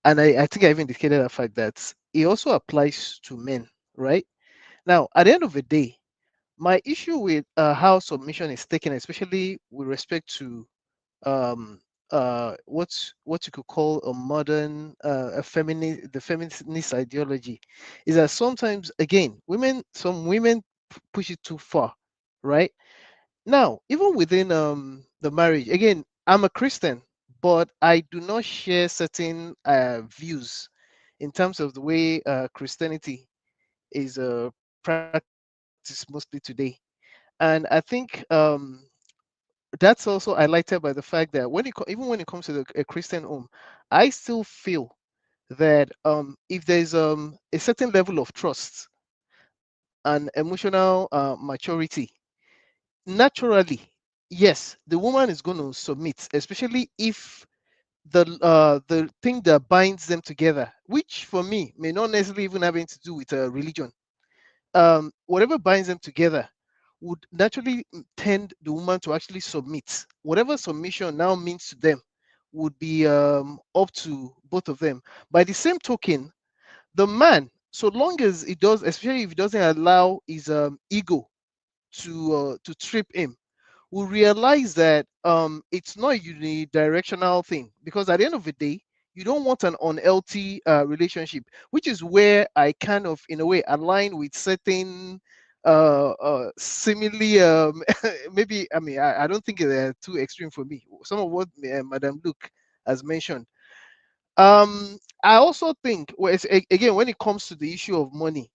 and I think I even indicated the fact that it also applies to men, right? Now, at the end of the day, my issue with how submission is taken, especially with respect to um, what you could call a modern the feminist ideology, is that sometimes again some women push it too far, right? Now, even within the marriage, again, I'm a Christian, but I do not share certain views in terms of the way Christianity is practiced mostly today. And I think that's also highlighted by the fact that even when it comes to a Christian home, I still feel that if there's a certain level of trust and emotional maturity, naturally, yes, the woman is going to submit, especially if the thing that binds them together, which for me may not necessarily even having to do with religion, whatever binds them together would naturally tend the woman to actually submit. Whatever submission now means to them would be up to both of them. By the same token, the man, so long as it does, especially if it doesn't allow his ego to trip him, will realize that it's not a unidirectional thing, because at the end of the day, you don't want an unhealthy relationship, which is where I kind of, in a way, align with certain similarly maybe, I mean, I don't think they're too extreme for me. Some of what Madam Luke has mentioned. I also think, well, again, when it comes to the issue of money,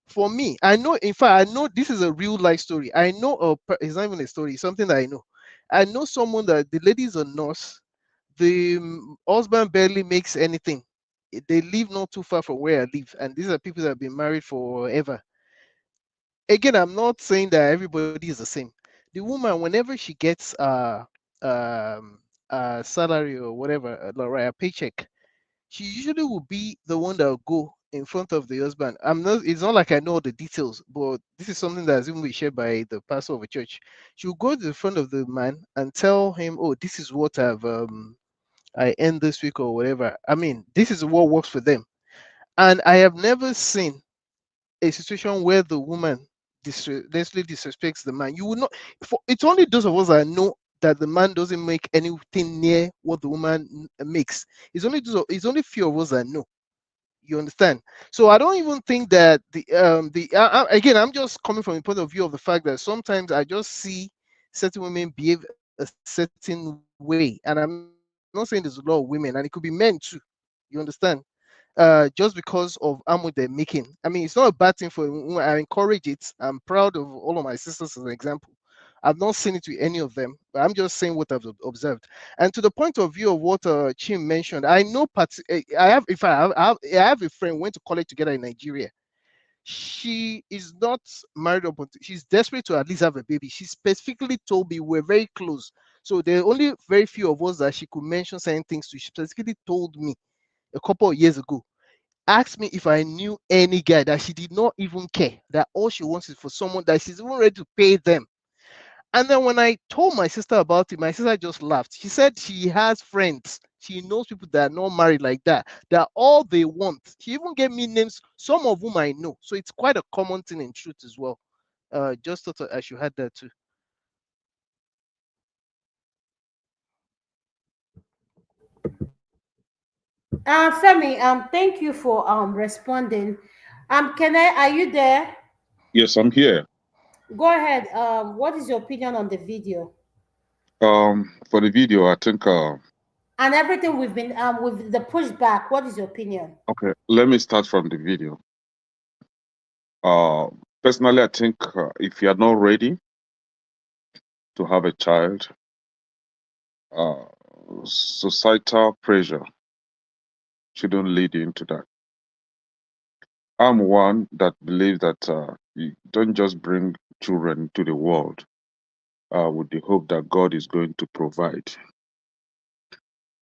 for me, I know, in fact, I know this is a real life story. I know it's not even a story, it's something that I know. I know someone that the lady is a nurse, the husband barely makes anything. They live not too far from where I live, and these are people that have been married forever. Again, I'm not saying that everybody is the same. The woman, whenever she gets salary or whatever, right, a paycheck, she usually will be the one that will go in front of the husband. It's not like I know the details, but this is something that's even been shared by the pastor of a church. She will go to the front of the man and tell him, oh, this is what I earned this week or whatever. I mean, this is what works for them. And I have never seen a situation where the woman basically disrespects the man. You will not, it's only those of us that know that the man doesn't make anything near what the woman makes. It's only few of us that know. You understand? So I don't even think that again, I'm just coming from a point of view of the fact that sometimes I just see certain women behave a certain way, and I'm not saying there's a lot of women, and it could be men too. You understand? Just because of how much they're making. I mean, it's not a bad thing for women. I encourage it. I'm proud of all of my sisters as an example. I've not seen it with any of them, but I'm just saying what I've observed. And to the point of view of what Chim mentioned, I know I have, if I have a friend went to college together in Nigeria. She is not married up until she's desperate to at least have a baby. She specifically told me we're very close. So there are only very few of us that she could mention certain things to. She specifically told me a couple of years ago, asked me if I knew any guy that she did not even care, that all she wants is for someone that she's even ready to pay them. And then when I told my sister about it, my sister just laughed. She said she has friends. She knows people that are not married like that. That all they want. She even gave me names, some of whom I know. So it's quite a common thing in truth as well. Just thought I should add that too. Femi, thank you for responding. Can I? Are you there? Yes, I'm here. Go ahead. What is your opinion on the video For the video, I think and everything we've been with the pushback? What is your opinion? okay. Let me start from the video. Personally, I think if you are not ready to have a child, uh, societal pressure shouldn't lead you into that. I'm one that believes that you don't just bring children to the world with the hope that God is going to provide.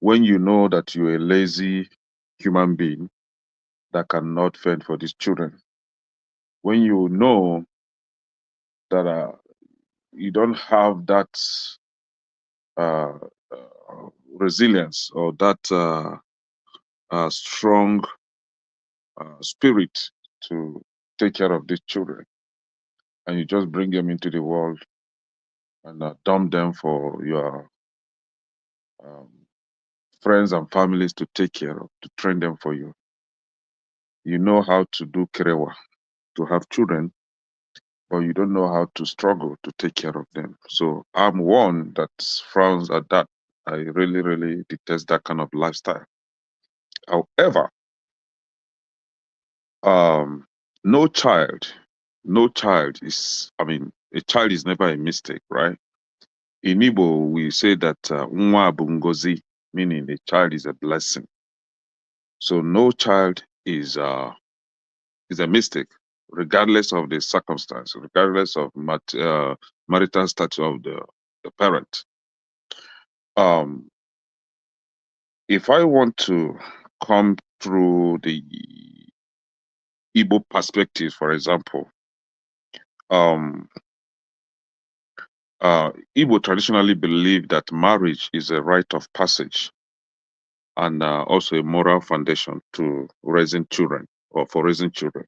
When you know that you're a lazy human being that cannot fend for these children, when you know that you don't have that uh, resilience or that strong spirit to take care of these children, and you just bring them into the world and dump them for your um, friends and families to take care of, to train them for you. You know how to do kerewa, to have children, but you don't know how to struggle to take care of them. So I'm one that frowns at that. I really, really detest that kind of lifestyle. However, um, no child, no child is, I mean, a child is never a mistake, right? In Igbo, we say that nwa bụ ngozi, meaning a child is a blessing. So no child is a mistake, regardless of the circumstance, regardless of marital status of the parent. If I want to come through the Igbo perspective, for example, Igbo traditionally believe that marriage is a rite of passage and also a moral foundation to raising children or for raising children.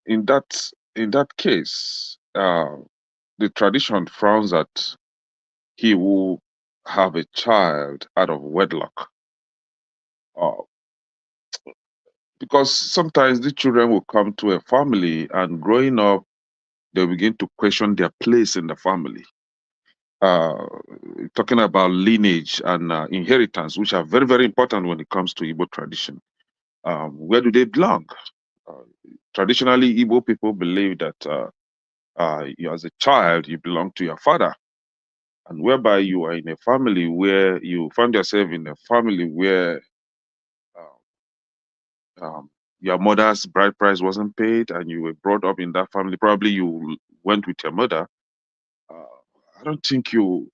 In that case, the tradition frowns at he who have a child out of wedlock, uh, because sometimes the children will come to a family and growing up, they begin to question their place in the family. Talking about lineage and inheritance, which are very, very important when it comes to Igbo tradition. Where do they belong? Traditionally, Igbo people believe that you, as a child, you belong to your father, and whereby you are in a family where you find yourself in a family where your mother's bride price wasn't paid, and you were brought up in that family. Probably you went with your mother. I don't think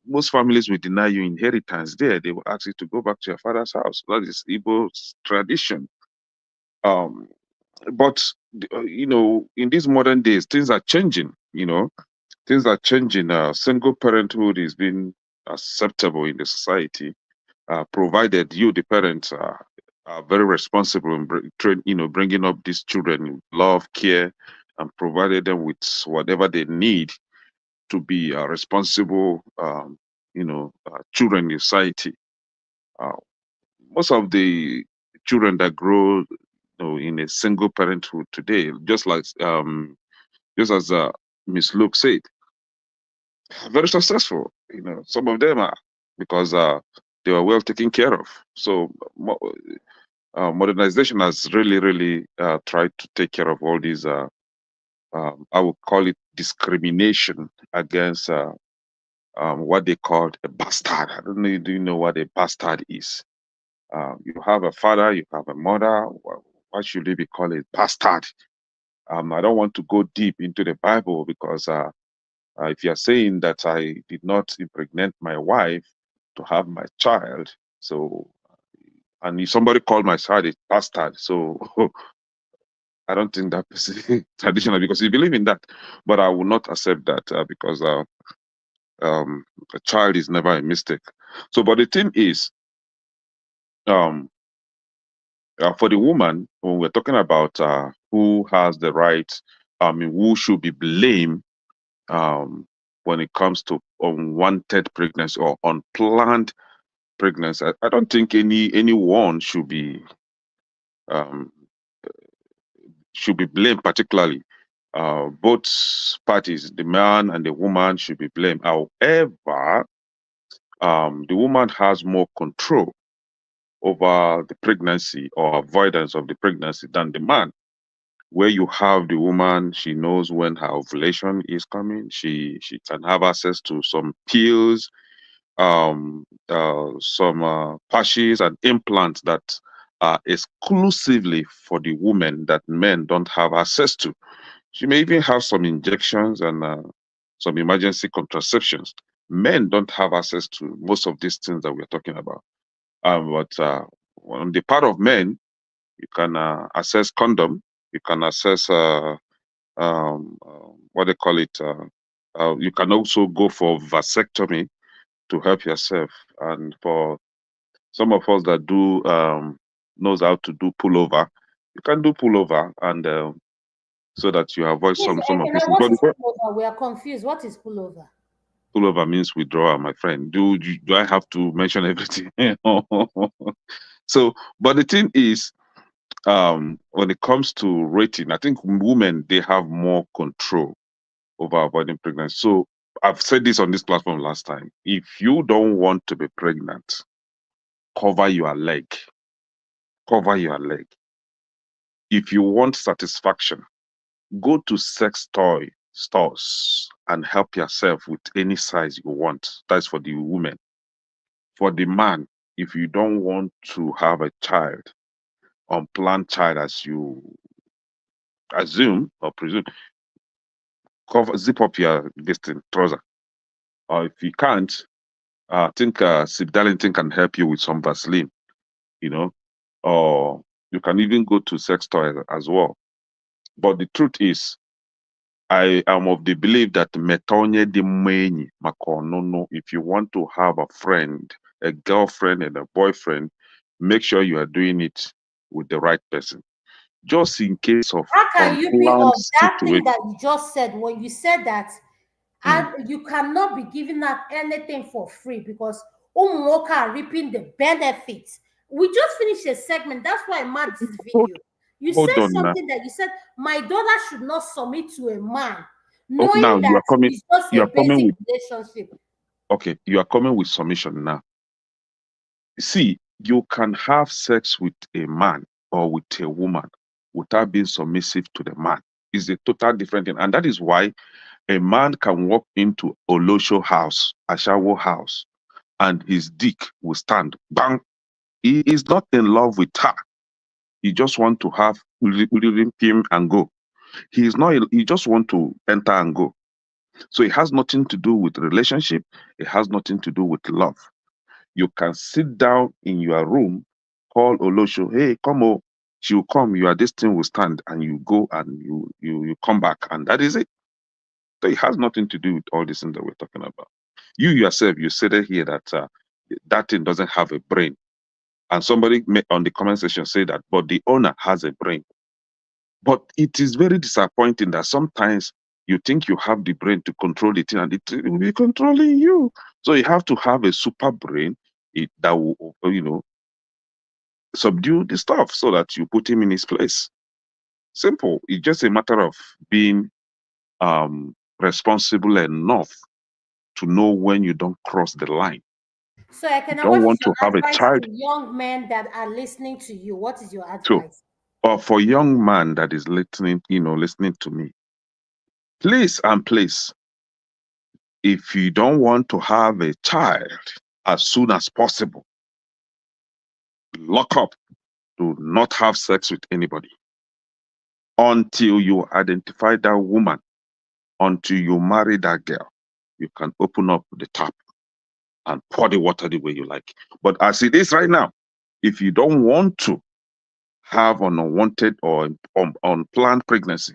most families will deny you inheritance there. They will ask you to go back to your father's house. That is Igbo's tradition. Um, but in these modern days, things are changing. Things are changing. Single parenthood is being acceptable in the society, provided you, the parents, are very responsible in bringing up these children with love, care, and provided them with whatever they need to be responsible, children in society. Uh, Most of the children that grow, in a single parenthood today, just as Miss Luke said, are very successful. Some of them are because they were well taken care of. So modernization has really, really tried to take care of all these. I would call it discrimination against what they called a bastard. I don't know. Do you know what a bastard is? You have a father, you have a mother. Why should they be called a bastard? I don't want to go deep into the Bible because if you're saying that I did not impregnate my wife to have my child, so and if somebody called my child a bastard, so I don't think that is traditional because you believe in that. But I will not accept that because a child is never a mistake. So, but the thing is, um, for the woman, when we're talking about who has the right, who should be blamed when it comes to unwanted pregnancy or unplanned pregnancy, I don't think anyone um, should be blamed particularly. Both parties, the man and the woman, should be blamed. However, the woman has more control over the pregnancy or avoidance of the pregnancy than the man. Where you have the woman, she knows when her ovulation is coming. She can have access to some pills, some patches and implants that are exclusively for the women that men don't have access to. She may even have some injections and some emergency contraceptions. Men don't have access to most of these things that we're talking about. But on the part of men, you can access condom. You can access what they call it. You can also go for vasectomy to help yourself. And for some of us that do knows how to do pullover, you can do pullover and so that you avoid Yes, some of these things. what But is pullover? We are confused. What is pullover? pullover means withdrawal, my friend. Do I have to mention everything? So, but the thing is, when it comes to rating, I think women, they have more control over avoiding pregnancy. So I've said this on this platform last time. If you don't want to be pregnant, cover your leg. Cover your leg. If you want satisfaction, go to sex toy stores and help yourself with any size you want. That's for the woman. For the man, if you don't want to have a child, unplanned child as you assume or presume, zip up your trouser. Or if you can't, I think Sip Darlington can help you with some Vaseline, you know, or you can even go to sex toys as well. But the truth is, I am of the belief that metonye di mwenyi makonono. If you want to have a friend, a girlfriend, and a boyfriend, make sure you are doing it with the right person. Just in case of How can you be unplanned of that thing situation. that you just said when you said that and you cannot be giving out anything for free because Umuoka are reaping the benefits? We just finished a segment. That's why I marked this video. You Hold said on now. something that you said, my daughter should not submit to a man, Oh, now knowing that it's just you a are coming basic with relationship. okay, you are coming with submission now. See, you can have sex with a man or with a woman without being submissive to the man. It's a total different thing. And that is why a man can walk into Olosho house, Ashawo house, and his dick will stand. Bang! He is not in love with her. He just want to have him and go. He is not, he just want to enter and go. So it has nothing to do with relationship. It has nothing to do with love. You can sit down in your room, call Olosho, hey, come on. She'll come, this thing will stand, and you go and you come back, and that is it. So it has nothing to do with all this thing that we're talking about. You yourself, you said here that that thing doesn't have a brain. And somebody on the comment section say that, but the owner has a brain. But it is very disappointing that sometimes you think you have the brain to control the thing and it will be controlling you. So you have to have a super brain that will, subdue the stuff so that you put him in his place. Simple. It's just a matter of being responsible enough to know when you don't cross the line. So I can You don't what is want your to have a advice child. to young men that are listening to you? What is your So, advice? or for young man that is listening to me, please and please, if you don't want to have a child as soon as possible, lock up. Do not have sex with anybody until you identify that woman, until you marry that girl. You can open up the tap and pour the water the way you like. But as it is right now, if you don't want to have an unwanted or unplanned pregnancy,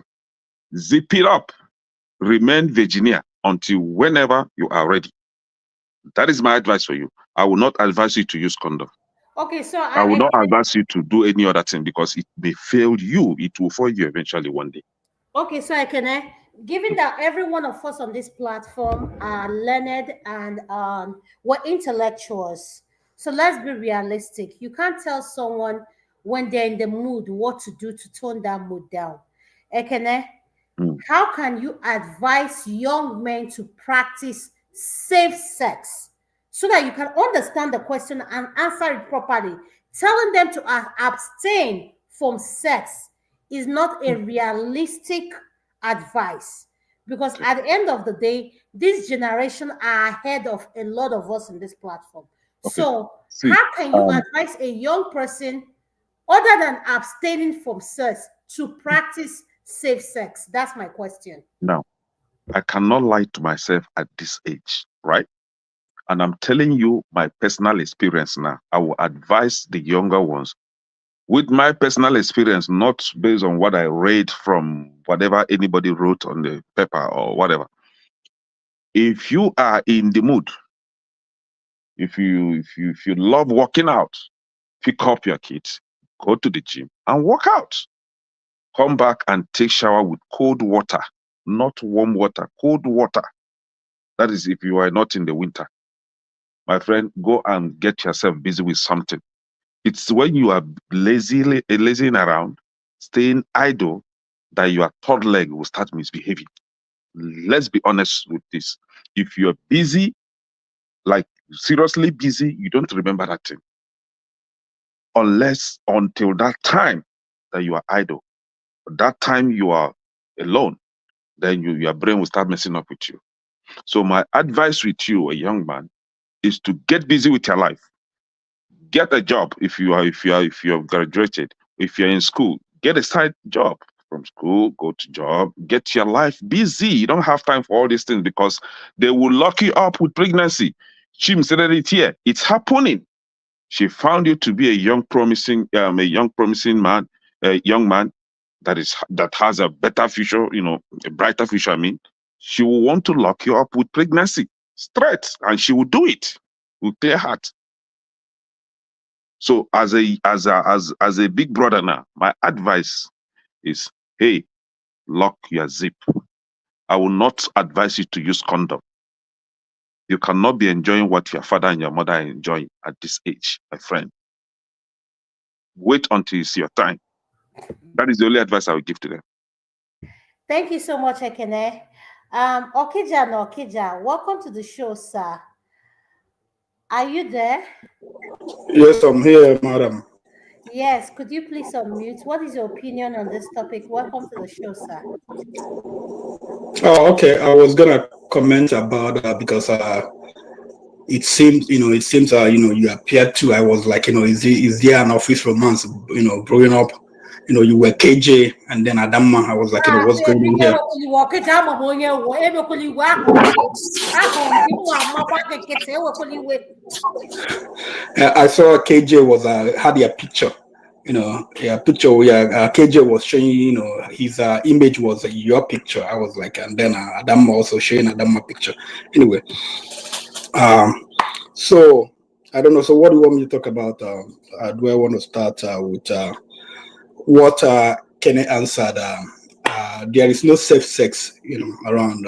zip it up. Remain Virginia until whenever you are ready. That is my advice for you. I will not advise you to use condom. Okay, so I will not advise you to do any other thing because it may fail you. It will fail you eventually one day. Okay, so given that every one of us on this platform are learned and we're intellectuals, so let's be realistic. You can't tell someone when they're in the mood what to do to tone that mood down. Ekene, how can you advise young men to practice safe sex so that you can understand the question and answer it properly? Telling them to abstain from sex is not a realistic advice, because at the end of the day, this generation are ahead of a lot of us in this platform. Okay. So, See, how can you advise a young person, other than abstaining from sex, to practice safe sex? That's my question. now, I cannot lie to myself at this age, right? And I'm telling you my personal experience now. I will advise the younger ones with my personal experience, not based on what I read from whatever anybody wrote on the paper or whatever. If you are in the mood, if you love working out, pick up your kids, go to the gym and work out. Come back and take shower with cold water, not warm water, cold water. That is if you are not in the winter. My friend, go and get yourself busy with something. It's when you are lazing around, staying idle, that your third leg will start misbehaving. Let's be honest with this. If you're busy, like seriously busy, you don't remember that thing. Until that time that you are idle, that time you are alone, then your brain will start messing up with you. So my advice with you, a young man, is to get busy with your life. Get a job if you have graduated. If you're in school, get a side job from school, go to job, get your life busy. You don't have time for all these things because they will lock you up with pregnancy. She said it here. It's happening. She found you to be a young promising man, a young man that has a better future, a brighter future. I mean, she will want to lock you up with pregnancy straight, and she will do it with clear heart. So as a big brother now, my advice is, hey, lock your zip. I will not advise you to use condom. You cannot be enjoying what your father and your mother are enjoying at this age, my friend. Wait until it's your time. That is the only advice I will give to them. Thank you so much, Ekene. Okija no Okija, welcome to the show, sir. Are you there? Yes, I'm here, madam. Yes, could you please unmute? What is your opinion on this topic? Welcome to the show, sir. Oh, okay. I was gonna comment about because it seems you appeared to. I was like, is there an office romance? Growing up, you were KJ and then Adama. I was like, what's going on here? I saw KJ was had a picture. A picture where KJ was showing, his image was your picture. I was like, and then Adam also showing Adam picture. Anyway, so I don't know. So what do you want me to talk about? Do I want to start with what Kenny answered? There is no safe sex, around.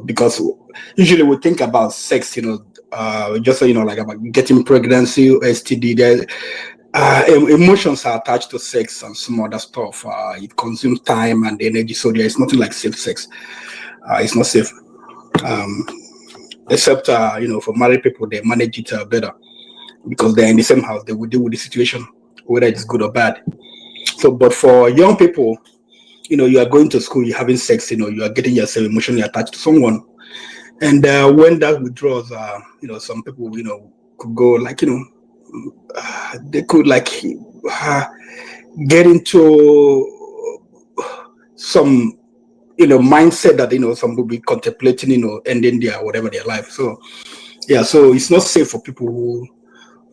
Because usually we think about sex, just so like about getting pregnancy, STD. There, emotions are attached to sex and some other stuff. It consumes time and energy, so there is nothing like safe sex. It's not safe, except for married people, they manage it better because they're in the same house. They will deal with the situation, whether it's good or bad. So, but for young people, you are going to school, you're having sex, you are getting yourself emotionally attached to someone, and when that withdraws, some people, could go like, they could like get into some mindset that some will be contemplating ending their whatever their life. So yeah, so it's not safe for people who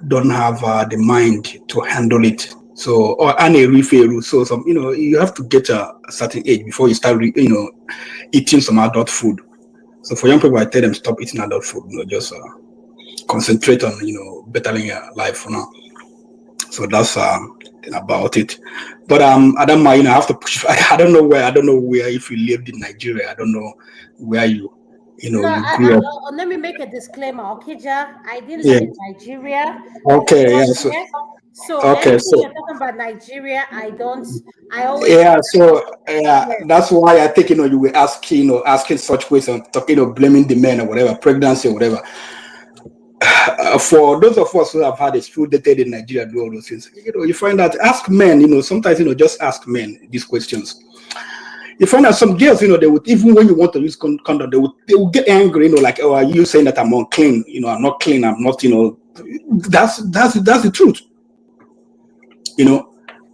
don't have the mind to handle it. So or and a referral. So some you have to get a certain age before you start eating some adult food. So for young people, I tell them stop eating adult food. Just concentrate on bettering your life for now. So that's about it. But Adam, I have to push. I don't know where if you lived in Nigeria. I don't know where you grew up. Let me make a disclaimer, Okija. I didn't live Yeah. in Nigeria. I was Okay. born Yeah. So here. So Okay, anything so you're talking about Nigeria, I always yeah, think so about, yeah, yes. that's why I think you were asking asking such questions, talking blaming the men or whatever, pregnancy or whatever. For those of us who have had a school dated in Nigeria, do all those things, you find that ask men, sometimes just ask men these questions. You find out some girls, they would, even when you want to use condom, they would get angry, like, oh, are you saying that I'm unclean? I'm not clean. I'm not, that's the truth,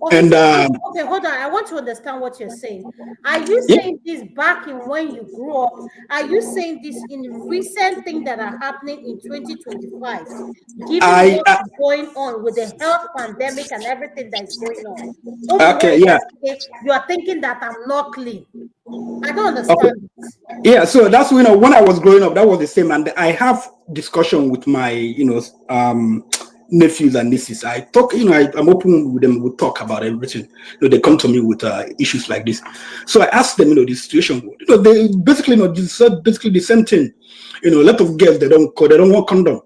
Okay, and so okay, hold on. I want to understand what you're saying. Are you yeah, saying this back in when you grew up? Are you saying this in recent things that are happening in 2025, given I, what is going on with the health pandemic and everything that is going on? Over okay, where yeah, you are thinking that I'm not clean. I don't okay. understand it. Yeah, so that's when I was growing up, that was the same, and I have discussion with my nephews and nieces. I talk, I'm open with them. We talk about everything. They come to me with issues like this. So I asked them, the situation. They basically, basically the same thing. A lot of girls they don't want condom.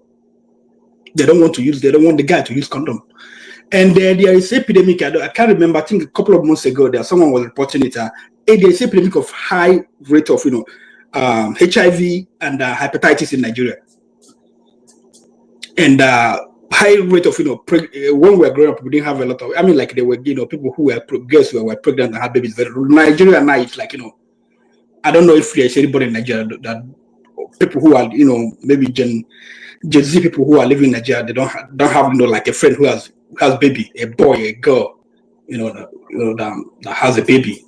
They don't want the guy to use condom. And there is epidemic. I can't remember. I think a couple of months ago, someone was reporting it. There is epidemic of high rate of HIV and hepatitis in Nigeria, and high rate of when we were growing up, we didn't have a lot of. I mean, like there were people who were girls who were pregnant and had babies. But Nigeria now it's like I don't know if there's anybody in Nigeria that people who are maybe Gen Z people who are living in Nigeria, they don't have like a friend who has baby, a boy, a girl, that has a baby.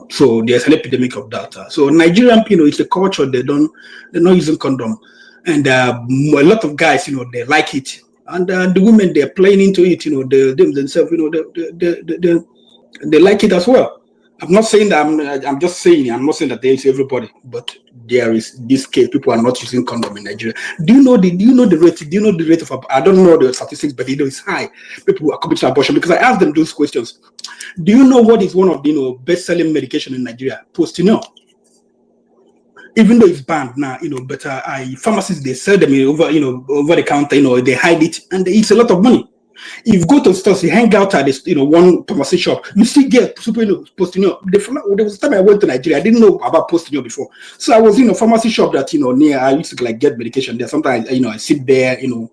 So there's an epidemic of that. So Nigerian, it's a culture. They're not using condom, and a lot of guys, they like it, and the women they're playing into it. Them themselves, they like it as well. I'm not saying that. I'm just saying. I'm not saying that there is everybody, but there is this case. People are not using condom in Nigeria. Do you know the rate? Do you know the rate of? I don't know the statistics, but it's high. People are committing abortion because I asked them those questions. Do you know what is one of the best-selling medication in Nigeria? Postinor. Even though it's banned now, but pharmacists they sell them over the counter. They hide it, and it's a lot of money. If you go to stores, you hang out at this, one pharmacy shop, you still get Postinor. There was a time I went to Nigeria, I didn't know about Postinor before. So I was in a pharmacy shop that, near, I used to like get medication there. Sometimes, I sit there, in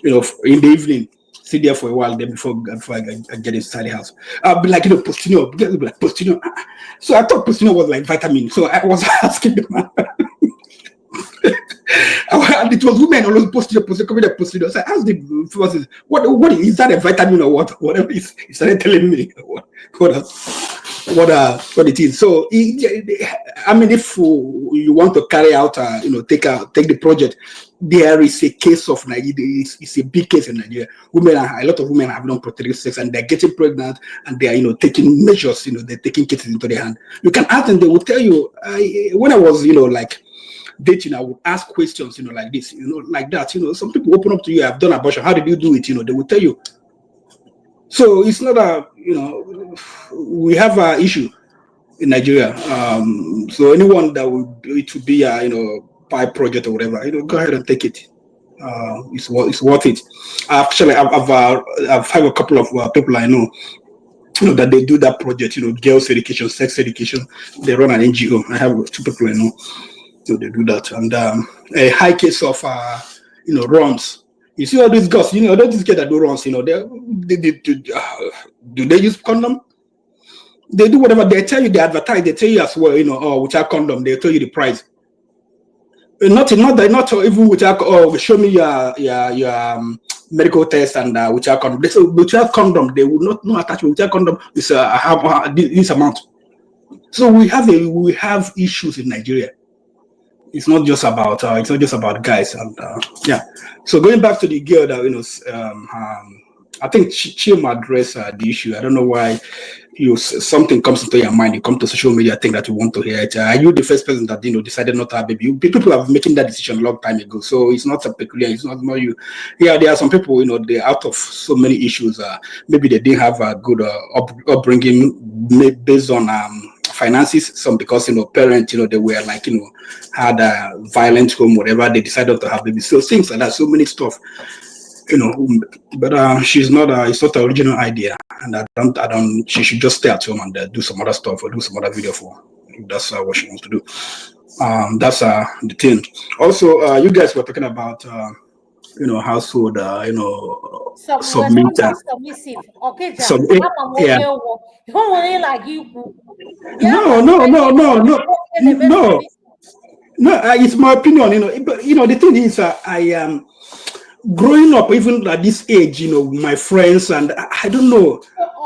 the evening, sit there for a while then before I get inside the house. I'll be like, Postinor, like Postinor. So I thought Postinor was like vitamin. So I was asking the man. And it was women always posted. So I asked the forces, what is that, a vitamin or what? Whatever he started telling me what it is. So I mean, if you want to carry out take the project, there is a case of Nigeria. It's a big case in Nigeria. A lot of women have non-protected sex and they're getting pregnant and they are taking measures. They're taking cases into their hand. You can ask them; they will tell you. When I was like dating, I would ask questions, like this, like that. Some people open up to you. I've done abortion. How did you do it? They will tell you. So it's not we have an issue in Nigeria. So anyone that would do it to be a buy project or whatever, go ahead and take it. It's worth it. Actually, I've had a couple of people I know. That they do that project. Girls education, sex education. They run an NGO. I have 2 people I know. So they do that, and a high case of runs. You see all these girls, all these kids that do runs, do they use condom? They do whatever they tell you. They advertise. They tell you as well. Without condom, they tell you the price. Not even without. Show me your medical test and without condom. They say without condom, they will not attach. Without condom, it's have this amount. So we have issues in Nigeria. It's not just about guys, and yeah. So going back to the girl that I think Chim addressed the issue. I don't know why something comes into your mind. You come to social media, think that you want to hear it. Are you the first person that decided not to have a baby? People have making that decision a long time ago. So it's not a peculiar. It's not more you. Yeah, there are some people they're out of so many issues. Maybe they didn't have a good upbringing based on finances. Some because parents they were like had a violent home, whatever. They decided to have babies. So things like that. So many stuff. you know, but she's not. It's not the original idea, and I don't. She should just stay at home and do some other stuff or do some other video for. If that's what she wants to do. That's the thing. Also, you guys were talking about household, So we were submit. talking about submissive. Okay, Jack. Sub, yeah. You don't want to like you. No. It's my opinion. But the thing is, I am growing up, even at this age. My friends and I don't know.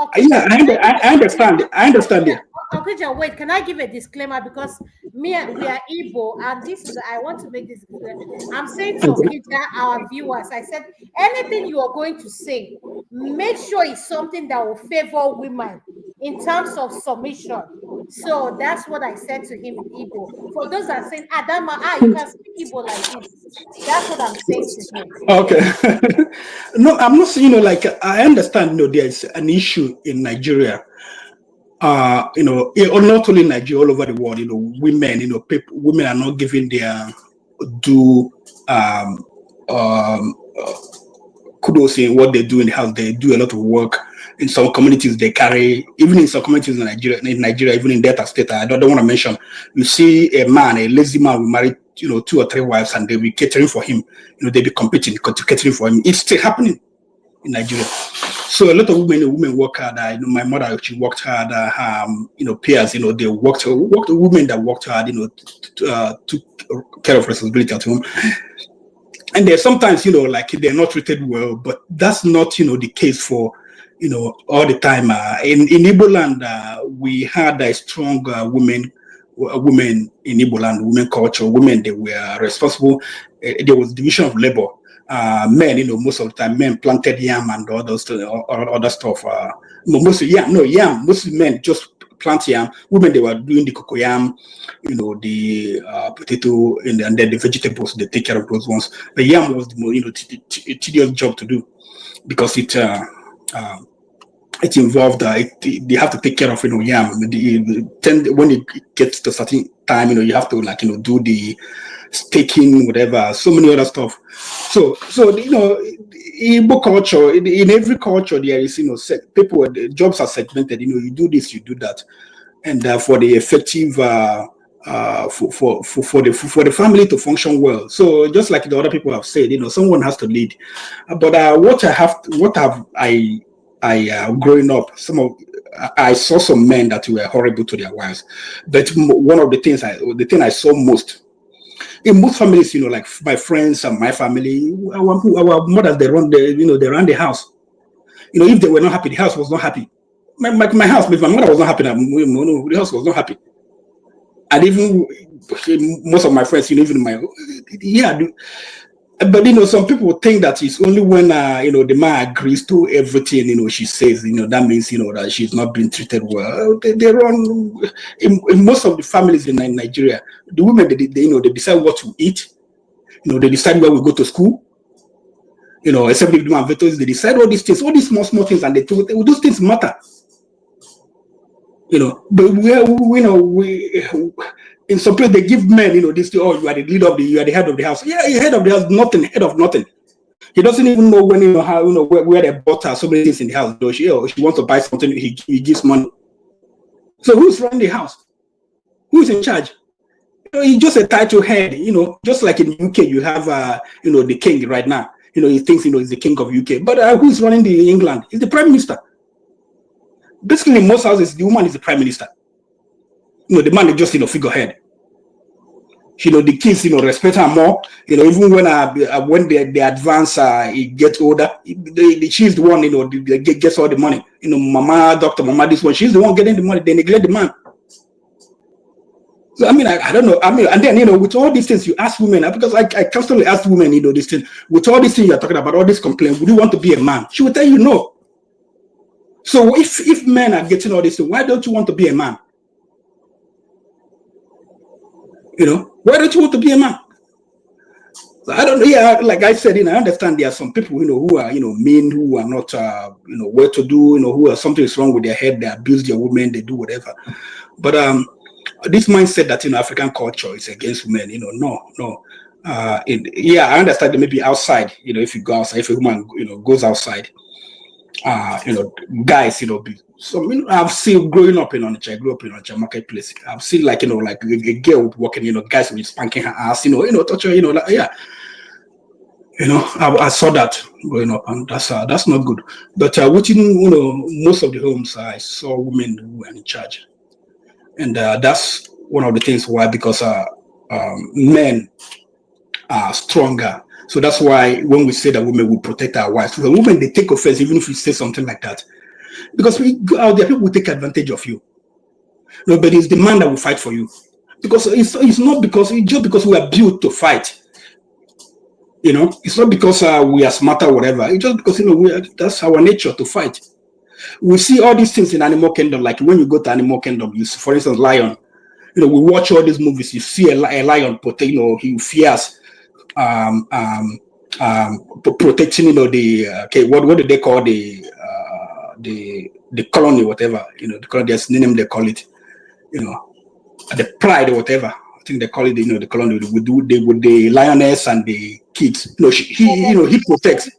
Okay, yeah, I understand. I understand it. Okay, John, wait, can I give a disclaimer? Because we are Igbo, and this is, I want to make this clear. I'm saying to Okija, our viewers, I said, anything you are going to say, make sure it's something that will favor women in terms of submission. So that's what I said to him in Igbo. For those that are saying, Adama, you can speak Igbo like this. That's what I'm saying to him. Okay. No, I'm not saying, like, I understand, there's an issue in Nigeria. Not only in Nigeria, all over the world, women, women are not given their due kudos in what they do in the house. They do a lot of work. In some communities, they carry, even in some communities in Nigeria, even in Delta State, I don't want to mention, you see a man, a lazy man will marry, 2 or 3 wives, and they'll be catering for him. They'll be competing, catering for him. It's still happening in Nigeria. So a lot of women work hard. My mother, she worked hard. Peers, they worked. Women that worked hard, took care of responsibility at home. And there's sometimes, like they're not treated well, but that's not, the case for, all the time. In Igbo land, we had a strong women in Igbo land, women culture. Women, they were responsible. There was division of labor. Men, most of the time, men planted yam and other stuff. Yam. Most men just plant yam. Women, they were doing the cocoyam, the potato, and then the vegetables. They take care of those ones. The yam was the more, tedious job to do because it involved. They have to take care of yam. When it gets to a certain time, you have to do the staking, whatever, so many other stuff. So Igbo culture, in every culture there is, people, the jobs are segmented. You do this, you do that, and for the effective, for the family to function well. So just like the other people have said, someone has to lead. But growing up, I saw some men that were horrible to their wives. But one of the things I saw most. In most families, like my friends and my family, our mothers, they run the house. If they were not happy, the house was not happy. My house, if my mother was not happy, the house was not happy. And even most of my friends, even but some people think that it's only when the man agrees to everything she says, that means that she's not being treated well. They run in most of the families in Nigeria. The women they decide what to eat. They decide where we go to school. Except if the man vetoes, they decide all these things, all these small things, and those things matter. But we in some place they give men, this. Oh, you are the leader you are the head of the house. Yeah, you're head of the house. Nothing, head of nothing. He doesn't even know when how where they bought her so many things in the house. She wants to buy something. He gives money. So who's running the house? Who's in charge? He's just a title head. Just like in UK, you have the king right now. He thinks he's the king of UK. But who's running the England? It's the prime minister. Basically, in most houses, the woman is the prime minister. The man is just figurehead. The kids respect her more. Even when they advance, it gets older. She's the one gets all the money. Mama, doctor, mama, this one. She's the one getting the money. They neglect the man. So I don't know. And then with all these things, you ask women, because I constantly ask women, this thing. With all these things you're talking about, all these complaints, would you want to be a man? She will tell you no. So if men are getting all this, why don't you want to be a man? Why don't you want to be a man? So I don't know. Yeah, like I said, I understand there are some people, who are, men who are not, well to do, who are something is wrong with their head. They abuse their women. They do whatever. But this mindset that African culture is against women, no. Yeah, I understand that maybe outside, if you go outside, if a woman, goes outside, guys, I've seen growing up in Onitsha, I grew up in Onitsha marketplace. I've seen like, like a girl walking, guys will be spanking her ass, touch her, like, yeah. I saw that growing up, and that's not good. But most of the homes I saw women who were in charge, and that's one of the things why, because men are stronger. So that's why when we say that women will protect our wives, the women, they take offense even if you say something like that, because we go out there, people will take advantage of you. No, but it's the man that will fight for you, because it's not because just because we are built to fight. It's not because we are smarter or whatever. It's just because that's our nature to fight. We see all these things in animal kingdom. Like when you go to animal kingdom, you see, for instance, lion. We watch all these movies. You see a lion protect. He fears protecting. The okay, what do they call the colony, whatever. The colony. There's a name they call it. The pride or whatever. I think they call it, the colony with the lioness and the kids. He protects.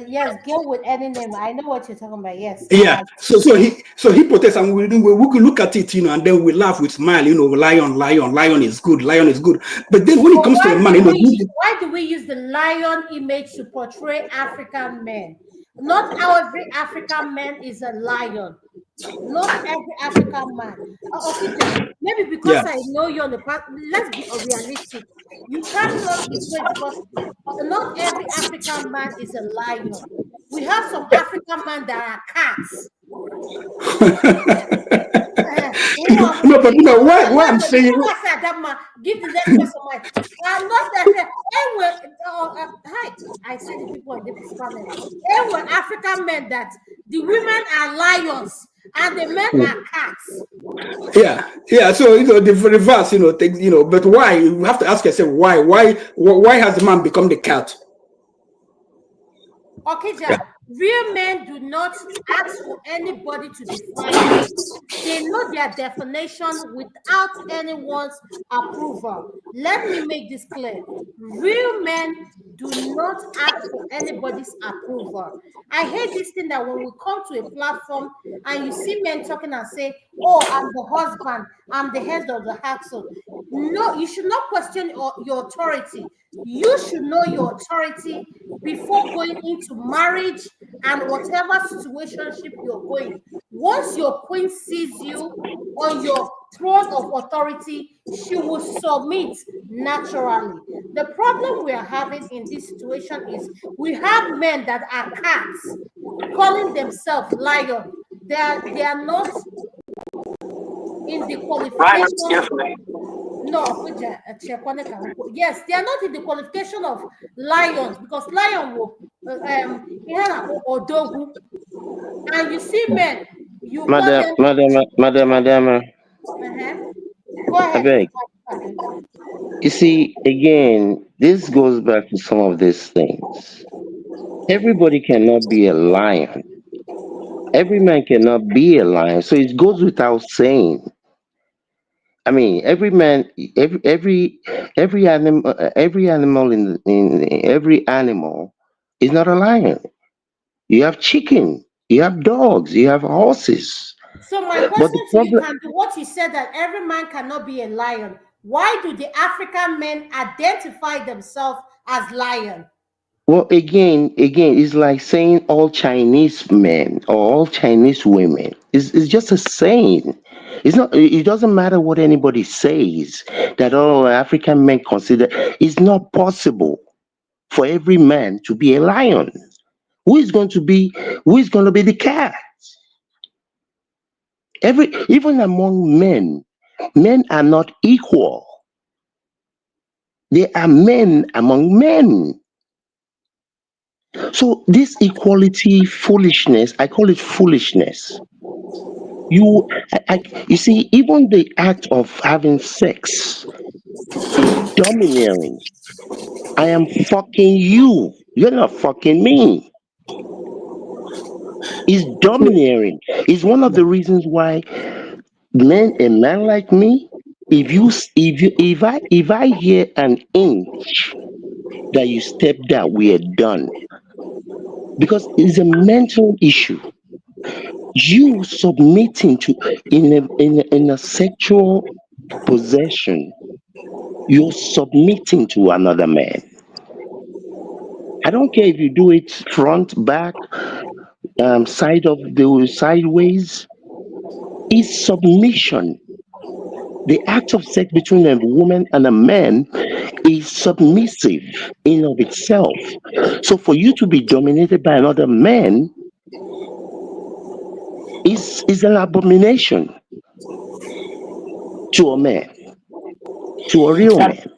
Yes, girl with any name. I know what you're talking about. Yes. Yeah. So he protects, and we can look at it, and then we laugh, we smile. Lion is good. Lion is good. But then when it comes to a man, why do we use the lion image to portray African men? Not every African man is a lion. Not every African man. Okay, maybe because I know you on the path. Let's be realistic. You cannot equate, because not every African man is a lion. We have some African men that are cats. No, but why I'm saying. Give the next person mine. I'm not that. Hi, I see the people on this panel. There were African men that the women are lions and the men are cats. Yeah. So the reverse, things, But why? You have to ask yourself why. Why has the man become the cat? Okay, Jack. Real men do not ask for anybody to define them. They know their definition without anyone's approval. Let me make this clear. Real men do not ask for anybody's approval. I hate this thing that when we come to a platform and you see men talking and say, oh, I'm the husband, I'm the head of the household. No, you should not question your authority. You should know your authority before going into marriage and whatever situationship you're going. Once your queen sees you on your throne of authority, she will submit naturally. The problem we are having in this situation is we have men that are cats calling themselves lion. They are not in the qualification. No, yes, they are not in the qualification of lions, because lion will or dogu, and you see men, you Madam. Go ahead. Beg. You see, again, this goes back to some of these things. Everybody cannot be a lion. Every man cannot be a lion. So it goes without saying. I mean, every man, every animal in every animal is not a lion. You have chicken, you have dogs, you have horses. So my But question the to you, problem, can be what you said, that every man cannot be a lion. Why do the African men identify themselves as lion? well, again, it's like saying all Chinese men or all Chinese women. It's just a saying. It's not. It doesn't matter what anybody says that all African men consider. It's not possible for every man to be a lion. Who is going to be? Who is going to be the cat? Even among men are not equal. There are men among men. So this equality foolishness, I call it foolishness. You see, even the act of having sex is domineering. I am fucking you. You're not fucking me. Is domineering. Is one of the reasons why a man like me If I hear an inch that you stepped out, we are done. Because it's a mental issue. You submitting to in a sexual possession, you're submitting to another man. I don't care if you do it front, back, side of the sideways. It's submission. The act of sex between a woman and a man is submissive in of itself. So for you to be dominated by another man is an abomination to a man, to a real Um, man.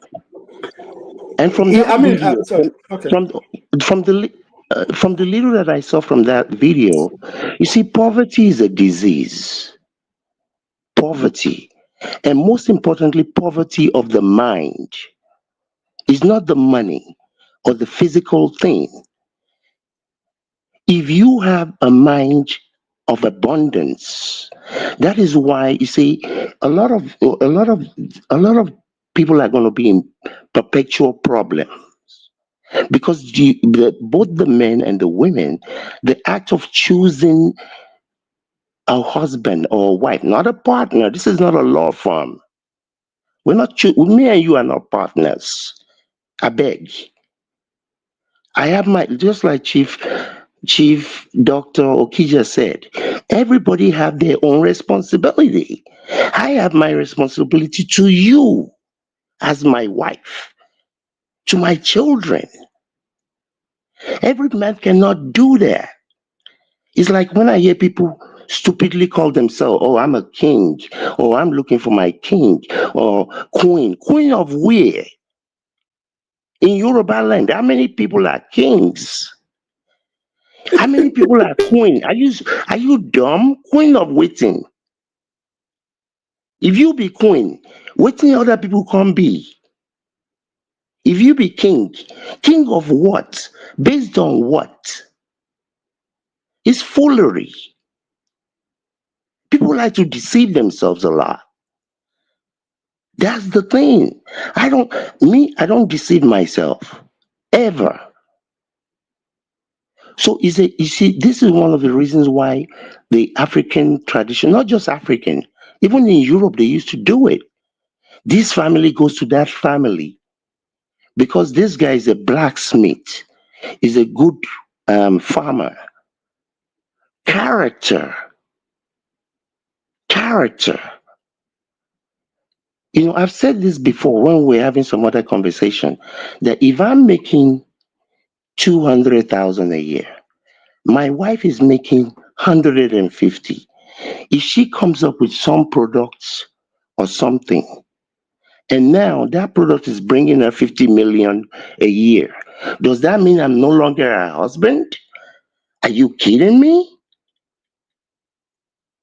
And from yeah, that I mean, video, sorry. Okay. from from the from the little that I saw from that video, you see, poverty is a disease. Poverty, and most importantly, poverty of the mind. Is not the money or the physical thing. If you have a mind of abundance, that is why you see a lot of a lot of a lot of people are going to be in perpetual problem because both the men and the women, the act of choosing a husband or a wife, not a partner. This is not a law firm. We're not. Me and you are not partners. I beg. I have my, just like Chief Dr. Okija said, everybody have their own responsibility. I have my responsibility to you as my wife, to my children. Every man cannot do that. It's like when I hear people stupidly call themselves, oh, I'm a king, or I'm looking for my king, or queen. Queen of where? In Yoruba land, how many people are kings? How many people are queen? Are you dumb? Queen of waiting. If you be queen, waiting other people can be. If you be king, king of what? Based on what? It's foolery. People like to deceive themselves a lot. That's the thing. I don't deceive myself. Ever. So you see, this is one of the reasons why the African tradition, not just African, even in Europe, they used to do it. This family goes to that family because this guy is a blacksmith, is a good farmer. Character, character. I've said this before when we're having some other conversation that if I'm making 200,000 a year, my wife is making 150. If she comes up with some products or something, and now that product is bringing her 50 million a year, does that mean I'm no longer her husband? Are you kidding me?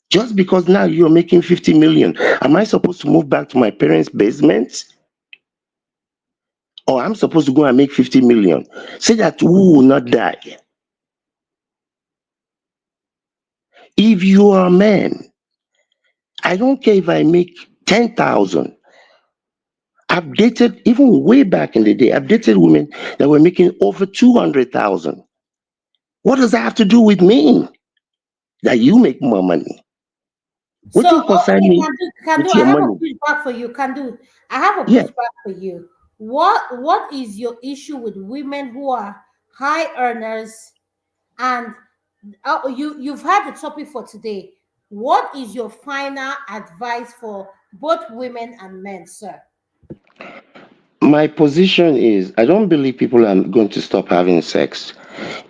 Just because now you're making 50 million, am I supposed to move back to my parents' basement? Or I'm supposed to go and make 50 million? Say that we will not die. If you are a man, I don't care if I make 10,000. I've dated, even way back in the day, I've dated women that were making over 200,000. What does that have to do with me? That you make more money. What So, do you concern okay, me can do. with I your have a money? pushback for you. Can do. I have a Yeah. pushback for you. What is your issue with women who are high earners and you've had the topic for today? What is your final advice for both women and men, sir? My position is I don't believe people are going to stop having sex.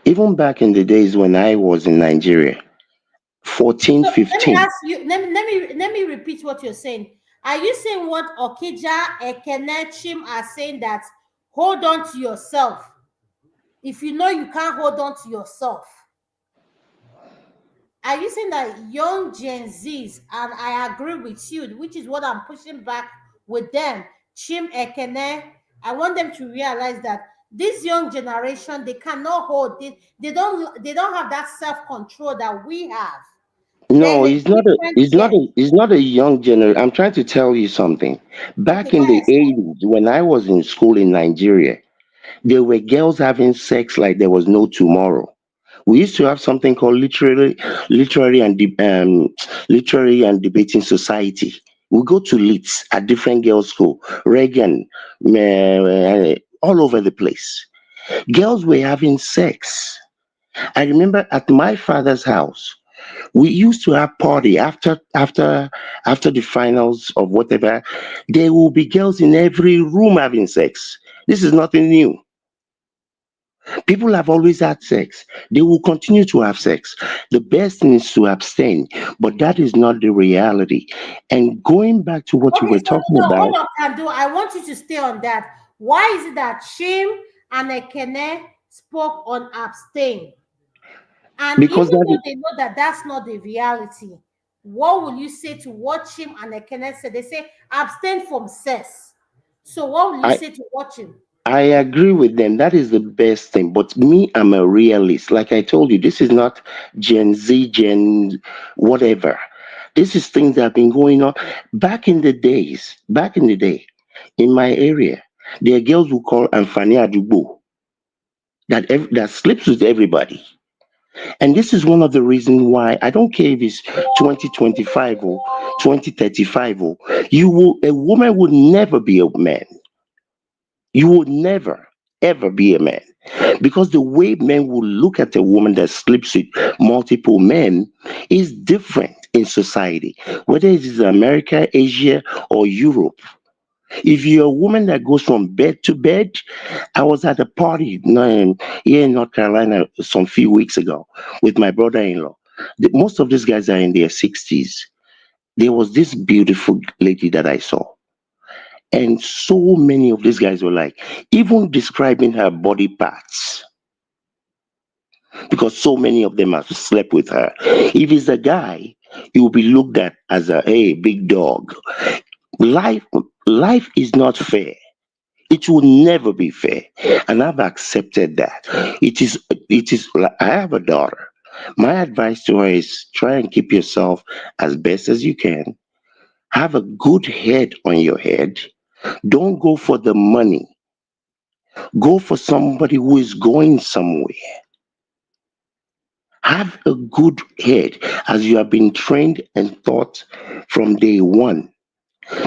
Even back in the days when I was in Nigeria, 14, So let me 15. ask you. Let me repeat what you're saying. Are you saying what Okija, Ekene, Chim are saying, that hold on to yourself? If you know you can't hold on to yourself, are you saying that young Gen Zs, and I agree with you, which is what I'm pushing back with them, Chim Ekene, I want them to realize that this young generation, they cannot hold it, they don't have that self-control that we have. There's No, a difference. Yes. he's not a young generation. I'm trying to tell you something. Okay, Back go in the ahead, sir. 80s, when I was in school in Nigeria, there were girls having sex like there was no tomorrow. We used to have something called literary and literary and debating society. We go to Leeds at different girls' school, Reagan, all over the place. Girls were having sex. I remember at my father's house, we used to have party after the finals of whatever. There will be girls in every room having sex. This is nothing new. People have always had sex. They will continue to have sex. The best thing is to abstain, but that is not the reality. And going back to what you Okay, were so talking no, about, hold on, Kando. I want you to stay on that. Why is it that Shim and Ekene spoke on abstain? And because even that though they know that that's not the reality, what will you say to what Shim and Ekene said? They say abstain from sex. So what will you I say to watch him? I agree with them. That is the best thing. But me, I'm a realist. Like I told you, this is not Gen Z, Gen whatever. This is things that have been going on back in the days. Back in the day, in my area, there are girls who call Anfani Adubo that sleeps with everybody. And this is one of the reasons why I don't care if it's 2025 or 2035 or a woman would never be a man. You would never ever be a man. Because the way men will look at a woman that sleeps with multiple men is different in society, whether it is America, Asia, or Europe. If you're a woman that goes from bed to bed, I was at a party here in North Carolina some few weeks ago with my brother-in-law. Most of these guys are in their 60s. There was this beautiful lady that I saw. And so many of these guys were like, even describing her body parts, because so many of them have slept with her. If it's a guy, he will be looked at as a hey, big dog. Life, life is not fair. It will never be fair, and I've accepted that. It is. I have a daughter. My advice to her is try and keep yourself as best as you can. Have a good head on your head. Don't go for the money. Go for somebody who is going somewhere. Have a good head as you have been trained and taught from day one.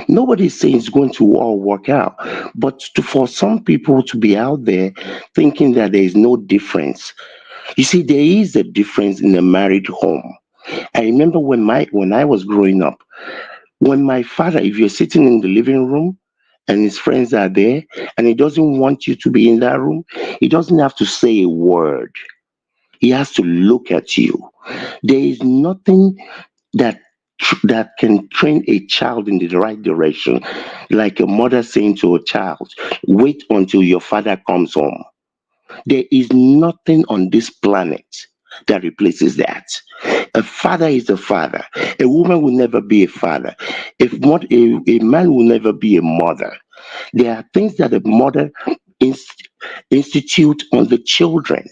Nobody is saying it's going to all work out, but for some people to be out there thinking that there is no difference. You see, there is a difference in a married home. I remember when I was growing up, when my father, if you're sitting in the living room and his friends are there and he doesn't want you to be in that room, he doesn't have to say a word. He has to look at you. There is nothing that that can train a child in the right direction, like a mother saying to a child, "Wait until your father comes home." There is nothing on this planet that replaces that. A father is a father. A woman will never be a father. A man will never be a mother. There are things that a mother inst- institute on the children.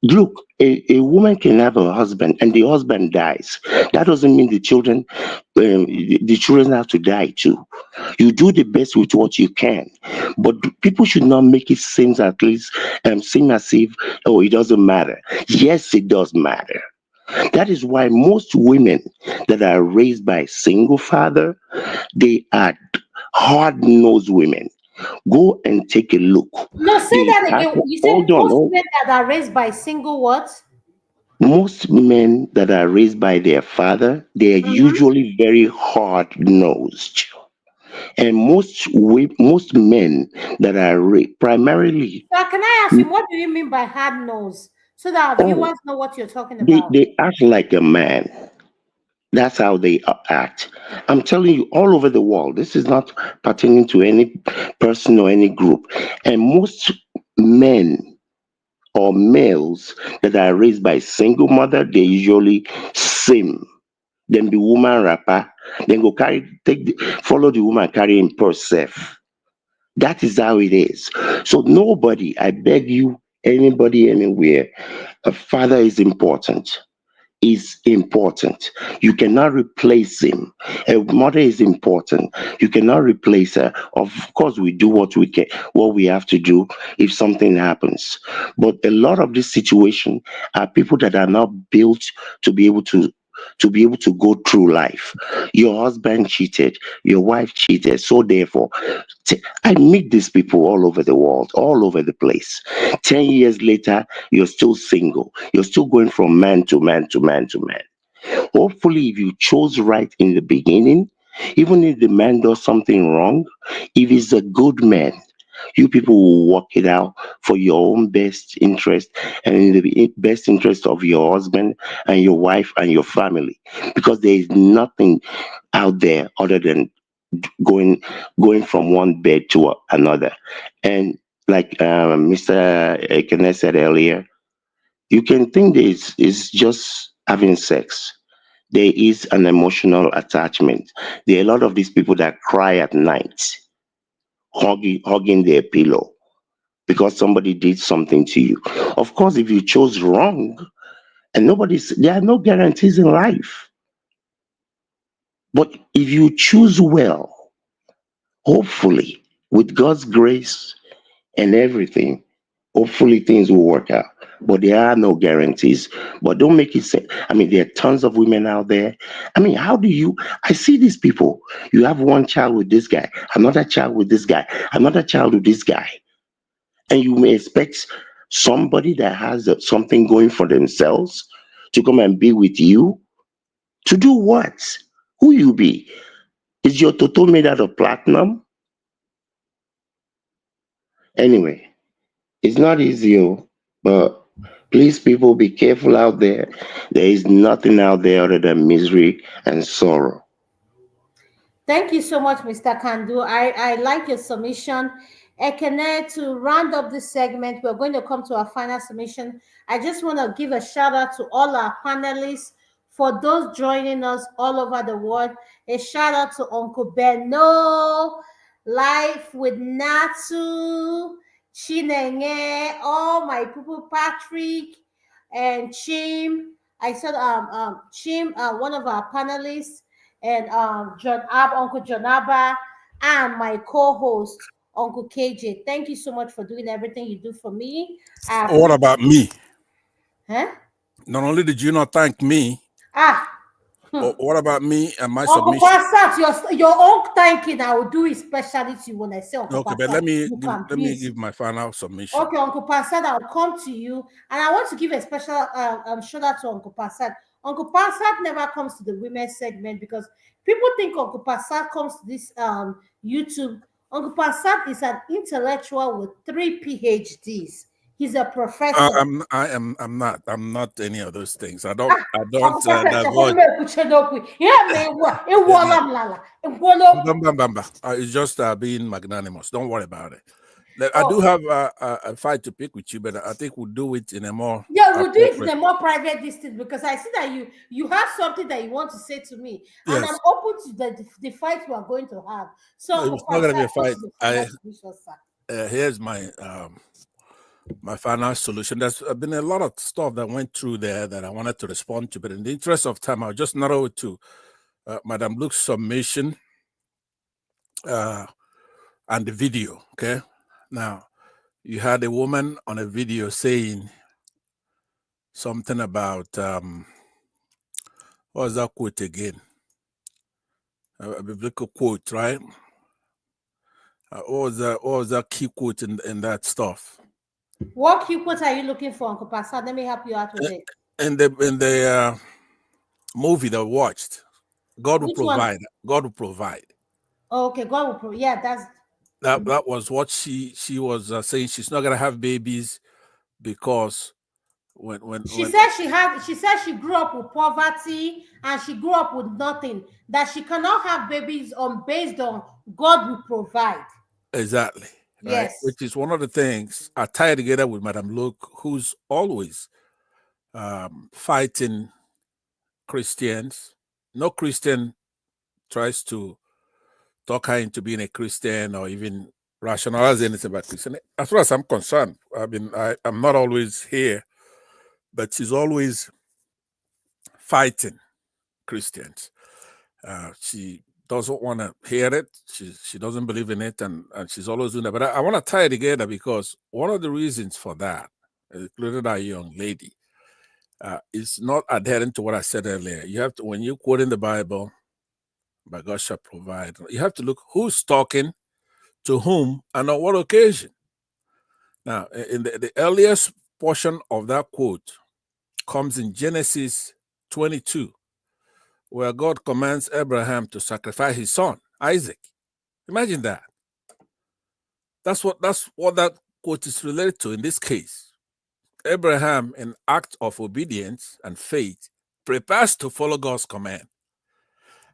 Look, a woman can have a husband and the husband dies. That doesn't mean the children have to die too. You do the best with what you can, but people should not make it seem as if oh it doesn't matter. Yes, it does matter. That is why most women that are raised by a single father, they are hard-nosed women. Go and take a look. No, say They that have again. You said hold on. most men that are raised by single what? Most men that are raised by their father, they are Mm-hmm. usually very hard-nosed. And most men that are primarily, So can I ask you, what do you mean by hard nose? So that our oh, viewers know what you're talking they, about. they act like a man. That's how they act. I'm telling you, all over the world, this is not pertaining to any person or any group. And most men or males that are raised by single mother, they usually same. Then the woman rapper, then go follow the woman carrying purse self. That is how it is. So nobody, I beg you, anybody, anywhere, a father is important. is important. You cannot replace him. A mother is important. You cannot replace her. Of course, we do what we can, what we have to do if something happens. But a lot of this situation are people that are not built to be able to go through life. Your husband cheated, your wife cheated, so therefore I meet these people all over the world, all over the place. 10 years later, you're still single. You're still going from man to man to man to man. Hopefully, if you chose right in the beginning, even if the man does something wrong, if he's a good man, you people will work it out for your own best interest and in the best interest of your husband and your wife and your family. Because there is nothing out there other than going going from one bed to another. And like Mr. Ekene said earlier, you can think that it's just having sex. There is an emotional attachment. There are a lot of these people that cry at night, hugging their pillow because somebody did something to you. Of course, if you chose wrong, and there are no guarantees in life. But if you choose well, hopefully, with God's grace and everything, hopefully things will work out. But there are no guarantees. But don't make it say, I mean, there are tons of women out there. I mean, I see these people. You have one child with this guy, another child with this guy, another child with this guy. And you may expect somebody that has something going for themselves to come and be with you. To do what? Who you be? Is your toto made out of platinum? Anyway, it's not easy, but please, people, be careful out there. There is nothing out there other than misery and sorrow. Thank you so much, Mr. Kandu. I like your submission. Ekene, to round up this segment, we're going to come to our final submission. I just want to give a shout out to all our panelists, for those joining us all over the world. A shout out to Uncle Beno, Life with Natsu, Chinenge, all my people, Patrick and Chim. I said Chim, one of our panelists, and Uncle Jonaba, and my co-host, Uncle KJ. Thank you so much for doing everything you do for me. What about me? Huh? Not only did you not thank me, what about me and my Uncle submission? Passat, your own thanking I will do is specially to you when I say Uncle Okay, Passat. but let me give my final submission. Okay, Uncle Passat, I'll come to you, and I want to give a special shout out to Uncle Passat. Uncle Passat never comes to the women's segment because people think Uncle Passat comes to this YouTube. Uncle Passat is an intellectual with 3 PhDs. He's a professor. I'm not any of those things. I don't Uncle Passat, divulge. yeah, man, It's just being magnanimous. Don't worry about it. I Oh. do have a fight to pick with you, but I think we'll do it in a more we'll do it in a more private distance because I see that you have something that you want to say to me, and yes. I'm open to the fight we are going to have. So No, it's not going to be a fight. Here's my my final solution. There's been a lot of stuff that went through there that I wanted to respond to, but in the interest of time, I'll just narrow it to Madam Luke's submission and the video. Okay, now you had a woman on a video saying something about what was that quote again? A biblical quote, right? What was that key quote in that stuff? What key quote are you looking for, Uncle Pastor? Let me help you out with it. In the movie that we watched, God will provide. God will provide. Oh, okay, God will provide. Yeah, that was what she was saying. She's not gonna have babies because when she said she grew up with poverty and she grew up with nothing, that she cannot have babies based on God will provide. Exactly. Right? Yes. Which is one of the things I tie together with Madam Luke, who's always fighting Christians. No Christian tries to talk her into being a Christian or even rationalize anything about Christian. As far as I'm concerned, I mean, I'm not always here, but she's always fighting Christians. She doesn't want to hear it. She doesn't believe in it, and she's always doing that. But I want to tie it together because one of the reasons for that, including our young lady, is not adhering to what I said earlier. You have to, when you quote in the Bible, "By God shall provide," you have to look who's talking to whom and on what occasion. Now, in the earliest portion of that quote comes in Genesis 22, where God commands Abraham to sacrifice his son, Isaac. Imagine that. That's what that quote is related to in this case. Abraham, in act of obedience and faith, prepares to follow God's command.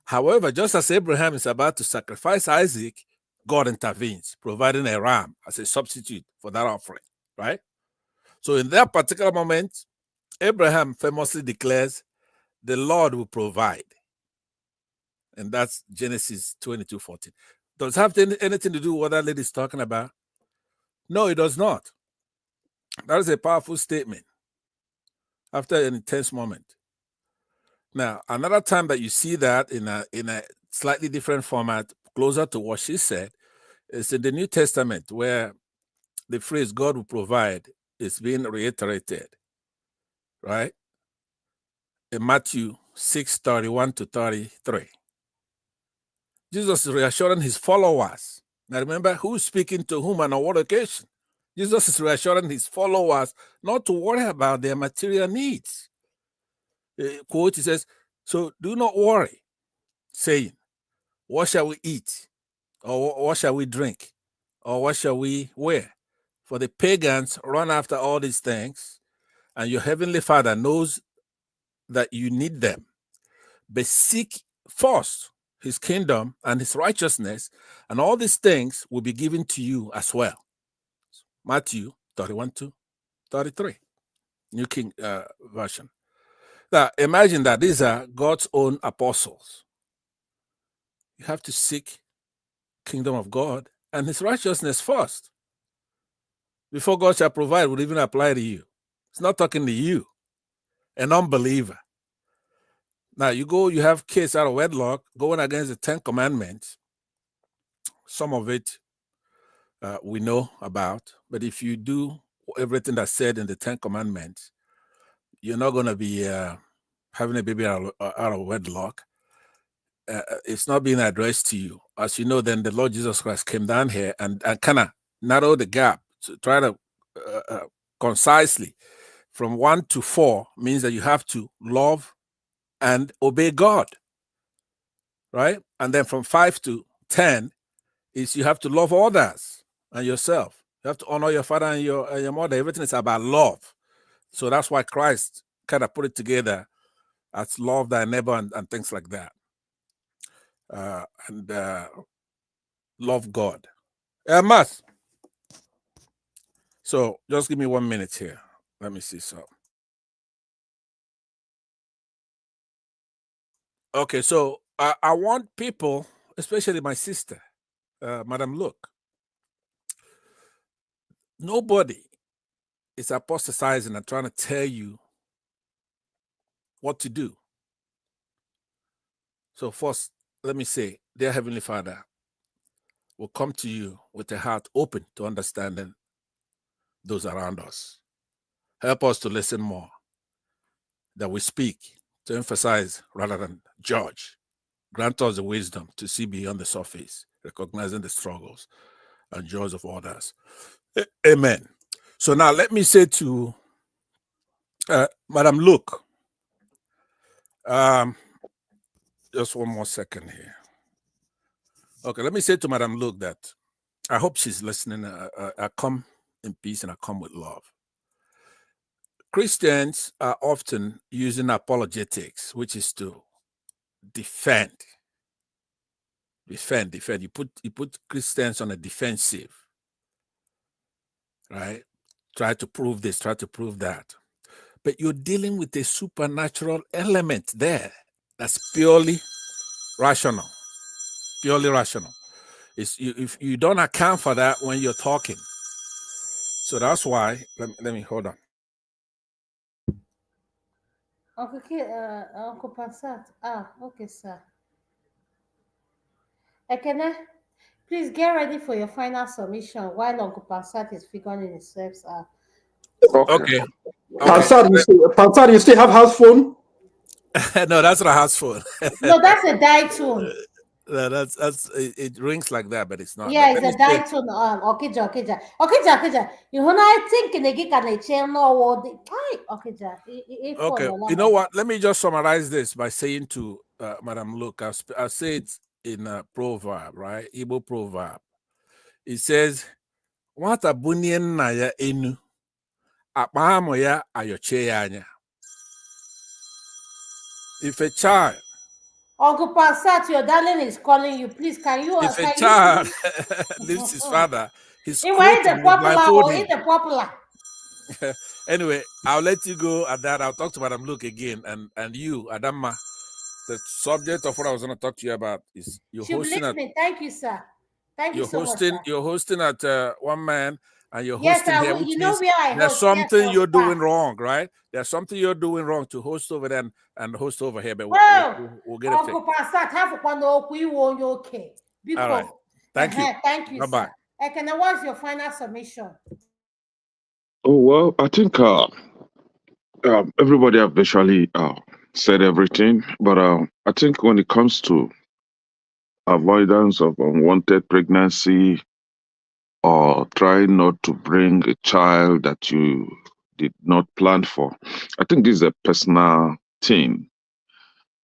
However, just as Abraham is about to sacrifice Isaac, God intervenes, providing a ram as a substitute for that offering, right? So in that particular moment, Abraham famously declares, "The Lord will provide." And that's Genesis 22:14. Does it have anything to do with what that lady is talking about? No, it does not. That is a powerful statement after an intense moment. Now, another time that you see that in a slightly different format, closer to what she said, is in the New Testament, where the phrase "God will provide" is being reiterated, right? In Matthew 6:31 to 33. Jesus is reassuring his followers. Now remember, who's speaking to whom and on what occasion? Jesus is reassuring his followers not to worry about their material needs. Quote, he says, "So do not worry, saying, what shall we eat? Or what shall we drink? Or what shall we wear? For the pagans run after all these things, and your heavenly Father knows that you need them. But seek first his kingdom and his righteousness, and all these things will be given to you as well." Matthew 31 to 33, New King Version. Now, imagine that these are God's own apostles. You have to seek kingdom of God and his righteousness first before God shall provide would even apply to you. It's not talking to you, an unbeliever. Now, you have kids out of wedlock going against the 10 commandments. Some of it we know about, but if you do everything that's said in the 10 commandments, you're not going to be having a baby out of wedlock. It's not being addressed to you. As you know, then the Lord Jesus Christ came down here and kind of narrowed the gap to try to concisely from 1 to 4 means that you have to love and obey God, right? And then from 5 to 10 is you have to love others and yourself. You have to honor your father and your mother. Everything is about love. So that's why Christ kind of put it together as love thy neighbor and things like that. And love God. Matt. So just give me 1 minute here. Let me see something. Okay, so I want people, especially my sister, Madam Look. Nobody is apostatizing and trying to tell you what to do. So first, let me say, dear Heavenly Father, will come to you with a heart open to understanding those around us. Help us to listen more, that we speak to emphasize rather than judge. Grant us the wisdom to see beyond the surface, recognizing the struggles and joys of others. Amen. So now let me say to Madam Luke, just one more second here. Okay, let me say to Madam Luke that I hope she's listening. I come in peace and I come with love. Christians are often using apologetics, which is to defend. You put Christians on a defensive, right? Try to prove this, try to prove that. But you're dealing with a supernatural element there that's purely rational. Purely rational. If you don't account for that when you're talking. So that's why, let me hold on. Okay, Uncle Passat. Ah, okay, sir. Ekene, please get ready for your final submission while Uncle Passat is figuring himself out. Okay. Okay. Okay. Pansar, you still have house phone? No, that's not a house phone. No, that's a die tune. No, that's it rings like that, but it's not. Yeah, But it's let me a say, die tune. Okija. You know, I think in the gig and the channel or the Okija. If phone okay, or you know not. what? Let me just summarize this by saying to Madam Luke, I'll say it in a proverb, right? Igbo proverb. It says, "Nwata bunye nna ya enu, akpa amụ ya ayochie ya anya." If a child, Uncle Passat, your darling is calling you. Please, if a can you child please? leaves his father, his In where the clothing will popular blindfold or in him. the popular? Anyway, I'll let you go at that. I'll talk to Madam Luke again, and you, Adama. The subject of what I was going to talk to you about is She'll be listening. Thank you, sir. Thank you so much, sir. you're hosting at One Man, and you're Yes, hosting I here, will. which You know means where I there's host. Yes, something for you're doing fact. wrong, right? There's something you're doing wrong to host over there and host over here, but Oh, we'll get it fixed. Uncle Passat, have one okwu you on your okay. All right. Because, Thank you. thank you, Bye bye. sir. Okay, now what's your final submission? Oh well, I think everybody have basically said everything, but I think when it comes to avoidance of unwanted pregnancy or trying not to bring a child that you did not plan for, I think this is a personal thing,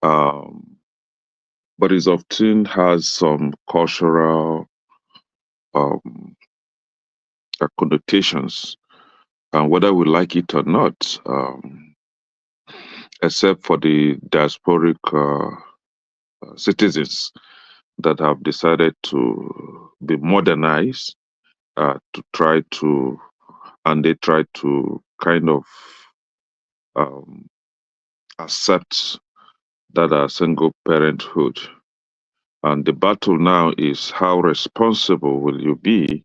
but it often has some cultural um, connotations, and whether we like it or not, except for the diasporic citizens that have decided to be modernized, to try to, and they try to kind of um, accept that single parenthood. And the battle now is how responsible will you be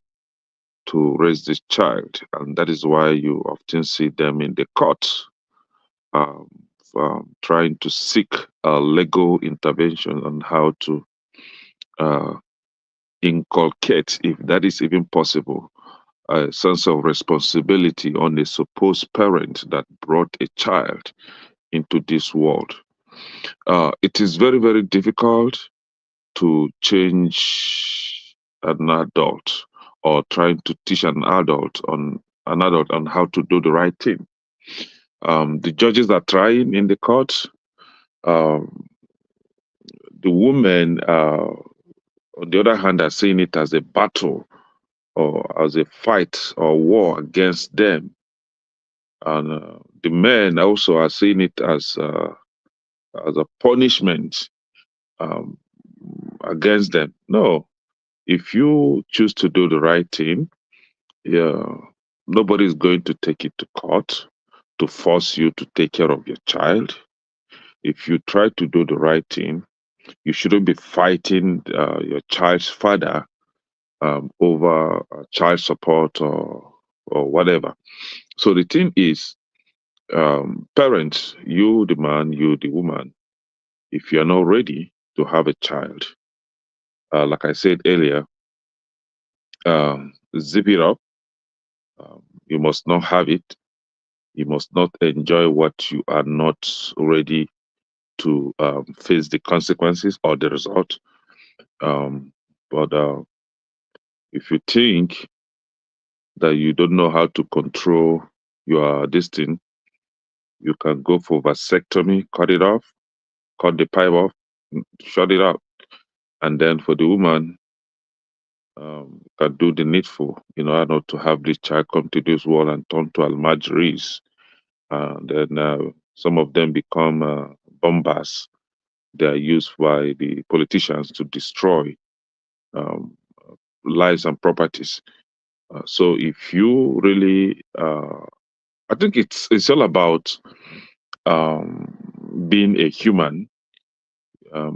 to raise this child? And that is why you often see them in the court um, trying to seek legal intervention on how to uh, inculcate, if that is even possible, a sense of responsibility on a supposed parent that brought a child into this world. It is very, very difficult to change an adult or trying to teach an adult on how to do the right thing. The judges are trying in the court. Um, the women, on the other hand, are seeing it as a battle or as a fight or war against them. And the men also are seeing it as a punishment um, against them. No, if you choose to do the right thing, yeah, nobody is going to take it to court to force you to take care of your child. If you try to do the right thing, you shouldn't be fighting your child's father over child support or whatever. So the thing is, parents, you the man, you the woman, if you're not ready to have a child, like I said earlier, zip it up. You must not have it. You must not enjoy what you are not ready to face the consequences or the result. But if you think that you don't know how to control your this thing, you can go for vasectomy, cut it off, cut the pipe off, shut it up. And then for the woman, can do the needful in order not to have this child come to this world and turn to almajiris. And then some of them become bombers. They are used by the politicians to destroy um, lives and properties. So if you really, I think it's all about being a human.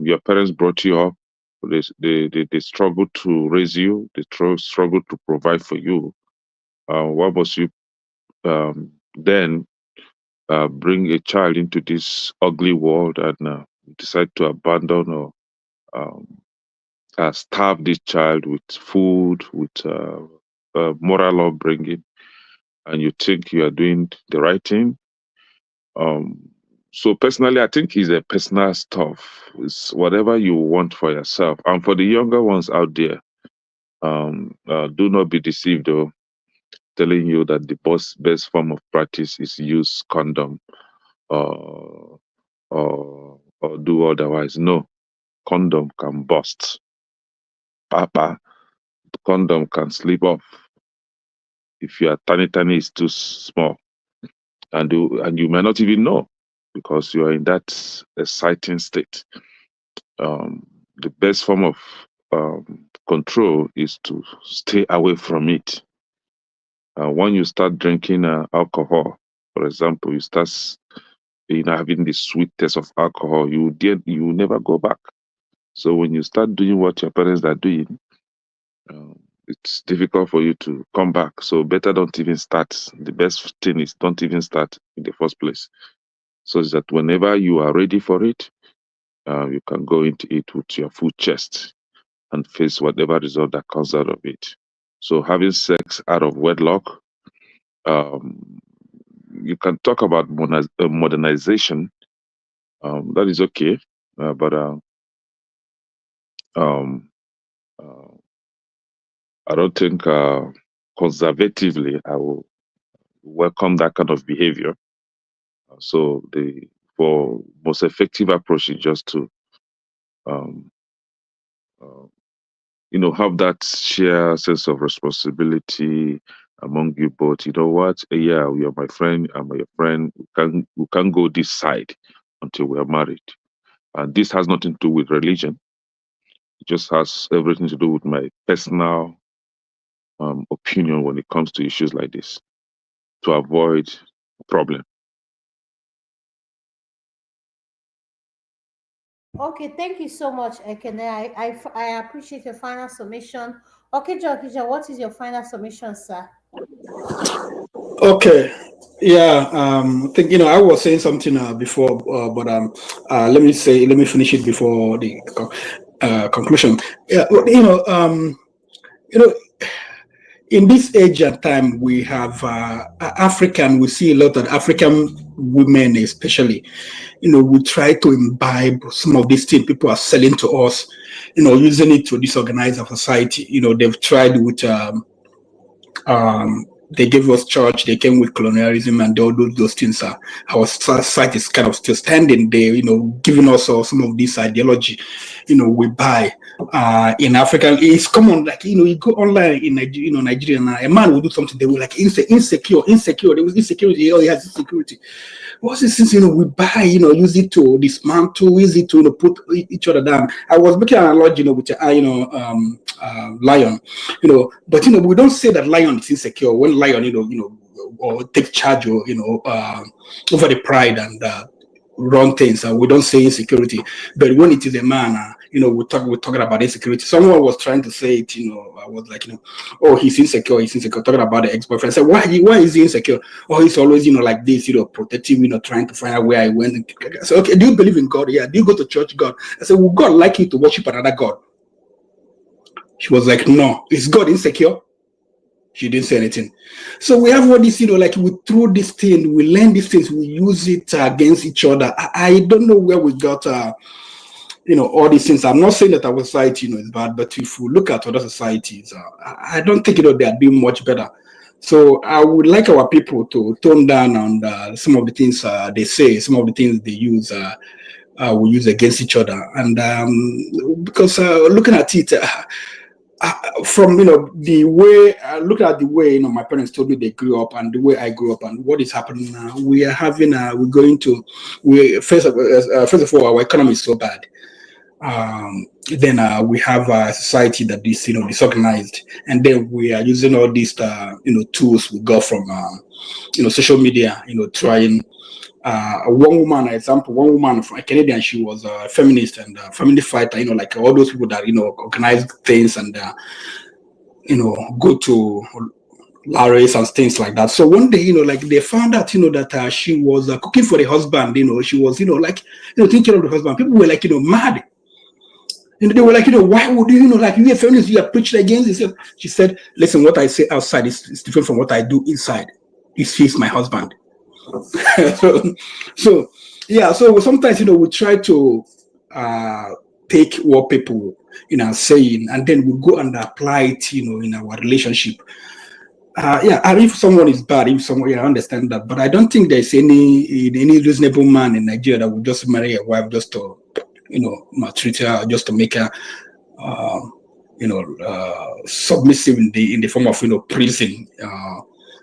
Your parents brought you up. They struggled to raise you. They struggled to provide for you. What was you then? bring a child into this ugly world and decide to abandon or starve this child with food, with moral upbringing, and you think you are doing the right thing. So personally, I think it's a personal stuff. It's whatever you want for yourself. And for the younger ones out there, do not be deceived though, telling you that the best form of practice is use condom or do otherwise. No, condom can burst. Papa, condom can slip off if your tiny is too small, and you may not even know because you are in that exciting state. The best form of control is to stay away from it. When you start drinking alcohol, for example, you start having the sweet taste of alcohol, you will never go back. So when you start doing what your parents are doing, it's difficult for you to come back. So better don't even start. The best thing is don't even start in the first place, so that whenever you are ready for it, you can go into it with your full chest and face whatever result that comes out of it. So having sex out of wedlock, you can talk about modernization. That is okay, but I don't think conservatively I will welcome that kind of behavior. So the most effective approach is just to have that shared sense of responsibility among you both. You know what? Yeah, you're my friend. I'm your friend. We can go this side until we are married. And this has nothing to do with religion. It just has everything to do with my personal opinion when it comes to issues like this, to avoid problem. Okay, thank you so much, Ekene. I appreciate your final submission. Okay, Jokija, what is your final submission, sir? Okay. Yeah, I think I was saying something before, but let me finish it before the conclusion. Yeah, well, you know, in this age and time, we have African. We see a lot of African women, especially. We try to imbibe some of these things people are selling to us. Using it to disorganize our society. They've tried with. They gave us church, they came with colonialism and all those things. Our society is kind of still standing there, giving us some of this ideology, we buy. In Africa, it's common, like, you go online in Nigeria, now, a man will do something, they will like insecure, there was insecurity, he has insecurity. What's it since we buy, use it to dismantle, use it to put each other down. I was making an analogy, with lion, but we don't say that lion is insecure when lion, or take charge or over the pride and run things. We don't say insecurity, but when it is a man, we're talking about insecurity. Someone was trying to say it, I was like, oh, he's insecure, talking about the ex-boyfriend. I said, why is he insecure? Oh, he's always, like this, protective, trying to find out where I went. I said, okay, do you believe in God? Yeah. Do you go to church? God? I said, would God like you to worship another God? She was like, no. Is God insecure? She didn't say anything. So we have all this, like we throw this thing, we learn these things, we use it against each other. I don't know where we got, all these things. I'm not saying that our society, is bad, but if we look at other societies, I don't think, they are doing much better. So I would like our people to tone down on some of the things they say, some of the things they use, we use against each other. And because looking at it, from the way I look at the way my parents told me they grew up and the way I grew up and what is happening now, we are having first of all, our economy is so bad. Then we have a society that is disorganized, and then we are using all these tools we got from social media, trying. One woman from a Canadian, she was a feminist and a family fighter, like all those people that organize things and go to Larry's and things like that. So one day, like they found out, that she was cooking for the husband. She was, like, taking care of the husband. People were like, mad. And they were like, why would you, like, you a feminist, you are preaching against this? She said, listen, what I say outside is different from what I do inside. He's my husband. so yeah, so sometimes, we try to take what people, are saying, and then we go and apply it, in our relationship. Yeah, and if someone is bad, if someone, I understand that, but I don't think there's any reasonable man in Nigeria that would just marry a wife just to, maltreat her, just to make her, submissive in the form of, prison.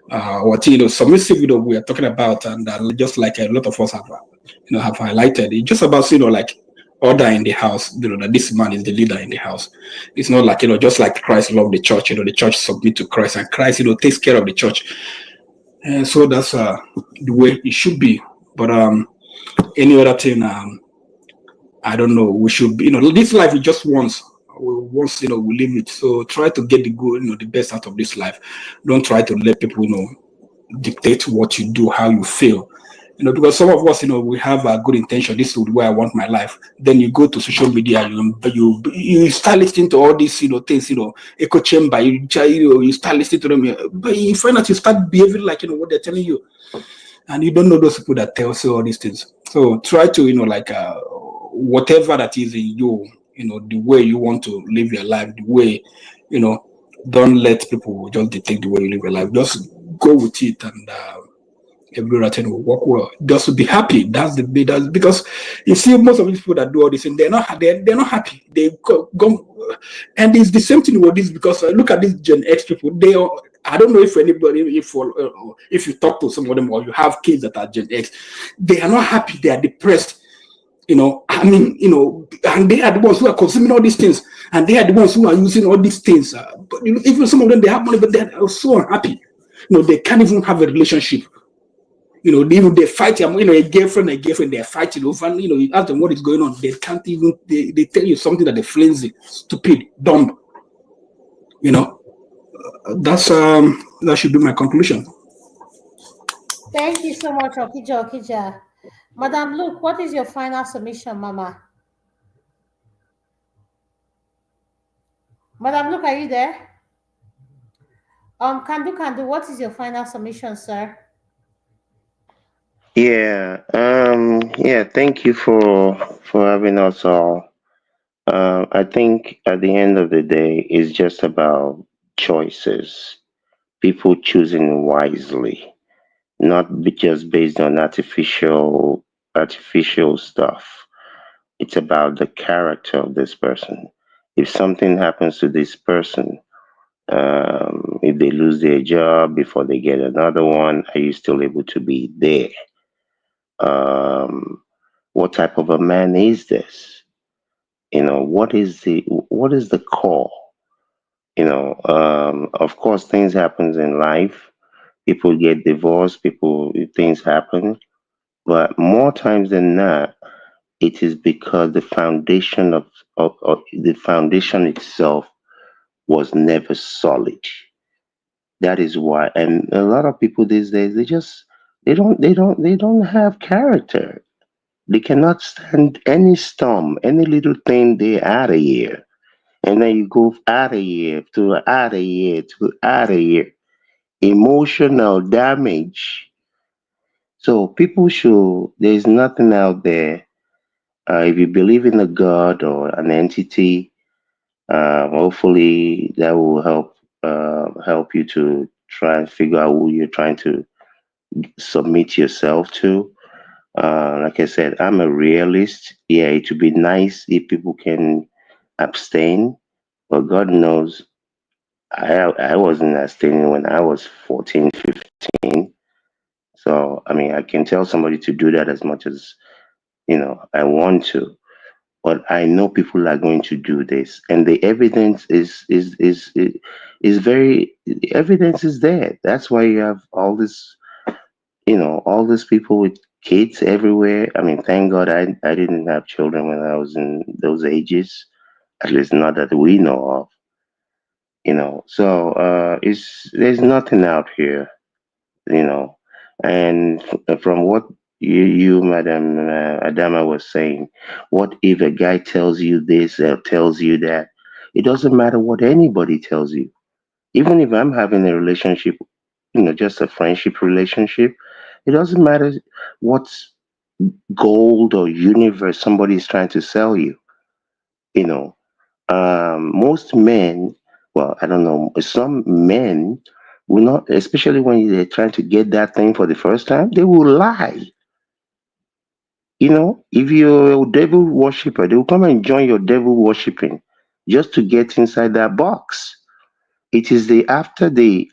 What submissive, we are talking about, and just like a lot of us have, have highlighted, it's just about, like order in the house, that this man is the leader in the house. It's not like, just like Christ loved the church, the church submit to Christ, and Christ, takes care of the church. And so that's the way it should be. But any other thing, I don't know. We should be, this life is just once. Once, we live it. So try to get the good, the best out of this life. Don't try to let people, dictate what you do, how you feel. Because some of us, we have a good intention. This is where I want my life. Then you go to social media, you start listening to all these, things, echo chamber. You start listening to them, but you find out you start behaving like what they're telling you, and you don't know those people that tell you all these things. So try to, like whatever that is in you, the way you want to live your life, the way, don't let people just dictate the way you live your life. Just go with it, and everything will work well. Just to be happy. That's because you see most of these people that do all this, and they're not happy. They go, and it's the same thing with this, because look at these Gen X people. I don't know if anybody, if you talk to some of them, or you have kids that are Gen X, they are not happy. They are depressed. And they are the ones who are consuming all these things, and they are the ones who are using all these things. But even some of them, they have money, but they are so unhappy. They can't even have a relationship. Even they fight, a girlfriend, they're fighting over, you ask them what is going on. They can't even, they tell you something that they're flimsy, stupid, dumb. That's, that should be my conclusion. Thank you so much, Okija. Madam Luke, what is your final submission, Mama? Madam Luke, are you there? Kandu, what is your final submission, sir? Yeah. Yeah. Thank you for having us all. I think at the end of the day, it's just about choices. People choosing wisely, not just based on artificial stuff. It's about the character of this person. If something happens to this person, if they lose their job before they get another one, are you still able to be there? Um, what type of a man is this? What is the core? Of course, things happens in life. People get divorced. Things happen, but more times than not, it is because the foundation of the foundation itself was never solid. That is why, and a lot of people these days, they don't have character. They cannot stand any storm, any little thing. They out of here, and then you go out of here to out of here to out of here. Emotional damage. So people should. There is nothing out there. If you believe in a god or an entity, hopefully that will help you to try and figure out who you're trying to submit yourself to. Like I said, I'm a realist. Yeah, it would be nice if people can abstain, but God knows I wasn't abstaining when I was 14, 15. So I mean, I can tell somebody to do that as much as I want to, but I know people are going to do this, and the evidence is very the evidence is there. That's why you have all these people with kids everywhere. I mean, thank God I didn't have children when I was in those ages, at least not that we know of. So it's there's nothing out here, you know. And from what you Madam Adama was saying, what if a guy tells you this or tells you that? It doesn't matter what anybody tells you. Even if I'm having a relationship, just a friendship relationship, it doesn't matter what gold or universe somebody is trying to sell you. You know, most men, well, I don't know, some men will not, especially when they're trying to get that thing for the first time, they will lie. If you're a devil worshiper, they will come and join your devil worshiping just to get inside that box. It is the after they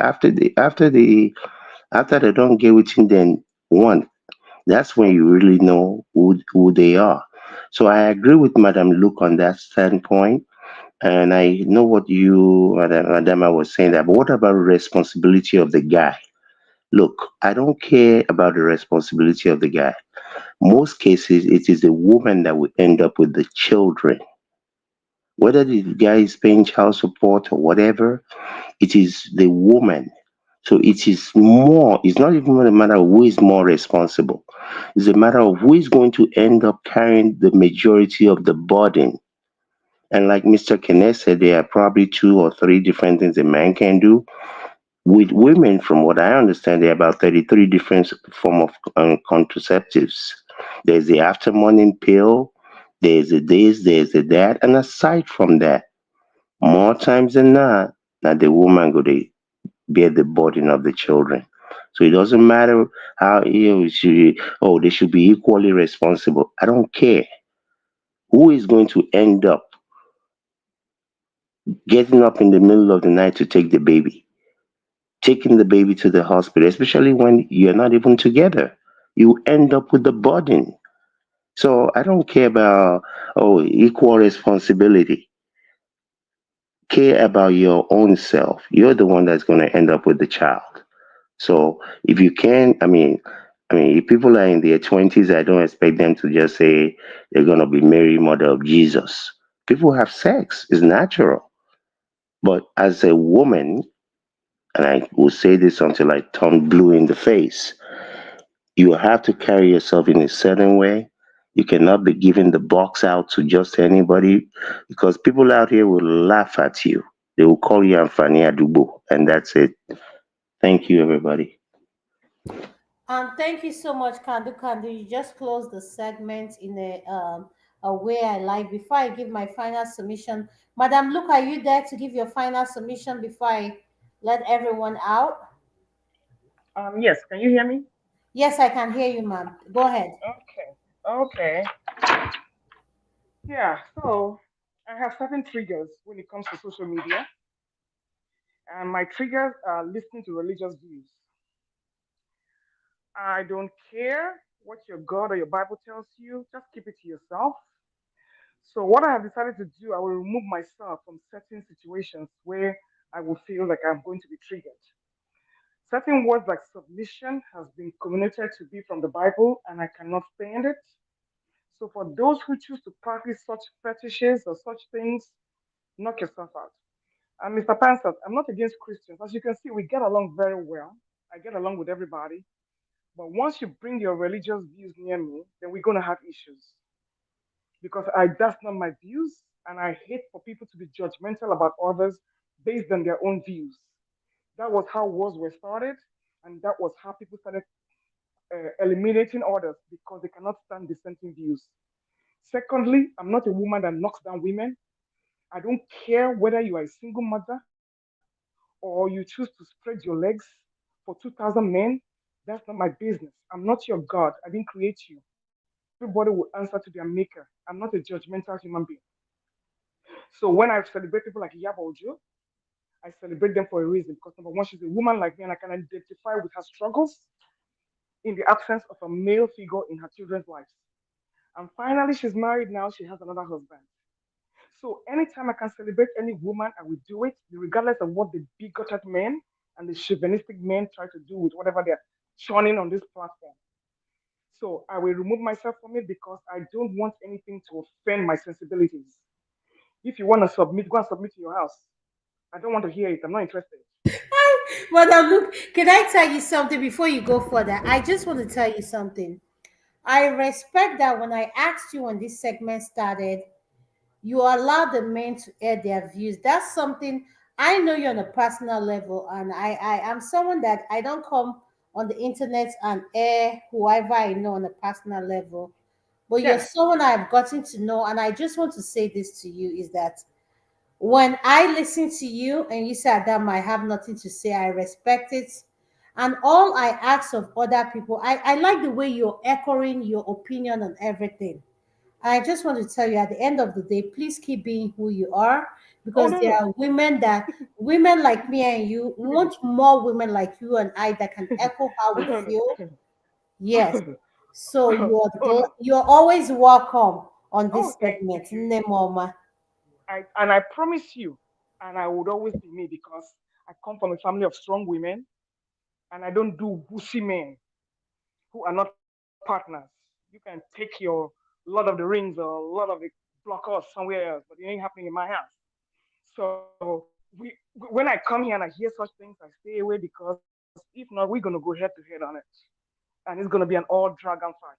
don't get within them one, that's when you really know who they are. So I agree with Madam Luke on that standpoint. And I know what you, Madama, was saying that, but what about the responsibility of the guy? Look, I don't care about the responsibility of the guy. Most cases, it is the woman that will end up with the children. Whether the guy is paying child support or whatever, it is the woman. So it's not even a matter of who is more responsible. It's a matter of who is going to end up carrying the majority of the burden. And like Mr. Kenneth said, there are probably two or three different things a man can do. With women, from what I understand, there are about 33 different form of contraceptives. There's the after morning pill, there's the this, there's the that, and aside from that, more times than not, that the woman go to bear the burden of the children. So it doesn't matter how they should be equally responsible. I don't care who is going to end up getting up in the middle of the night to take the baby, taking the baby to the hospital, especially when you're not even together. You end up with the burden. So I don't care about equal responsibility. Care about your own self. You're the one that's going to end up with the child. So if you can, if people are in their 20s, I don't expect them to just say they're going to be Mary, mother of Jesus. People have sex, it's natural. But as a woman, and I will say this until I turn blue in the face, you have to carry yourself in a certain way. You cannot be giving the box out to just anybody because people out here will laugh at you. They will call you Anfani Adubo, and that's it. Thank you, everybody. Thank you so much, Kandu Kandu. You just closed the segment in a way I like. Before I give my final submission, Madam Luke, are you there to give your final submission before I let everyone out? Yes, can you hear me? Yes, I can hear you, ma'am. Go ahead. Okay. Okay. Yeah, so I have certain triggers when it comes to social media, and my triggers are listening to religious views. I don't care what your God or your Bible tells you, just keep it to yourself. So, what I have decided to do, I will remove myself from certain situations where I will feel like I'm going to be triggered. Certain words like submission has been communicated to be from the Bible, and I cannot stand it. So, for those who choose to practice such fetishes or such things, knock yourself out. And Mr. Pansat, I'm not against Christians. As you can see, we get along very well. I get along with everybody. But once you bring your religious views near me, then we're going to have issues because that's not my views, and I hate for people to be judgmental about others based on their own views. That was how wars were started, and that was how people started eliminating others because they cannot stand dissenting views. Secondly, I'm not a woman that knocks down women. I don't care whether you are a single mother or you choose to spread your legs for 2,000 men. That's not my business. I'm not your God. I didn't create you. Everybody will answer to their maker. I'm not a judgmental human being. So when I celebrate people like Yabojo, I celebrate them for a reason because number one, she's a woman like me and I can identify with her struggles in the absence of a male figure in her children's lives. And finally, she's married now, she has another husband. So anytime I can celebrate any woman, I will do it, regardless of what the bigoted men and the chauvinistic men try to do with whatever they're churning on this platform. So I will remove myself from it because I don't want anything to offend my sensibilities. If you want to submit, go and submit to your house. I don't want to hear it. I'm not interested. Madam, look, can I tell you something before you go further? I just want to tell you something. I respect that when I asked you when this segment started, you allow the men to air their views. That's something I know you on a personal level, and I am someone that I don't come on the internet and air whoever I know on a personal level. But you're Yes. someone I've gotten to know, and I just want to say this to you is that when I listen to you and you say Adam, I have nothing to say, I respect it. And all I ask of other people, I like the way you're echoing your opinion on everything. I just want to tell you at the end of the day, please keep being who you are Oh because no there no. are women like me and you, we want more women like you and I that can echo how we No no. feel. Yes. So Oh no. you're always welcome on Oh, this thank segment. you. Nemoma. I promise you, and I would always be me because I come from a family of strong women, and I don't do wussy men who are not partners. You can take your Lord of the Rings or Lord of the Blockers somewhere else, but it ain't happening in my house. So when I come here and I hear such things, I stay away because if not, we're gonna go head to head on it, and it's gonna be an all dragon fight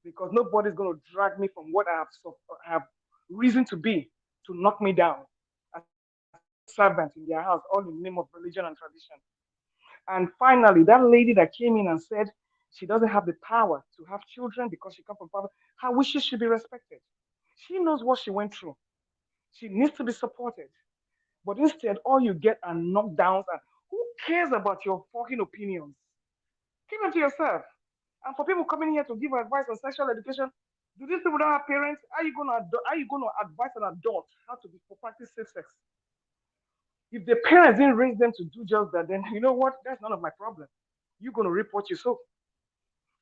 because nobody's gonna drag me from what I have reason to be to knock me down as a servant in their house, all in the name of religion and tradition. And finally, that lady that came in and said she doesn't have the power to have children because she comes from poverty, her wishes should be respected. She knows what she went through. She needs to be supported. But instead, all you get are knockdowns. And who cares about your fucking opinions? Keep them to yourself. And for people coming here to give advice on sexual education, do these people don't have parents? Are you gonna advise an adult how to be to practice safe sex? If the parents didn't raise them to do just that, then you know what? That's none of my problem. You're gonna reap what you sow.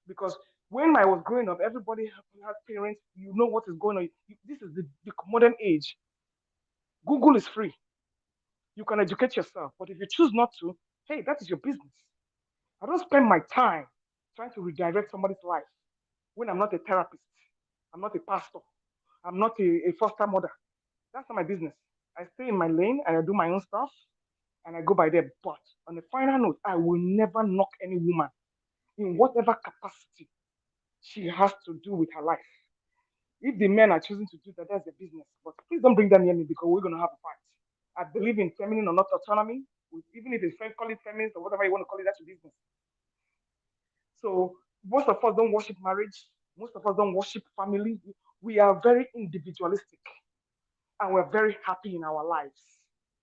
Because when I was growing up, everybody had parents. You know what is going on. This is the modern age. Google is free. You can educate yourself. But if you choose not to, hey, that is your business. I don't spend my time trying to redirect somebody's life when I'm not a therapist. I'm not a pastor. I'm not a foster mother. That's not my business. I stay in my lane and I do my own stuff and I go by there. But on the final note, I will never knock any woman in whatever capacity she has to do with her life. If the men are choosing to do that, that's their business. But please don't bring them near me because we're going to have a fight. I believe in feminine or not autonomy. Even if it's call it feminist or whatever you want to call it, that's your business. So most of us don't worship marriage. Most of us don't worship family. We are very individualistic and we're very happy in our lives.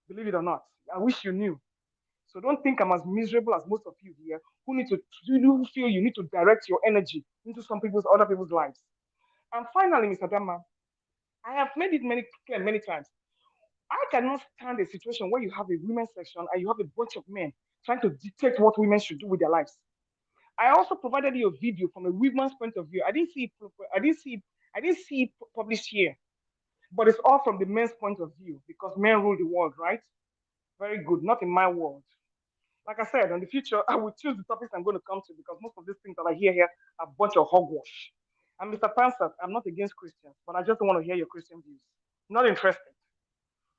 Believe it or not. I wish you knew. So don't think I'm as miserable as most of you here who feel you need to direct your energy into other people's lives. And finally, Mr. Dama, I have made it clear many times. I cannot stand a situation where you have a women's section and you have a bunch of men trying to dictate what women should do with their lives. I also provided you a video from a woman's point of view. I didn't see it published here, but it's all from the men's point of view because men rule the world, right? Very good. Not in my world. Like I said, in the future, I will choose the topics I'm going to come to because most of these things that I hear here are a bunch of hogwash. And Mr. Pansat, I'm not against Christians, but I just don't want to hear your Christian views. Not interested.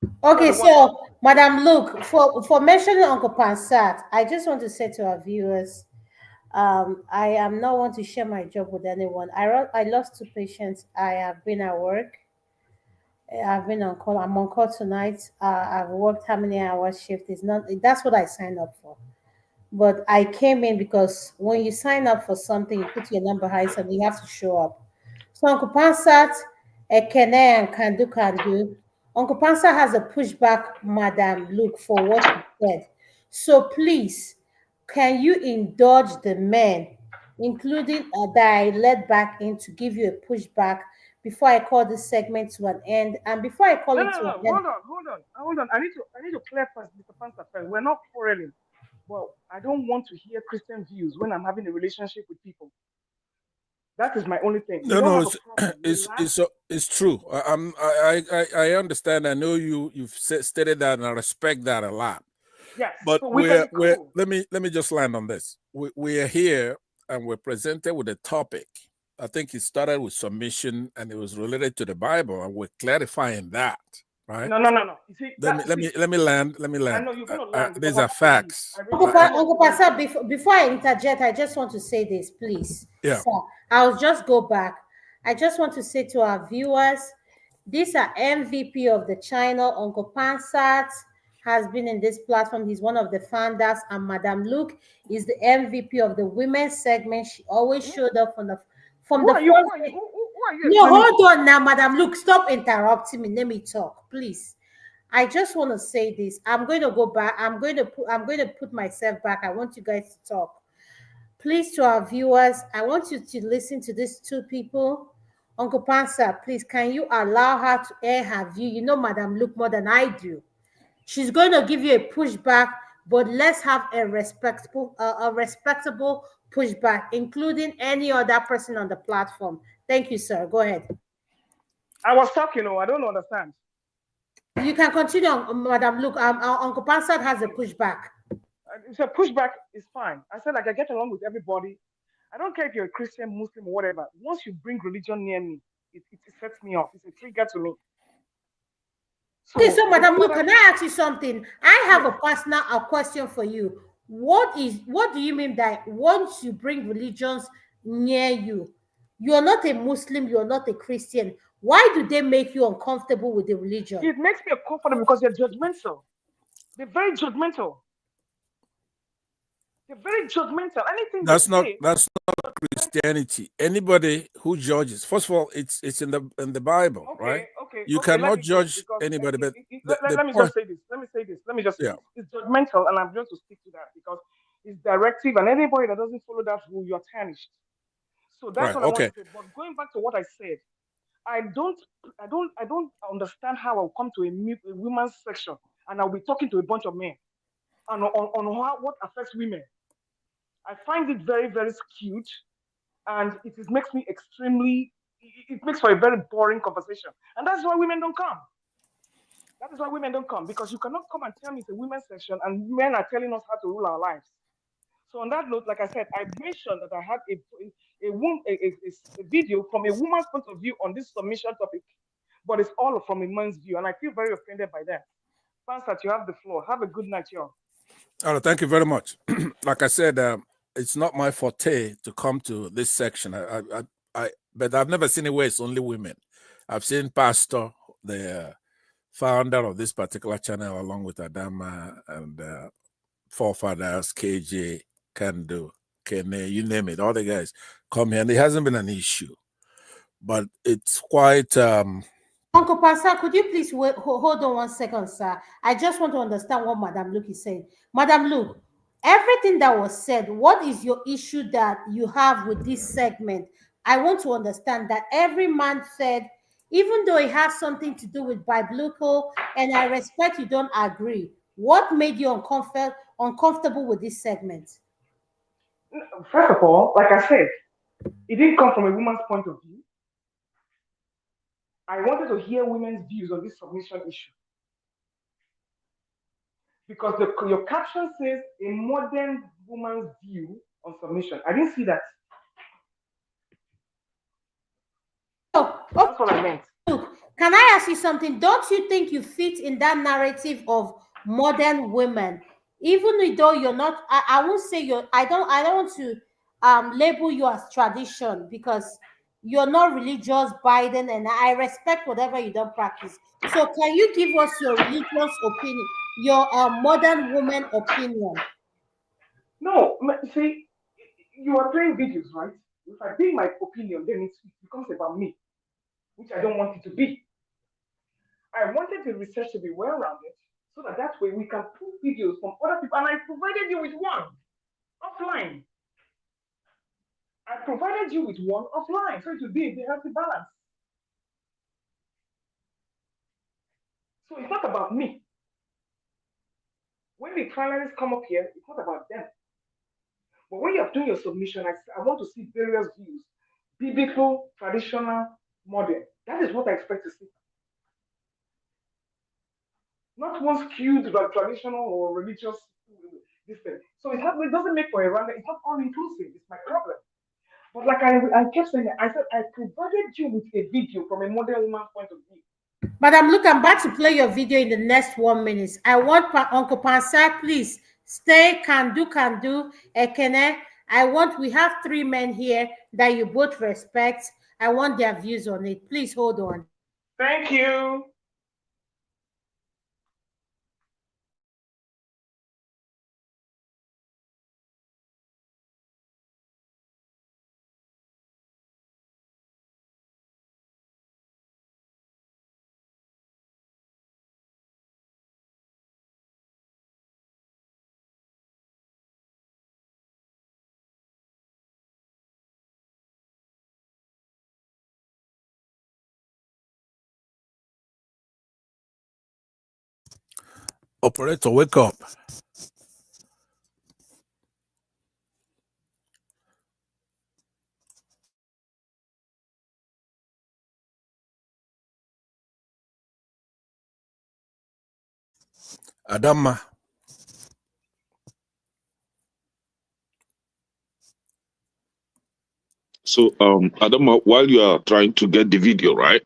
You're Okay, the one. so Madam, look, for mentioning Uncle Pansat, I just want to say to our viewers, I am not want to share my job with anyone. I lost two patients. I have been at work. I've been on call. I'm on call tonight. I've worked how many hours shift? Is not. That's what I signed up for. But I came in because when you sign up for something, you put your number high, so you have to show up. So Uncle Pansat, Ekene and Kandu. Uncle Pansat has a pushback, Madam Luke, for what he said. So please, can you indulge the men, including that I led back in to give you a pushback before I call this segment to an end? And before I call No, it no, to an no. end, Hold on. I need to clear first, Mr. Pansat first. We're not quarreling. Well, I don't want to hear Christian views when I'm having a relationship with people. That is my only thing. We No, don't no, have a problem. We laugh. it's true. I understand. I know you've stated that, and I respect that a lot. Yes. But So we can be cool. let me just land on this. We are here and we're presented with a topic. I think it started with submission and it was related to the Bible, and we're clarifying that. right? No. You see, let me land. Let me land. I know you're going to land because These are facts. Uncle Pastor, before I interject, I just want to say this, please. Yeah. Sir, I'll just go back. I just want to say to our viewers, these are MVP of the channel. Uncle Pansat has been in this platform. He's one of the founders, and Madame Luke is the MVP of the women's segment. She always showed up from the Who are you No, explaining hold to? on now, Madam Luke. Stop interrupting me. Let me talk, please. I just want to say this. I'm going to go back. I'm going to put myself back. I want you guys to talk. Please, to our viewers, I want you to listen to these two people. Uncle Pansa, please, can you allow her to air her view? You know Madam Luke more than I do. She's going to give you a pushback, but let's have a respectable pushback, including any other person on the platform. Thank you, sir. Go ahead. I was talking. I don't understand. You can continue, Madam Luke. Uncle Pansat has a pushback. So pushback is fine. I said, like, I get along with everybody. I don't care if you're a Christian, Muslim, or whatever. Once you bring religion near me, it sets me off. It's a trigger to me. Okay, so Madam Luke, can I ask you something? I have a personal question for you. What do you mean that once you bring religions near you, you're not a Muslim, you're not a Christian? Why do they make you uncomfortable with the religion? It makes me uncomfortable because they're judgmental. They're very judgmental. They're very judgmental. Anything that's not Christianity. Anybody who judges, first of all, it's in the Bible, right? You cannot judge anybody. But let me just say this. Let me say this. It's judgmental, and I'm going to stick to that because it's directive, and anybody that doesn't follow that rule, you're tarnished. So that's what I want to say. But going back to what I said, I don't understand how I'll come to a women's section and I'll be talking to a bunch of men on what affects women. I find it very, very skewed, and it makes me it makes for a very boring conversation. And that's why women don't come. That is why women don't come, because you cannot come and tell me it's a women's section and men are telling us how to rule our lives. So on that note, like I said, I mentioned that I had a video from a woman's point of view on this submission topic, but it's all from a man's view, and I feel very offended by that. Pastor, you have the floor. Have a good night, y'all. All right, thank you very much. Like I said, it's not my forte to come to this section. But I've never seen it where it's only women. I've seen Pastor, the founder of this particular channel, along with Adama and forefathers, KJ, Kando, Kene, you name it, all the guys come here, and it hasn't been an issue. But it's quite... Uncle Pastor, could you please hold on 1 second, sir? I just want to understand what Madam Luke is saying. Madam Luke, everything that was said, what is your issue that you have with this segment? I want to understand that every man said, even though it has something to do with biblical, and I respect you don't agree, what made you uncomfortable with this segment? First of all, like I said, it didn't come from a woman's point of view. I wanted to hear women's views on this submission issue. Because your caption says a modern woman's view on submission. I didn't see that. That's what I meant. Look, can I ask you something? Don't you think you fit in that narrative of modern women? Even though you're not, I won't say you're, I don't want to label you as tradition, because you're not religious, Biden, and I respect whatever you don't practice. So can you give us your religious opinion, your modern woman opinion? No, see, you are playing videos, right? If I bring my opinion, then it becomes about me, which I don't want it to be. I wanted the research to be well-rounded, so that way we can pull videos from other people, and I provided you with one offline. I provided you with one offline, so it will be a healthy balance. So it's not about me. When the finalists come up here, it's not about them. But when you're doing your submission, I want to see various views: biblical, traditional, modern. That is what I expect to see. Not one skewed like traditional or religious this thing. So it doesn't make for a random, it's not all inclusive. It's my problem. But like I kept saying, I said I provided you with a video from a modern woman's point of view. Madam, look, I'm about to play your video in the next 1 minute. I want Uncle Pansat, please stay, can do, Ekene. We have 3 men here that you both respect. I want their views on it. Please hold on. Thank you. Operator, wake up. Adama. So, Adam, while you are trying to get the video, right?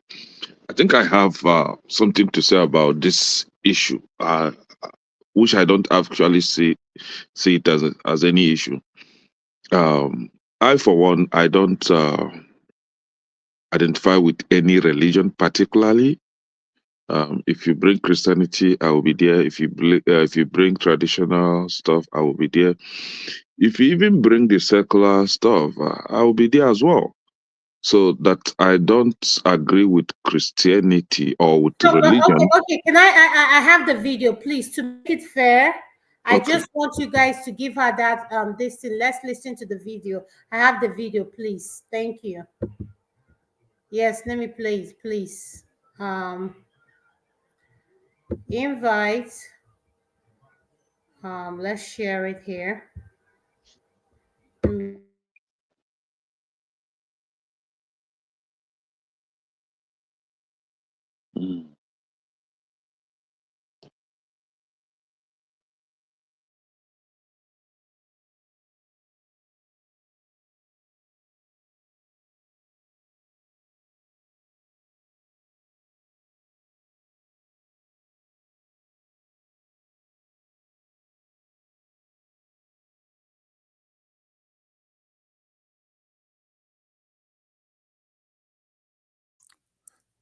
I think I have something to say about this issue, which I don't actually see it as any issue. I, for one, I don't identify with any religion particularly. If you bring Christianity, I will be there. If you bring traditional stuff, I will be there. If you even bring the secular stuff, I will be there as well. So that I don't agree with Christianity or with religion. Okay. Can I have the video, please, to make it fair? I just want you guys to give her that this thing. Let's listen to the video. I have the video, please. Thank you. Yes, let me play it, please. Invite. Let's share it here.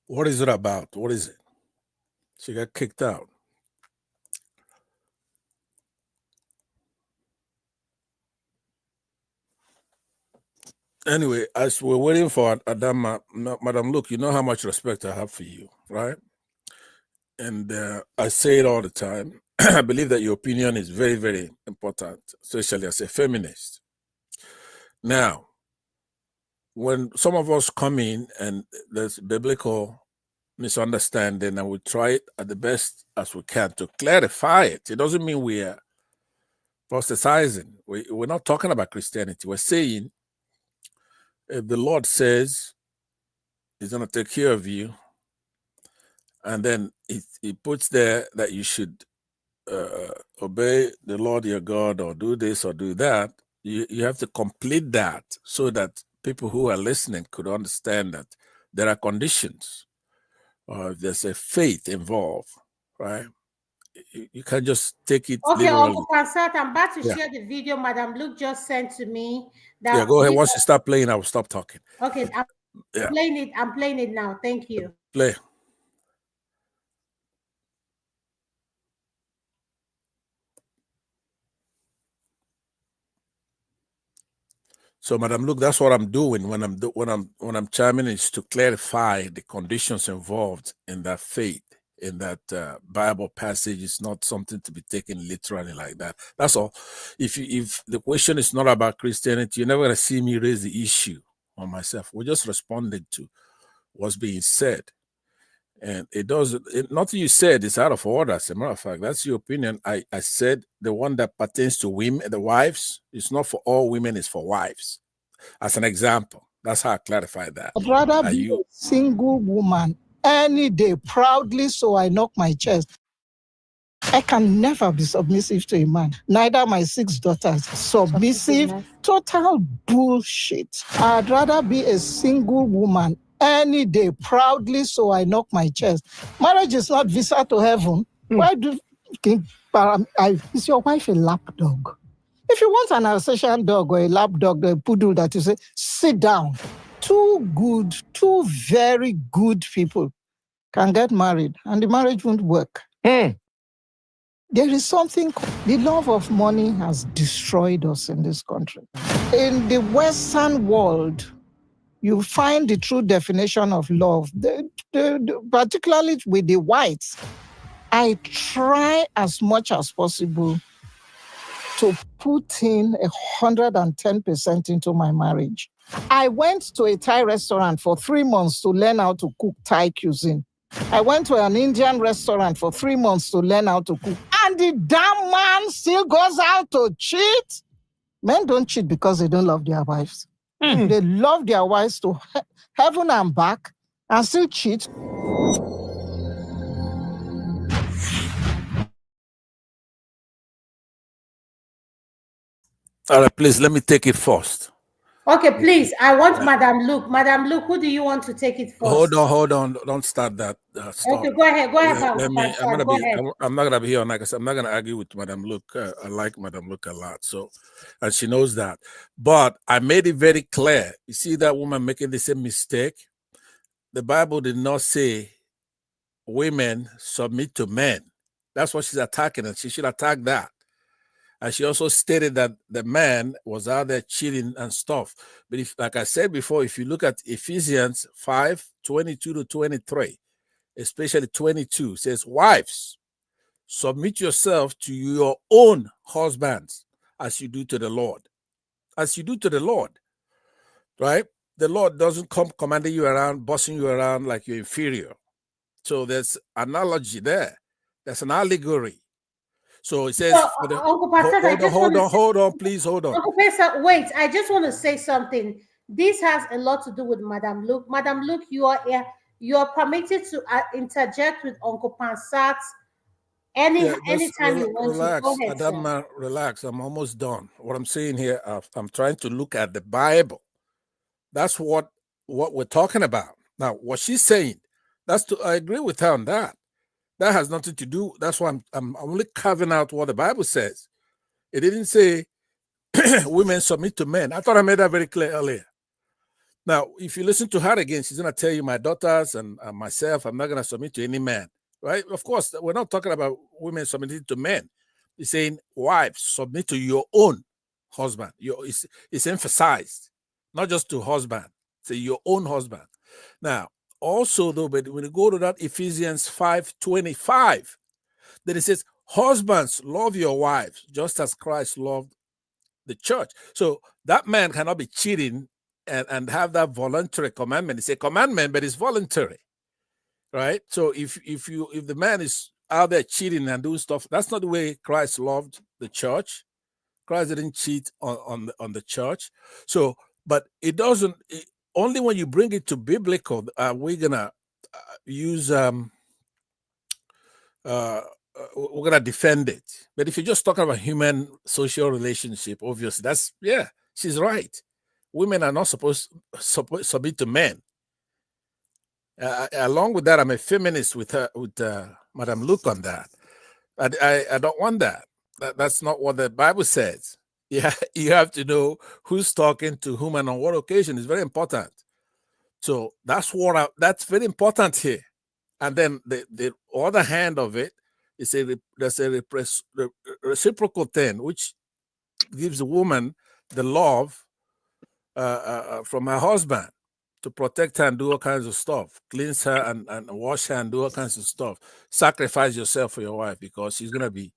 What is it about? What is it? She got kicked out. Anyway, as we're waiting for Adama, Madam, look, you know how much respect I have for you, right? And I say it all the time. I believe that your opinion is very, very important, especially as a feminist. Now, when some of us come in and there's biblical misunderstanding, and we try it at the best as we can to clarify it, it doesn't mean we are proselytizing. We're not talking about Christianity. We're saying if the Lord says He's going to take care of you, and then He puts there that you should obey the Lord your God or do this or do that, you have to complete that so that people who are listening could understand that there are conditions or there's a faith involved, right? You can't just take it literally. Uncle Pansat, I'm about to share the video Madam Luke just sent to me. That go ahead. Once you start playing, I will stop talking. Okay, I'm playing it now. Thank you. Play. So, Madam, look, that's what I'm doing when I'm chiming is to clarify the conditions involved in that faith, in that Bible passage. Is not something to be taken literally like that. That's all. If the question is not about Christianity, you're never gonna see me raise the issue on myself. We're just responding to what's being said, and nothing you said is out of order. As a matter of fact, that's your opinion. I said the one that pertains to women, the wives, it's not for all women, it's for wives. As an example, that's how I clarify that. I'd rather be a single woman any day, proudly, so I knock my chest. I can never be submissive to a man. Neither my 6 daughters. Submissive, total bullshit. I'd rather be a single woman any day proudly, so I knock my chest. Marriage is not visa to heaven. Why do you think is your wife a lap dog? If you want an Alsatian dog or a lap dog, a poodle that you say, sit down. Two very good people can get married and the marriage won't work. There is something, the love of money has destroyed us in this country. In the Western world, you find the true definition of love, particularly with the whites. I try as much as possible to put in 110% into my marriage. I went to a Thai restaurant for 3 months to learn how to cook Thai cuisine. I went to an Indian restaurant for 3 months to learn how to cook. And the damn man still goes out to cheat. Men don't cheat because they don't love their wives. They love their wives to heaven and back and still cheat. All right, please let me take it first. Okay, please. I want Madam Luke. Madam Luke, who do you want to take it first? Hold on. Don't start that stuff. Okay, go ahead. I'm not gonna be here on like I said. I'm not gonna argue with Madam Luke. I like Madam Luke a lot, so and she knows that. But I made it very clear. You see that woman making the same mistake. The Bible did not say women submit to men. That's what she's attacking, and she should attack that. And she also stated that the man was out there cheating and stuff. But if, like I said before, if you look at Ephesians 5:22-23, especially 22, says, wives, submit yourself to your own husbands as you do to the Lord. As you do to the Lord, right? The Lord doesn't come commanding you around, bossing you around like you're inferior. So there's analogy there. There's an allegory. So it says, Uncle Pastor, hold on, please, hold on. Uncle Pastor, wait, I just want to say something. This has a lot to do with Madam Luke. Madam Luke, you are permitted to interject with Uncle Pastor anytime you want relax, to. Go ahead, Adama, relax. I'm almost done. What I'm saying here, I'm trying to look at the Bible. That's what we're talking about. Now, what she's saying, I agree with her on that. That has nothing to do. That's why I'm only carving out what the Bible says. It didn't say women submit to men. I thought I made that very clear earlier. Now, if you listen to her again, she's going to tell you my daughters and myself, I'm not going to submit to any man, right? Of course, we're not talking about women submitting to men. He's saying, wives, submit to your own husband. It's emphasized, not just to husband, say your own husband. Now, also, though, but when you go to that Ephesians 5:25, then it says, husbands, love your wives, just as Christ loved the church. So that man cannot be cheating and have that voluntary commandment. It's a commandment, but it's voluntary, right? So if the man is out there cheating and doing stuff, that's not the way Christ loved the church. Christ didn't cheat on the church. So, but it doesn't. Only when you bring it to biblical, we're gonna use we're gonna defend it. But if you're just talking about human social relationship, obviously she's right. Women are not supposed to submit to men. Along with that, I'm a feminist with Madam Luke on that. I don't want that. That's not what the Bible says. Yeah, you have to know who's talking to whom and on what occasion. It's very important. So that's very important here. And then the other hand of it is there's a reciprocal thing, which gives the woman the love from her husband to protect her and do all kinds of stuff, cleanse her and wash her and do all kinds of stuff. Sacrifice yourself for your wife because she's going to be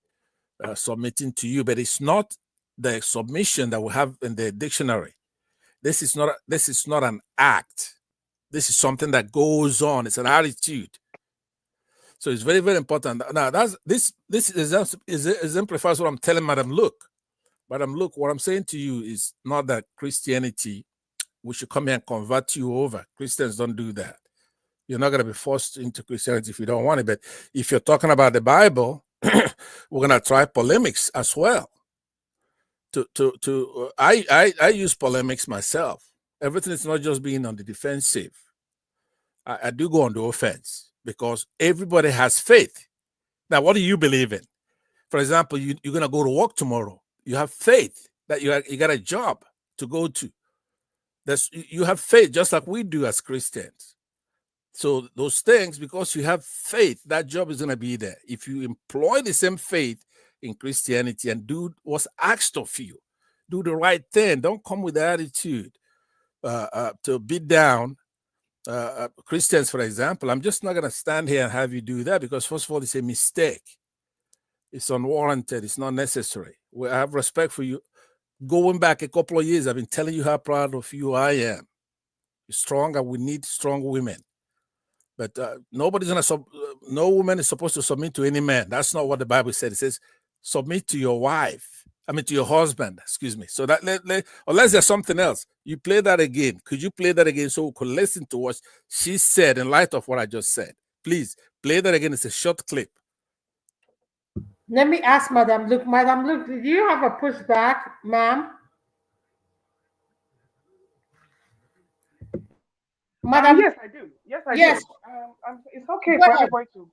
submitting to you. But it's not the submission that we have in the dictionary. This is not an act. This is something that goes on. It's an attitude. So it's very, very important. Now, this exemplifies what I'm telling Madam Luke. Madam Luke, what I'm saying to you is not that Christianity, we should come here and convert you over. Christians don't do that. You're not going to be forced into Christianity if you don't want it. But if you're talking about the Bible, we're going to try polemics as well. I use polemics myself. Everything is not just being on the defensive. I do go on the offense because everybody has faith. Now, what do you believe in? For example, you're going to go to work tomorrow. You have faith that you got a job to go to. You have faith just like we do as Christians. So those things, because you have faith, that job is going to be there. If you employ the same faith in Christianity and do what's asked of you, do the right thing. Don't come with the attitude to beat down Christians, for example. I'm just not going to stand here and have you do that because, first of all, it's a mistake. It's unwarranted. It's not necessary. I have respect for you. Going back a couple of years, I've been telling you how proud of you I am. You're strong, and we need strong women. But nobody's gonna. No woman is supposed to submit to any man. That's not what the Bible said. It says submit to your wife. I mean to your husband. Excuse me. So that unless there's something else, you play that again. Could you play that again so we could listen to what she said in light of what I just said? Please play that again. It's a short clip. Let me ask Madam Luke. Madam Luke, do you have a pushback, ma'am? Madam, yes, I do. Yes, I yes. do. It's okay Go for ahead. everybody to.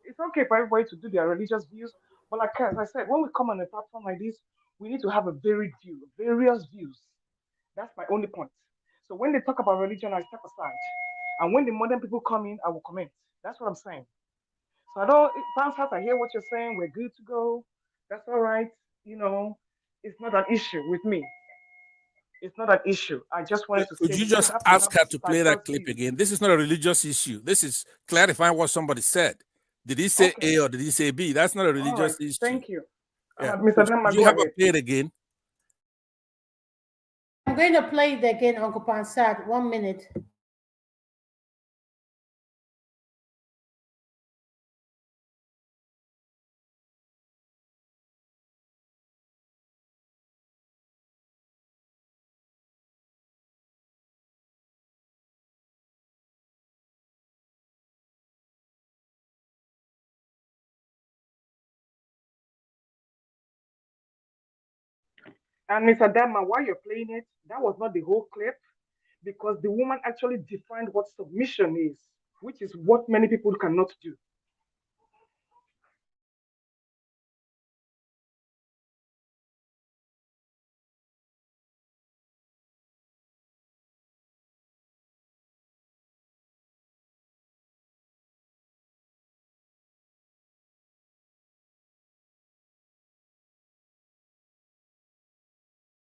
It's okay for everybody to do their religious views, but like as I said, when we come on a platform like this, we need to have a varied view, various views. That's my only point. So when they talk about religion, I step aside, and when the modern people come in, I will comment. That's what I'm saying. So I don't. Bounce out. I hear what you're saying. We're good to go. That's all right. You know, it's not an issue with me. It's not an issue. I just wanted to Could say you we just have to ask have her to play diverse that clip views. again? This is not a religious issue. This is clarifying what somebody said. Did he say Okay. A or did he say B? That's not a All right. religious issue. Thank you. Yeah. Mr. Could Dama, you go have a ahead. play it again? I'm going to play it again, Uncle Pansat. 1 minute. And Mr. Dama, while you're playing it, that was not the whole clip because the woman actually defined what submission is, which is what many people cannot do.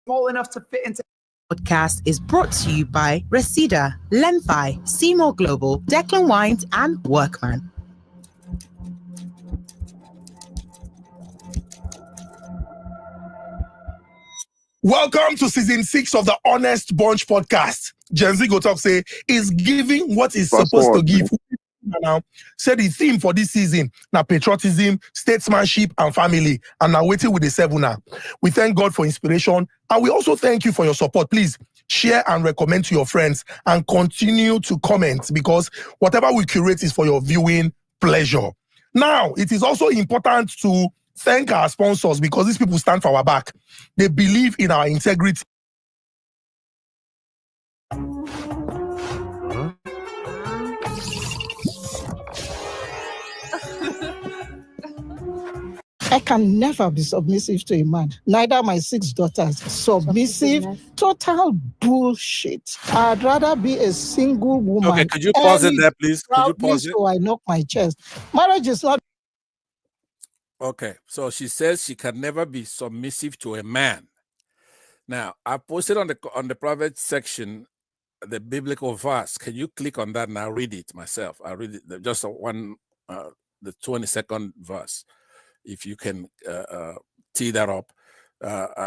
Small enough to fit into podcast is brought to you by Reseda, Lenfi, Seymour Global, Declan Wines, and Workman. Welcome to season 6 of the Honest Bunch podcast. Gen Z go talk say is giving what is Fast supposed to forward. give. Now, say the theme for this season now patriotism, statesmanship, and family. And now waiting with the 7 now. We thank God for inspiration, and we also thank you for your support. Please share and recommend to your friends, and continue to comment because whatever we curate is for your viewing pleasure. Now, it is also important to thank our sponsors because these people stand for our back. They believe in our integrity. I can never be submissive to a man. Neither my 6 daughters. Submissive, total bullshit. I'd rather be a single woman. Okay, could you pause it there, please? Could you Proudly pause it? so I knock my chest. Marriage is not. Okay, so she says she can never be submissive to a man. Now, I posted on the private section the biblical verse. Can you click on that and I'll read it myself? I'll read it, just the 22nd verse. If you can tee that up.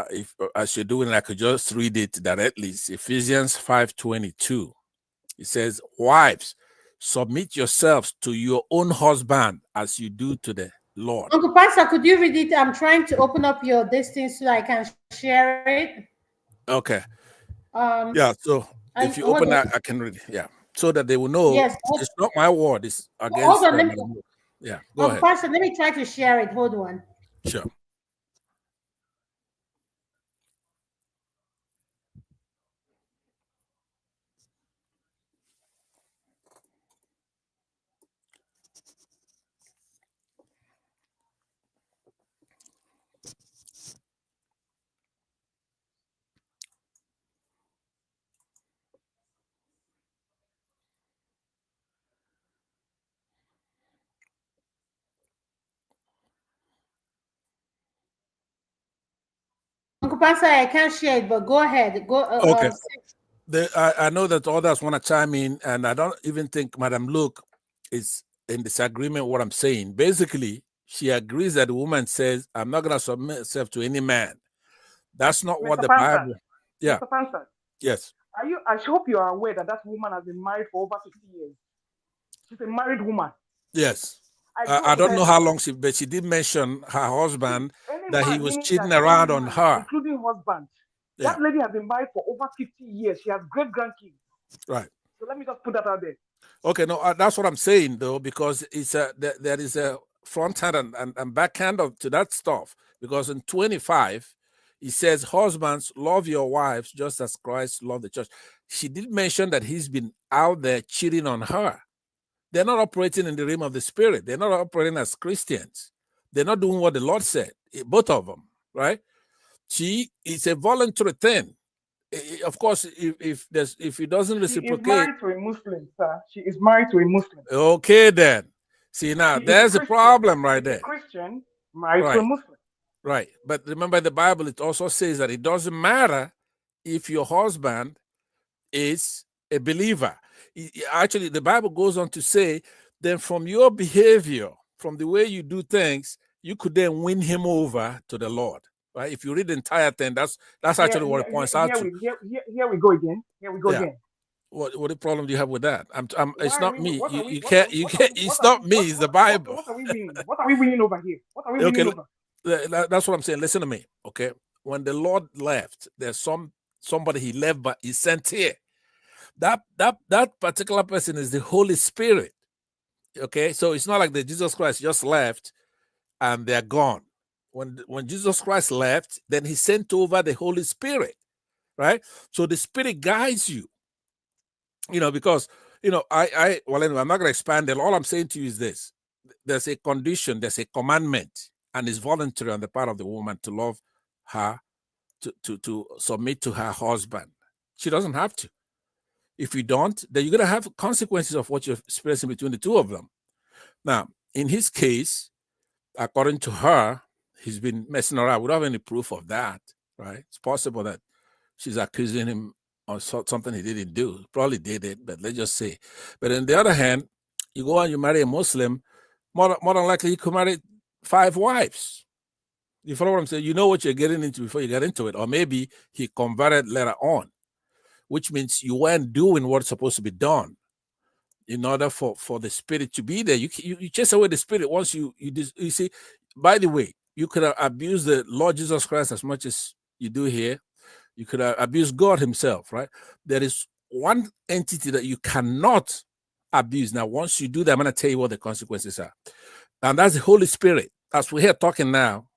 If as you're doing it, I could just read it directly. It's Ephesians 5:22. It says, "Wives, submit yourselves to your own husband as you do to the Lord." Uncle Pastor, could you read it? I'm trying to open up your distance so I can share it. Okay. Yeah. So if you open that, I can read it. Yeah. So that they will know. Yes. It's not my word. It's against. Hold on. Yeah. Go ahead. Pastor, let me try to share it. Hold on. Sure. Pastor, I can't share it, but go ahead. Go. Okay. I know that others want to chime in, and I don't even think Madam Luke is in disagreement with what I'm saying. Basically, she agrees that the woman says, I'm not going to submit myself to any man. That's not what Mr. the Pansat, Bible. Yeah. Mr. Pansat, Yes. I hope you are aware that that woman has been married for over 50 years. She's a married woman. Yes. I I go don't know ahead. how long but she did mention her husband, Any that he man, was meaning cheating that any around on man, her. including husband, Yeah. that lady has been married for over 50 years. She has great grandkids. Right. So let me just put that out there. Okay, no, that's what I'm saying though, because it's there is a front hand and back hand to that stuff. Because in 25, he says, "Husbands, love your wives just as Christ loved the church." She did mention that he's been out there cheating on her. They're not operating in the realm of the spirit. They're not operating as Christians. They're not doing what the Lord said. Both of them, right? It's a voluntary thing. Of course, if he doesn't She is reciprocate. married to a Muslim, sir. She is married to a Muslim. Okay, then. See, now, She is a there's a Christian. problem right She's a there. Christian married to a Right, Muslim. right. But remember, the Bible, it also says that it doesn't matter if your husband is a believer. Actually, the Bible goes on to say, then from your behavior, from the way you do things, you could then win him over to the Lord. Right? If you read the entire thing, that's actually what it points out to. Here we go again. Here we go Yeah. again. What the problem do you have with that? It's Why are not we? me. What are we? You What are can't. we? You What are can't. we? It's not me. It's the Bible. What are we winning? What are we winning over here? What are we Okay, winning over? that's what I'm saying. Listen to me. Okay, when the Lord left, there's somebody he left, but he sent here. That particular person is the Holy Spirit. Okay, so it's not like the Jesus Christ just left and they're gone. When Jesus Christ left, then he sent over the Holy Spirit, right? So the Spirit guides you. Because well, anyway, I'm not going to expand it. All I'm saying to you is this: there's a condition, there's a commandment, and it's voluntary on the part of the woman to love her, to submit to her husband. She doesn't have to. If you don't, then you're going to have consequences of what you're experiencing between the two of them. Now, in his case, according to her, he's been messing around. We don't have any proof of that, right? It's possible that she's accusing him of something he didn't do. Probably did it, but let's just say. But on the other hand, you go and you marry a Muslim, more than likely you could marry 5 wives. You follow what I'm saying? You know what you're getting into before you get into it. Or maybe he converted later on, which means you weren't doing what's supposed to be done in order for the spirit to be there. You chase away the spirit once you see. By the way, you could abuse the Lord Jesus Christ as much as you do here. You could abuse God himself, right? There is one entity that you cannot abuse. Now, once you do that, I'm going to tell you what the consequences are. And that's the Holy Spirit. As we're here talking now,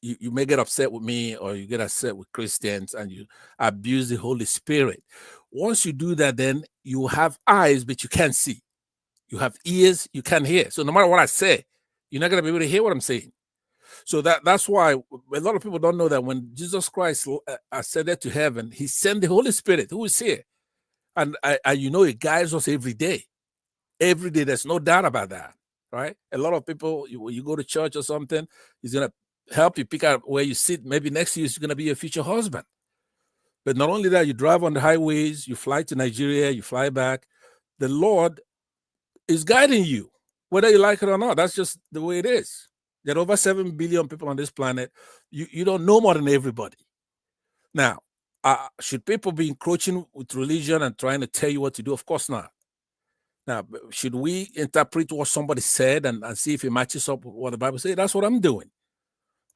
you may get upset with me or you get upset with Christians and you abuse the Holy Spirit. Once you do that, then you have eyes, but you can't see. You have ears, you can't hear. So no matter what I say, you're not going to be able to hear what I'm saying. So that's why a lot of people don't know that when Jesus Christ ascended to heaven, he sent the Holy Spirit who is here. And it guides us every day. Every day, there's no doubt about that, right? A lot of people, you go to church or something, he's going to help you pick out where you sit. Maybe next to you is going to be your future husband. But not only that, you drive on the highways, you fly to Nigeria, you fly back. The Lord is guiding you, whether you like it or not. That's just the way it is. There are over 7 billion people on this planet. You don't know more than everybody. Now, should people be encroaching with religion and trying to tell you what to do? Of course not. Now, should we interpret what somebody said and see if it matches up with what the Bible says? That's what I'm doing.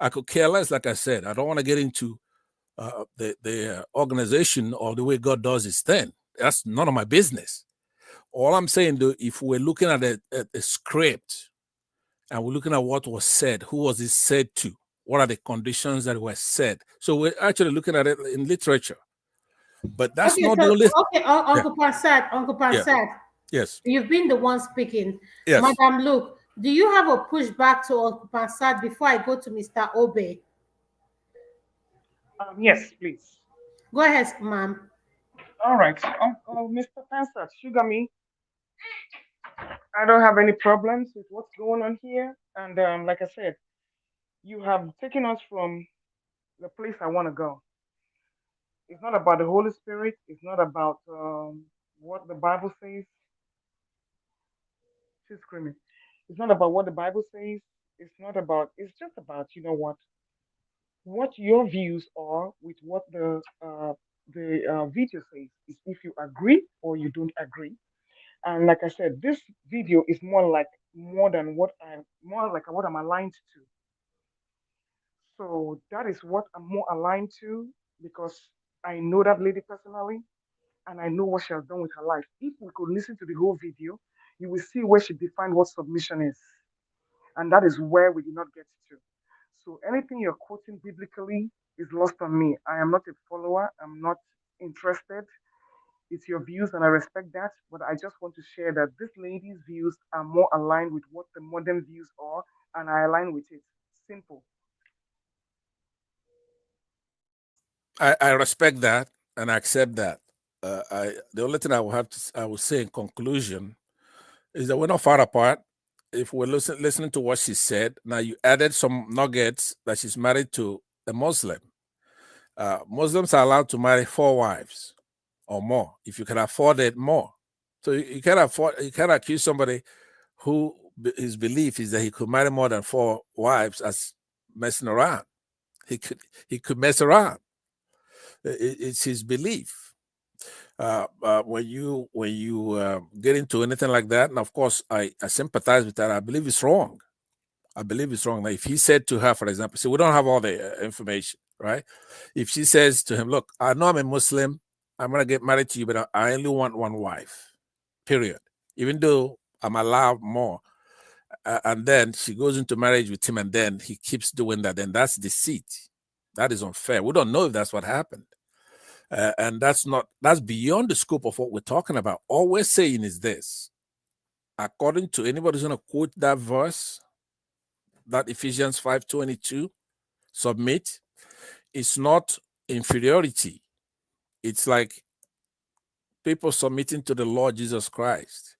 I could care less, like I said. I don't want to get into the organization or the way God does his thing. That's none of my business. All I'm saying, though, if we're looking at a script and we're looking at what was said, who was it said to? What are the conditions that were said? So we're actually looking at it in literature. But that's Okay, not the so only. Uncle Pansat, Yes. you've been the one speaking. Yes. Madam Luke, do you have a pushback to Uncle Pansat before I go to Mr. Obe? Yes, please. Go ahead, ma'am. All right. Mr. Pansat, sugar me. I don't have any problems with what's going on here. And like I said, you have taken us from the place I want to go. It's not about the Holy Spirit. It's not about what the Bible says. She's screaming. It's not about what the Bible says. It's not about. It's just about what your views are with what the video says. Is if you agree or you don't agree. And like I said, this video is more like what I'm aligned to. So that is what I'm more aligned to because I know that lady personally and I know what she has done with her life. If we could listen to the whole video, you will see where she defined what submission is. And that is where we did not get to. So anything you're quoting biblically is lost on me. I am not a follower. I'm not interested. It's your views, and I respect that. But I just want to share that this lady's views are more aligned with what the modern views are, and I align with it. Simple. I respect that and I accept that. The only thing I will say in conclusion is that we're not far apart. If we're listening to what she said, now you added some nuggets that she's married to a Muslim. Muslims are allowed to marry 4 wives or more if you can afford it more. So you can't accuse somebody who his belief is that he could marry more than 4 wives as messing around. He could mess around. It's his belief. When you get into anything like that, and of course I sympathize with that. I believe it's wrong. I believe it's wrong. Now, if he said to her, for example, so we don't have all the information, right? If she says to him, "Look, I know I'm a Muslim. I'm gonna get married to you, but I only want 1 wife. Period. Even though I'm allowed more." And then she goes into marriage with him, and then he keeps doing that. Then that's deceit. That is unfair. We don't know if that's what happened. And that's beyond the scope of what we're talking about. All we're saying is this: according to anybody who's going to quote that verse, that Ephesians 5:22, submit, it's not inferiority. It's like people submitting to the Lord Jesus Christ.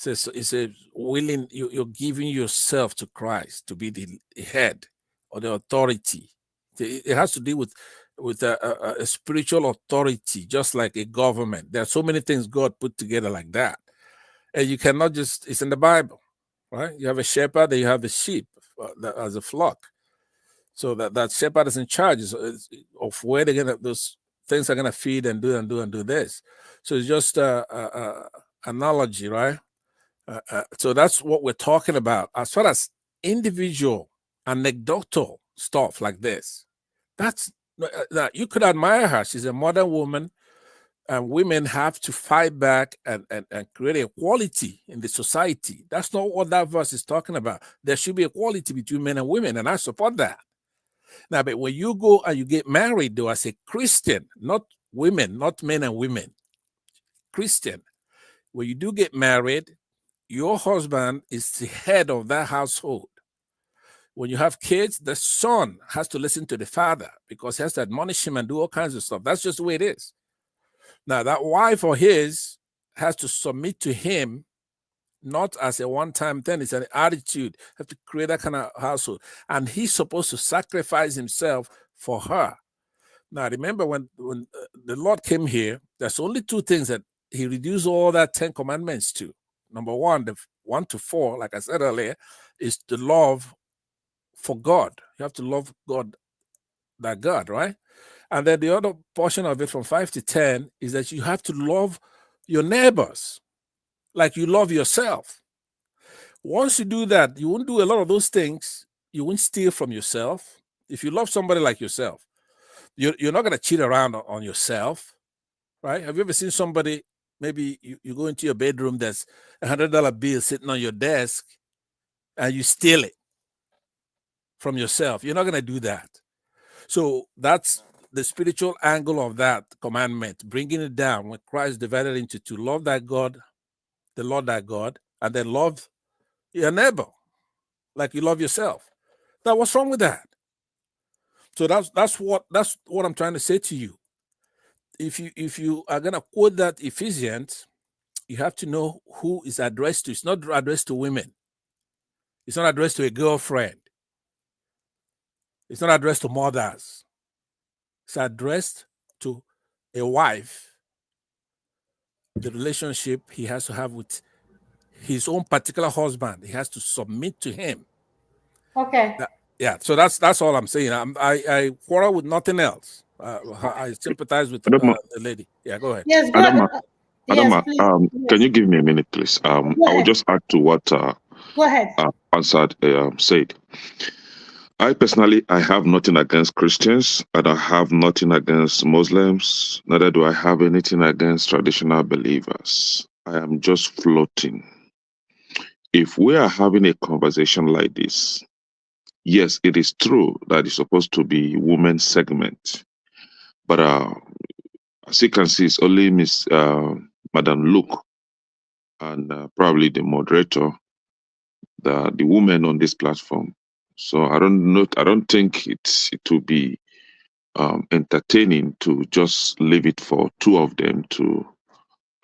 It's a willing, you're giving yourself to Christ to be the head or the authority. It has to do with a spiritual authority, just like a government. There are so many things God put together like that. And you cannot just, it's in the Bible, right? You have a shepherd, then you have the sheep as a flock. So that shepherd is in charge of where they're gonna, those things are gonna feed and do this. So it's just analogy, right? So that's what we're talking about. As far as individual anecdotal stuff like this, that's that you could admire her. She's a modern woman, and women have to fight back and create equality in the society. That's not what that verse is talking about. There should be equality between men and women, and I support that. Now, but when you go and you get married, though, as a Christian, not women, not men and women, Christian, when you do get married, your husband is the head of that household. When you have kids, the son has to listen to the father because he has to admonish him and do all kinds of stuff. That's just the way it is. Now, that wife or his has to submit to him, not as a one-time thing. It's an attitude. You have to create that kind of household. And he's supposed to sacrifice himself for her. Now, remember when the Lord came here, there's only 2 things that he reduced all that 10 commandments to. Number 1, the 1 to 4, like I said earlier, is the love for God. You have to love God, that God, right? And then the other portion of it from 5 to 10 is that you have to love your neighbors like you love yourself. Once you do that, you won't do a lot of those things. You won't steal from yourself. If you love somebody like yourself, you're not going to cheat around on yourself, right? Have you ever seen somebody, maybe you go into your bedroom, there's $100 bill sitting on your desk, and you steal it from yourself? You're not going to do that. So that's the spiritual angle of that commandment, bringing it down when Christ divided into 2: love that God, the Lord that God, and then love your neighbor like you love yourself. Now, what's wrong with that? So that's what I'm trying to say to you. If you are gonna quote that Ephesians, you have to know who is addressed to. It's not addressed to women. It's not addressed to a girlfriend. It's not addressed to mothers. It's addressed to a wife, the relationship he has to have with his own particular husband, he has to submit to him. Okay. Yeah, so that's all I'm saying. I quarrel with nothing else. I sympathize with Adama, the lady. Yeah, go ahead. Yes, go Adama, yes, Adama, please. can Yes. you give me a minute, please? Go I will ahead. just add to what Go ahead. Ansad said. I personally, I have nothing against Christians, and I have nothing against Muslims. Neither do I have anything against traditional believers. I am just floating. If we are having a conversation like this, yes, it is true that it's supposed to be women's segment, but as you can see, it's only Miss Madam Luke and probably the moderator, the woman on this platform. So I don't know. I don't think it will be entertaining to just leave it for two of them to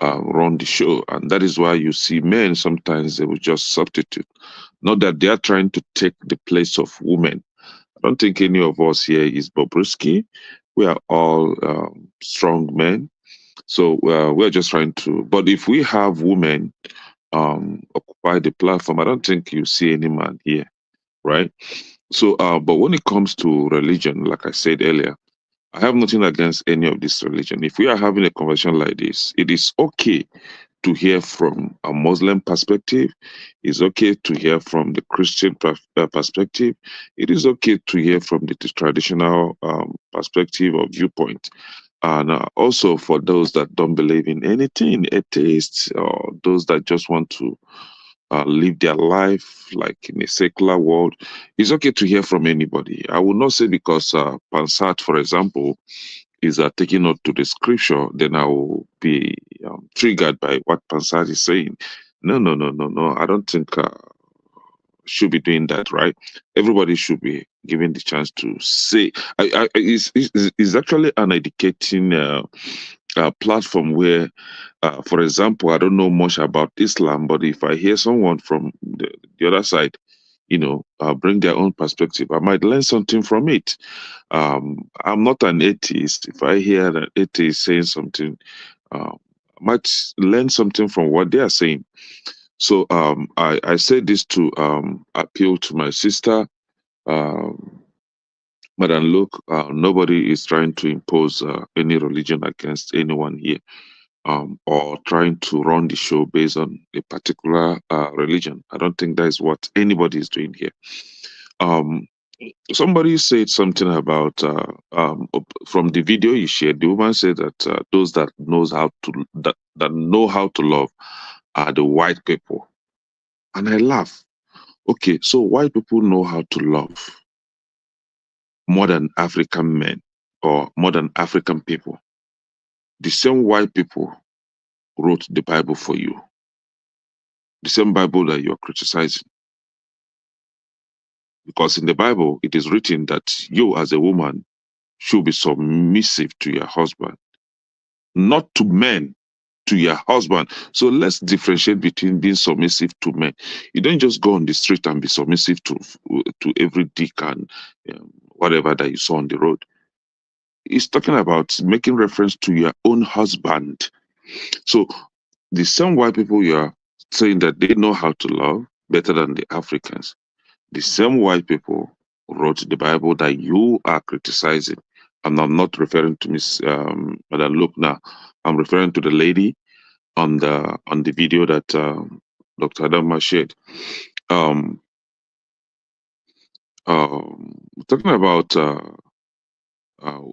run the show, and that is why you see men sometimes they will just substitute. Not that they are trying to take the place of women. I don't think any of us here is Bobrisky. We are all strong men. So we're just trying to. But if we have women occupy the platform, I don't think you see any man here, right? So, but when it comes to religion, like I said earlier, I have nothing against any of this religion. If we are having a conversation like this, it is okay to hear from a Muslim perspective. It's okay to hear from the Christian perspective. It is okay to hear from the traditional perspective or viewpoint. And also for those that don't believe in anything, atheists, or those that just want to live their life like in a secular world, it's okay to hear from anybody. I will not say because Pansat, for example, is taking note to the scripture, then I will be triggered by what Pansat is saying. No, no, no, no, no. I don't think should be doing that, right? Everybody should be given the chance to say. It's actually an educating platform where, for example, I don't know much about Islam, but if I hear someone from the other side, bring their own perspective, I might learn something from it. I'm not an atheist. If I hear an atheist saying something, I might learn something from what they are saying. So I say this to appeal to my sister, Madam Luke. Nobody is trying to impose any religion against anyone here, or trying to run the show based on a particular religion. I don't think that is what anybody is doing here. Somebody said something about from the video you shared. The woman said that those that know how to love are the white people, and I laugh. Okay, so white people know how to love more than African men or more than African people. The same white people wrote the Bible for you. The same Bible that you are criticizing. Because in the Bible, it is written that you as a woman should be submissive to your husband, not to men, to your husband. So let's differentiate between being submissive to men. You don't just go on the street and be submissive to every dick and whatever that you saw on the road. It's talking about making reference to your own husband. So the same white people you are saying that they know how to love better than the Africans, the same white people wrote the Bible that you are criticizing. And I'm not referring to Miss Madam Luke now. I'm referring to the lady on the video that Dr. Adama shared. Um, Talking about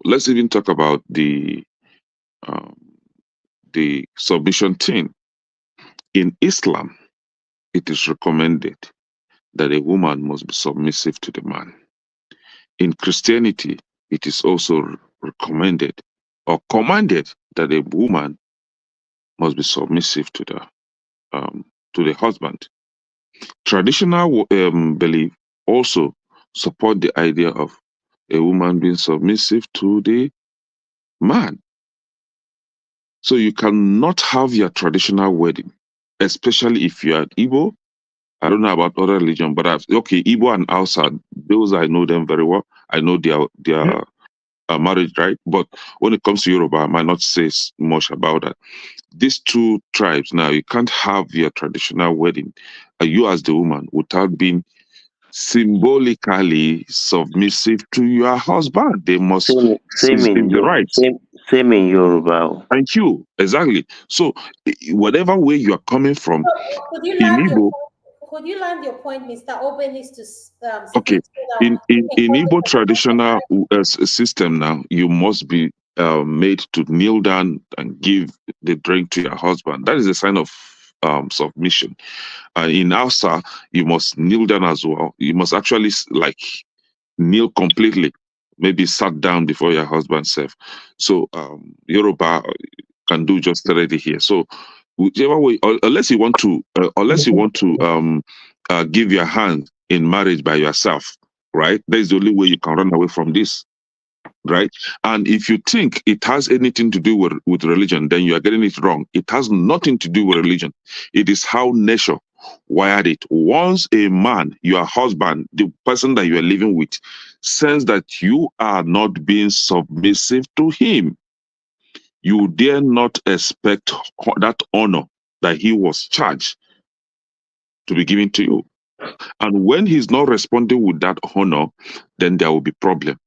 let's even talk about um, the submission thing. In Islam, it is recommended that a woman must be submissive to the man. In Christianity, it is also recommended or commanded that a woman must be submissive to the husband. Traditional belief also support the idea of a woman being submissive to the man. So you cannot have your traditional wedding, especially if you are Igbo. I don't know about other religion, but Igbo and Hausa, those I know them very well. I know their marriage, right? But when it comes to Yoruba, I might not say much about that. These two tribes now, you can't have your traditional wedding, you as the woman, without being symbolically submissive to your husband. They must Same give in him the your rights. same in Yoruba. Thank you. Exactly. So, whatever way you are coming from, Could you in land your Igbo, point? Could you land your point? Mr. Obe needs to okay, speak so that we can in focus Igbo on the traditional system now, you must be made to kneel down and give the drink to your husband. That is a sign of submission. In Hausa, you must kneel down as well. You must actually like kneel completely, maybe sat down before your husband self. So Yoruba can do just already here. So whichever way, unless you want to give your hand in marriage by yourself, right? That is the only way you can run away from this, right? And if you think it has anything to do with religion, then you are getting it wrong. It has nothing to do with religion. It is how nature wired it. Once a man, your husband, the person that you are living with, sense that you are not being submissive to him, you dare not expect that honor that he was charged to be given to you. And when he's not responding with that honor, then there will be problem.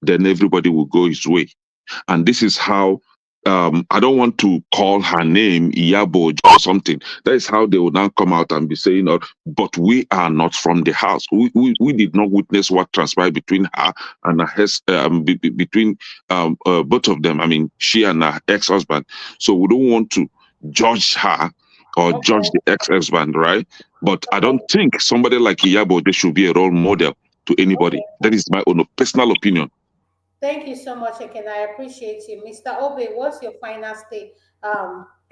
Then everybody will go his way. And this is how I don't want to call her name Iyabo or something. That is how they will now come out and be saying, oh, but we are not from the house. We did not witness what transpired between her and between both of them. I mean, she and her ex-husband. So we don't want to judge her or judge the ex-husband, right? But I don't think somebody like Iyabo, they should be a role model to anybody. That is my own personal opinion. Thank you so much, Eken. I appreciate you. Mr. Obe, what's your final state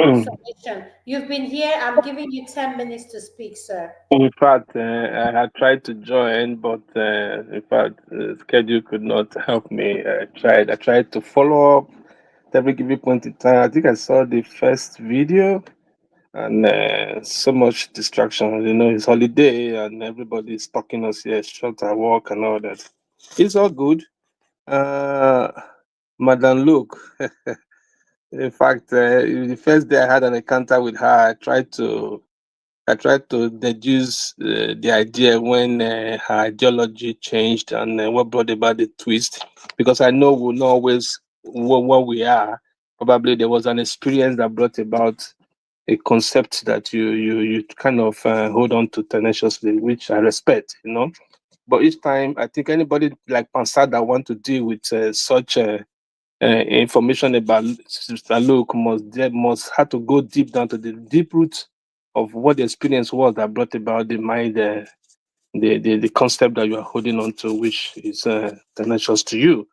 submission? You've been here. I'm giving you 10 minutes to speak, sir. In fact, I had tried to join, but in fact, the schedule could not help me. I tried to follow up at every given point in time. I think I saw the first video, and so much distraction. You know, it's holiday, and everybody's talking us here, short at work and all that. It's all good. Madam Luke, in fact, the first day I had an encounter with her, I tried to deduce the idea when her ideology changed and what brought about the twist, because I know we're not always what we are. Probably there was an experience that brought about a concept that you kind of hold on to tenaciously, which I respect, you know. But each time, I think anybody like Pansad that want to deal with such information about Sister Luke must have to go deep down to the deep root of what the experience was that brought about the mind, the concept that you are holding on to, which is tenacious to you.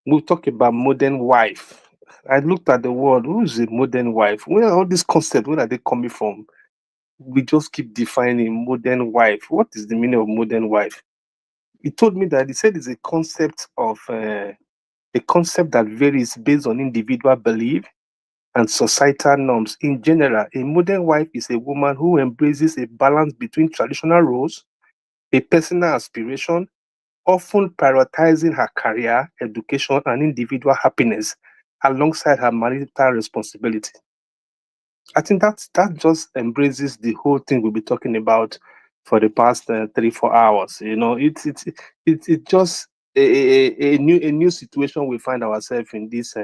We'll talk about modern wife. I looked at the word, who is a modern wife? Where are all these concepts, where are they coming from? We just keep defining modern wife. What is the meaning of modern wife? He told me that he said it's a concept that varies based on individual belief and societal norms. In general, a modern wife is a woman who embraces a balance between traditional roles, a personal aspiration, often prioritizing her career, education, and individual happiness alongside her marital responsibility. I think that just embraces the whole thing we'll be talking about for the past 3-4 hours. You know, it's just a new situation we find ourselves in this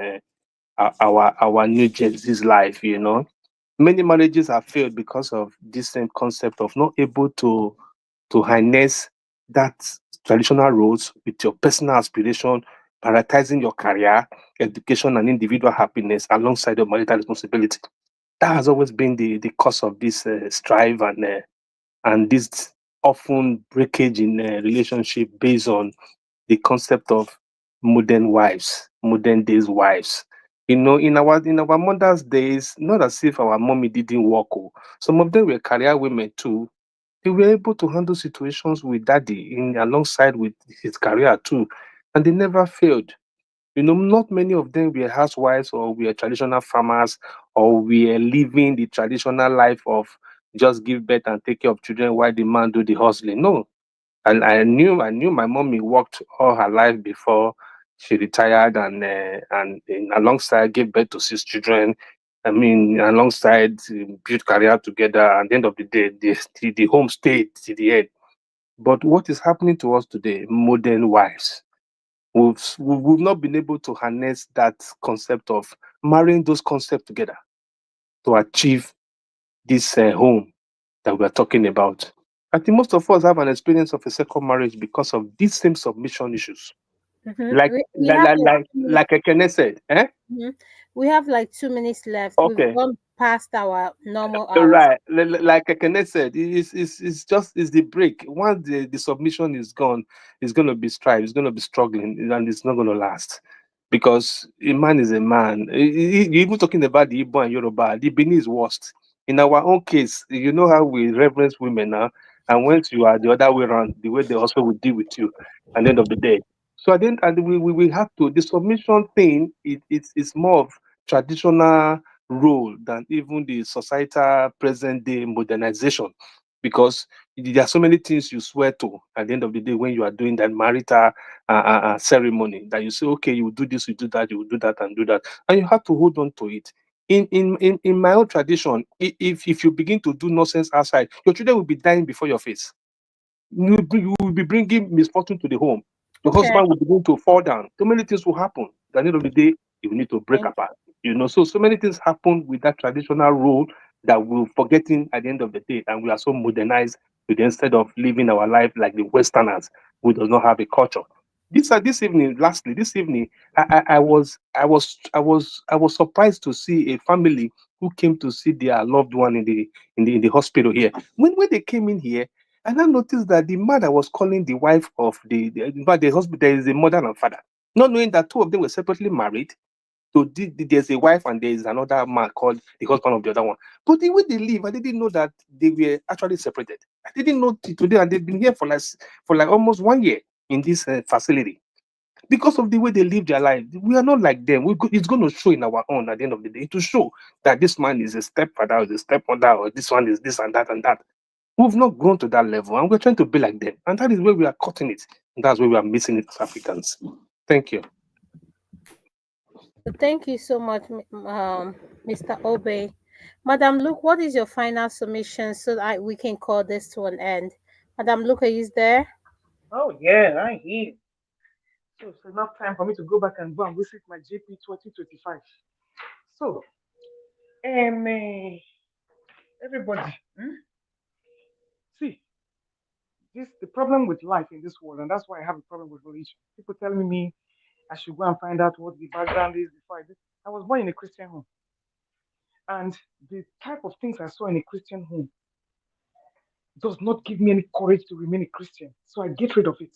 our new Gen Z's life. You know, many marriages have failed because of this same concept of not able to harness that traditional roles with your personal aspiration, prioritizing your career, education, and individual happiness alongside your marital responsibility. That has always been the cause of this strife and this often breakage in relationship based on the concept of modern wives, modern days wives. You know, in our mothers' days, not as if our mommy didn't work. Oh. Some of them were career women too. They were able to handle situations with daddy in alongside with his career too, and they never failed. You know, not many of them were housewives or were traditional farmers or were living the traditional life of just give birth and take care of children while the man do the hustling. No, And I knew my mommy worked all her life before she retired, and alongside gave birth to 6 children. I mean, alongside built career together. At the end of the day, the home stayed to the end. But what is happening to us today, modern wives, we've not been able to harness that concept of marrying those concepts together to achieve this home that we are talking about. I think most of us have an experience of a second marriage because of these same submission issues. Like We like have like like like, like Ekene said, eh? we have like 2 minutes left. We've Okay. gone past our normal hours. Right, like Ekene said, it's just it's the break. Once the submission is gone, it's gonna be strife, it's gonna be struggling, and it's not gonna last. Because a man is a man. Even talking about the Igbo and Yoruba, the Benin is worst. In our own case, you know how we reverence women now, and once you are the other way around, the way they also will deal with you at the end of the day. So I think, and we have to the submission thing. It's more of traditional role than even the societal present day modernization, because there are so many things you swear to at the end of the day when you are doing that marital ceremony, that you say, okay, you will do this, you do that, you will do that and do that, and you have to hold on to it. In my own tradition, if you begin to do nonsense outside, your children will be dying before your face. You will be bringing misfortune to the home. The Okay. husband will begin to fall down. So many things will happen. At the end of the day, you will need to break Thank apart. So many things happen with that traditional role that we're forgetting at the end of the day, and we are so modernized with instead of living our life like the Westerners who does not have a culture. This evening, lastly, this evening, I was surprised to see a family who came to see their loved one in the hospital here. When they came in here, and I noticed that the mother was calling the wife of in fact, the husband, there is a mother and father, not knowing that two of them were separately married. So there's a wife and there is another man called the husband of the other one. But the way they live, I didn't know that they were actually separated. I didn't know till today, and they've been here for like almost 1 year in this facility because of the way they live their life. We are not like them. It's going to show in our own at the end of the day to show that this man is a stepfather or is a stepmother, or this one is this and that and that. We've not grown to that level, and we're trying to be like them. And that is where we are cutting it. And that's where we are missing it as Africans. Thank you. Thank you so much, Mr. Obey. Madam Luke, what is your final submission so that we can call this to an end? Madam Luke, are you there? Oh yeah, I hear. So it's enough time for me to go back and go and visit my GP 2025. So, everybody, see, this the problem with life in this world, and that's why I have a problem with religion. People telling me I should go and find out what the background is before I do. I was born in a Christian home, and the type of things I saw in a Christian home does not give me any courage to remain a Christian. So I get rid of it.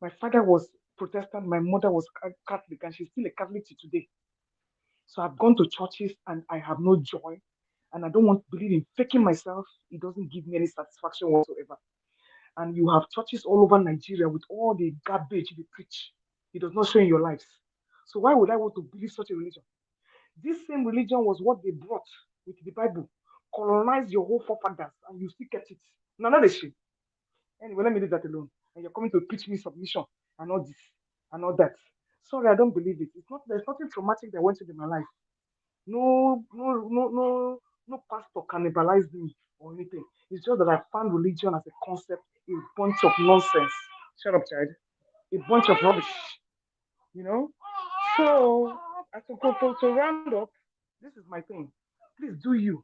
My father was Protestant, my mother was Catholic, and she's still a Catholic to today. So I've gone to churches and I have no joy, and I don't want to believe in faking myself. It doesn't give me any satisfaction whatsoever. And you have churches all over Nigeria with all the garbage they preach. It does not show in your lives. So why would I want to believe such a religion? This same religion was what they brought with the Bible, colonized your whole forefathers, and you still kept it. No, not a shame. Anyway, let me leave that alone. And you're coming to preach me submission and all this and all that. Sorry, I don't believe it. It's not. There's nothing traumatic that went into my life. No, no, no, no, no pastor cannibalized me or anything. It's just that I found religion as a concept a bunch of nonsense. Shut up, child. A bunch of rubbish. You know. So, as to round up, this is my thing. Please do you.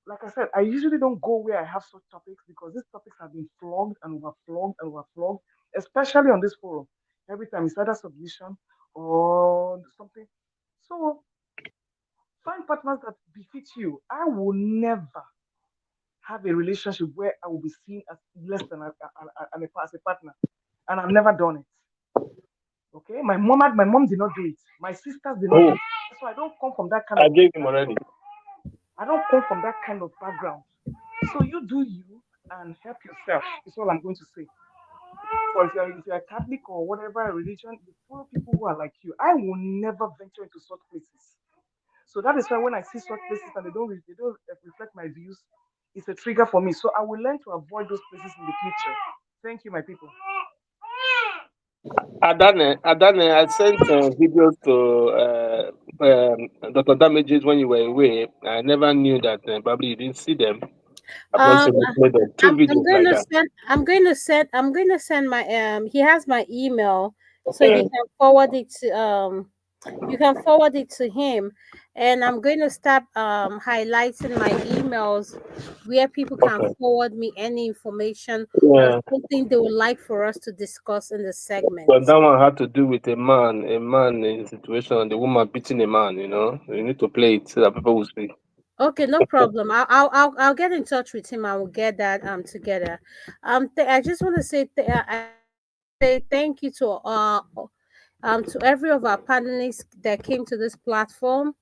Like I said, I usually don't go where I have such topics because these topics have been flogged and overflogged and overflogged, especially on this forum. Every time it's either submission or something. So find partners that befit you. I will never have a relationship where I will be seen as less than as a partner, and I've never done it. Okay, my mom did not do it. My sisters did not do Oh, it. So I don't come from that kind I of gave him already. I don't come from that kind of background. So you do you and help yourself. Is all I'm going to say. For if you're a Catholic or whatever religion, you follow people who are like you. I will never venture into such places. So that is why when I see such places and they don't reflect my views, it's a trigger for me. So I will learn to avoid those places in the future. Thank you, my people. Adane, I sent videos to Dr. Damages when you were away. I never knew that probably you didn't see them. I've not Um, seen them. Two I'm videos going like to that. send. I'm going to send my. He has my email, so Okay. he can forward it to. You can forward it to him, and I'm going to start highlighting my emails where people can Okay. forward me any information or Yeah. something they would like for us to discuss in the segment. But that one had to do with a man in a situation, the woman beating a man. You need to play it so that people will see. Okay, no problem. I'll get in touch with him. I will get that together. I just want to say I say thank you to every of our panelists that came to this platform.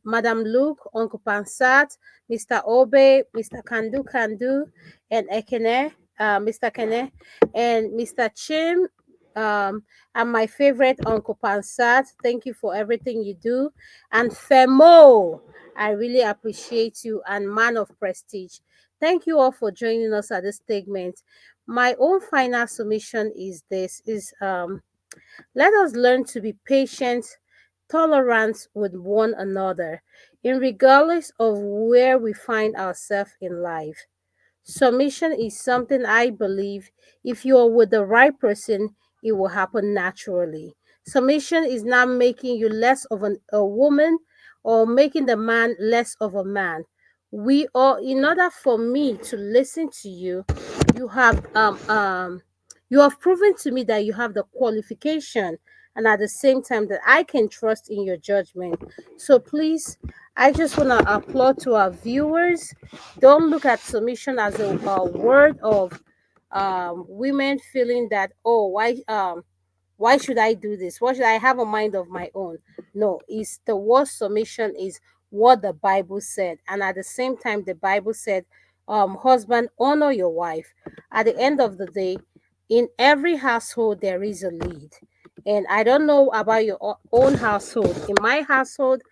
Madam Luke, Uncle Pansat, Mr. Obe, Mr. Kandu, and Ekene, Mr. Kene, and Mr. Chim, and my favorite Uncle Pansat. Thank you for everything you do. And Femo, I really appreciate you, and Man of Prestige. Thank you all for joining us at this segment. My own final submission is this is let us learn to be patient, tolerant with one another, in regardless of where we find ourselves in life. Submission is something I believe if you are with the right person, it will happen naturally. Submission is not making you less of a woman or making the man less of a man. We are, in order for me to listen to you, you have you have proven to me that you have the qualification, and at the same time that I can trust in your judgment. So please, I just want to applaud to our viewers. Don't look at submission as a word of women feeling that, oh, why should I do this? Why should I have a mind of my own? No, it's the word submission is what the Bible said. And at the same time, the Bible said, husband, honor your wife. At the end of the day, in every household, there is a lead. And I don't know about your own household. In my household,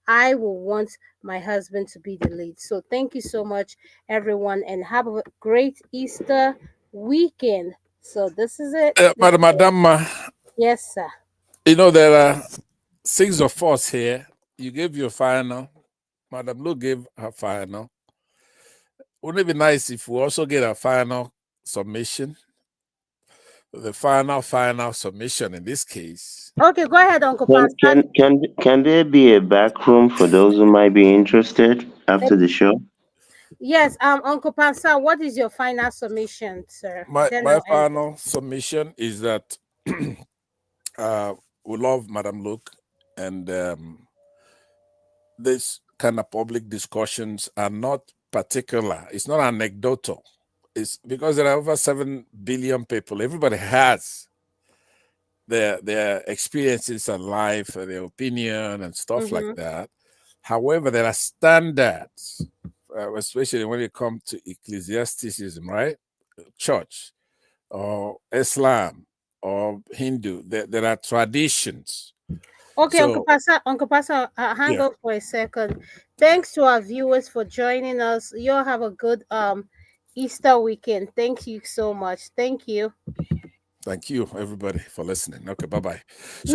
I will want my husband to be the lead. So thank you so much, everyone, and have a great Easter weekend. So this is it. Madam, Yes, sir. there are 6 of us here. You gave your final. Madam Lu gave her final. Wouldn't it be nice if we also get a final submission? The final submission in this case. Okay, go ahead, Uncle Pan. Can there be a back room for those who might be interested after the show? Yes, Uncle Pansa, what is your final submission, sir? My Then my I'll end. final submission is that we love Madam Luke, and this kind of public discussions are not particular. It's not anecdotal. It's because there are over 7 billion people. Everybody has their experiences in life, their opinion, and stuff like that. However, there are standards, especially when it comes to ecclesiasticism, right? Church or Islam or Hindu. There are traditions. Okay, So, Uncle Pasa, hang yeah. on for a second. Thanks to our viewers for joining us. You all have a good Easter weekend. Thank you so much. Thank you. Thank you, everybody, for listening. Okay, bye-bye. No,